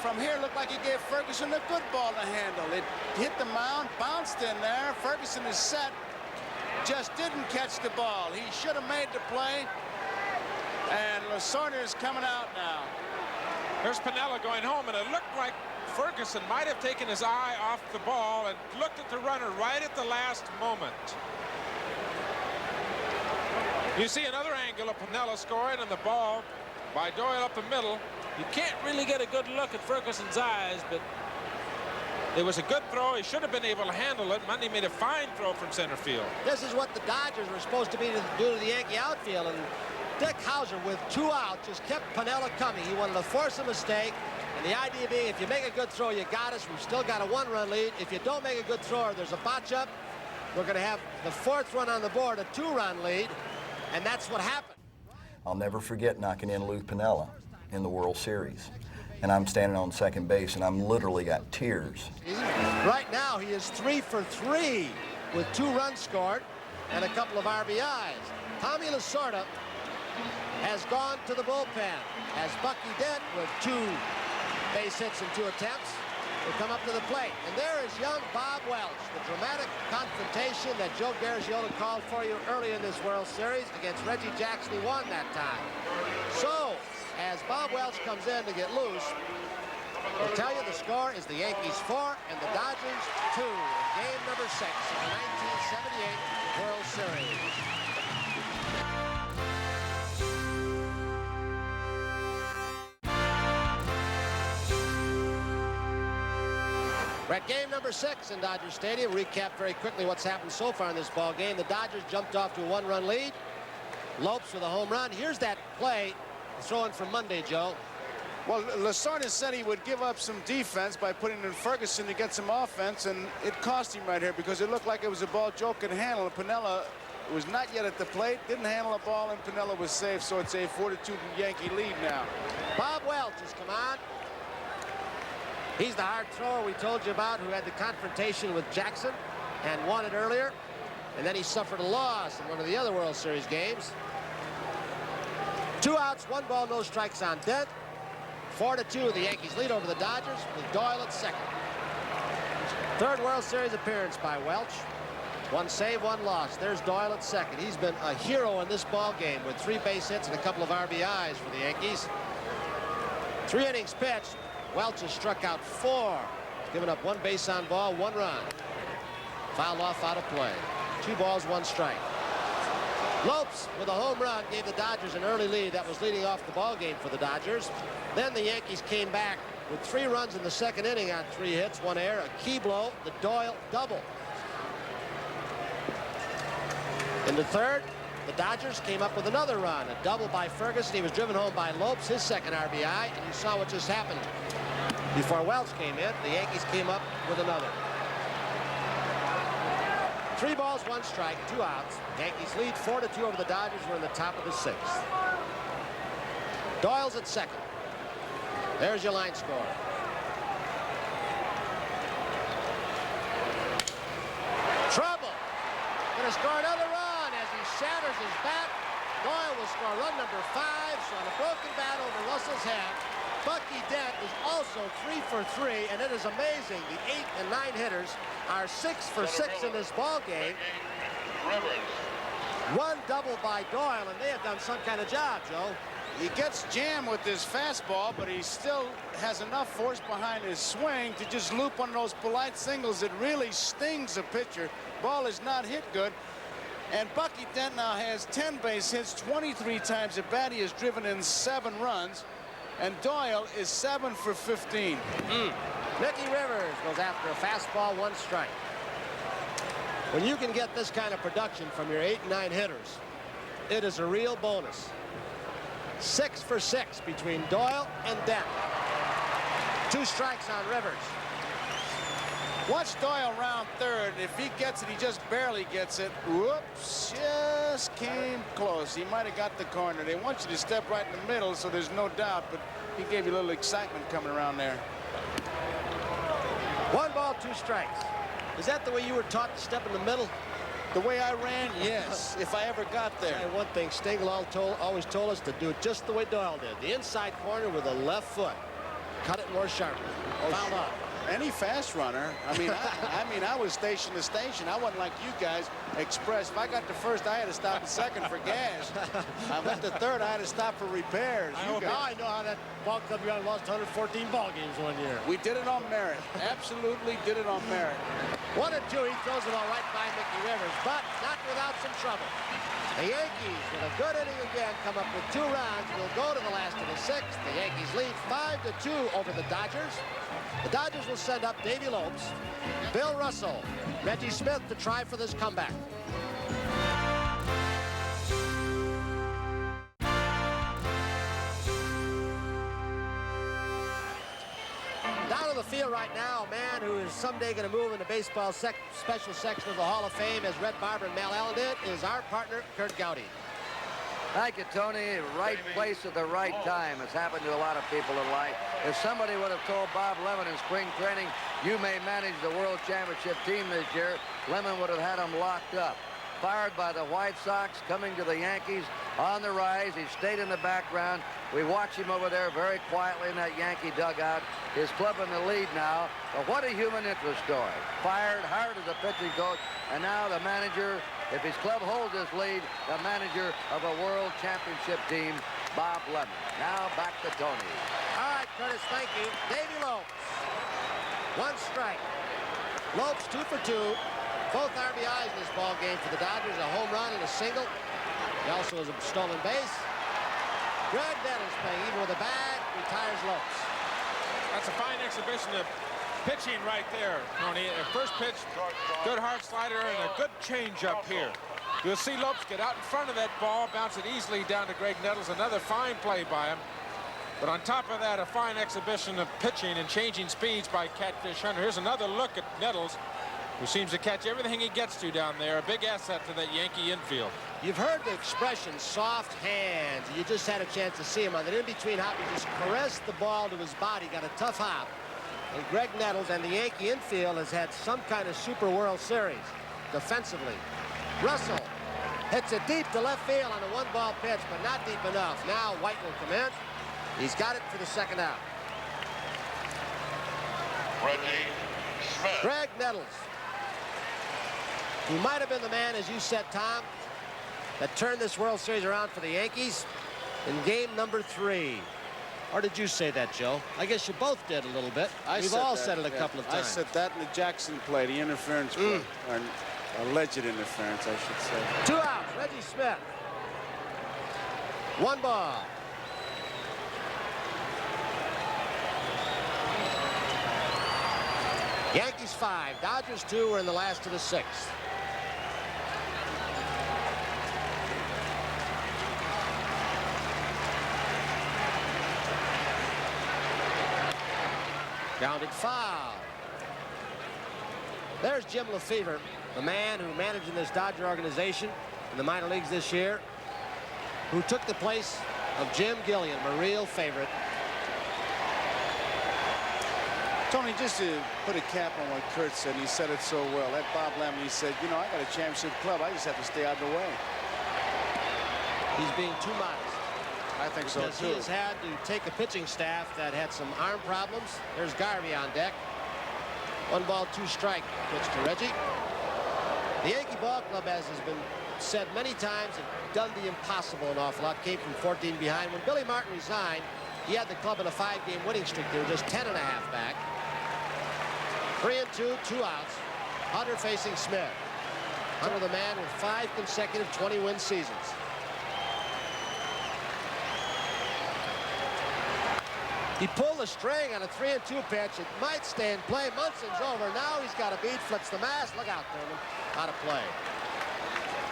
from here looked like he gave Ferguson a good ball to handle. It hit the mound, bounced in there. Ferguson is set. Just didn't catch the ball. He should have made the play. And Lasorda's coming out now. There's Piniella going home, and it looked like Ferguson might have taken his eye off the ball and looked at the runner right at the last moment. You see another angle of Piniella scoring, and the ball by Doyle up the middle. You can't really get a good look at Ferguson's eyes, but it was a good throw. He should have been able to handle it. Mundy made a fine throw from center field. This is what the Dodgers were supposed to be to do to the Yankee outfield, and Dick Hauser, with 2 outs, just kept Piniella coming. He wanted to force a mistake, and the idea being, if you make a good throw, you got us. We've still got a 1-run lead. If you don't make a good throw or there's a botch up, we're going to have the 4th run on the board, a 2-run lead, and that's what happened. I'll never forget knocking in Lou Piniella in the World Series. And I'm standing on second base, and I'm literally got tears. Right now, he is 3 for 3 with 2 runs scored and a couple of RBIs. Tommy Lasorda has gone to the bullpen as Bucky Dent, with 2 base hits and 2 attempts, will come up to the plate. And there is young Bob Welch, the dramatic confrontation that Joe Garagiola called for you early in this World Series against Reggie Jackson. He won that time. So, as Bob Welch comes in to get loose, I'll tell you the score is the Yankees 4 and the Dodgers 2 in game number 6 of the 1978 World Series. We're at game number 6 in Dodger Stadium. Recap very quickly what's happened so far in this ball game. The Dodgers jumped off to a 1-run lead. Lopes with a home run. Here's that play thrown from Monday, Joe. Well, Lasorda said he would give up some defense by putting in Ferguson to get some offense, and it cost him right here because it looked like it was a ball Joe could handle. And Piniella was not yet at the plate, didn't handle the ball, and Piniella was safe, so it's a 4-2 Yankee lead now. Bob Welch has come on. He's the hard thrower we told you about who had the confrontation with Jackson and won it earlier. And then he suffered a loss in one of the other World Series games. 2 outs, 1 ball, no strikes on Dent. 4-2, the Yankees lead over the Dodgers with Doyle at second. 3rd World Series appearance by Welch. 1 save, 1 loss. There's Doyle at second. He's been a hero in this ball game with 3 base hits and a couple of RBIs for the Yankees. 3 innings pitched. Welch has struck out 4. He's given up 1 base on ball, 1 run. Fouled off out of play. 2 balls, 1 strike. Lopes with a home run gave the Dodgers an early lead. That was leading off the ball game for the Dodgers. Then the Yankees came back with 3 runs in the 2nd inning on 3 hits, 1 error, a key blow, the Doyle double. In the 3rd, the Dodgers came up with another run, a double by Ferguson. He was driven home by Lopes, his 2nd RBI, and you saw what just happened. Before Welch came in, the Yankees came up with another. 3 balls, 1 strike, 2 outs. Yankees lead 4-2 over the Dodgers. We're in the top of the 6th. Doyle's at second. There's your line score. Trouble. Gonna score another run as he shatters his bat. Doyle will score run number 5. So on a broken bat over Russell's head. Bucky Dent is also 3 for 3, and it is amazing. The 8 and 9 hitters are 6 for 6 in this ball game. 1 double by Doyle, and they have done some kind of job, Joe. He gets jammed with his fastball, but he still has enough force behind his swing to just loop one of those polite singles that really stings a pitcher. Ball is not hit good. And Bucky Dent now has 10 base hits, 23 times at bat. He has driven in 7 runs. And Doyle is 7 for 15. Mickey Rivers goes after a fastball, 1 strike. When you can get this kind of production from your 8 and 9 hitters, it is a real bonus. 6 for 6 between Doyle and Dent. 2 strikes on Rivers. Watch Doyle round 3rd. If he gets it, he just barely gets it. Whoops, just came close. He might have got the corner. They want you to step right in the middle, so there's no doubt, but he gave you a little excitement coming around there. 1 ball, 2 strikes. Is that the way you were taught to step in the middle? The way I ran, yes, if I ever got there. And one thing, Stengel always told us to do it just the way Doyle did. The inside corner with the left foot. Cut it more sharply. Fouled off. any fast runner. I mean, I was station to station. I wasn't like you guys, express. If I got to first, I had to stop at second for gas. I went to third, I had to stop for repairs. Now I know how that ball club you lost 114 ball games one year. We did it on merit. Absolutely did it on merit. 1 and 2, he throws it all right by Mickey Rivers, but not without some trouble. The Yankees, with a good inning again, come up with 2 runs. Will go to the last of the 6th. The Yankees lead 5-2 over the Dodgers. The Dodgers will send up Davey Lopes, Bill Russell, Reggie Smith to try for this comeback. Down on the field right now, a man who is someday going to move into baseball special section of the Hall of Fame, as Red Barber and Mel Allen did, is our partner, Kurt Gowdy. Thank you, Tony. Right place at the right time. It's happened to a lot of people in life. If somebody would have told Bob Lemon in spring training, you may manage the World Championship team this year, Lemon would have had him locked up. Fired by the White Sox, coming to the Yankees on the rise. He stayed in the background. We watch him over there very quietly in that Yankee dugout. His club in the lead now. But what a human interest story. Fired hard as a pitching coach, and now the manager, if his club holds this lead, the manager of a World Championship team, Bob Lemon. Now back to Tony. All right, Curtis, thank you. Davey Lopes, 1 strike. Lopes 2 for 2. Both RBIs in this ball game for the Dodgers, a home run and a single. He also has a stolen base. Greg Nettles playing even with a bat, retires Lopes. That's a fine exhibition of pitching right there, Tony. First pitch, good hard slider, and a good changeup here. You'll see Lopes get out in front of that ball, bounce it easily down to Greg Nettles. Another fine play by him. But on top of that, a fine exhibition of pitching and changing speeds by Catfish Hunter. Here's another look at Nettles, who seems to catch everything he gets to down there. A big asset to that Yankee infield. You've heard the expression, soft hands. You just had a chance to see him on that in-between hop. He just caressed the ball to his body, got a tough hop. And Greg Nettles and the Yankee infield has had some kind of Super World Series defensively. Russell hits it deep to left field on a 1-ball pitch, but not deep enough. Now White will come in. He's got it for the 2nd out. Reggie Smith. Greg Nettles, who might have been the man, as you said, Tom, that turned this World Series around for the Yankees in game number 3. Or did you say that, Joe? I guess you both did a little bit. We've all said it a couple of times. I said that in the Jackson play, the interference play, or alleged interference, I should say. 2 outs, Reggie Smith. 1 ball. Yankees 5, Dodgers 2. We're in the last of the 6th. Grounded foul. There's Jim Lefevre, the man who managed in this Dodger organization in the minor leagues this year, who took the place of Jim Gillian, a real favorite. Tony, just to put a cap on what Kurt said, and he said it so well. That Bob Lemon, he said, you know, I got a championship club. I just have to stay out of the way. He's being too modest. I think so, because too. He has had to take a pitching staff that had some arm problems. There's Garvey on deck. 1 ball, 2 strike. Pitch to Reggie. The Yankee ball club, as has been said many times, have done the impossible an awful lot. Came from 14 behind. When Billy Martin resigned, he had the club in a 5-game winning streak. They were just 10.5 back. 3-2, 2 outs. Hunter facing Smith. Hunter, the man with 5 consecutive 20-win seasons. He pulled the string on a 3-2 pitch. It might stay in play. Munson's over. Now he's got a beat. Flips the mask. Look out, Thurman. Out of play.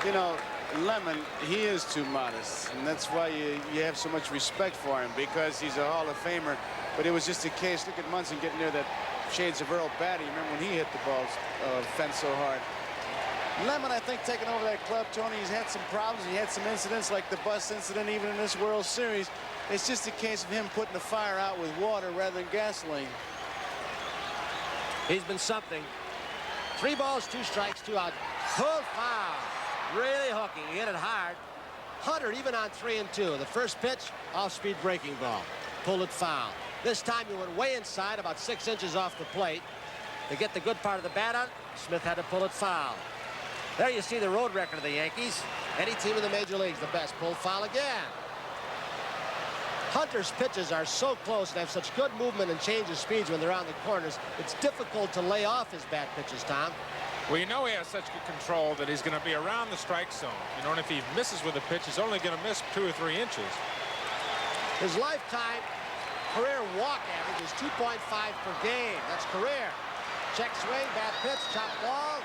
You know, Lemon, he is too modest. And that's why you have so much respect for him, because he's a Hall of Famer. But it was just a case. Look at Munson getting near that shades of Earl Batty. Remember when he hit the ball fence so hard. Lemon, I think, taking over that club, Tony, he's had some problems. He had some incidents like the bus incident even in this World Series. It's just a case of him putting the fire out with water rather than gasoline. He's been something. 3 balls, 2 strikes, 2 out. Pulled foul. Really hooking. He hit it hard. Hunter even on 3-2. The first pitch, off-speed breaking ball. Pulled it foul. This time he went way inside, about 6 inches off the plate. To get the good part of the bat on, Smith had to pull it foul. There you see the road record of the Yankees. Any team in the major leagues, the best. Pull foul again. Hunter's pitches are so close and have such good movement and change of speeds when they're on the corners. It's difficult to lay off his bat pitches, Tom. Well, you know he has such good control that he's going to be around the strike zone. You know, and if he misses with a pitch, he's only going to miss 2 or 3 inches. His lifetime career walk average is 2.5 per game. That's career. Check swing, bad pitch, chop ball.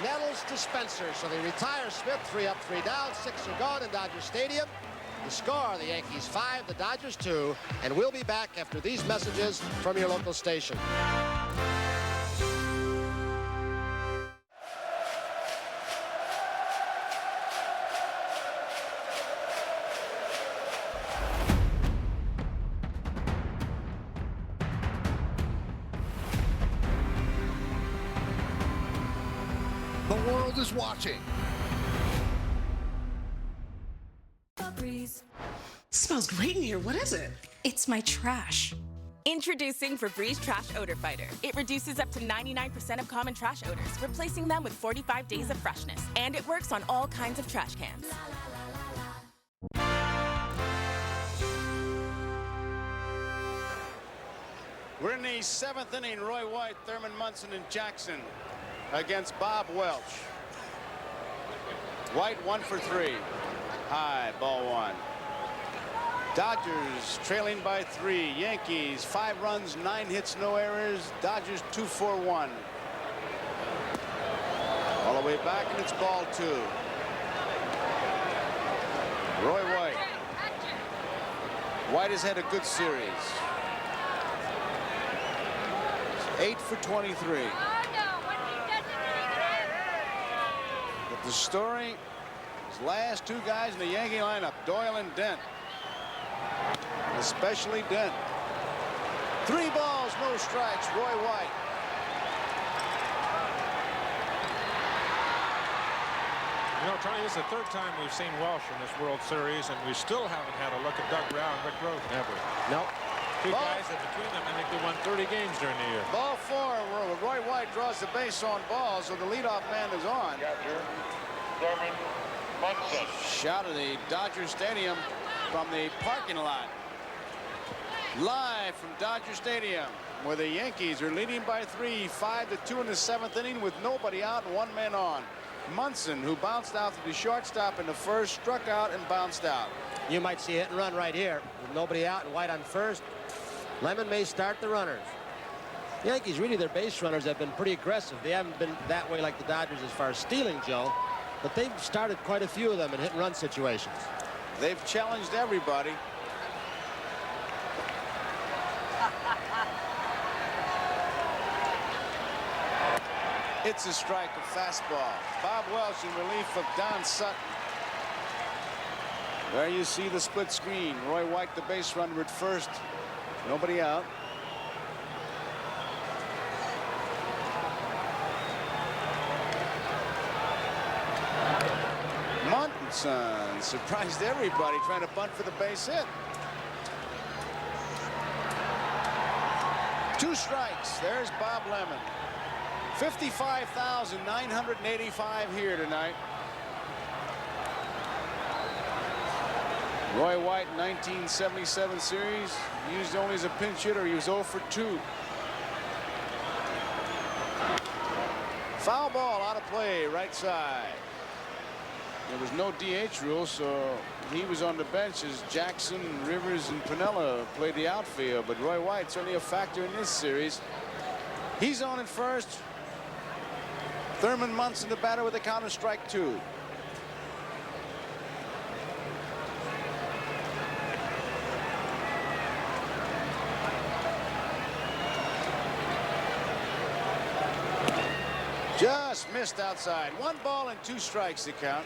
Nettles to Spencer. So they retire Smith. 3 up, 3 down. 6 are gone in Dodger Stadium. The score, the Yankees 5, the Dodgers 2. And we'll be back after these messages from your local station. The world is watching. Smells great in here. What is it? It's my trash. Introducing Febreze Trash Odor Fighter. It reduces up to 99% of common trash odors, replacing them with 45 days of freshness. And it works on all kinds of trash cans. We're in the 7th inning. Roy White, Thurman Munson, and Jackson against Bob Welch. White 1 for 3. High, ball 1. Dodgers trailing by 3. Yankees 5 runs, 9 hits, no errors. Dodgers 2-4-1. All the way back, and it's ball 2. Roy White. White has had a good series. 8 for 23. But the story, his last 2 guys in the Yankee lineup, Doyle and Dent. Especially Dent. 3 balls, no strikes, Roy White. You know, Tony, this is the 3rd time we've seen Welsh in this World Series, and we still haven't had a look at Doug Brown and Rick Rose. Never. Nope. 2 guys that between them, I think they won 30 games during the year. Ball 4, where Roy White draws the base on ball, so the leadoff man is on. Shot at the Dodger Stadium from the parking lot. Live from Dodger Stadium, where the Yankees are leading by 3, 5-2 in the 7th inning with nobody out and 1 man on. Munson, who bounced out to the shortstop in the 1st, struck out and bounced out. You might see a hit and run right here. With nobody out and White on 1st. Lemon may start the runners. The Yankees, really, their base runners have been pretty aggressive. They haven't been that way like the Dodgers as far as stealing, Joe, but they've started quite a few of them in hit and run situations. They've challenged everybody. It's a strike, a fastball. Bob Welch in relief of Don Sutton. There you see the split screen. Roy White, the base runner at 1st. Nobody out. Munson surprised everybody trying to bunt for the base hit. 2 strikes. There's Bob Lemon. 55,985 here tonight. Roy White, 1977 series, used only as a pinch hitter. He was 0 for 2. Foul ball out of play, right side. There was no DH rule, so he was on the bench as Jackson, Rivers, and Piniella played the outfield. But Roy White certainly a factor in this series. He's on at 1st. Thurman Munson, the batter, with a count of strike 2. Just missed outside. 1 ball and 2 strikes to count.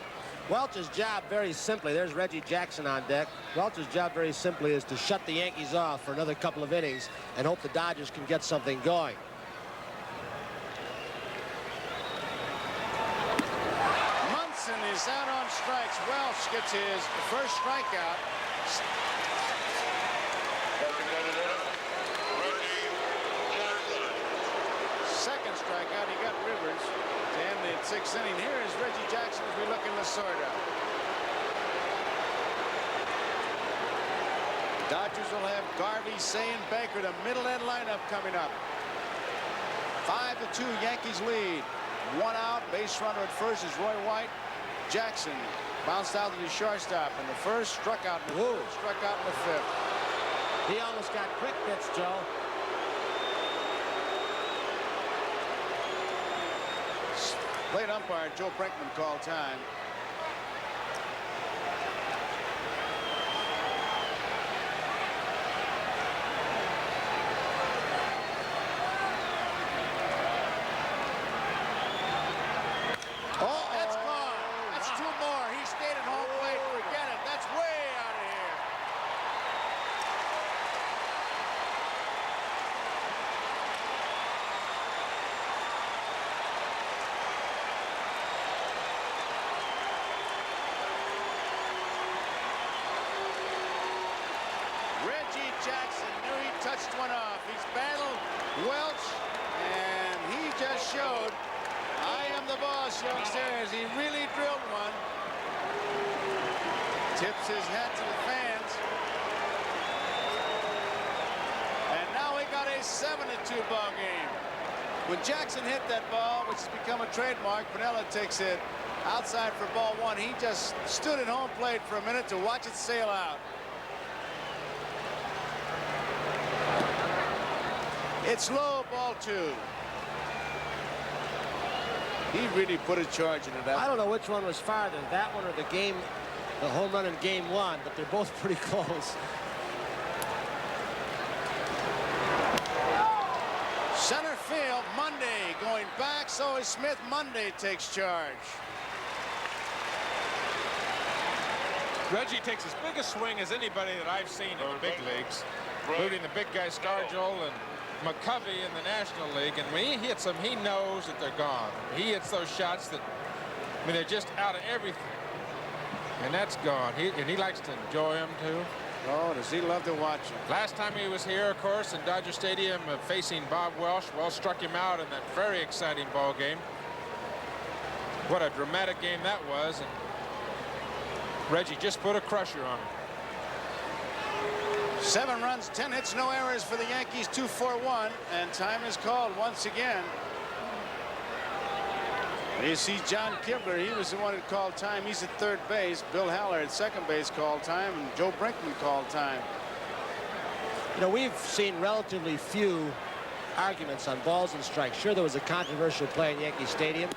Welch's job, very simply, there's Reggie Jackson on deck. Welch's job, very simply, is to shut the Yankees off for another couple of innings and hope the Dodgers can get something going. Munson is out on strikes. Welch gets his 1st strikeout. strike out. He got Rivers to end the 6th inning. Here is Reggie Jackson as we look in Lasorda. Dodgers will have Garvey, Say, and Baker, the middle-end lineup coming up. 5-2, Yankees lead. 1 out, base runner at first is Roy White. Jackson bounced out to the shortstop in the first, struck out in the third, struck out in the 5th. He almost got quick bits, Joe. Plate umpire Joe Brinkman called time. That's gone. That's 2 more. He stayed at home plate. Forget it. That's way out of here. Reggie Jackson knew he touched one off. He's battled Welch, and he just showed, I am the boss, youngster, as he really drilled one. Tips his hat to the fans. And now we got a 7-2 ball game. When Jackson hit that ball, which has become a trademark, Piniella takes it outside for ball 1. He just stood at home plate for a minute to watch it sail out. It's low, ball 2. He really put a charge into that. I don't know which one was farther, that one or the home run in game 1, but they're both pretty close. Center field, Monday going back, so is Smith. Monday takes charge. Reggie takes as big a swing as anybody that I've seen in the big leagues, including the big guy Stargell and McCovey in the National League, and when he hits them, he knows that they're gone. He hits those shots that, I mean, they're just out of everything, and that's gone. And he likes to enjoy them too. Oh, does he love to watch him? Last time he was here, of course, in Dodger Stadium, facing Bob Welch. Welch struck him out in that very exciting ball game. What a dramatic game that was, and Reggie just put a crusher on him. 7 runs, 10 hits, no errors for the Yankees, 2-4-1, and time is called once again. You see John Kibler, he was the one who called time. He's at third base. Bill Haller at second base called time, and Joe Brinkman called time. You know, we've seen relatively few arguments on balls and strikes. Sure, there was a controversial play in Yankee Stadium,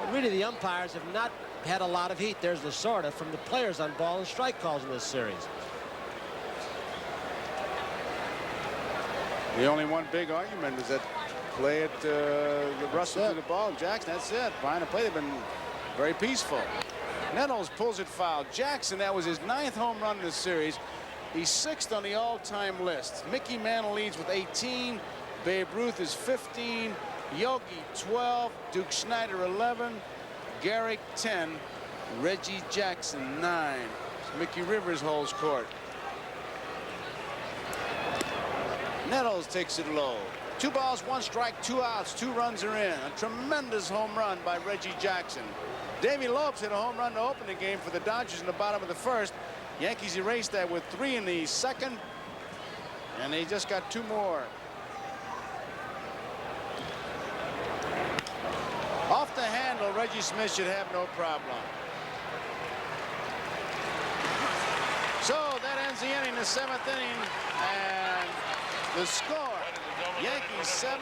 but really the umpires have not had a lot of heat. There's Lasorda from the players on ball and strike calls in this series. The only one big argument was that play at the Russell to the ball. Jackson, that's it. Behind the play, they've been very peaceful. Nettles pulls it foul. Jackson, that was his 9th home run in the series. He's 6th on the all-time list. Mickey Mantle leads with 18. Babe Ruth is 15. Yogi 12. Duke Snider 11. Garrick 10. Reggie Jackson 9. Mickey Rivers holds court. Nettles takes it low. 2 balls, 1 strike, 2 outs, 2 runs are in. A tremendous home run by Reggie Jackson. Davey Lopes hit a home run to open the game for the Dodgers in the bottom of the 1st. Yankees erased that with 3 in the 2nd, and they just got 2 more. Off the handle, Reggie Smith should have no problem. So that ends the inning, the 7th inning, and the score, Yankees 7,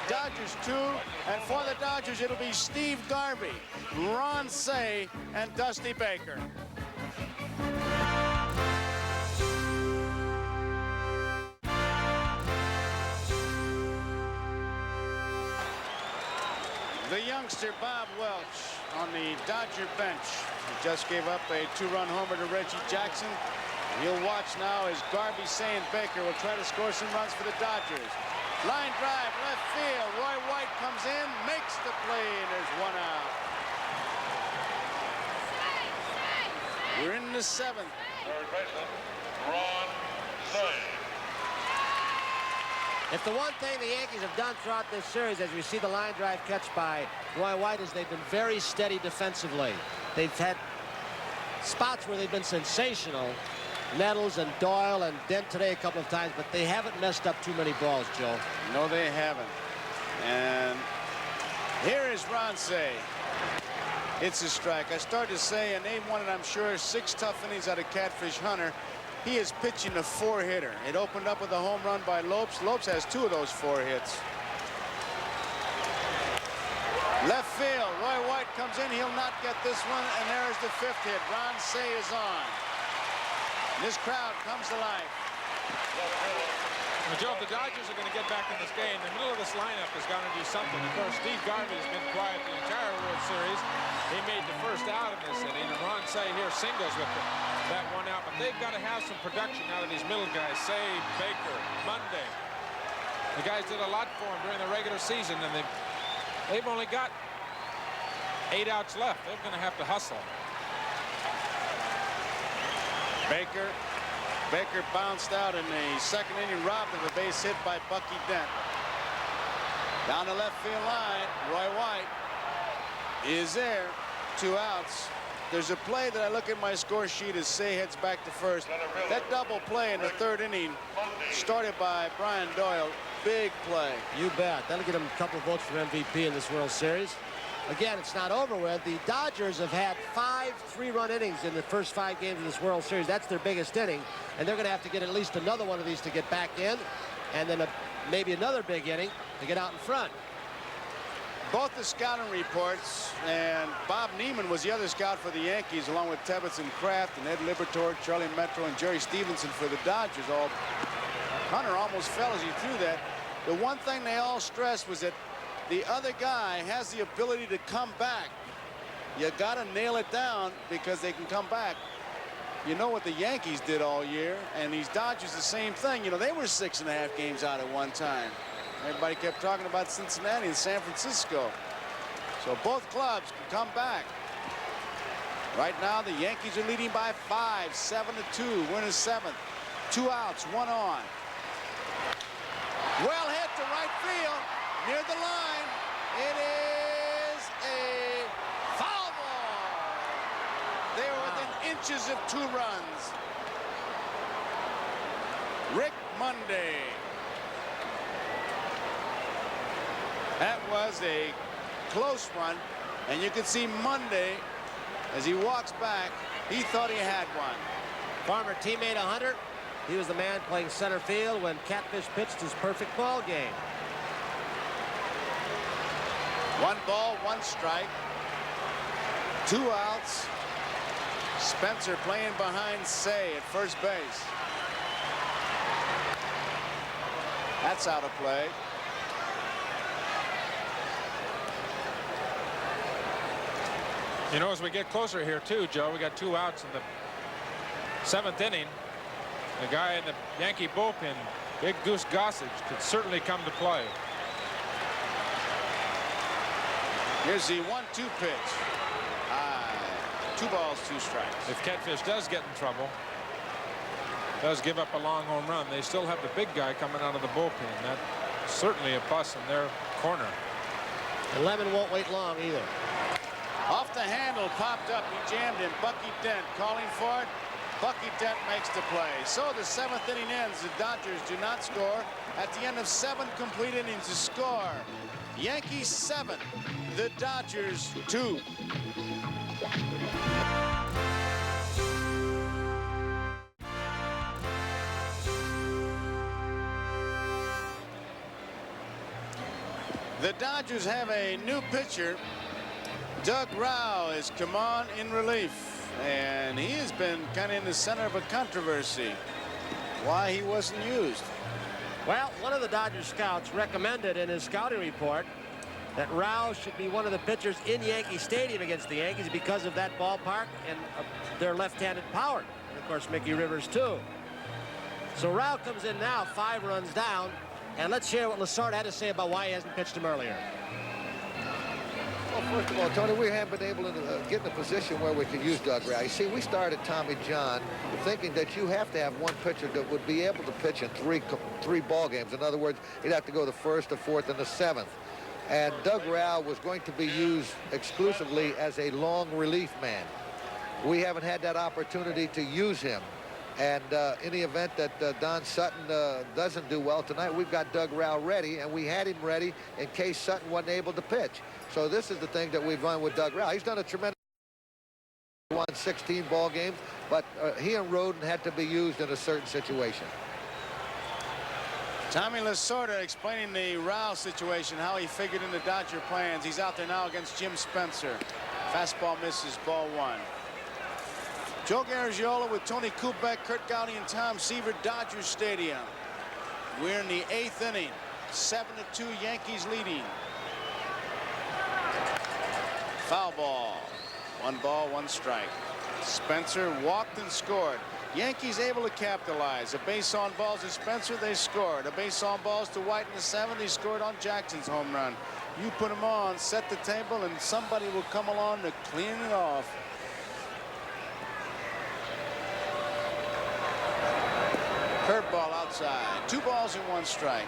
Dodgers 2, and for the Dodgers, it'll be Steve Garvey, Ron Say, and Dusty Baker. The youngster Bob Welch on the Dodger bench. He just gave up a 2-run homer to Reggie Jackson. He'll watch now as Garvey, Say, and Baker will try to score some runs for the Dodgers. Line drive, left field. Roy White comes in, makes the play, and there's 1 out. We're in the 7th. Third baseman, Ron Say. If the one thing the Yankees have done throughout this series, as we see the line drive catch by Roy White, is they've been very steady defensively. They've had spots where they've been sensational. Nettles and Doyle and Dent today a couple of times, but they haven't messed up too many balls, Joe. No, they haven't. And here is Ronce. It's a strike. I started to say, and name one, and I'm sure 6 tough innings out of Catfish Hunter. He is pitching a 4-hitter. It opened up with a home run by Lopes. Lopes has 2 of those 4 hits. Left field, Roy White comes in. He'll not get this one, and there's the 5th hit. Ronce is on. This crowd comes to life. Well, Joe, if the Dodgers are going to get back in this game, the middle of this lineup has got to do something. Of course, Steve Garvey has been quiet the entire World Series. He made the first out in this inning, and Ronce here singles with that one out. But they've got to have some production out of these middle guys. Say, Baker, Monday. The guys did a lot for him during the regular season, and they've only got 8 outs left. They're going to have to hustle. Baker bounced out in the 2nd inning, robbed of a base hit by Bucky Dent. Down the left field line, Roy White is there. 2 outs. There's a play that I look at my score sheet as Say heads back to first. That double play in the 3rd inning started by Brian Doyle. Big play. You bet. That'll get him a couple of votes for MVP in this World Series. Again, it's not over with. The Dodgers have had 5 3-run innings in the first 5 games of this World Series. That's their biggest inning, and they're going to have to get at least another one of these to get back in, and then maybe another big inning to get out in front. Both the scouting reports, and Bob Neiman was the other scout for the Yankees, along with Tebbets and Kraft and Ed Liberatore, Charlie Metro, and Jerry Stevenson for the Dodgers. Hunter almost fell as he threw that. The one thing they all stressed was that the other guy has the ability to come back. You got to nail it down because they can come back. You know what the Yankees did all year, and these Dodgers the same thing. You know, they were 6.5 games out at one time. Everybody kept talking about Cincinnati and San Francisco. So both clubs can come back. Right now, the Yankees are leading by 5, 7-2. Winner 7th. 2 outs, 1 on. Well hit to right field. Near the line, it is a foul ball. They were within inches of 2 runs. Rick Monday. That was a close one, and you can see Monday as he walks back. He thought he had one. Former teammate of Hunter. He was the man playing center field when Catfish pitched his perfect ball game. 1 ball, 1 strike. 2 outs. Spencer playing behind Say at first base. That's out of play. You know, as we get closer here, too, Joe, we got 2 outs in the 7th inning. The guy in the Yankee bullpen, Big Goose Gossage, could certainly come to play. Here's the 1-2 pitch. 2 balls, 2 strikes. If Catfish does get in trouble, does give up a long home run, they still have the big guy coming out of the bullpen. That's certainly a plus in their corner. And Lemon won't wait long either. Off the handle, popped up. He jammed in. Bucky Dent calling for it. Bucky Dent makes the play. So the 7th inning ends. The Dodgers do not score. At the end of 7 complete innings to score. Yankees 7, the Dodgers 2. The Dodgers have a new pitcher. Doug Rao has come on in relief, and he has been kind of in the center of a controversy. Why he wasn't used. Well, one of the Dodgers scouts recommended in his scouting report that Rao should be one of the pitchers in Yankee Stadium against the Yankees because of that ballpark and their left-handed power. And of course, Mickey Rivers, too. So Rao comes in now, 5 runs down, and let's hear what Lassard had to say about why he hasn't pitched him earlier. Well, first of all, Tony, we haven't been able to get in a position where we could use Doug Rau. You see, we started Tommy John thinking that you have to have one pitcher that would be able to pitch in three ball games. In other words, he'd have to go the first, the fourth, and the seventh. And Doug Rau was going to be used exclusively as a long relief man. We haven't had that opportunity to use him. And in the event that Don Sutton doesn't do well tonight, we've got Doug Rau ready, and we had him ready in case Sutton wasn't able to pitch. So this is the thing that we've run with Doug Rau. He's done a tremendous won 16 ball games, but he and Roden had to be used in a certain situation. Tommy Lasorda explaining the Rau situation, how he figured in the Dodger plans. He's out there now against Jim Spencer. Fastball misses, ball one. Joe Garagiola with Tony Kubek, Kurt Gowdy, and Tom Seaver, Dodger Stadium. We're in the 8th inning. 7-2 Yankees leading. Foul ball. 1 ball, 1 strike. Spencer walked and scored. Yankees able to capitalize. A base on balls to Spencer, they scored. A base on balls to White in the 7th, he scored on Jackson's home run. You put him on, set the table, and somebody will come along to clean it off. Curveball outside. 2 balls and 1 strike.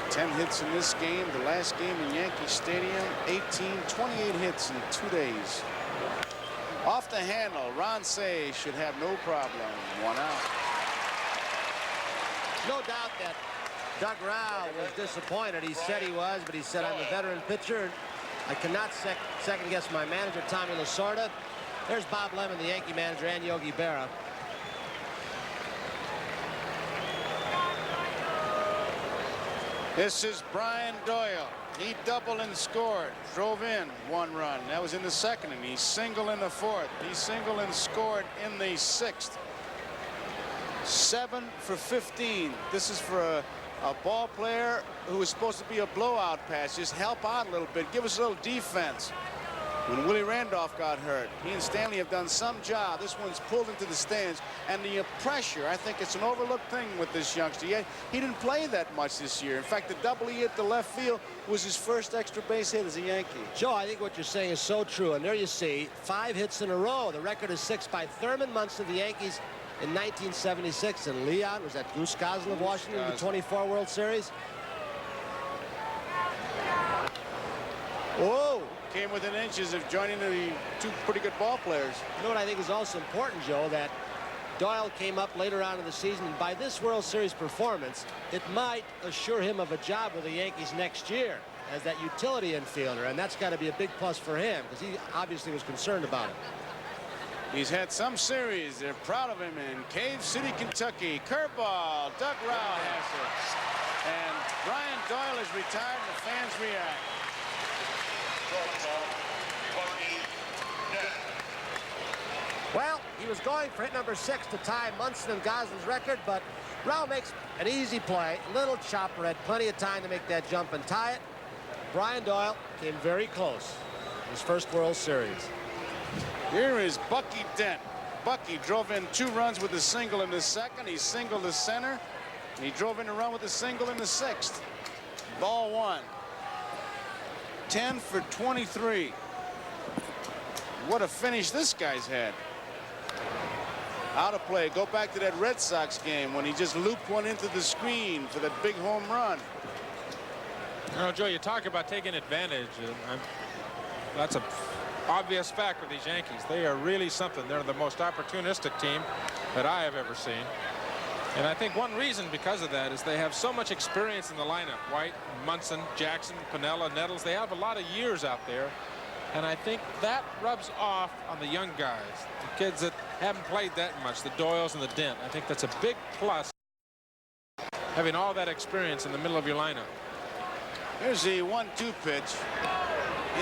10 hits in this game. The last game in Yankee Stadium. 28 hits in 2 days. Off the handle. Ron Say should have no problem. 1 out. No doubt that Doug Rau was disappointed. He said he was, but he said, I'm a veteran pitcher. I cannot second guess my manager, Tommy Lasorda. There's Bob Lemon, the Yankee manager, and Yogi Berra. This is Brian Doyle. He doubled and scored. Drove in 1 run. That was in the 2nd inning. He singled in the 4th. He singled and scored in the 6th. 7 for 15. This is for a ball player who was supposed to be a blowout pass. Just help out a little bit. Give us a little defense. When Willie Randolph got hurt, he and Stanley have done some job. This one's pulled into the stands. And the pressure, I think it's an overlooked thing with this youngster. He didn't play that much this year. In fact, the double he hit to left field was his first extra base hit as a Yankee. Joe, I think what you're saying is so true. And there you see 5 hits in a row. The record is 6 by Thurman Munson of the Yankees in 1976. And Leon, was that Goose Gosling of Washington, the 24 World Series? Whoa! Came within inches of joining the 2 pretty good ball players. You know what I think is also important, Joe, that Doyle came up later on in the season, and by this World Series performance, it might assure him of a job with the Yankees next year as that utility infielder, and that's got to be a big plus for him because he obviously was concerned about it. He's had some series. They're proud of him in Cave City, Kentucky. Curveball. Doug Rau has it. And Brian Doyle is retired, and the fans react. Well, he was going for hit number 6 to tie Munson and Gosling's record, but Rau makes an easy play. Little chopper, had plenty of time to make that jump and tie it. Brian Doyle came very close in his first World Series. Here is Bucky Dent. Bucky drove in 2 runs with a single in the 2nd. He singled to center. And he drove in a run with a single in the 6th. Ball 1. 10 for 23. What a finish this guy's had. Out of play. Go back to that Red Sox game when he just looped one into the screen for that big home run. You know, Joe, you talk about taking advantage. That's an obvious fact with these Yankees. They are really something. They're the most opportunistic team that I have ever seen. And I think one reason because of that is they have so much experience in the lineup. White, Munson, Jackson, Piniella, Nettles. They have a lot of years out there. And I think that rubs off on the young guys, the kids that haven't played that much, the Doyles and the Dent. I think that's a big plus, having all that experience in the middle of your lineup. Here's the 1-2 pitch.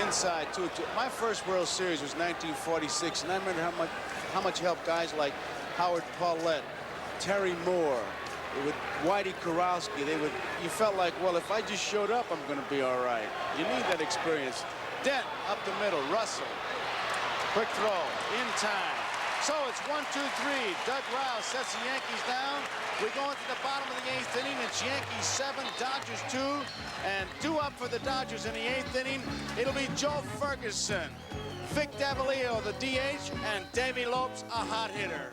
Inside 2-2. My first World Series was 1946, and I remember how much help guys like Howard Paulette, Terry Moore, Whitey Kurowski, you felt like, well, if I just showed up, I'm going to be all right. You need that experience. Dent up the middle. Russell. Quick throw. In time. So it's 1-2-3. Doug Rouse sets the Yankees down. We go into the bottom of the 8th inning. It's Yankees 7, Dodgers 2, and 2 up for the Dodgers in the 8th inning. It'll be Joe Ferguson, Vic Davalillo, the DH, and Davey Lopes, a hot hitter.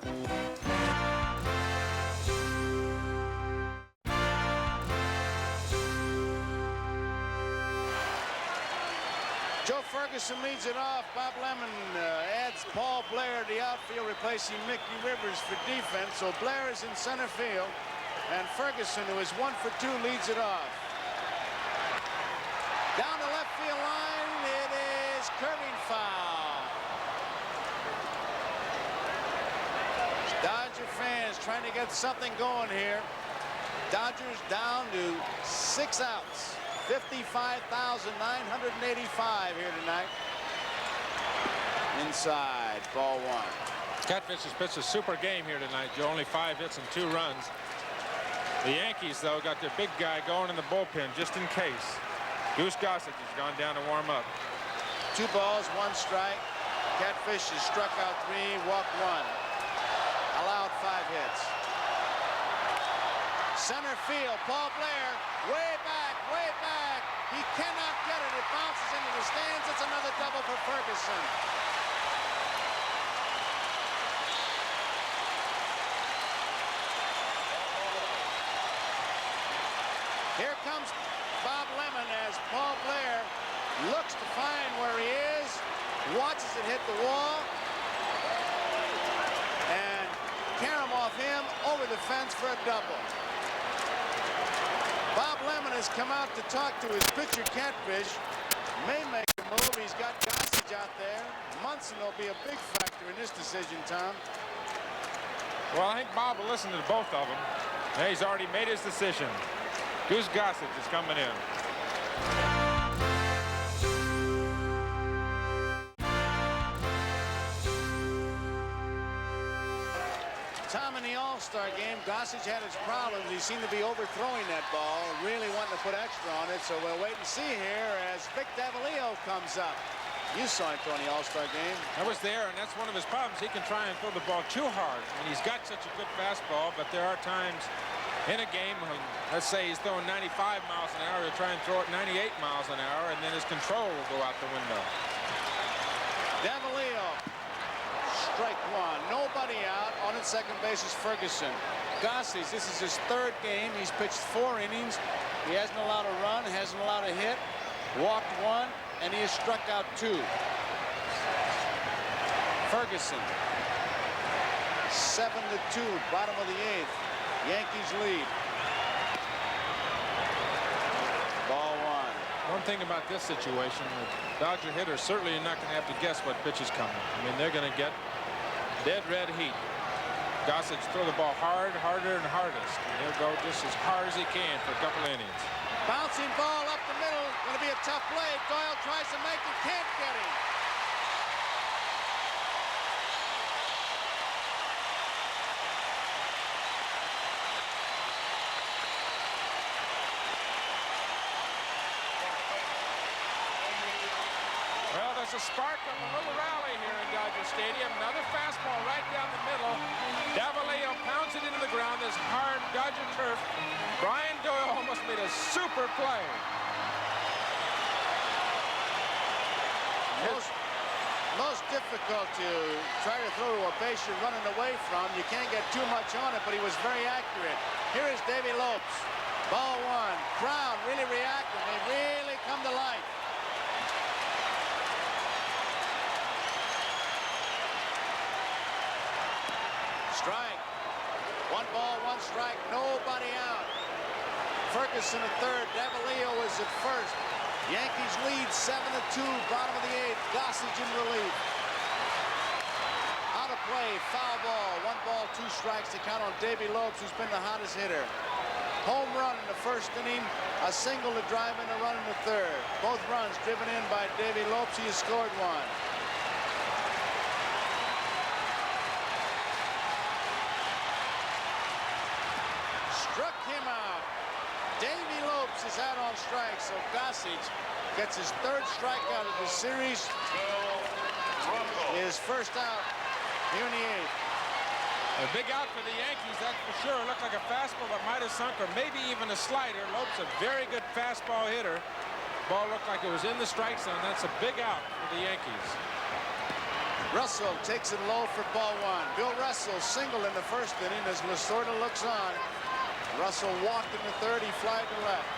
Joe Ferguson leads it off. Bob Lemon adds Paul Blair to the outfield, replacing Mickey Rivers for defense. So Blair is in center field, and Ferguson, who is 1 for 2, leads it off. Down the left field line, it is curving foul. Dodger fans trying to get something going here. Dodgers down to 6 outs. 55,985 here tonight. Inside, ball 1. Catfish has pitched a super game here tonight, Joe. Only 5 hits and 2 runs. The Yankees, though, got their big guy going in the bullpen just in case. Goose Gossage has gone down to warm up. 2 balls, 1 strike. Catfish has struck out 3, walked 1. Allowed 5 hits. Center field, Paul Blair, way back, way back. He cannot get it. It bounces into the stands. It's another double for Ferguson. Here comes Bob Lemon as Paul Blair looks to find where he is, watches it hit the wall, and carom off him over the fence for a double. Bob Lemon has come out to talk to his pitcher, Catfish. May make a move. He's got Gossage out there. Munson will be a big factor in this decision, Tom. Well, I think Bob will listen to both of them. Yeah, he's already made his decision. Goose Gossage is coming in. Tom, in the All-Star game, Gossage had his problems. He seemed to be overthrowing that ball, really wanting to put extra on it. So we'll wait and see here as Vic Davalillo comes up. You saw him throw in the All-Star game. I was there, and that's one of his problems. He can try and throw the ball too hard. I mean, he's got such a good fastball, but there are times in a game when, let's say, he's throwing 95 miles an hour, he'll try and throw it 98 miles an hour, and then his control will go out the window. Davalillo, strike 1. Nobody out. On at second base is Ferguson. Gossage, this is his 3rd game. He's pitched 4 innings. He hasn't allowed a run, hasn't allowed a hit, walked 1, and he has struck out 2. Ferguson, 7-2, bottom of the 8th. Yankees lead. Ball 1. One thing about this situation, the Dodger hitters certainly are not going to have to guess what pitch is coming. I mean, they're going to get dead red heat. Gossage throw the ball hard, harder, and hardest. And he'll go just as hard as he can for a couple innings. Bouncing ball up the middle. Going to be a tough play. Doyle tries to make it, can't get him. Well, there's a spark of a little rally here in Dodger Stadium. Another fastball right down the middle. Davalillo pounds it into the ground. This hard Dodger turf. Brian Doyle almost made a super play. Most difficult to try to throw to a base you're running away from. You can't get too much on it, but he was very accurate. Here is Davey Lopes. Ball 1. Crowd really reacting. They really come to life. Strike. 1 ball, 1 strike. Nobody out. Ferguson at 3rd. Davalillo is at 1st. Yankees lead 7-2, bottom of the 8th. Gossage in relief. Out of play, foul ball. 1 ball, 2 strikes to count on Davey Lopes, who's been the hottest hitter. Home run in the 1st inning, a single to drive in a run in the 3rd. Both runs driven in by Davey Lopes. He has scored 1. Struck him out. Davey Lopes is out on strikes, so Gossage gets his 3rd strikeout of the series. His first out here in the 8th. A big out for the Yankees, that's for sure. It looked like a fastball that might have sunk, or maybe even a slider. Lopes a very good fastball hitter. Ball looked like it was in the strike zone. That's a big out for the Yankees. Russell takes it low for ball 1. Bill Russell single in the first inning as Lasorda looks on. Russell walked in the 3rd. He flied to left.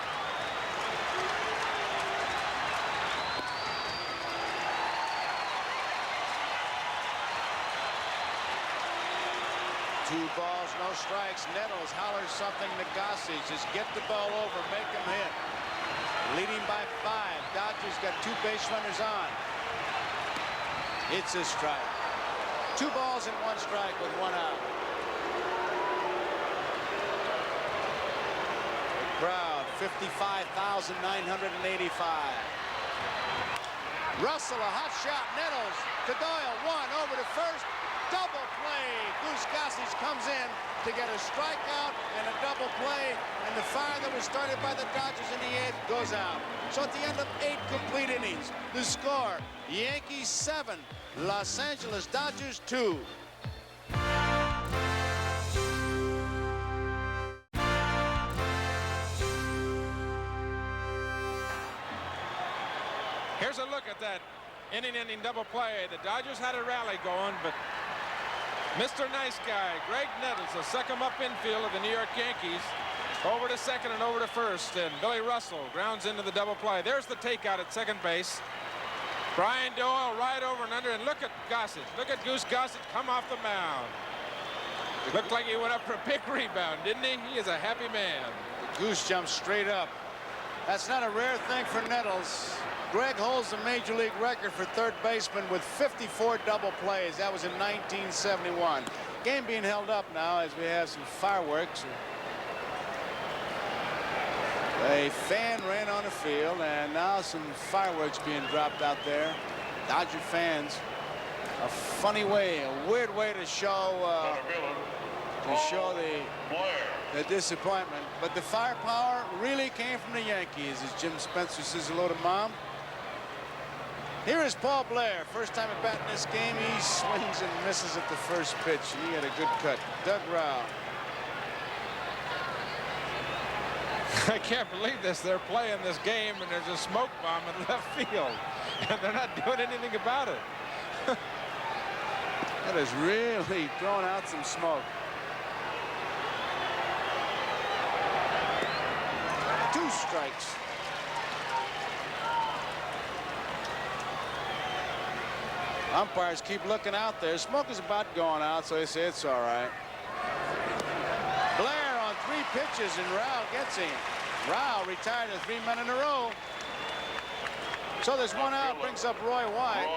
Two balls, no strikes. Nettles hollers something to Gossage. Just get the ball over, make him hit. Leading by 5. Dodgers got 2 base runners on. It's a strike. 2 balls and 1 strike with 1 out. The crowd, 55,985. Russell, a hot shot. Nettles to Doyle. 1 over to first. Double play. Goose Gossage comes in to get a strikeout and a double play, and the fire that was started by the Dodgers in the 8th goes out. So at the end of 8 complete innings, the score, Yankees 7, Los Angeles Dodgers 2. Here's a look at that inning double play. The Dodgers had a rally going, but Mr. Nice Guy, Greg Nettles, will suck him up infield of the New York Yankees. Over to second and over to first, and Billy Russell grounds into the double play. There's the takeout at second base. Brian Doyle right over and under, and look at Gossage. Look at Goose Gossage come off the mound. Looked like he went up for a big rebound, didn't he? He is a happy man. The Goose jumped straight up. That's not a rare thing for Nettles. Greg holds the major league record for third baseman with 54 double plays. That was in 1971. Game being held up now as we have some fireworks. A fan ran on the field, and now some fireworks being dropped out there. Dodger fans, a funny way, a weird way to show the disappointment. But the firepower really came from the Yankees, as Jim Spencer says hello to Mom. Here is Paul Blair. First time at bat in this game. He swings and misses at the first pitch. He had a good cut. Doug Rao. I can't believe this. They're playing this game, and there's a smoke bomb in left field, and they're not doing anything about it. That is really throwing out some smoke. 2 strikes. Umpires keep looking out there. Smoke is about going out, so they say it's all right. Blair on 3 pitches, and Rao gets him. Rao retired to 3 men in a row. So there's 1 out, brings up Roy White.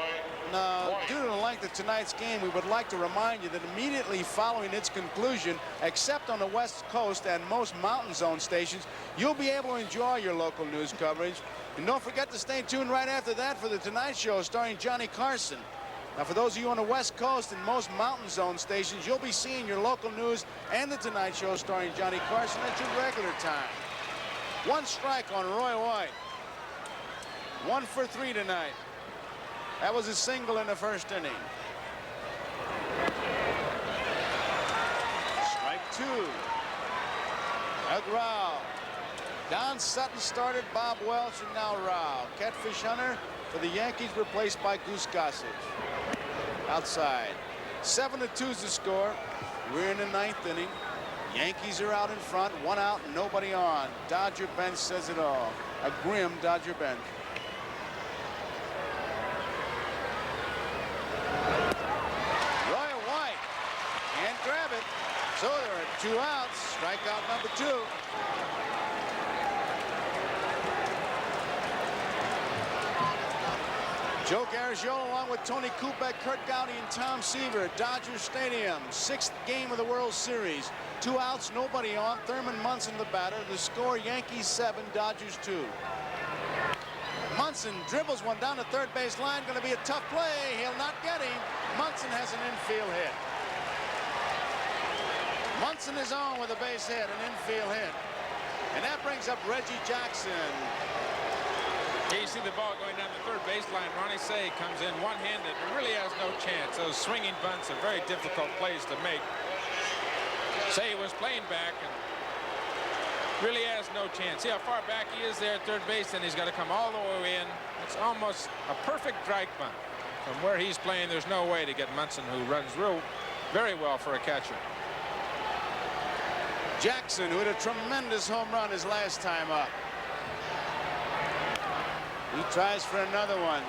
Now, due to the length of tonight's game, we would like to remind you that immediately following its conclusion, except on the West Coast and most Mountain Zone stations, you'll be able to enjoy your local news coverage. And don't forget to stay tuned right after that for the Tonight Show starring Johnny Carson. Now, for those of you on the West Coast and most Mountain Zone stations, you'll be seeing your local news and the Tonight Show starring Johnny Carson at your regular time. 1 strike on Roy White. 1 for 3 tonight. That was a single in the first inning. Strike 2. Doug Rao. Don Sutton started, Bob Welch, and now Rao. Catfish Hunter for the Yankees, replaced by Goose Gossage. Outside. 7-2 is the score. We're in the 9th inning. Yankees are out in front, 1 out, nobody on. Dodger bench says it all. A grim Dodger bench. Roy White can't grab it. So there are 2 outs. Strikeout number 2. Joe Garagiola along with Tony Kubek, Kurt Gowdy, and Tom Seaver at Dodger Stadium. 6th game of the World Series. 2 outs, nobody on. Thurman Munson the batter. The score, Yankees 7, Dodgers 2. Munson dribbles one down the third base line. Going to be a tough play. He'll not get him. Munson has an infield hit. Munson is on with a base hit, an infield hit. And that brings up Reggie Jackson. Here you see the ball going down the third baseline. Ronnie Say comes in one-handed and really has no chance. Those swinging bunts are very difficult plays to make. Say was playing back and really has no chance. See how far back he is there at third base, and he's got to come all the way in. It's almost a perfect strike bunt. From where he's playing, there's no way to get Munson, who runs very well for a catcher. Jackson, who had a tremendous home run his last time up. He tries for another one.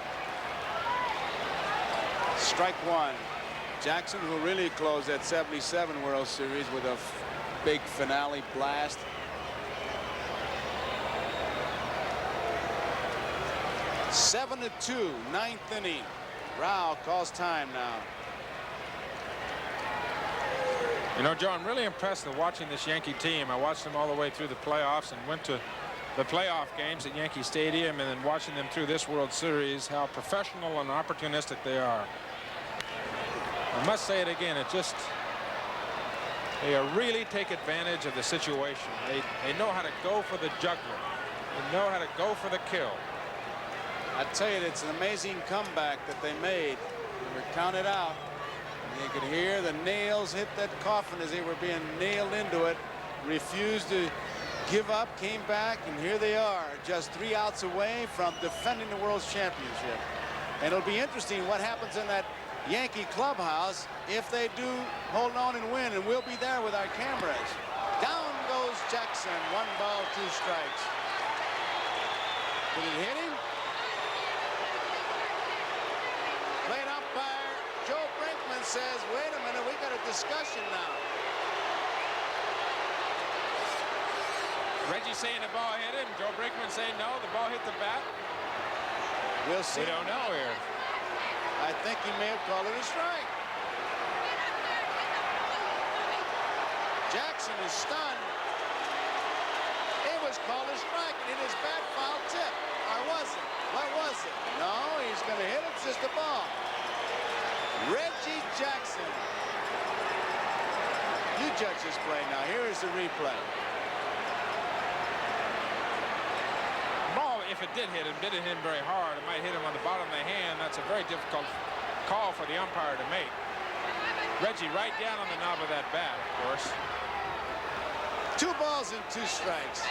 Strike one. Jackson, who really closed that 77 World Series with a big finale blast. Seven to 2, ninth inning. Rao calls time now. You know, Joe, I'm really impressed with watching this Yankee team. I watched them all the way through the playoffs and went to the playoff games at Yankee Stadium, and then watching them through this World Series, how professional and opportunistic they are. I must say it again, they really take advantage of the situation. They know how to go for the juggler. They know how to go for the kill. I tell you, it's an amazing comeback that they made. They were counted out. And you could hear the nails hit that coffin as they were being nailed into it. Refused to give up, came back, and here they are, just 3 outs away from defending the World Championship. And it'll be interesting what happens in that Yankee clubhouse if they do hold on and win, and we'll be there with our cameras. Down goes Jackson, 1 ball, 2 strikes. Did it hit him? Plate umpire Joe Brinkman says, wait a minute, we got a discussion now. Reggie saying the ball hit him. Joe Brinkman saying no, the ball hit the bat. We'll see. We don't know here. I think he may have called it a strike. Jackson is stunned. It was called a strike, and it is bat foul tip. Or was it? What was it? No, he's going to hit it. It's just a ball. Reggie Jackson. You judge this play now. Here is the replay. Ball, if it did hit him very hard. It might hit him on the bottom of the hand. That's a very difficult call for the umpire to make. Reggie right down on the knob of that bat, of course. 2 balls and 2 strikes.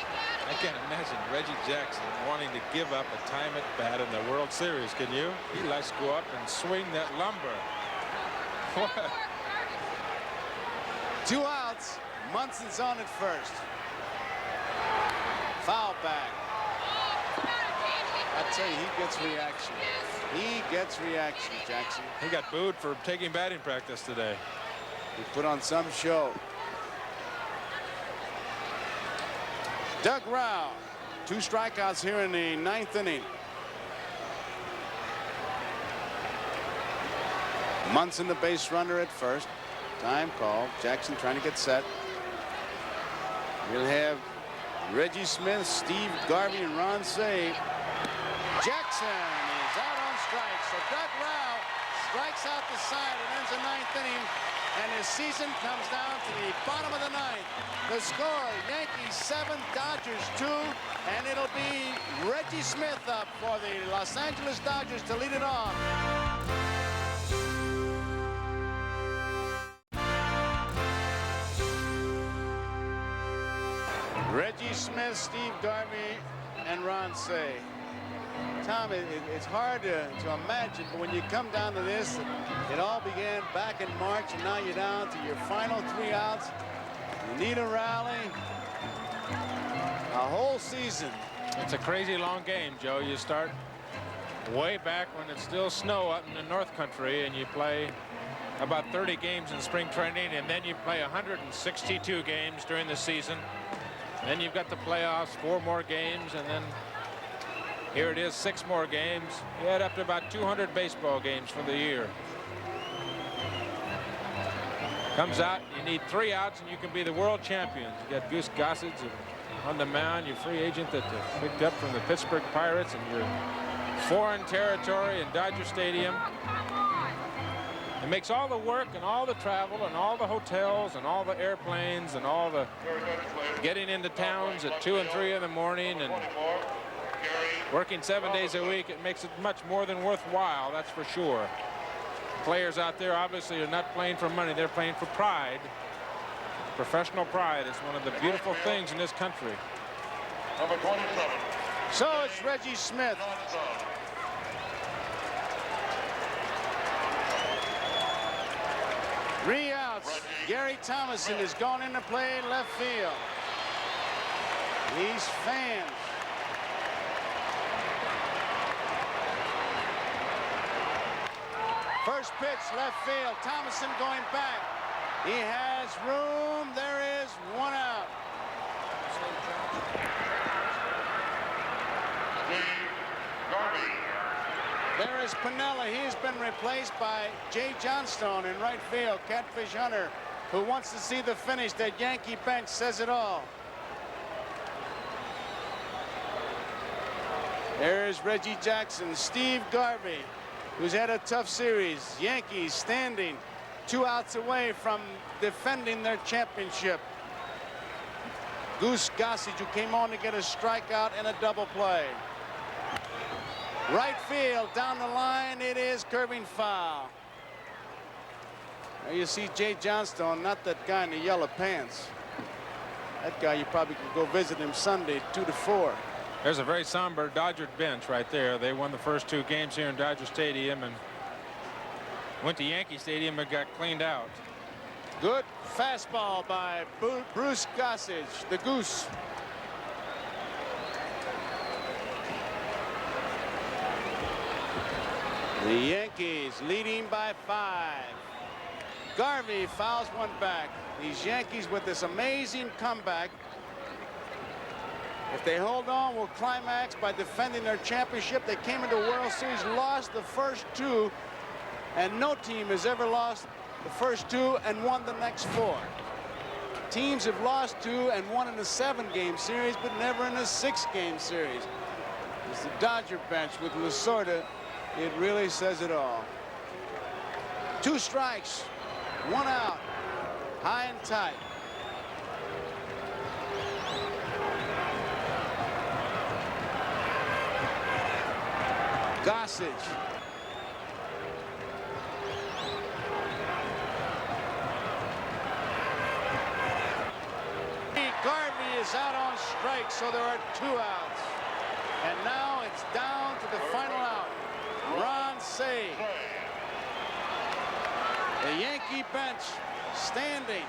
I can't imagine Reggie Jackson wanting to give up a time at bat in the World Series, can you? He likes to go up and swing that lumber. 2 outs. Munson's on at first. Foul back. I tell you, he gets reaction. He gets reaction, Jackson. He got booed for taking batting practice today. He put on some show. Doug Rao, 2 strikeouts here in the 9th inning. Munson the base runner at first. Time call. Jackson trying to get set. We'll have Reggie Smith, Steve Garvey, and Ron Say. Jackson is out on strike. So Doug Rao strikes out the side and ends the 9th inning. And his season comes down to the bottom of the 9th. The score, Yankees 7, Dodgers 2. And it'll be Reggie Smith up for the Los Angeles Dodgers to lead it off. Reggie Smith, Steve Garvey, and Ron Say. Tom, it's hard to imagine, but when you come down to this, it all began back in March, and now you're down to your final 3 outs. You need a rally. A whole season. It's a crazy long game, Joe. You start way back when it's still snow up in the North Country, and you play about 30 games in spring training, and then you play 162 games during the season. Then you've got the playoffs, 4 more games, and then here it is, 6 more games. You add up to about 200 baseball games for the year. Comes out, you need 3 outs, and you can be the world champions. You got Goose Gossage on the mound, your free agent that you picked up from the Pittsburgh Pirates, and your foreign territory in Dodger Stadium. It makes all the work and all the travel and all the hotels and all the airplanes and all the getting into towns at 2 and 3 in the morning and Working 7 days a week, it makes it much more than worthwhile, that's for sure. Players out there obviously are not playing for money, they're playing for pride. Professional pride is one of the beautiful things in this country. Number 27. So it's Reggie Smith. Three outs. Gary Thomason has gone in to play left field. These fans. First pitch, left field. Thomason going back. He has room. There is one out. There is Piniella. He has been replaced by Jay Johnstone in right field. Catfish Hunter, who wants to see the finish. That Yankee bench says it all. There's Reggie Jackson. Steve Garvey, who's had a tough series. Yankees standing 2 outs away from defending their championship. Goose Gossage, who came on to get a strikeout and a double play. Right field, down the line, it is curving foul. Now you see Jay Johnstone, not that guy in the yellow pants. That guy, you probably could go visit him Sunday, 2 to 4. There's a very somber Dodger bench right there. They won the first 2 games here in Dodger Stadium and went to Yankee Stadium and got cleaned out. Good fastball by Bruce Gossage, the Goose. The Yankees leading by 5. Garvey fouls one back. These Yankees with this amazing comeback, if they hold on, will climax by defending their championship. They came into World Series, lost the first 2, and no team has ever lost the first 2 and won the next 4. Teams have lost 2 and won in a 7-game series, but never in a 6-game series. It's the Dodger bench with Lasorda. It really says it all. 2 strikes, 1 out, high and tight. Gossage. Garvey is out on strike, so there are 2 outs. And now it's down to the final out. Ron Say. The Yankee bench standing,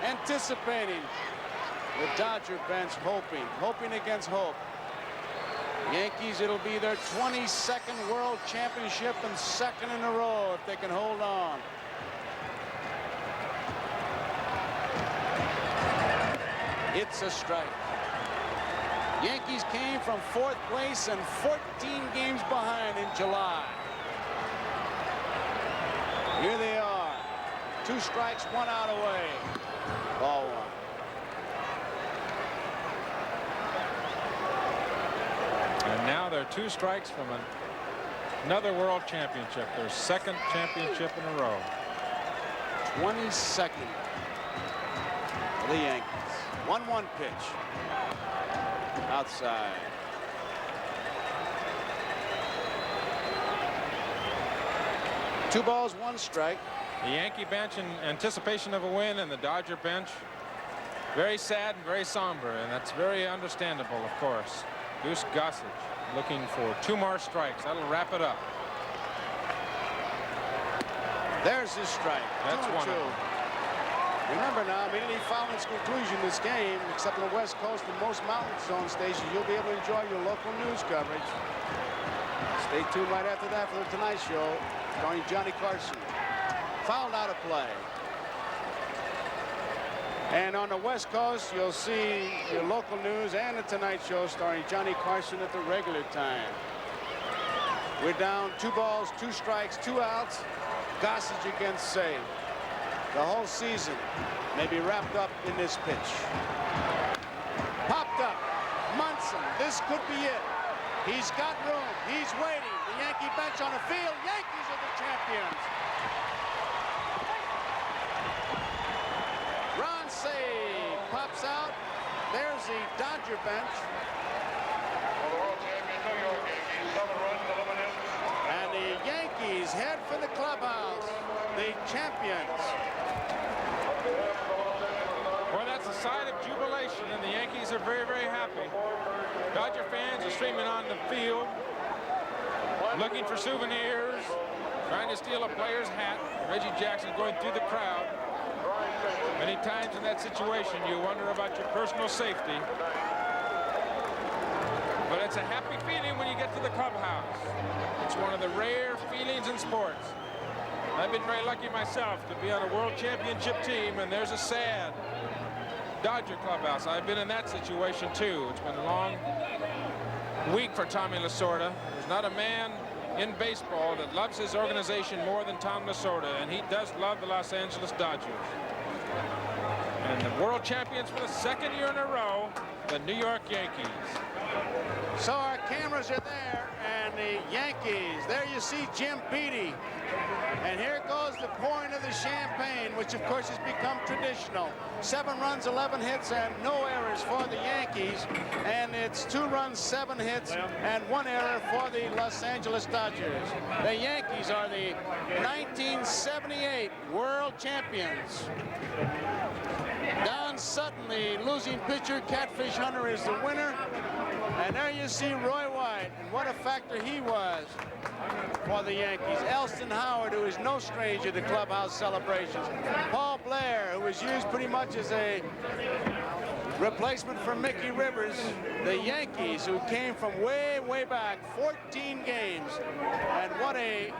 anticipating. The Dodger bench hoping against hope. Yankees, it'll be their 22nd World Championship and 2nd in a row if they can hold on. It's a strike. Yankees came from 4th place and 14 games behind in July. Here they are. 2 strikes, 1 out away. Ball 1. And now they're 2 strikes from another world championship. Their 2nd championship in a row. 22nd for the Yankees. 1-1 pitch. Outside. Two balls, 1 strike. The Yankee bench in anticipation of a win, and the Dodger bench very sad and very somber, and that's very understandable, of course. Goose Gossage looking for 2 more strikes. That'll wrap it up. There's his strike. That's 1. Remember now, immediately following its conclusion, this game, except on the West Coast and most Mountain Zone stations, you'll be able to enjoy your local news coverage. Stay tuned right after that for the Tonight Show, starring Johnny Carson. Fouled out of play. And on the West Coast, you'll see your local news and the Tonight Show starring Johnny Carson at the regular time. We're down 2 balls, 2 strikes, 2 outs. Gossage against Say. The whole season may be wrapped up in this pitch. Popped up. Munson. This could be it. He's got room. He's waiting. The Yankee bench on the field. Yankees are the champions. Ron Say pops out. There's the Dodger bench. For the world champion New York And the Yankees head for the clubhouse, the champions. Well, that's a sign of jubilation, and the Yankees are very, very happy. Dodger fans are streaming on the field, looking for souvenirs, trying to steal a player's hat. Reggie Jackson going through the crowd. Many times in that situation, you wonder about your personal safety. But it's a happy feeling when you get to the clubhouse. It's one of the rare feelings in sports. I've been very lucky myself to be on a world championship team, and there's a sad Dodger clubhouse. I've been in that situation too. It's been a long week for Tommy Lasorda. There's not a man in baseball that loves his organization more than Tom Lasorda, and he does love the Los Angeles Dodgers. And the world champions for the second year in a row, the New York Yankees. So our cameras are there, and the Yankees. There you see Jim Beattie. And here goes the pouring of the champagne, which of course has become traditional. 7 runs, 11 hits, and no errors for the Yankees. And it's 2 runs, 7 hits, and 1 error for the Los Angeles Dodgers. The Yankees are the 1978 world champions. Don Sutton, the losing pitcher, catfish hunter, is the winner. And there you see Roy White, and what a factor he was for the Yankees. Elston Howard, who is no stranger to clubhouse celebrations. Paul Blair, who was used pretty much as a replacement for Mickey Rivers. The Yankees, who came from way, way back, 14 games. And what a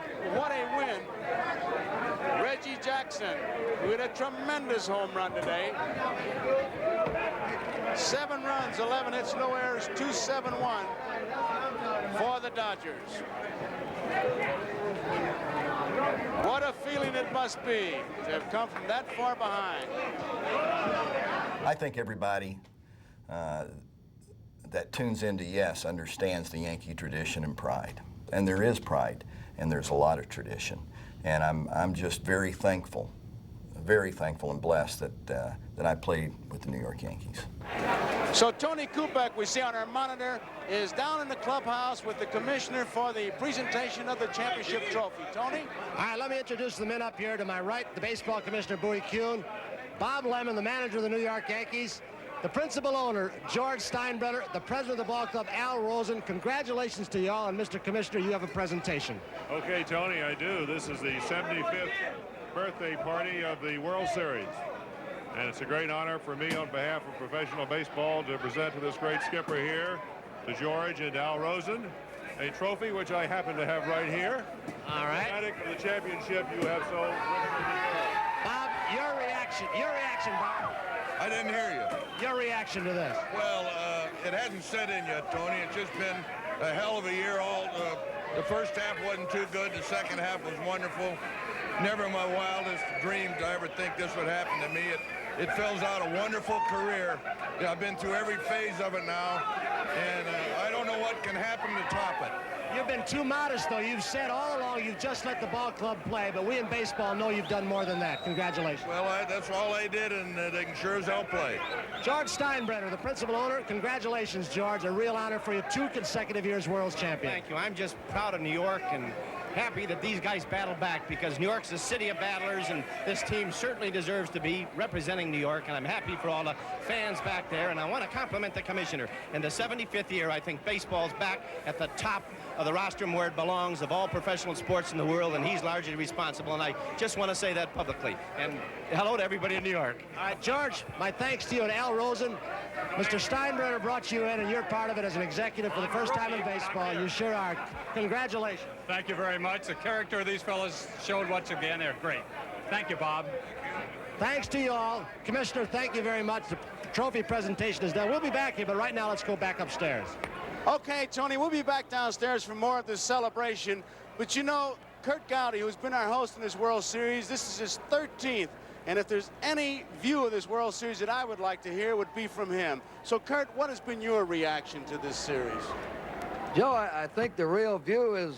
win. Reggie Jackson, who had a tremendous home run today. 7 runs, 11 hits, no errors, 2-7-1 for the Dodgers. What a feeling it must be to have come from that far behind. I think everybody that tunes into Yes understands the Yankee tradition and pride. And there is pride, and there's a lot of tradition. And I'm just very thankful and blessed that I played with the New York Yankees. So Tony Kubek, we see on our monitor, is down in the clubhouse with the commissioner for the presentation of the championship trophy. Tony? All right, let me introduce the men up here. To my right, the baseball commissioner, Bowie Kuhn. Bob Lemon, the manager of the New York Yankees. The principal owner, George Steinbrenner. The president of the ball club, Al Rosen. Congratulations to you all, and Mr. Commissioner, you have a presentation. Okay, Tony, I do. This is the 75th birthday party of the World Series. And it's a great honor for me on behalf of professional baseball to present to this great skipper here, to George and Al Rosen, a trophy which I happen to have right here. All right. For the championship you have so richly deserved. Bob, your reaction, Bob. I didn't hear you. Your reaction to this. Well, it hasn't set in yet, Tony. It's just been a hell of a year. The first half wasn't too good. The second half was wonderful. Never in my wildest dreams did I ever think this would happen to me. It fills out a wonderful career. I've been through every phase of it now, and I don't know what can happen to top it. You've been too modest, though. You've said all along you've just let the ball club play, but we in baseball know you've done more than that. Congratulations. Well, that's all they did, and they can sure as hell play. George Steinbrenner, the principal owner. Congratulations, George. A real honor for you. 2 consecutive years world's champion. Thank you. I'm just proud of New York and happy that these guys battled back, because New York's a city of battlers, and this team certainly deserves to be representing New York, and I'm happy for all the fans back there, and I want to compliment the commissioner. In the 75th year, I think baseball's back at the top of the rostrum where it belongs of all professional sports in the world, and he's largely responsible, and I just want to say that publicly. And hello to everybody in New York. All right, George, my thanks to you and Al Rosen. Mr. Steinbrenner brought you in, and you're part of it as an executive for the first time in baseball. You sure are. Congratulations. Thank you very much. The character of these fellas showed once again. They're great. Thank you, Bob. Thanks to you all. Commissioner, thank you very much. The trophy presentation is done. We'll be back here, but right now let's go back upstairs. Okay, Tony, we'll be back downstairs for more of this celebration. But you know, Kurt Gowdy, who's been our host in this World Series, this is his 13th. And if there's any view of this World Series that I would like to hear, it would be from him. So, Kurt, what has been your reaction to this series? Joe, I think the real view is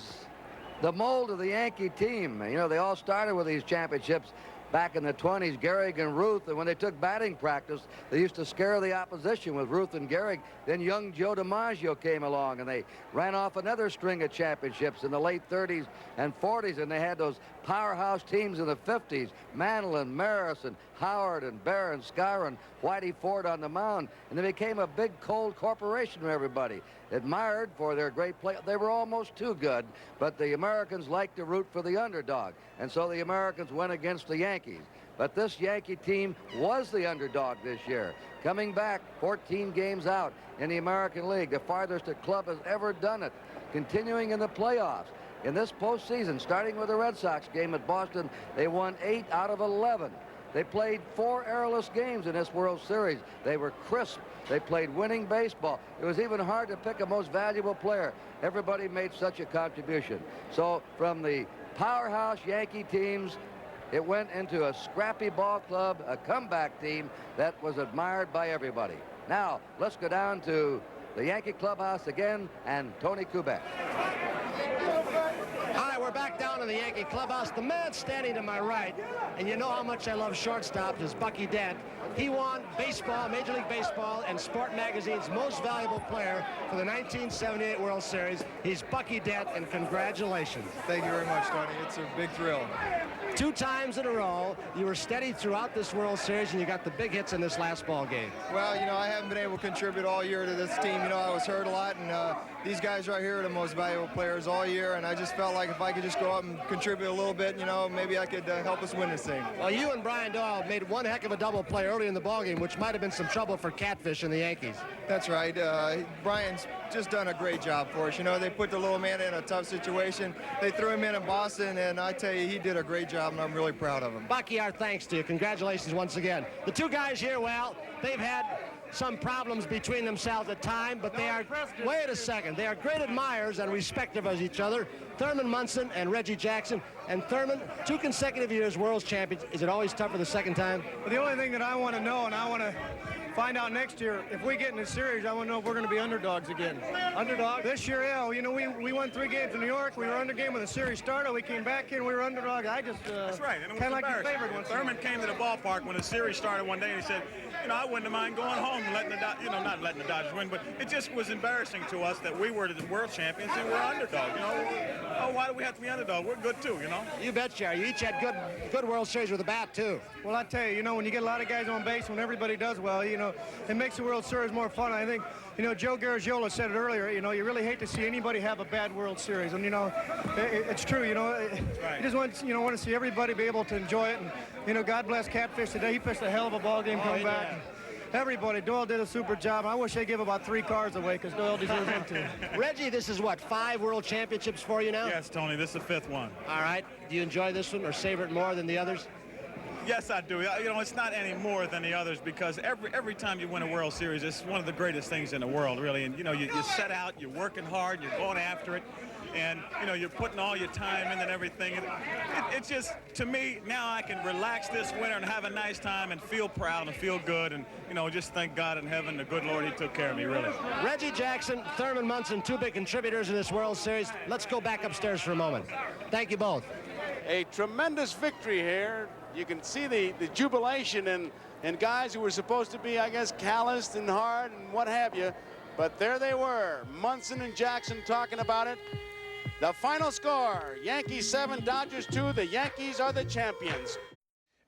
the mold of the Yankee team. You know, they all started with these championships. back in the 20s, Gehrig and Ruth, and when they took batting practice, they used to scare the opposition with Ruth and Gehrig. Then young Joe DiMaggio came along, and they ran off another string of championships in the late 30s and 40s, and they had those powerhouse teams in the 50s, Mantle and Maris and Howard and Bear and Skyler and Whitey Ford on the mound, and they became a big cold corporation for everybody. Admired for their great play. They were almost too good, but the Americans liked to root for the underdog, and so the Americans went against the Yankees. But this Yankee team was the underdog this year, coming back 14 games out in the American League, the farthest a club has ever done it, continuing in the playoffs. In this postseason, starting with the Red Sox game at Boston, they won 8 out of 11. They played 4 errorless games in this World Series. They were crisp. They played winning baseball. It was even hard to pick a most valuable player. Everybody made such a contribution. So from the powerhouse Yankee teams, it went into a scrappy ball club, a comeback team that was admired by everybody. Now, let's go down to the Yankee clubhouse again and Tony Kubek. Hi, we're back down in the Yankee clubhouse. The man standing to my right, and you know how much I love shortstops, is Bucky Dent. He won baseball, Major League Baseball, and Sport Magazine's most valuable player for the 1978 World Series. He's Bucky Dent, and congratulations. Thank you very much, Tony. It's a big thrill. 2 times in a row, you were steady throughout this World Series, and you got the big hits in this last ball game. Well, you know, I haven't been able to contribute all year to this team. You know, I was hurt a lot, and these guys right here are the most valuable players all year, and I just felt like if I could just go out and contribute a little bit, you know, maybe I could help us win this thing. Well, you and Brian Doyle made one heck of a double play early in the ballgame, which might have been some trouble for Catfish and the Yankees. That's right. Brian's just done a great job for us. You know, they put the little man in a tough situation. They threw him in Boston, and I tell you, he did a great job, and I'm really proud of him. Bucky, our thanks to you. Congratulations once again. The 2 guys here, well, they've had some problems between themselves at time, but they are, wait a second, they are great admirers and respectful of each other. Thurman Munson and Reggie Jackson. And Thurman, 2 consecutive years world champions. Is it always tougher the second time? Well, the only thing that I want to know, and I want to find out next year, if we get in the series, I want to know if we're going to be underdogs again. Underdog? This year, yeah. You know, we won 3 games in New York. We were under game when the series started. We came back here, we were underdogs. I just that's right. And it was kind of like the embarrassing. favorite one. Thurman came to the ballpark when the series started one day, and he said, you know, I wouldn't mind going home and letting the not letting the Dodgers win, but it just was embarrassing to us that we were the world champions and we're underdog. You know, oh, why do we have to be underdog? We're good too, you know. You betcha. You each had good World Series with a bat too. Well, I tell you, you know, when you get a lot of guys on base, when everybody does well, you know, it makes the World Series more fun. I think, you know, Joe Garagiola said it earlier, you know, you really hate to see anybody have a bad World Series. And, you know, it's true, you know. You just want to see everybody be able to enjoy it. And, you know, God bless Catfish today. He pitched a hell of a ball game coming back. Everybody, Doyle did a super job. I wish they give about 3 cars away because Doyle deserves them too. Reggie, this is what, 5 world championships for you now? Yes, Tony, this is the 5th one. All right. Do you enjoy this one or savor it more than the others? Yes, I do. You know, it's not any more than the others because every time you win a World Series, it's one of the greatest things in the world, really. And, you know, you set out, you're working hard, you're going after it. And, you know, you're putting all your time in and everything. And it's just, to me, now I can relax this winter and have a nice time and feel proud and feel good. And, you know, just thank God in heaven, the good Lord, he took care of me, really. Reggie Jackson, Thurman Munson, 2 big contributors in this World Series. Let's go back upstairs for a moment. Thank you both. A tremendous victory here. You can see the jubilation in guys who were supposed to be, I guess, calloused and hard and what have you. But there they were, Munson and Jackson talking about it. The final score, Yankees 7, Dodgers 2. The Yankees are the champions.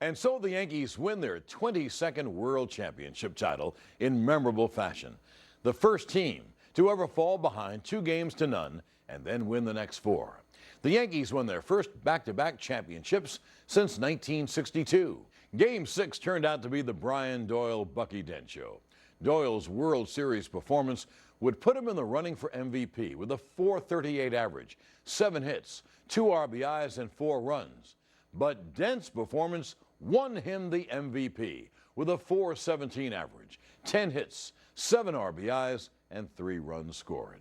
And so the Yankees win their 22nd World Championship title in memorable fashion. The first team to ever fall behind 2 games to none and then win the next 4. The Yankees won their first back-to-back championships since 1962. Game 6 turned out to be the Brian Doyle-Bucky Dent show. Doyle's World Series performance would put him in the running for MVP with a .438 average, 7 hits, 2 RBIs, and 4 runs. But Dent's performance won him the MVP with a .417 average, 10 hits, 7 RBIs, and 3 runs scored.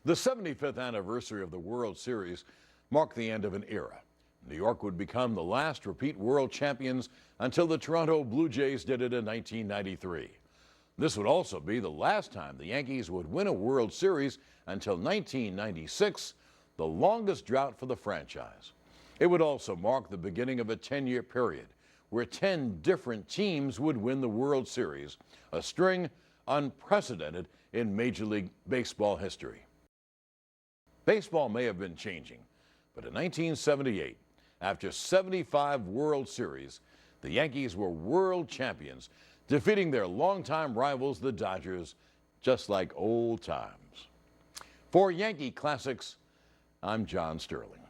The 75th anniversary of the World Series marked the end of an era. New York would become the last repeat world champions until the Toronto Blue Jays did it in 1993. This would also be the last time the Yankees would win a World Series until 1996, the longest drought for the franchise. It would also mark the beginning of a 10-year period where 10 different teams would win the World Series, a string unprecedented in Major League Baseball history. Baseball may have been changing, but in 1978, after 75 World Series, the Yankees were world champions, defeating their longtime rivals, the Dodgers, just like old times. For Yankee Classics, I'm John Sterling.